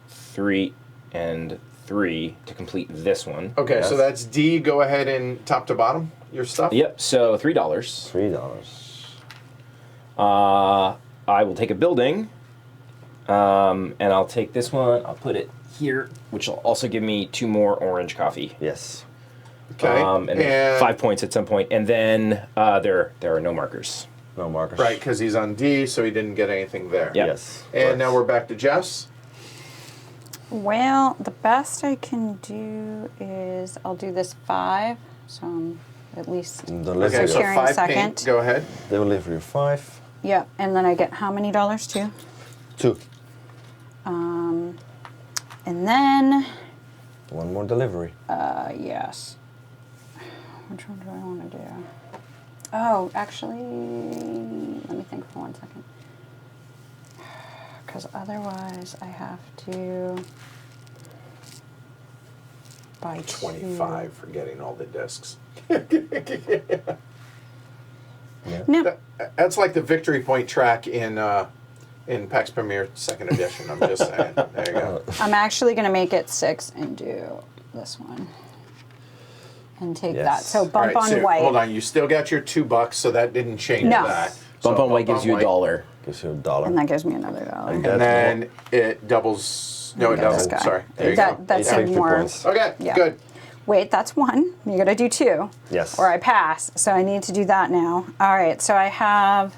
3, and 3 to complete this one. Okay, Yes. so that's D. Go ahead and top to bottom your stuff. Yep, so $3. $3. I will take a building, and I'll take this one. I'll put it here, which will also give me 2 more orange coffee. Yes. Okay. And then 5 points at some point. And then there are no markers. No markers. Right, because he's on D, so he didn't get anything there. Yeah. Yes. And now we're back to Jess. Well, the best I can do is I'll do this 5, so I'm at least Delivery. Okay, so Securing 5 second. pink. Go ahead. Delivery 5. yeah, and then I get how many dollars too? 2. And then 1 more delivery. yes. Which one do I want to do? Oh, actually, let me think for 1 second. Because otherwise I have to buy 25 for getting all the discs. No, That's like the victory point track in PAX Premier 2nd edition. I'm just saying. There you go. I'm actually going to make it 6 and do this one. And take that. Yes. So All bump right, on so white. hold on. You still got your $2, so that didn't change No. that. Bump So on white gives you $1. Gives you $1. And that gives me another $1. And And then it doubles. No, it Got this doesn't. guy. Sorry. There you go. That's Yeah. even 50 more. points. Okay, Yeah. good. Wait, that's 1. You got to do 2. Yes. Or I pass. So I need to do that now. All right. So I have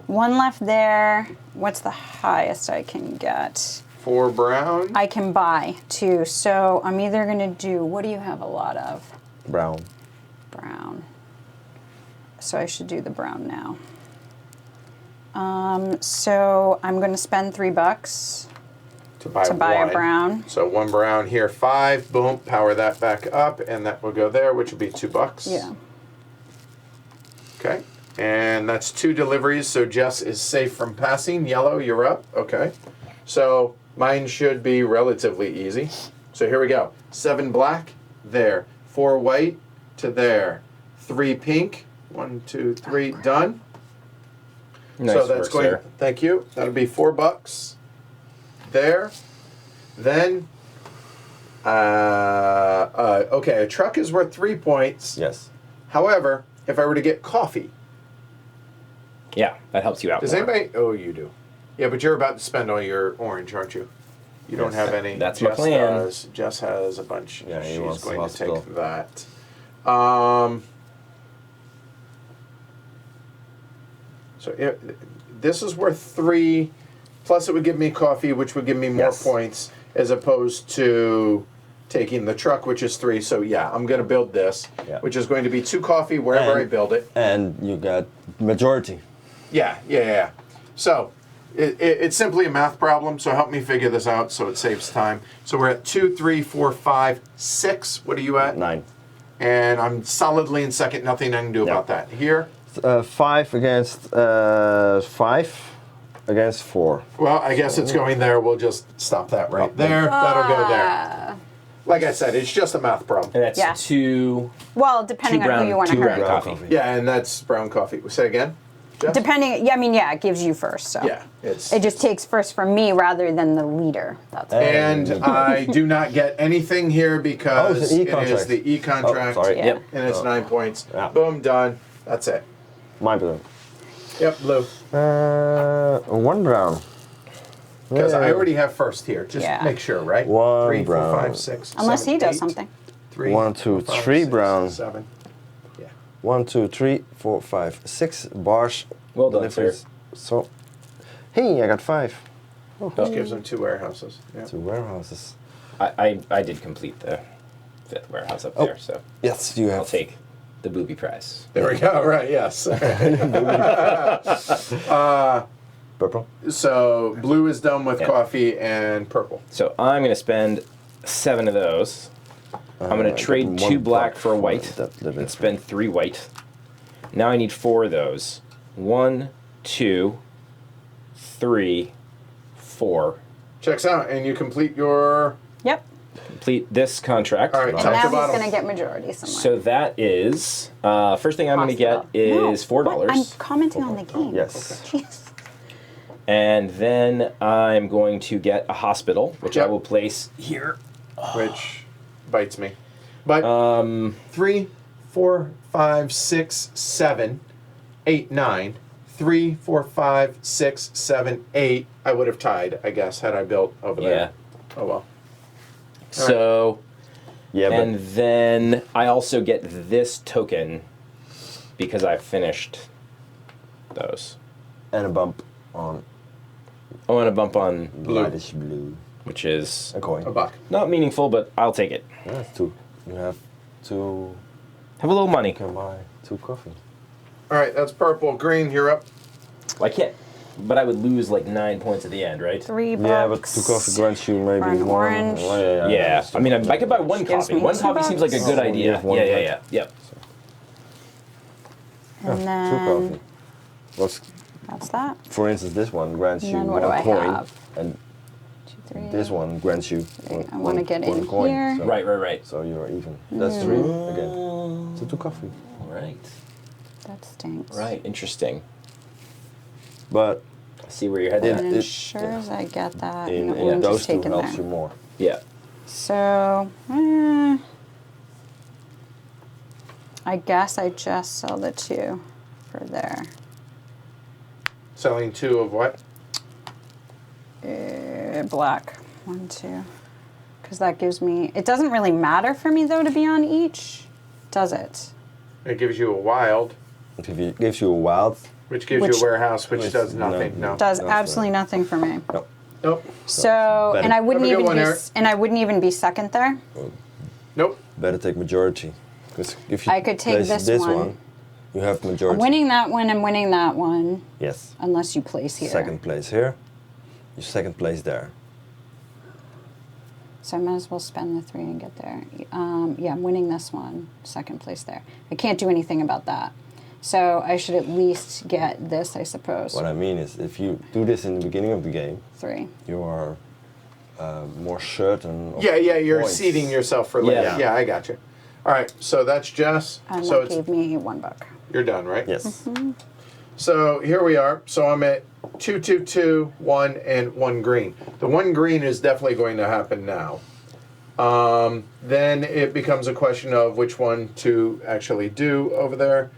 1 left there. What's the highest I can get? 4 brown. I can buy 2. So I'm either going to do, what do you have a lot of? Brown. Brown. So I should do the brown now. So I'm going to spend $3 to buy a one. brown. So 1 brown here, 5. Boom. Power that back up, and that will go there, which will be $2. Yeah. Okay. And that's 2 deliveries, so Jess is safe from passing. Yellow, you're up. Okay. So mine should be relatively easy. So here we go. 7 black, there. 4 white to there. 3 pink. 1, 2, 3. Done. Nice so that's work, going. sir. Thank you. That'll be $4 there. Then, okay, a truck is worth 3 points. Yes. However, if I were to get coffee, Yeah, that helps you out does more. anybody? Oh, you do. Yeah, but you're about to spend all your orange, aren't you? You don't Yes. have any. That's my Jess plan. does. Jess has a bunch. Yeah, he she's wants the going to hospital. take that. So this is worth 3, plus it would give me coffee, which would give me more Yes. points, as opposed to taking the truck, which is 3. So yeah, I'm going to build this, Yeah. which is going to be 2 coffee wherever I And- build it. And you got majority. Yeah. So it's simply a math problem, so help me figure this out so it saves time. So we're at 2, 3, 4, 5, 6. What are you at? 9. And I'm solidly in second. Nothing I can do about that. Here, 5 against 5 against 4. well, I guess it's going there. We'll just stop that right there. That'll go there. Like I said, it's just a math problem. And that's Yeah. 2 Well, depending on who you want to two hurt. brown coffee. Yeah, and that's brown coffee. Say again? Jeff? Depending, yeah, I mean, yeah, it gives you first. So Yeah, it's. it just takes first from me rather than the leader. That's all. And I do not get anything here Oh, because it's an it is e-contract. the e-contract. Oh, sorry. Yeah. Yep. And it's 9 points. Yeah. Boom, done. That's it. My blue. Yep, blue. 1 brown. Because I Yeah. already have first here. Just Yeah. make sure, right? 1 3, 4, brown. 5, 6, Unless 7, he does 8, something. 3, 1, 2, 4, 5, 3 6, brown. 7. Yeah. 1, 2, 3, 4, 5, 6 bars. Well done, deliveries. sir. So, hey, I got 5. Just gives them 2 warehouses. Yeah. 2 warehouses. I did complete the 5th warehouse up there, so Yes, you I'll have. take the booby prize. There we go. Right. Yes. Purple. So blue is done with Yeah. coffee and purple. So I'm going to spend 7 of those. I'm going to trade 1 2 black for a white that and spend 3 white. Now I need 4 of those. 1, 2, 3, 4. Checks out, and you complete your. Yep. Complete this contract. All right. And Top now to he's bottom. going to get majority somewhere. So that is first thing I'm going to get Hospital. is $4. What? I'm commenting on the game. Yes. Jeez. And then I'm going to get a hospital, which I Yep. will place here. Which bites me. But Um, 3, 4, 5, 6, 7, 8, 9. 3, 4, 5, 6, 7, 8. I would have tied, I guess, had I built over yeah. there. Oh well. So, Yeah, but and then I also get this token because I finished those. and a bump on I want to bump on, lightish blue. which is A coin. A buck. not meaningful, but I'll take it. That's 2. You have 2. Have a little money. You can buy 2 coffee. All right, that's purple. Green, you're up. I can't, but I would lose like 9 points at the end, right? $3. Yeah, but 2 coffee grants you maybe for an 1. orange. Oh, Yeah, I mean, I could buy one Gives coffee. me One $2. coffee seems like a good Oh, you idea. have one Yeah, yeah, coffee. yeah. Yep. And 2 then coffee. What's, that's that. for instance, this one grants And you then 1 what do I coin, have? and 2, 3. this one grants you I wanna get in coin. here. So, Right. so you're even. That's 3 again. So 2 coffee. Right. That stinks. Right. Interesting. But I see where your head's Yeah. at. And It- sure as I get that, in, you know, in we'll those just 2 take in helps there. you more. Yeah. So, I guess I just sell the 2 for there. Selling 2 of what? Black. 1, 2. Because that gives me. It doesn't really matter for me though to be on each, does it? It gives you a wild, It gives you a wild. which gives Which- you a warehouse, which Which- does nothing. no. No. Does That's absolutely nothing for me. No. Nope. So, better. and I wouldn't Have a good even one, be, Eric. and I wouldn't even be second there. Nope. Better take majority. Because if you I could take place this one. you have majority. I'm winning that one and winning that one, Yes. unless you place here. Second place here. You second place there. So I might as well spend the 3 and get there. Yeah, I'm winning this one, second place there. I can't do anything about that. So I should at least get this, I suppose. What I mean is, if you do this in the beginning of the game, 3. you are more certain. Of Yeah, you're points. seeding yourself for later. Yeah. Yeah, I got you. All right, so that's Jess. And So that it's gave me $1. you're done, right? Yes. So here we are. So I'm at 2, 2, 2, 1, and 1 green. The 1 green is definitely going to happen now. Then it becomes a question of which one to actually do over there.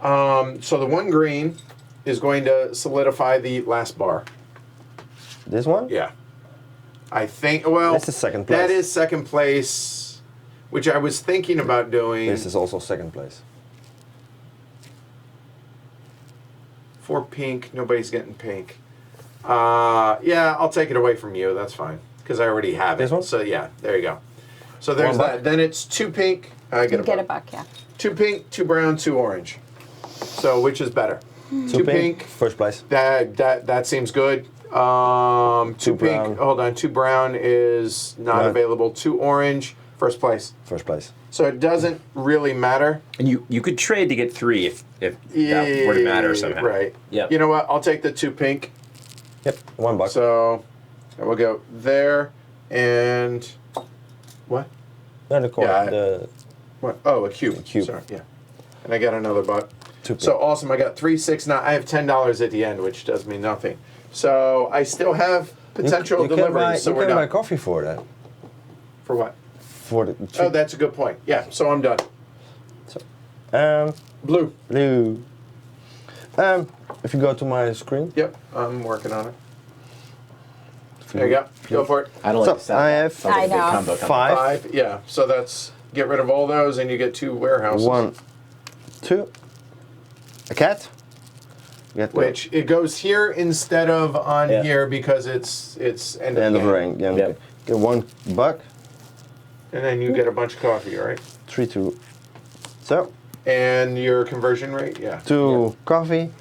So the 1 green is going to solidify the last bar. This one? Yeah. I think, well, This is second place. that is second place, which I was thinking about doing. This is also second place. For pink, nobody's getting pink. Yeah, I'll take it away from you. That's fine, because I already have it. This one? So yeah, there you go. So there's 1 buck? that. Then it's 2 pink. I You get a get buck. $1, yeah. 2 pink, 2 brown, 2 orange. So which is better? 2 pink. First place. That seems good. 2 Two pink. brown. Hold on. 2 brown is not No. available. 2 orange. First place. First place. So it doesn't really matter. And you could trade to get 3 if that were to matter somehow. Right. Yep. You know what? I'll take the 2 pink. Yep. $1. So I will go there and what? No, the coin. Yeah, the What? Oh, a cube. A cube. Sorry. Yeah. And I got another buck. 2 pink. So awesome. I got 3, 6, 9. I have $10 at the end, which does me nothing. So I still have potential you deliveries. Can buy, so you we're can buy done. coffee for that. For what? For the Oh, that's a good point. Yeah. So I'm done. Blue. Blue. If you go to my screen. Yep. I'm working on it. if There you go. Go for it. I don't So, like the sound. I of that. have Sounds like a big I know. combo. 5. Yeah. So that's get rid of all those, and you get 2 warehouses. 1, 2. A cat. Get the Which it goes here instead of on Yeah. here because it's end of end the of game. rain. Yeah. Yeah. Get $1. And then you get a bunch of coffee, right? 3, 2. So And your conversion rate, yeah. 2 coffee.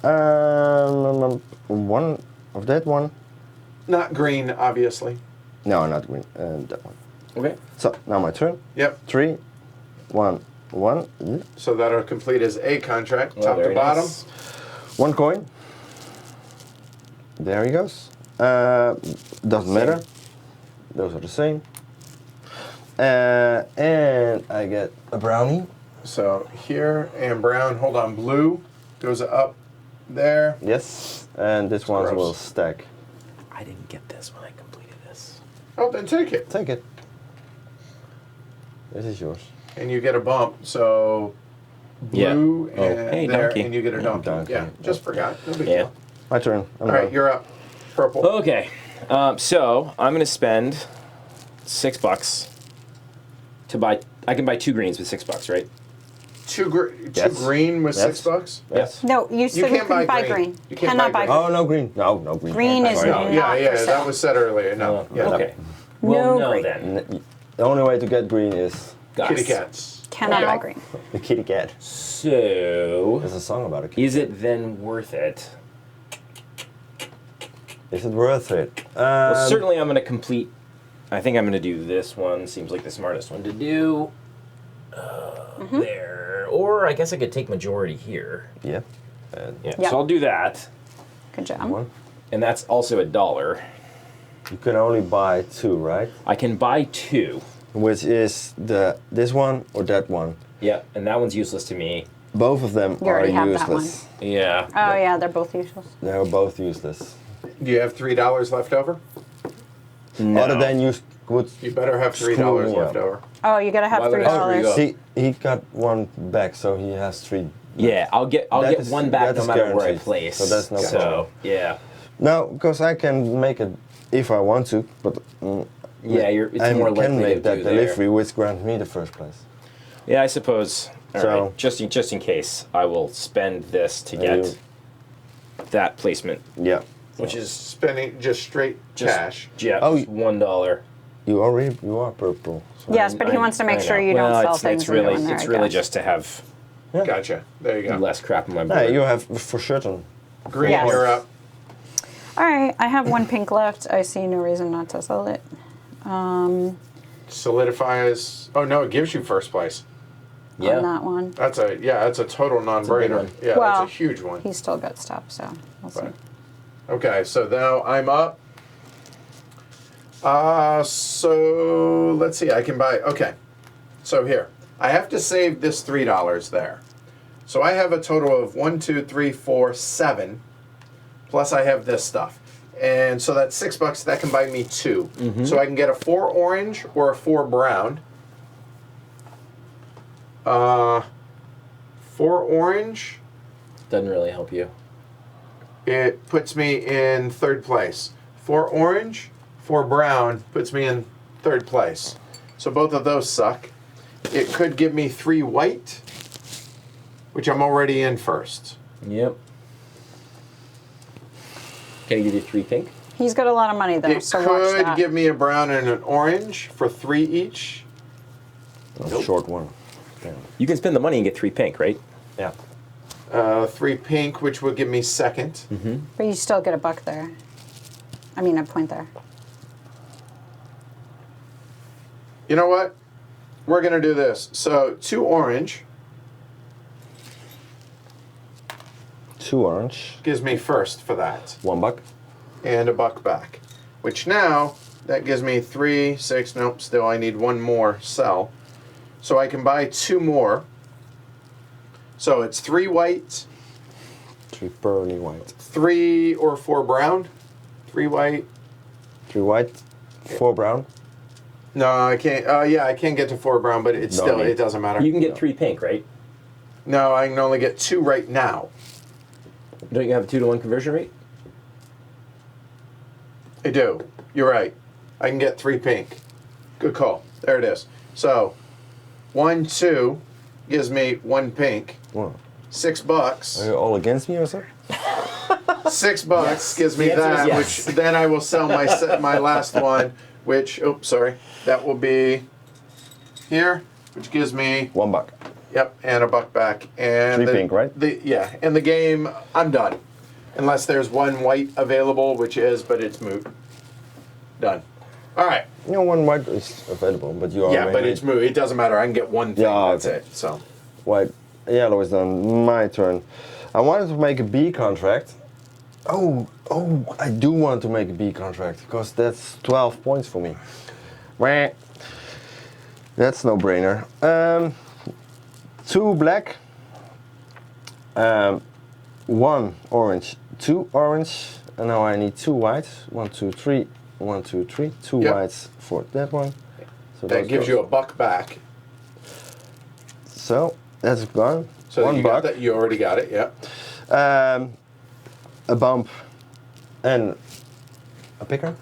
1 of that one. Not green, obviously. No, not green. That one. Okay. So now my turn. Yep. 3, 1, 1. So that'll complete as a contract, Well, top to very bottom. nice. 1 coin. There he goes. Doesn't matter. Those are the same. And I get a brownie. So here and brown, hold on, blue goes up there. Yes, and this one gross. will stack. I didn't get this when I completed this. Oh, then take it. Take it. This is yours. And you get a bump, so blue Yeah. Oh, and hey, there, donkey. and you get a donkey. donkey. Yeah, just forgot. No big Yeah. deal. My turn. I'm All right, done. you're up. Purple. Okay, so I'm gonna spend $6 to buy. I can buy 2 greens with $6, right? Two Yes. green with Yes. $6. Yes. No, you said we can't couldn't buy buy green. green. You can't Cannot buy buy green. green. Oh, no green. No green. Green is No, not yeah, for sale. that was said earlier. No, yeah. Okay. Well, No no green. then. The only way to get green is Guys. Kitty cats. Cannot Okay. buy green. the kitty cat. So, There's a song about a kitty. is it then worth it? Is it worth it? Well, certainly I'm going to complete. I think I'm going to do this one. Seems like the smartest one to do. There. Or I guess I could take majority here. Yeah. And Yeah. Yep. So I'll do that. Good job. one. And that's also $1. You can only buy 2, right? I can buy 2. Which is this one or that one. Yeah, and that one's useless to me. Both of them You are already have that useless. Yeah. Oh yeah, they're both useless. They're both useless. Do you have $3 left over? No. Other than you would. You better have $3 Screw me left up. over. Oh, you gotta have Why would I screw you $3. up? He got 1 back, so he has 3. Yeah, I'll get That get is- one back that no is matter where I guaranteed. place. So that's no problem. yeah. No, because I can make it if I want to, but Yeah, it's I more can likely make to that do delivery, which grants me the first place. Yeah, I suppose. All So- right. Just in case, I will spend this to And get you- that placement, Yeah. which is Spending just straight just cash. Yeah, Oh, just $1. You are purple. So Yes, but he wants to make sure you don't Well, sell it's things really in there, it's I really guess. just to have Yeah. Gotcha. There you go. less crap on my board. Yeah, you have for certain. Green, Yes. you're up. All right, I have 1 pink left. I see no reason not to sell it. Solidifies. Oh no, it gives you first place. Yeah. On that one. That's a total big non-brainer. one. Yeah, Well, that's a huge one. He's still got stuff, so we'll see. But- Okay, so now I'm up. So let's see. I can buy. Okay, so here I have to save this $3 there. So I have a total of 1, 2, 3, 4, 7. Plus I have this stuff, and so that's $6. That can buy me 2. So I can get a 4 orange or a 4 brown. 4 orange. Doesn't really help you. It puts me in 3rd place. 4 orange, 4 brown puts me in 3rd place. So both of those suck. It could give me 3 white, which I'm already in 1st. Yep. Can I give you 3 pink? He's got a lot of money though, It so watch could that. give me a brown and an orange for 3 each. A short one. Yeah. You can spend the money and get 3 pink, right? Yeah. 3 pink, which would give me 2nd. But you still get a buck there. I mean, a point there. You know what? We're going to do this. So 2 orange 2 orange. gives me 1st for that. $1. And a buck back. Which now, that gives me 3, 6, nope, still I need 1 more sell. So I can buy 2 more. So it's 3 white, 3 pearly white. 3 or 4 brown. 3 white. 3 white. 4 brown. No, I can't. Yeah, I can get to 4 brown, but it's No still, need. it doesn't matter. You can get 3 pink, right? No, I can only get 2 right now. Don't you have a 2-to-1 conversion rate? I do. You're right. I can get 3 pink. Good call. There it is. So 1, 2 gives me 1 pink. Wow. $6. Are you all against me or something? $6 gives me The answer is that, yes. which then I will sell my my last one, which that will be here, which gives me $1. and a buck back and 3 pink, right? And the game I'm done, unless there's 1 white available, which is, but it's moot. Done. All right. You know, 1 white is available, but you are Yeah, but it's moot. It doesn't matter. I can get 1 thing. Yeah, That's okay. it. So white. Yellow is done. My turn. I wanted to make a B contract. Oh, I do want to make a B contract because that's 12 points for me. Wah. That's no brainer. 2 black. 1 1 orange, 2 orange, and now I need 2 whites. 1, 2, 3, 1, 2, 3. 2 Yep. whites for that one. So That gives you a buck back. So that's gone. So 1 you buck. got that. You already got it. Yeah. A bump and a picker.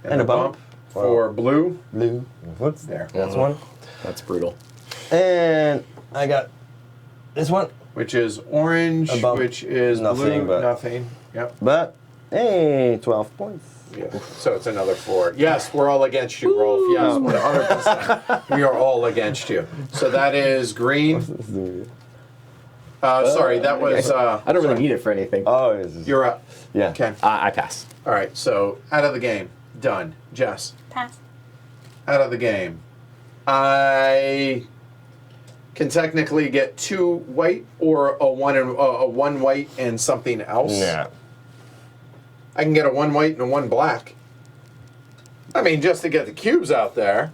And a bump for blue. blue. What's There. That's one. That's brutal. And I got this one. Which is orange, A bump. which is Nothing, blue, but- nothing. Yep. But hey, 12 points. Yeah. So it's another 4. Yes, we're all against you, Rolf. Yes, 100%. We are all against you. So that is green. Sorry, that was. I don't really sorry. need it for anything. Oh, yes. You're up. Yeah. Okay. I pass. All right. So out of the game. Done. Jess. Pass. Out of the game. I can technically get 2 white or a 1 white and something else. Yeah. I can get a 1 white and a 1 black. I mean, just to get the cubes out there.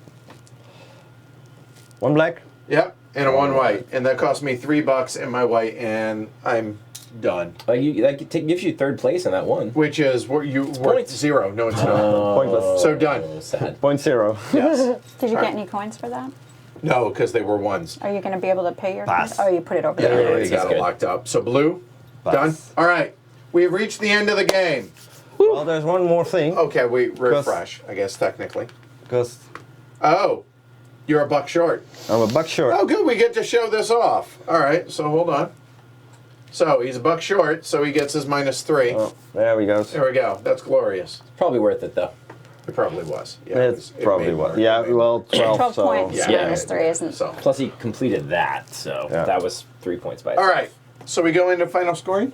1 black. Yep, and a 1 white, and that cost me $3 in my white, and I'm done. Gives you third place in that one. Which is what you worth Points. 0. No, it's not. Pointless. So done. Oh, sad. 0.0. Yes. Did you All get right. any coins for that? No, because they were 1s. Are you going to be able to pay your Pass. coins? Oh, you put it over Yeah, I there. already it's got it good. locked up. So blue, Pass. done. All right, we have reached the end of the game. Well, there's one more thing. Okay, we refresh, I guess technically. Because Oh, you're a buck short. I'm a buck short. Oh, good. We get to show this off. All right. So hold on. So he's a buck short. So he gets his -3. Oh, there we go. There we go. That's glorious. Probably worth it though. It probably was. Yeah. It probably made was. more. Yeah, It made well, 12. 12 so points. Yeah. Minus 3, isn't it? So. Plus he completed that, so Yeah. that was 3 points by All itself. right. So we go into final scoring.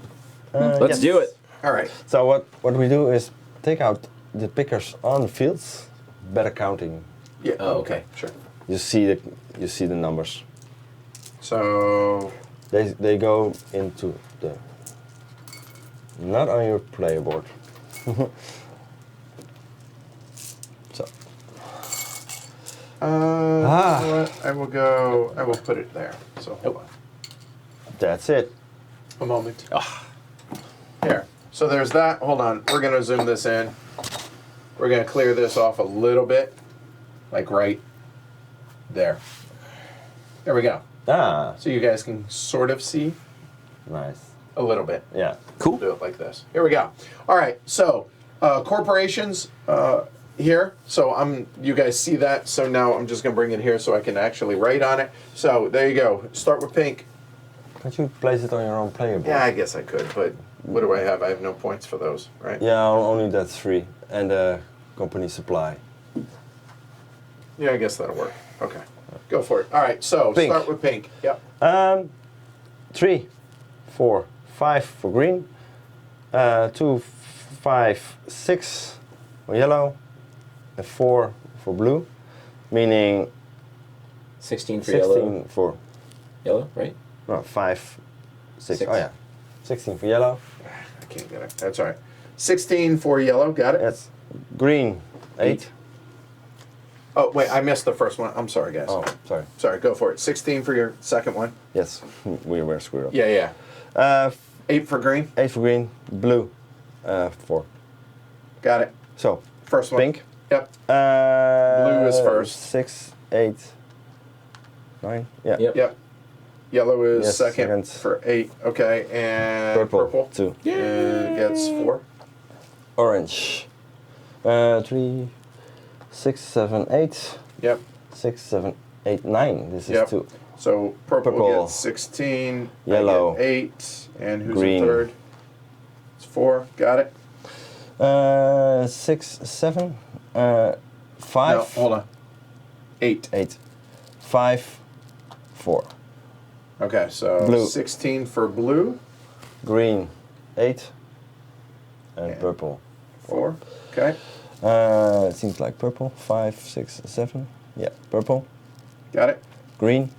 Let's yes. do it. All right. So what we do is take out the pickers on the fields. Better counting. Yeah. Oh, okay. Sure. You see the numbers. So They go into the not on your player board. So you know what? I will go. I will put it there. So hold on. that's it. A moment. Ah. Here. So there's that. Hold on. We're gonna zoom this in. We're gonna clear this off a little bit, like right there. There we go. Ah, So you guys can sort of see nice. a little bit. Yeah. Cool. Do it like this. Here we go. All right. So corporations here. So you guys see that. So now I'm just gonna bring it here so I can actually write on it. So there you go. Start with pink. Can't you place it on your own player board? Yeah, I guess I could, but what do I have? I have no points for those, right? Yeah, only that's free. And company supply. Yeah, I guess that'll work. Okay. Go for it. All right. So Pink. start with pink. Yep. 3, 4, 5 for green. 2, 5, 6 for yellow. And 4 for blue. Meaning 16 for 16 yellow. for, Yellow, right? no, 5, 6. Six. Oh yeah. 16 for yellow. I can't get it. That's all right. 16 for yellow. Got it. That's green. 8. Oh wait, I missed the first one. I'm sorry, guys. Oh, sorry. Sorry. Go for it. 16 for your second one. Yes, we were screwed up. Yeah. 8 for green. 8 for green. Blue. 4. Got it. So, First one. pink. Yep. Blue is first. 6, 8, 9. Yeah. Yep. Yep. Yellow is Yes, second second. for 8. Okay, and Purple. 2. Gets 4. Orange. 3, 6, 7, 8. Yep. 6, 7, 8, 9. This is Yep. 2. So purple, Purple. gets 16. I Yellow. get 8. And who's Green. in third? It's 4. Got it. 6, 7. 5. No, hold on. 8. 8. 5, 4. Okay, so Blue. 16 for blue. Green. 8. And Yeah. purple. 4. Okay. It seems like purple. 5, 6, 7. Yeah, purple. Got it. Green.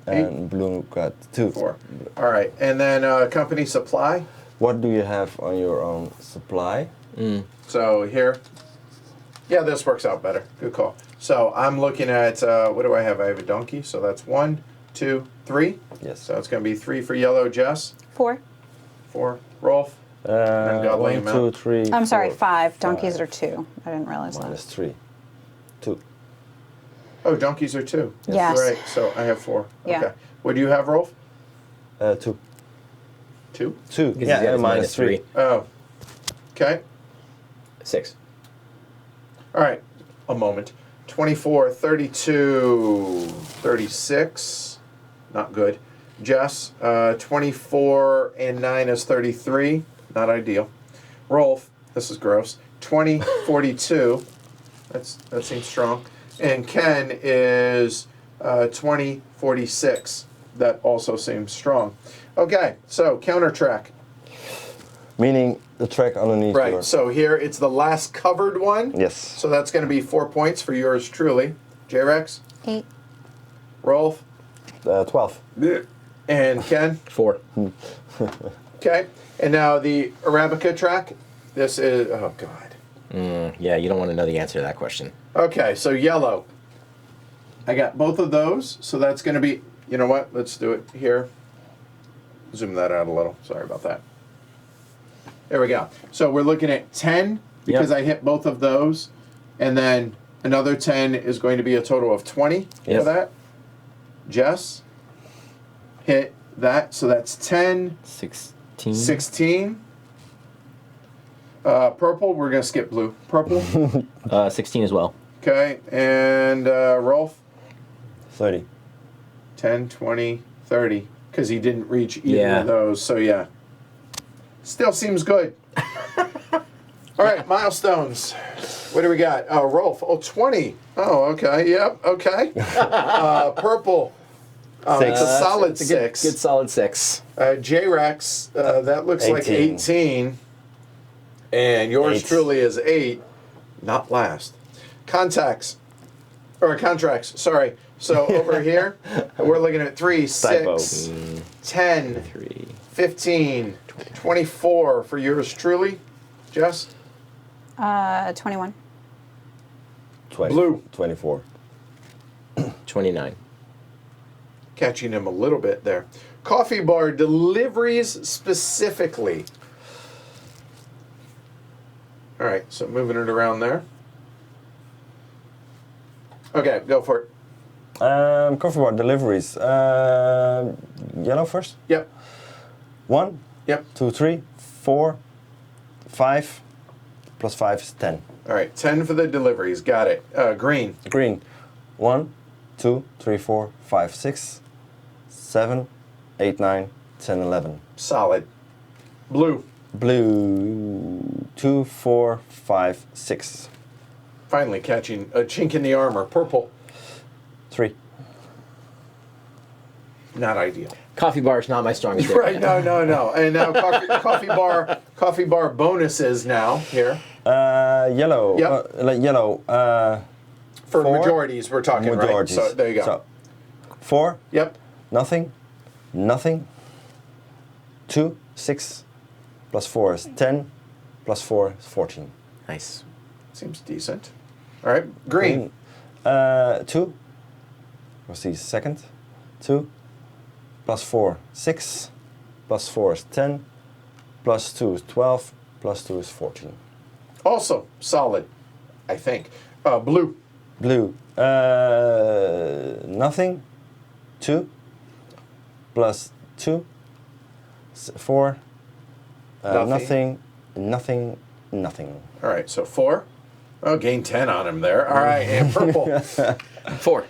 And blue got 2. 4. All right, and then company supply. What do you have on your own supply? So here, yeah, this works out better. Good call. So I'm looking at what do I have? I have a donkey, so that's 1, 2, 3. Yes. So it's going to be 3 for yellow, Jess. 4. 4, Rolf. And God lay 1, him 2, out. 3. I'm sorry, 4, 5. Donkeys 5. are 2. I didn't realize Minus that. 3. 2. Oh, donkeys are 2. Yes. Right, so I have 4. Yeah. Okay. What do you have, Rolf? 2. 2? 2. Because Yeah, he's got his minus 3. Oh. Okay. 6. All right. A moment. 24, 32, 36. Not good. Jess, 24 and 9 is 33. Not ideal. Rolf, this is gross. 20, 42. That seems strong. And Ken is 20, 46. That also seems strong. Okay, so counter track. Meaning the track underneath. Right, your- so here it's the last covered one. Yes. So that's going to be 4 points for yours truly. J-Rex, 8. Rolf, 12. and Ken. 4. Okay, and now the Arabica track. This is, oh God. Yeah, you don't want to know the answer to that question. Okay, so yellow. I got both of those, so that's going to be, you know what, let's do it here. Zoom that out a little, sorry about that. There we go. So we're looking at 10 because Yep. I hit both of those, and then another 10 is going to be a total of 20 Yep. for that. Jess hit that, so that's 10, 16. 16. Purple, we're going to skip blue. Purple, 16 as well. okay, and Rolf, 30. 10, 20, 30, because he didn't reach either Yeah. of those, so yeah. Still seems good. All right, milestones. What do we got? Oh, Rolf, 20. Oh, okay, yep, okay. Purple, it's a solid It's a 6. Good solid 6. J-Rex, that looks like 18. 18. And yours 8. truly is 8, not last. Contracts, sorry. So over here, we're looking at 3, Typo. 6, 10, 3. 15, 24 for yours truly. Jess? 21. 20. Blue. 24. 29. Catching him a little bit there. Coffee bar deliveries specifically. All right, so moving it around there. Okay, go for it. Coffee bar deliveries. Yellow first. Yep, 1, yep. 2, 3, 4, 5. Plus 5 is 10. All right, 10 for the deliveries. Got it. Green. Green. 1, 2, 3, 4, 5, 6, 7, 8, 9, 10, 11. Solid. Blue. Blue. 2, 4, 5, 6. Finally catching a chink in the armor. Purple. 3. Not ideal. Coffee bar is not my strongest area. Right, no. And now coffee bar bonuses now here. Yellow. Yep. Yellow. For 4. majorities we're talking, Majorities. right? So there you go. So, 4. Yep. Nothing. 2, 6. Plus 4 is 10. Plus 4 is 14. Nice. Seems decent. All right, green. 2. What's the second? 2. Plus 4, 6. Plus 4 is 10. Plus 2 is 12. Plus 2 is 14. Also solid, I think. Blue. Blue. Nothing. 2. Plus 2. 4. Nothing. Nothing. All right, so 4. Oh, gain 10 on him there. All right, and purple. 4.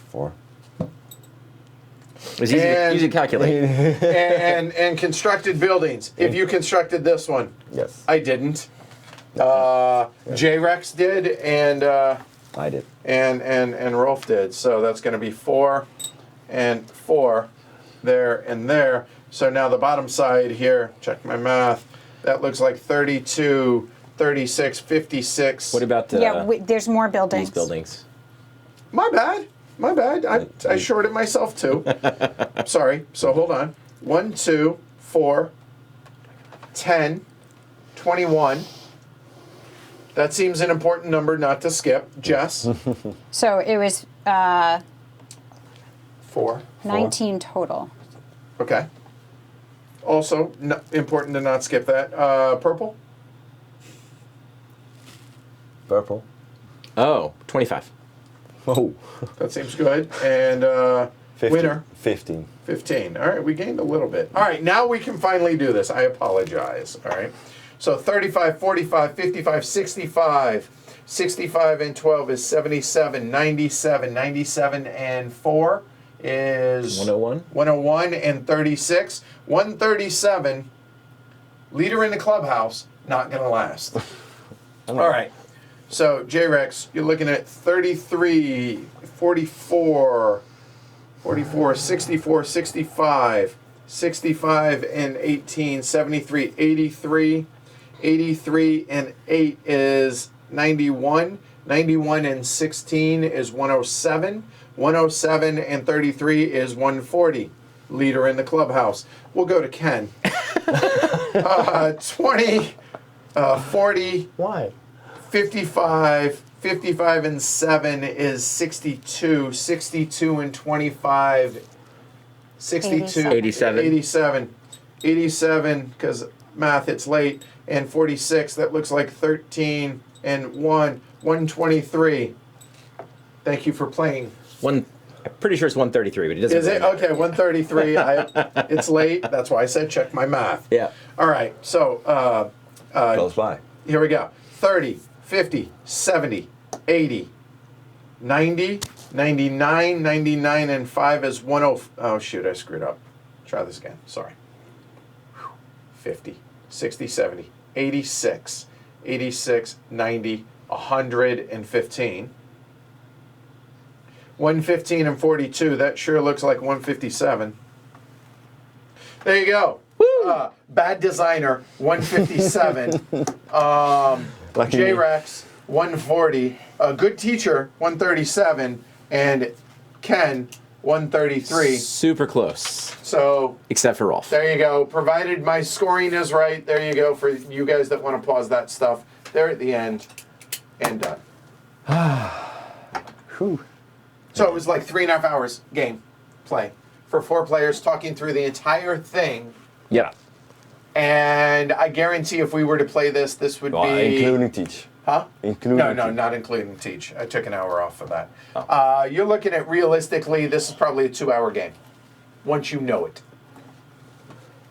4. It was easy to calculate. and constructed buildings. If you constructed this one, Yes. I didn't. J-Rex did, and I did. and Rolf did. So that's going to be 4 and 4 there and there. So now the bottom side here, check my math, that looks like 32, 36, 56. What about There's more buildings. these buildings? My bad. I shorted myself too. Sorry. So hold on. 1, 2, 4, 10, 21. That seems an important number not to skip. Jess? So it was 4. 19 total. Okay. Also, important to not skip that. Purple? Purple. Oh, 25. Oh. That seems good. And 15. winner? 15. 15. All right, we gained a little bit. All right, now we can finally do this. I apologize. All right. So 35, 45, 55, 65. 65 and 12 is 77. 97. 97 and 4 is 101. 101 and 36. 137. Leader in the clubhouse. Not going to last. All right. So, J-Rex, you're looking at 33, 44, 44, 64, 65, 65 and 18, 73, 83, 83 and 8 is 91, 91 and 16 is 107, 107 and 33 is 140. Leader in the clubhouse. We'll go to Ken. 20, 40, Why? 55, 55 and 7 is 62, 62 and 25, 62, 87. 87, 87, because math, it's late, and 46, that looks like 13 and 1, 123. Thank you for playing. I'm pretty sure it's 133, but it doesn't. Is it? really matter. Okay, 133. It's late, that's why I said check my math. Yeah. All right, so Close by. here we go. 30, 50, 70, 80, 90, 99, 99, and 5 is 10. Oh, shoot, I screwed up. Try this again. Sorry. 50, 60, 70, 86, 86, 90, 115. 115 and 42. That sure looks like 157. There you go. Bad designer, 157. Lucky me. J-Rex, 140. Good teacher, 137. And Ken, 133. Super close, So except for Rolf. there you go. Provided my scoring is right, there you go for you guys that want to pause that stuff. There at the end. And done. Whew. So it was like 3.5 hours game play for 4 players talking through the entire thing. Yeah. And I guarantee if we were to play this, this would Well, be... including teach. Huh? Including No, teach. not including teach. I took an hour off of that. You're looking at, realistically, this is probably a 2-hour game. Once you know it.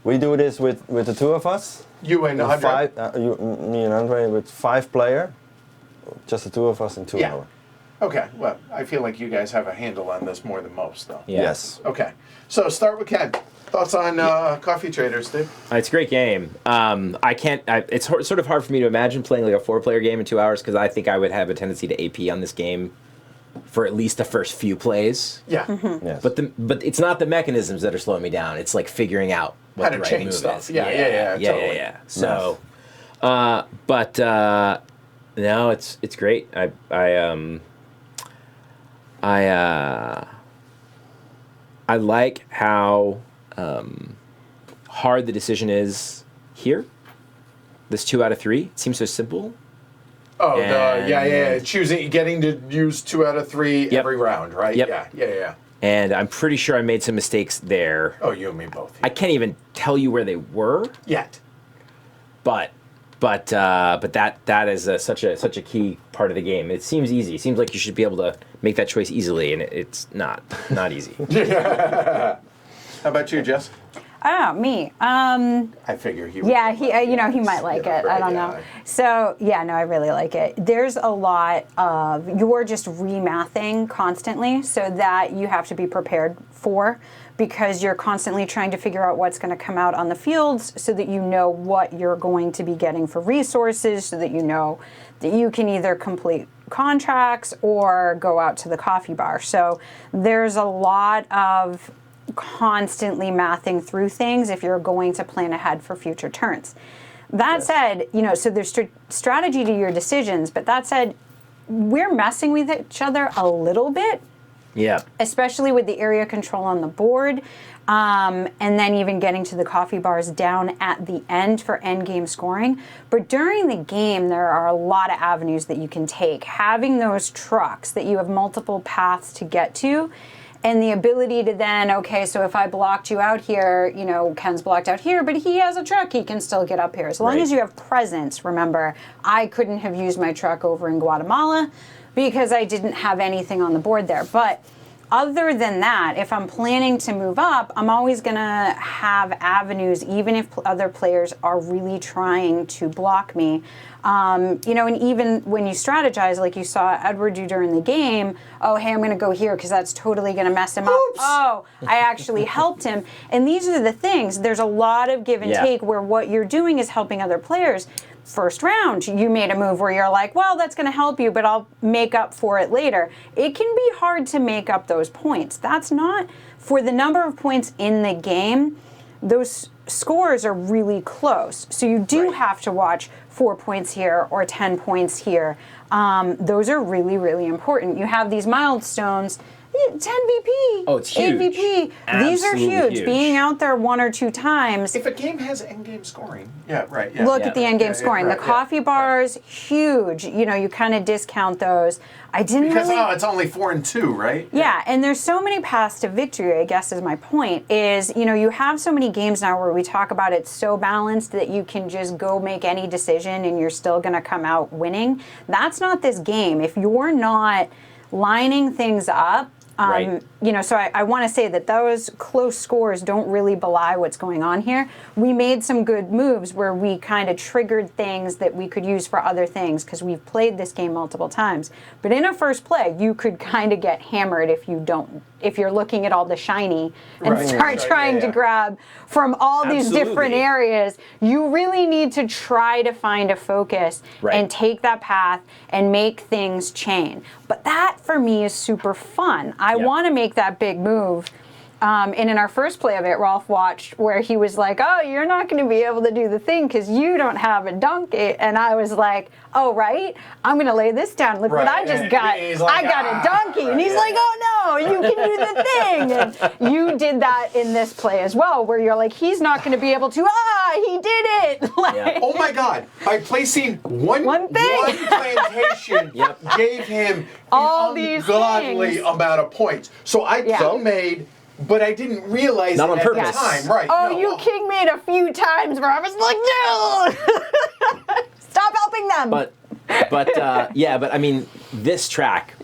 We do this with the two of us. You and Andre. Me and Andre with 5 player. Just the two of us in 2 Yeah. hours. Okay, well, I feel like you guys have a handle on this more than most, though. Yeah. Yes. Okay, so start with Ken. Thoughts on Coffee Traders, dude? It's a great game. It's sort of hard for me to imagine playing like a 4-player game in 2 hours because I think I would have a tendency to AP on this game for at least the first few plays. Yeah. Yes. But it's not the mechanisms that are slowing me down. It's like figuring out what How the to right change move stuff. is. Yeah, totally. So, no, it's great. I like how hard the decision is here. This 2 out of 3 it seems so simple. Oh, And- getting to use 2 out of 3 Yep. every round, right? Yep. Yeah. And I'm pretty sure I made some mistakes there. Oh, you and me both. I can't even tell you where they were, Yet. but that is such a key part of the game. It seems easy. It seems like you should be able to make that choice easily, and it's not easy. How about you, Jess? Oh, me. I figure he would. Yeah, he might like it. I don't know. So, yeah, no, I really like it. There's a lot of, you're just remathing constantly so that you have to be prepared for, because you're constantly trying to figure out what's going to come out on the fields so that you know what you're going to be getting for resources, so that you know that you can either complete contracts or go out to the coffee bar. So there's a lot of constantly mathing through things if you're going to plan ahead for future turns. That said, so there's strategy to your decisions, but that said, we're messing with each other a little bit, Yeah. especially with the area control on the board, and then even getting to the coffee bars down at the end for end game scoring. But during the game, there are a lot of avenues that you can take. Having those trucks that you have multiple paths to get to and the ability to then, okay, so if I blocked you out here, you know, Ken's blocked out here, but he has a truck, he can still get up here. As long as you have presence, remember, I couldn't have used my truck over in Guatemala because I didn't have anything on the board there. But other than that, if I'm planning to move up, I'm always going to have avenues, even if other players are really trying to block me. You know, and even when you strategize, like you saw Edward do during the game, oh, hey, I'm going to go here because that's totally going to mess him up. Oh, I actually helped him. And these are the things. There's a lot of give and take where what you're doing is helping other players. First round, you made a move where you're like, well, that's going to help you, but I'll make up for it later. It can be hard to make up those points. That's not, for the number of points in the game, those scores are really close. So you do have to watch 4 points here or 10 points here. Those are really, really important. You have these milestones. 10 VP. Oh, it's huge. 8 VP. These are huge. Being out there 1 or 2 times. If a game has endgame scoring, look at the endgame scoring. The coffee bars, huge. You know, you kind of discount those. I didn't because really. it's only 4 and 2, right? Yeah, and there's so many paths to victory, I guess is my point, is, you know, you have so many games now where we talk about it's so balanced that you can just go make any decision and you're still going to come out winning. That's not this game. If you're not lining things up, you know, so I want to say that those close scores don't really belie what's going on here. We made some good moves where we kind of triggered things that we could use for other things because we've played this game multiple times. But in a first play, you could kind of get hammered if you're looking at all the shiny and start trying to grab from all these different areas. You really need to try to find a focus and take that path and make things chain. But that for me is super fun. I want to make that big move. And in our first play of it, Rolf watched where he was like, oh, you're not going to be able to do the thing because you don't have a donkey. And I was like, oh, right? I'm going to lay this down. Look what I just got. Like, I got a donkey. And he's like, oh, no, you can do the thing. And you did that in this play as well, where you're like, he's not going to be able to. He did it. Like, oh, my God. By placing one plantation gave him all an these ungodly things. amount of points. So I king-made, but I didn't realize Not it on at purpose. the time. Right. Oh, you king-made a few times where I was like, no! Stop helping them! But I mean, this track,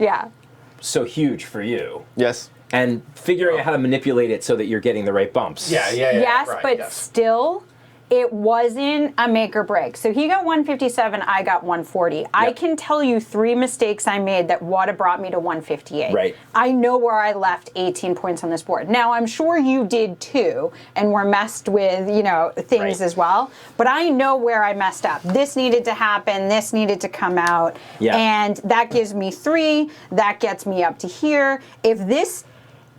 so huge for you. Yes. And figuring out how to manipulate it so that you're getting the right bumps. Yes, but still, it wasn't a make or break. So he got 157, I got 140. I can tell you 3 mistakes I made that would have brought me to 158. Right. I know where I left 18 points on this board. Now, I'm sure you did too, and were messed with, you know, things as well. But I know where I messed up. This needed to happen. This needed to come out. And that gives me 3. That gets me up to here.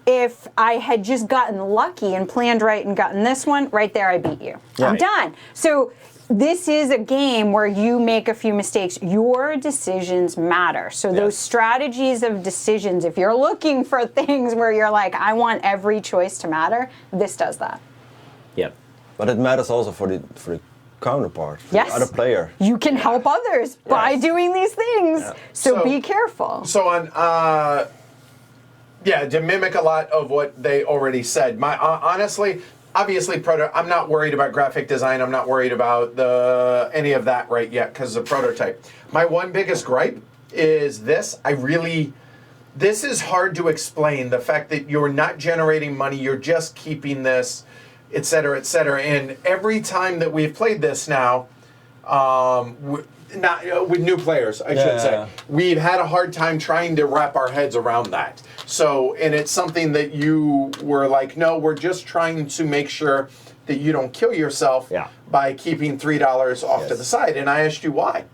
If I had just gotten lucky and planned right and gotten this one, right there I beat you. I'm done. So this is a game where you make a few mistakes. Your decisions matter. So those strategies of decisions, if you're looking for things where you're like, I want every choice to matter, this does that. Yep. But it matters also for the counterpart, for the other player. You can help others by doing these things. So be careful. So on... to mimic a lot of what they already said. Honestly, obviously, I'm not worried about graphic design. I'm not worried about any of that right yet because of prototype. My one biggest gripe is this. This is hard to explain. The fact that you're not generating money, you're just keeping this, et cetera, et cetera. And every time that we've played this now, not with new players, I should say. We've had a hard time trying to wrap our heads around that. So, and it's something that you were like, no, we're just trying to make sure that you don't kill yourself by keeping $3 off to the side. And I asked you why.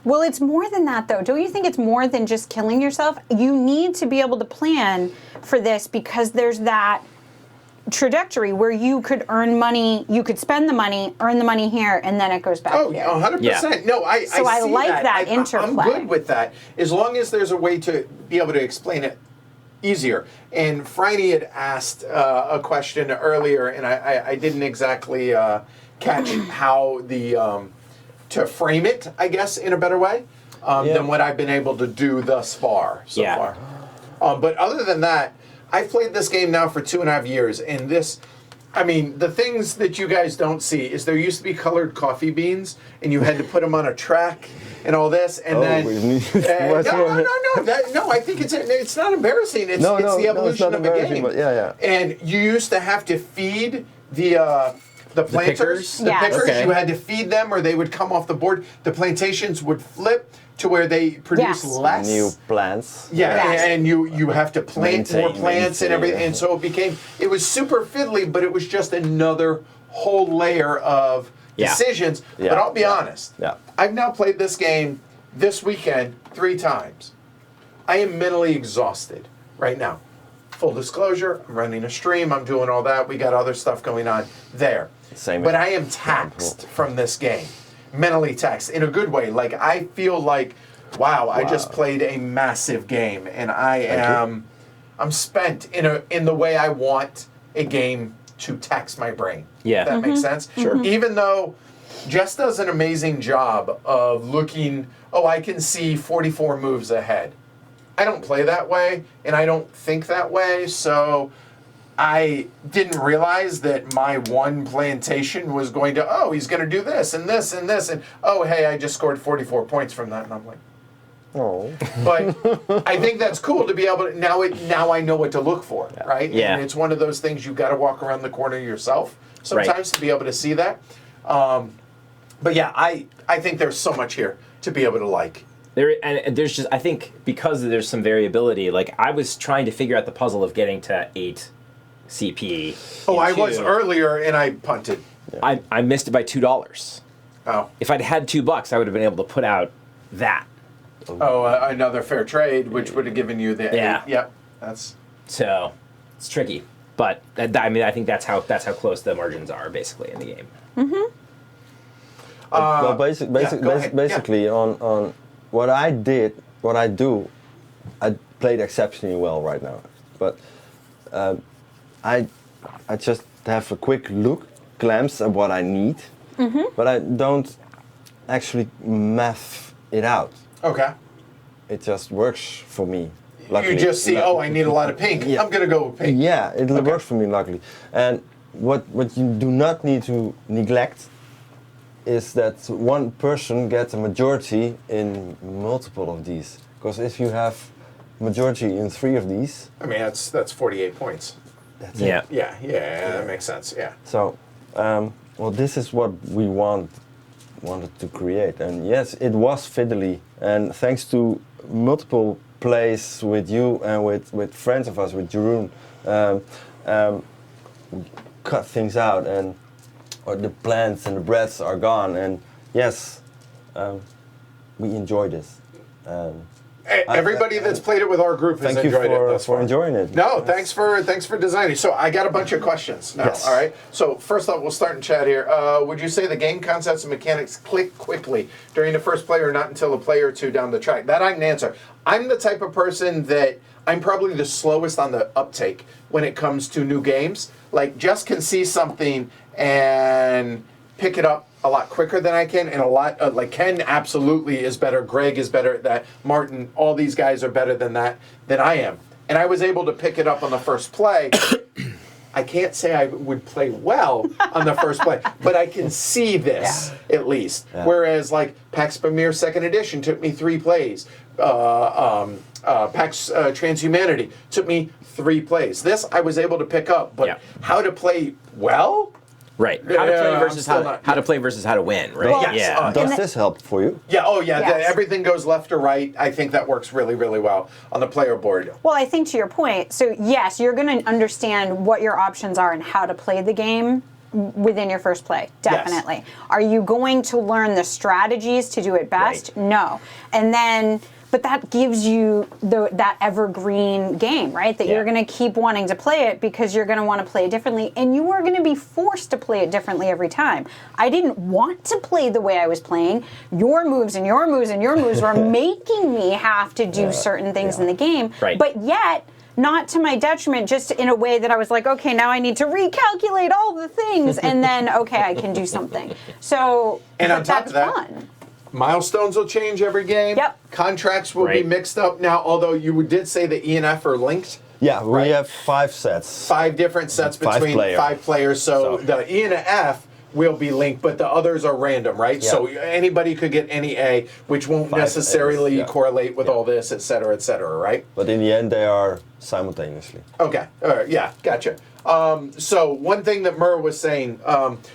Well, it's more than that, though. Don't you think it's more than just killing yourself? You need to be able to plan for this because there's that trajectory where you could earn money, you could spend the money, earn the money here, and then it goes back here. 100%. No, I see like that interplay. I'm good with that, as long as there's a way to be able to explain it easier. And Franny had asked a question earlier, and I didn't exactly catch how to frame it, I guess, in a better way than what I've been able to do thus far. But other than that, I've played this game now for 2.5 years, and this, I mean, the things that you guys don't see is there used to be colored coffee beans, and you had to put them on a track and all this, and then no, I think it's not embarrassing. It's the evolution of the game. But yeah. And you used to have to feed the planters, the pickers. Okay. You had to feed them, or they would come off the board. The plantations would flip to where they produce less new plants. and you have to plant more plants and everything, yeah. and so it was super fiddly, but it was just another whole layer of decisions. Yeah. But I'll be honest. Yeah. I've now played this game this weekend 3 times. I am mentally exhausted right now. Full disclosure, I'm running a stream, I'm doing all that. We got other stuff going on there. Same. But I am taxed from this game. Mentally taxed in a good way. Like, I feel like, wow, I just played a massive game, and I'm spent in the way I want a game to tax my brain. Yeah. If that makes sense. Sure. Even though Jess does an amazing job of looking, I can see 44 moves ahead. I don't play that way, and I don't think that way, so I didn't realize that my one plantation was going to, he's going to do this and this and this, and hey, I just scored 44 points from that, and I'm like, Oh. but I think that's cool to be able to, now I know what to look for, right? Yeah. And it's one of those things you've got to walk around the corner yourself sometimes to be able to see that. But yeah, I think there's so much here to be able to like. And there's just, I think because there's some variability, like I was trying to figure out the puzzle of getting to 8 CP. I was earlier and I punted. I missed it by $2. Oh. If I'd had $2, I would have been able to put out that. Another fair trade, which would have given you the 8. Yep. So it's tricky, but I mean, I think that's how close the margins are basically in the game. Mm-hmm. Well, basically on what I do, I played exceptionally well right now. But I just have a quick glance at what I need, but I don't actually math it out. Okay. It just works for me. Luckily. You just see, I need a lot of pink. Yeah. I'm going to go with pink. Yeah, it works for me, luckily. And what you do not need to neglect is that one person gets a majority in multiple of these. Because if you have majority in 3 of these... I mean, that's 48 points. That's it. Yeah, that makes sense, yeah. So, this is what we wanted to create. And yes, it was fiddly. And thanks to multiple plays with you and with friends of us, with Jeroen, we cut things out and the plants and the breads are gone. And yes, we enjoy this. Everybody that's played it with our group has enjoyed it thus far. Thank you for enjoying it. No, thanks for designing. So I got a bunch of questions now. Yes. All right. So first off, we'll start in chat here. Would you say the game concepts and mechanics click quickly during the first play, or not until a play or two down the track? That I can answer. I'm the type of person that I'm probably the slowest on the uptake when it comes to new games. Like, Jess can see something and pick it up a lot quicker than I can, and a lot like Ken absolutely is better. Greg is better at that. Martin, all these guys are better than I am. And I was able to pick it up on the first play. I can't say I would play well on the first play, but I can see this at least. Yeah. Whereas like PAX Premier Second Edition took me 3 plays. PAX Transhumanity took me 3 plays. This I was able to pick up, but how to play well? Right. How to play versus how to play versus how to win, right? Well, yes. Does this help for you? Yeah, Yes. Everything goes left or right. I think that works really, really well on the player board. Well, I think to your point, so yes, you're going to understand what your options are and how to play the game within your first play, definitely. Yes. Are you going to learn the strategies to do it best? Right. No. And then... But that gives you that evergreen game, right? That you're going to keep wanting to play it because you're going to want to play it differently, and you are going to be forced to play it differently every time. I didn't want to play the way I was playing. Your moves and your moves and your moves were making me have to do certain things in the game. Right. But yet, not to my detriment, just in a way that I was like, okay, now I need to recalculate all the things, and then, okay, I can do something. So, and on top that's of that, fun. Milestones will change every game. Yep. Contracts will be mixed up. Now, although you did say the E and F are linked Yeah, we Right. have 5 sets. 5 different sets Five between player. 5 players. So So- the E and the F will be linked, but the others are random, right? Yeah. So anybody could get any A, which won't 5 necessarily A's, yeah. correlate with Yeah. all this, et cetera, right? But in the end, they are simultaneously. Okay. All right. Yeah. Gotcha. So one thing that Murr was saying,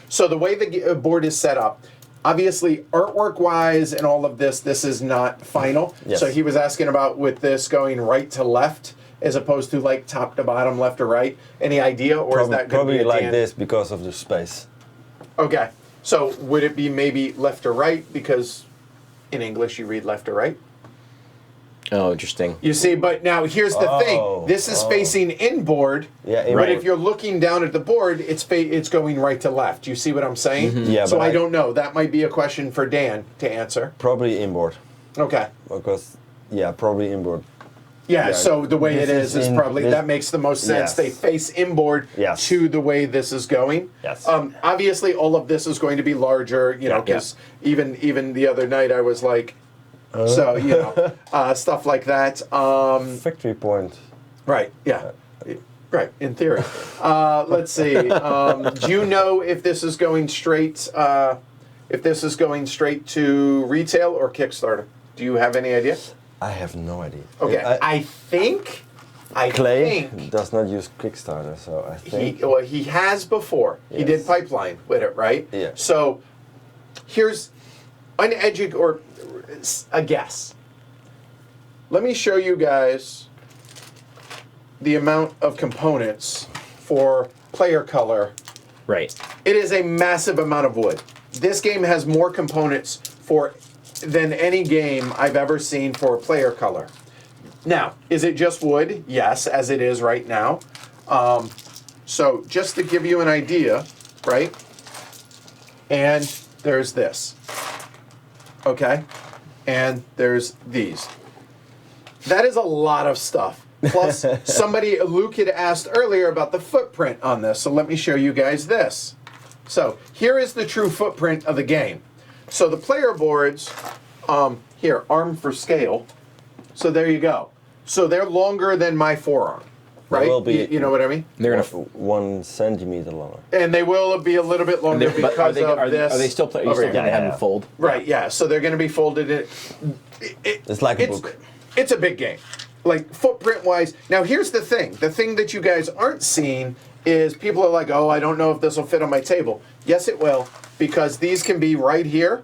so the way the board is set up, obviously artwork-wise and all of this is not final. Yes. So he was asking about with this going right to left as opposed to like top to bottom, left to right. Any idea, or is that going to Probably be a like Dan? this because of the space. Okay. So would it be maybe left or right because in English you read left or right? Oh, interesting. You see, but now here's the thing. This is facing inboard. Yeah, But inboard. if you're looking down at the board, it's going right to left. You see what I'm saying? Yeah, So but I don't know. That might be a question for Dan to answer. Probably inboard. Okay. Because, yeah, probably inboard. Yeah, Yeah, so the way this it is in- probably, this- that makes the most sense. Yes. They face inboard Yes. to the way this is going. Yes. Obviously, all of this is going to be larger, you know, Yeah. because even the other night I was like, so, you know, stuff like that. Factory point. Right, yeah. Right, in theory. Let's see. Do you know if this is going straight to retail or Kickstarter? Do you have any idea? I have no idea. Okay, I think Clay does not use Kickstarter, so I think. he has before. He did Yes. Pipeline with it, right? Yeah. So here's a guess. Let me show you guys the amount of components for player color. Right. It is a massive amount of wood. This game has more components than any game I've ever seen for player color. Now, is it just wood? Yes, as it is right now. So just to give you an idea, right? And there's this. Okay? And there's these. That is a lot of stuff. Plus, Luke had asked earlier about the footprint on this, so let me show you guys this. So here is the true footprint of the game. So the player boards, here, arm for scale. So there you go. So they're longer than my forearm, right? will be- You know what I mean? They're gonna. 1 centimeter longer. And they will be a little bit longer But because of this. Are they still? Are you over still here. gonna have Yeah. them fold? Right, yeah. So they're going to be folded in. It's like a book. It's a big game. Like, footprint-wise. Now, here's the thing. The thing that you guys aren't seeing is people are like, oh, I don't know if this will fit on my table. Yes, it will, because these can be right here.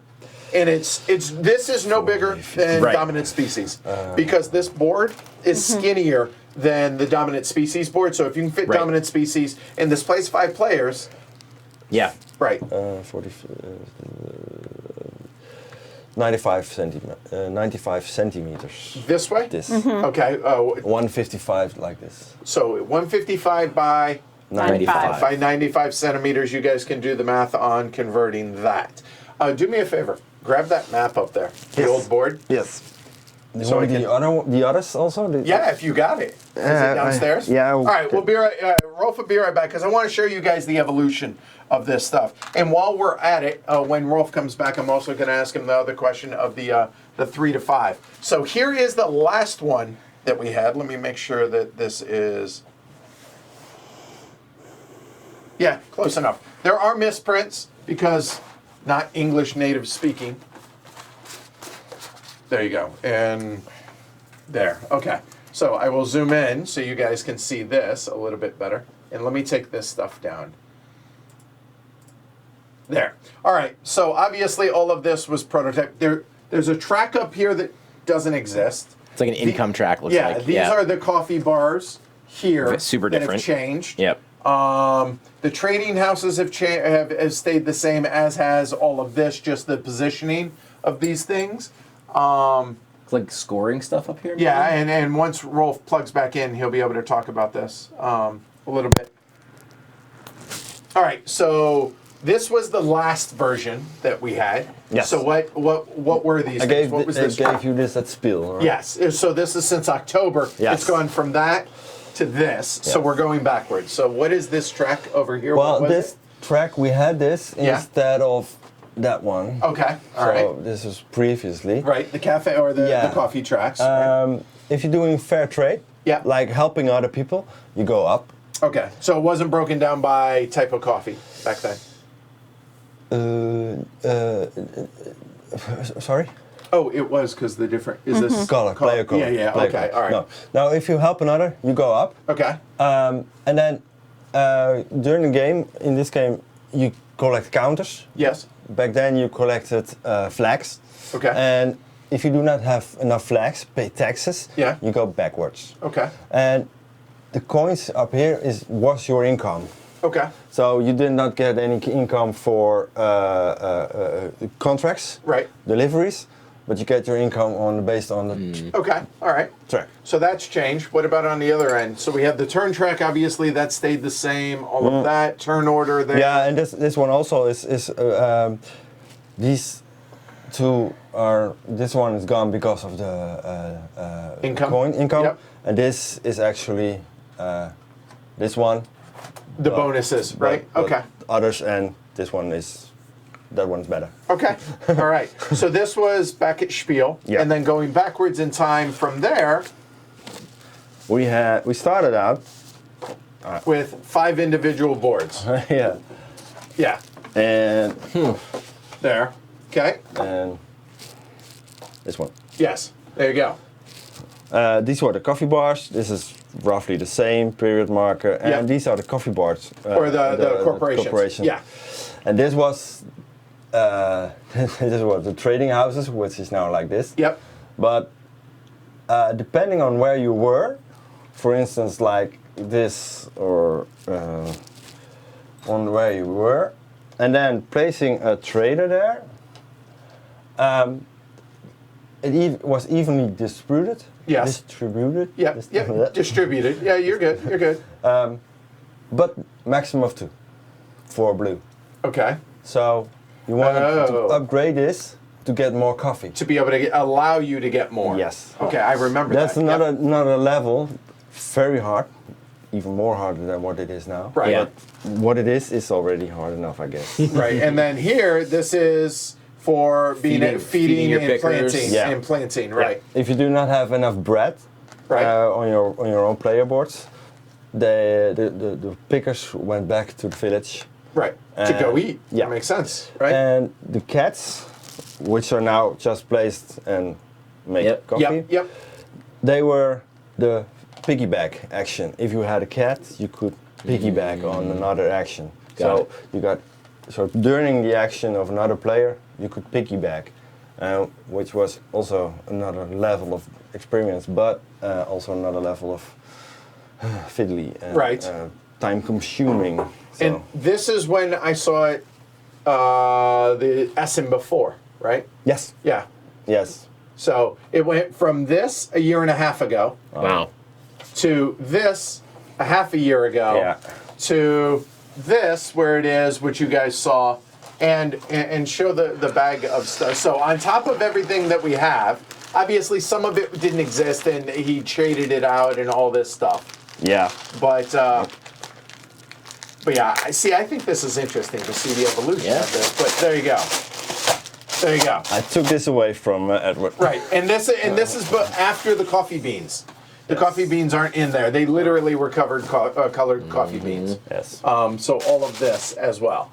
And this is no bigger than Right. Dominant Species. Because this board is skinnier than the Dominant Species board. So if you can fit Right. Dominant Species, and this plays 5 players, Yeah. right. 95 centimeters. This way? This. Okay. Oh, 155 like this. so 155 by 95. by 95 centimeters. You guys can do the math on converting that. Do me a favor. Grab that map up there. The Yes. old board. Yes. So I The others also? Yeah, if you got it. Is it downstairs? yeah, All right, we'll be right. Rolf will be right back because I want to show you guys the evolution of this stuff. And while we're at it, when Rolf comes back, I'm also going to ask him the other question of the 3 to 5. So here is the last one that we had. Let me make sure that this is. Yeah, close enough. There are misprints because not English native speaking. There you go. And there. Okay. So I will zoom in so you guys can see this a little bit better. And let me take this stuff down. There. All right. So obviously all of this was prototype. There's a track up here that doesn't exist. It's like an income track. Looks Yeah, like. these are the coffee bars here It's super that different. have changed. Yep. The trading houses have stayed the same, as has all of this, just the positioning of these things. It's like scoring stuff up here. Yeah, maybe? and once Rolf plugs back in, he'll be able to talk about this a little bit. All right, so this was the last version that we had. Yes. So what were these? I things? gave, What was I this? gave you this at Spiel, right? Yes. So this is since October. Yes. It's gone from that to this. So Yeah. we're going backwards. So what is this track over here? Well, What was this track, we had this Yeah. instead of that one. it? Okay. All so right. this was previously. Right. The cafe or the Yeah. coffee tracks. Right. If you're doing fair trade, Yeah. like helping other people, you go up. Okay, so it wasn't broken down by type of coffee back then. Sorry? Oh, it was because the different is this Color, player color. Yeah, yeah. player Okay, color. all right. No. Now, if you help another, you go up. Okay. And then during the game, in this game, you collect counters. Yes. Back then, you collected flags. Okay. And if you do not have enough flags, pay taxes. Yeah. You go backwards. Okay. And the coins up here was your income. Okay. So you did not get any income for contracts, Right. deliveries, but you get your income based on the Okay. All right. track. So that's changed. What about on the other end? So we have the turn track. Obviously, that stayed the same. All of that turn order there. Yeah, and this one also is these two are. This one is gone because of the Income. coin income, Yep. and this is actually this one. The bonuses, right? but Okay. Others, and this one is that one's better. Okay. All right. So this was back at Spiel, Yeah. and then going backwards in time from there We started out. with 5 individual boards. Yeah, Yeah. and There. Okay. and this one. Yes. There you go. These were the coffee bars. This is roughly the same period marker, and Yeah. these are the coffee bars. Or the corporations. Yeah. And this was this was the trading houses, which is now like this. Yep. But depending on where you were, for instance, like this, or on where you were, and then placing a trader there, it was evenly distributed. Yes. Distributed. Yep. Yep. Distributed. Yeah, you're good. You're good. But maximum of 2 for blue. Okay. So you want to Oh. upgrade this to get more coffee. To be able to allow you to get more. Yes. Okay, I remember That's that. another level, very hard, even more harder than what it is now. Right. Yeah. But what it is already hard enough, I guess. Right. And then here, this is for being feeding your and pickers. planting. Yeah. And planting, right. If you do not have enough bread Right. on your own player boards, the pickers went back to the village. Right. To go eat. yeah. That makes sense, right? And the cats, which are now just placed and make Yep. coffee, Yep. Yep. they were the piggyback action. If you had a cat, you could piggyback on another action. Got it. So during the action of another player, you could piggyback, which was also another level of experience, but also another level of fiddly and Right. time consuming. So. And this is when I saw it, the Essen before, right? Yes, Yeah. yes. So it went from this a year and a half ago Wow. to this a half a year ago Yeah. to this where it is, which you guys saw, and show the bag of stuff. So on top of everything that we have, obviously some of it didn't exist and he traded it out and all this stuff. Yeah. But yeah, I think this is interesting to see the evolution Yeah. of this. But there you go. There you go. I took this away from Edward. Right, and this is but after the coffee beans. The coffee beans aren't in there. They literally were colored coffee beans. Yes. So all of this as well.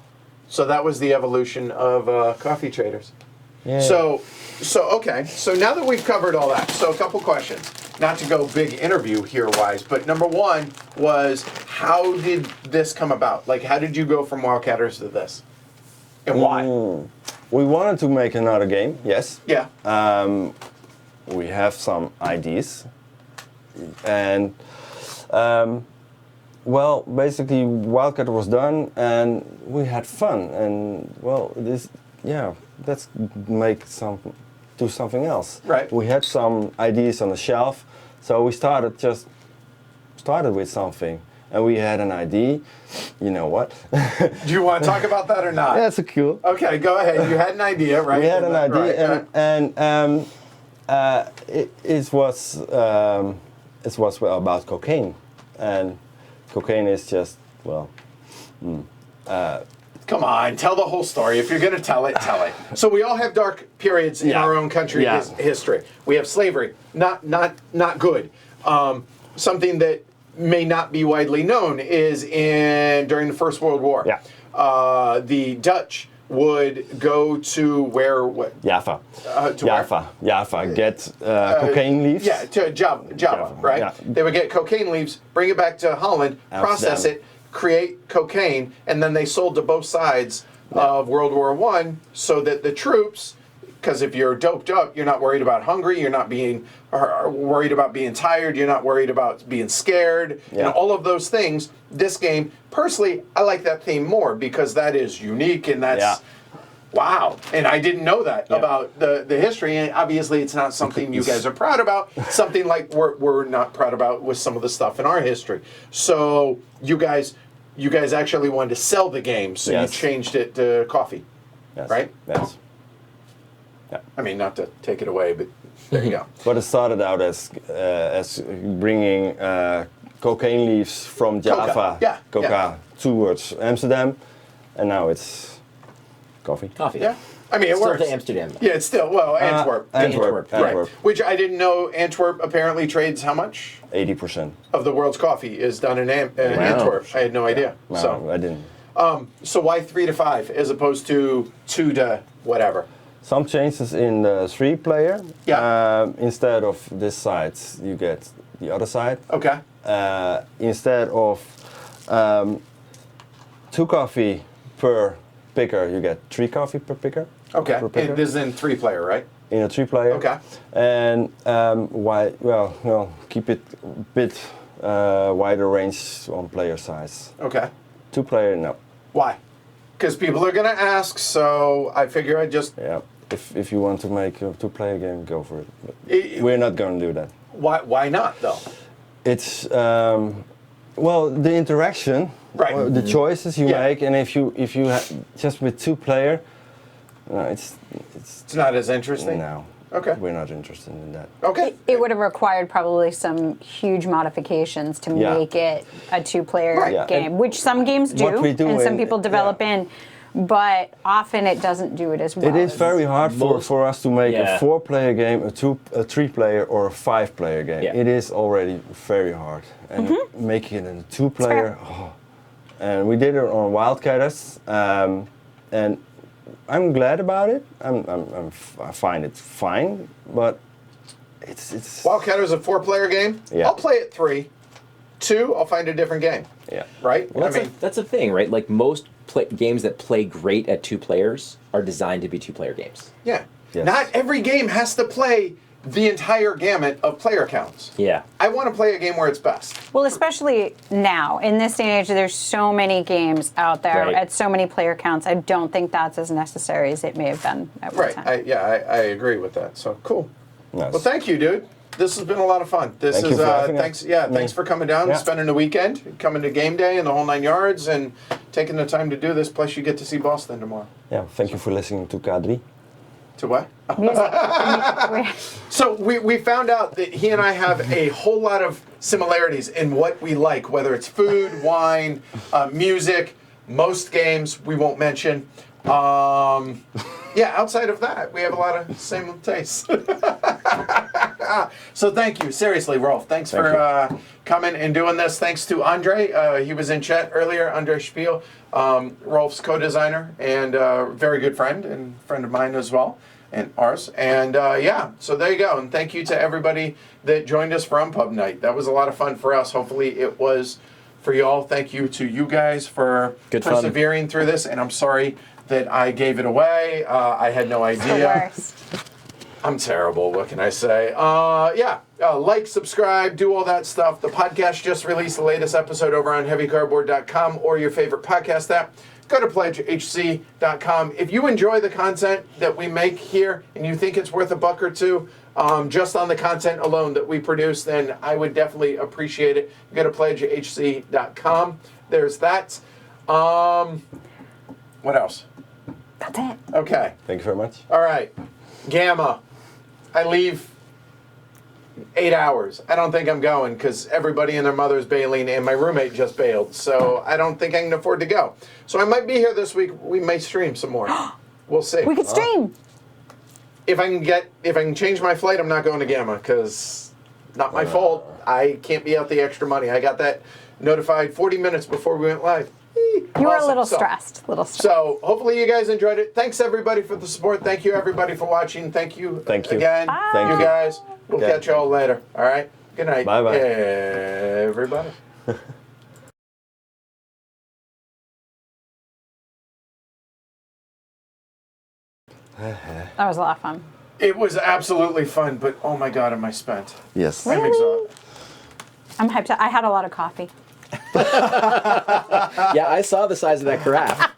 So that was the evolution of coffee traders. Yeah. So okay. So now that we've covered all that, so a couple questions. Not to go big interview here wise, but number one was, how did this come about? Like, how did you go from Wildcatters to this, and why? We wanted to make another game, yes. Yeah. We have some ideas. And, well, basically, Wildcat was done and we had fun. And, well, let's do something else. Right. We had some ideas on the shelf, so we started with something. And we had an idea, you know what? Do you want to talk about that or not? That's cool. Okay, go ahead. You had an idea, right? We had an Right, idea, right. it was about cocaine, and cocaine is just Come on, tell the whole story. If you're going to tell it, tell it. So we all have dark periods in Yeah. our own country Yeah. history. We have slavery, not good. something that may not be widely known is during the First World War. Yeah. The Dutch would go to where? What? Java. To where? Java. Get cocaine leaves. Yeah, to Java, right? yeah. They would get cocaine leaves, bring it back to Holland, process Amsterdam. it, create cocaine, and then they sold to both sides of World War I, so that the troops, because if you're doped up, you're not worried about hungry, you're not being worried about being tired, you're not worried about being scared, Yeah. all of those things. This game, personally, I like that theme more because that is unique and that's. Yeah. Wow, and I didn't know that Yeah. about the history, and obviously it's not something you guys are proud about, something like we're not proud about with some of the stuff in our history. So you guys actually wanted to sell the game, so Yes. you changed it to coffee, Yes. right? Yes. I mean, not to take it away, but there you go. But it started out as bringing cocaine leaves from Java, Yeah. towards Amsterdam, and now it's coffee. Coffee. Yeah, I mean, it Still works. to Amsterdam. Yeah, it's still, Antwerp. Antwerp. Right. Which I didn't know Antwerp apparently trades how much 80%. of the world's coffee is done in Antwerp. I had no idea. No, So. I didn't. So why 3 to 5 as opposed to 2 to whatever? Some changes in the 3-player. Yeah. Instead of this side, you get the other side. Okay. Instead of 2 coffee per picker, you get 3 coffee per picker. Okay. Per picker. And this is in 3-player, right? In a 3-player. Okay. And why? Well, keep it a bit wider range on player size. Okay. 2-player, no. Why? Because people are going to ask, so I figure I just. Yeah. If you want to make a 2-player game, go for it. But I- we're not going to do that. Why not, though? It's well, the interaction, Right. the choices you Yeah. make, and if you just with 2-player, no, it's It's not as interesting? no. Okay. We're not interested in that. Okay. It would have required probably some huge modifications to Yeah. make it a 2-player Right. Yeah. game, which some games do, What we do and some in- people develop yeah. in, but often it doesn't do it as well. It is very hard for us to make Yeah. a 4-player game, a 3-player, or a 5-player game. Yeah. It is already very hard, and making it a 2-player. Oh. And we did it on Wildcatters, and I'm glad about it. I find it fine, but it's Wildcatters a 4-player game? Yeah. I'll play it 3. 2, I'll find a different game. yeah. Right? Well, that's a thing, right? Like most games that play great at 2 players are designed to be 2-player games. Yeah. Yes. Not every game has to play the entire gamut of player counts. Yeah. I want to play a game where it's best. Well, especially now, in this day and age, there's so many games out there Right. at so many player counts. I don't think that's as necessary as it may have been at one Right. time. I agree with that. So cool. Nice. Well, thank you, dude. This has been a lot of fun. This Thank is you for having thanks. us. Yeah, thanks for coming down, Yeah. spending the weekend, coming to game day and the whole 9 yards, and taking the time to do this. Plus, you get to see Boston tomorrow. Yeah. Thank you for listening to K3. To what? Music. So we found out that he and I have a whole lot of similarities in what we like, whether it's food, wine, music, most games we won't mention. Yeah, outside of that, we have a lot of same tastes. So thank you, seriously, Rolf. Thanks for coming and doing this. Thanks to Andre. He was in chat earlier, Andre Spiel, Rolf's co-designer and very good friend and friend of mine as well, and ours. And yeah, so there you go. And thank you to everybody that joined us for UnPub night. That was a lot of fun for us. Hopefully it was for y'all. Thank you to you guys for Good fun. persevering through this. And I'm sorry that I gave it away. I had no The idea. worst. I'm terrible. What can I say? Yeah. Like, subscribe, do all that stuff. The podcast just released the latest episode over on heavycardboard.com or your favorite podcast app. Go to pledgehc.com. If you enjoy the content that we make here and you think it's worth $1 or $2, just on the content alone that we produce, then I would definitely appreciate it. Go to pledgehc.com. There's that. What else? That's it. Okay. Thank you very much. All right. Gamma. I leave 8 hours. I don't think I'm going because everybody and their mother's bailing and my roommate just bailed. So I don't think I can afford to go. So I might be here this week. We may stream some more. We'll see. We could stream. If I can change my flight, I'm not going to Gamma because Not my fault. I can't be out the extra money. I got that notified 40 minutes before we went live. You were a Awesome. little So- stressed. Little stressed. So hopefully you guys enjoyed it. Thanks everybody for the support. Thank you everybody for watching. Thank you. Thank you. Again. Bye. Thank you you. guys. We'll Okay. catch you all later. All right. Good night. Bye-bye. Everybody. That was a lot of fun. It was absolutely fun, but oh my god, am I spent? Yes. I'm exhausted. I'm hyped. I had a lot of coffee. Yeah, I saw the size of that carafe.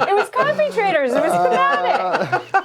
It was coffee traders. It was thematic.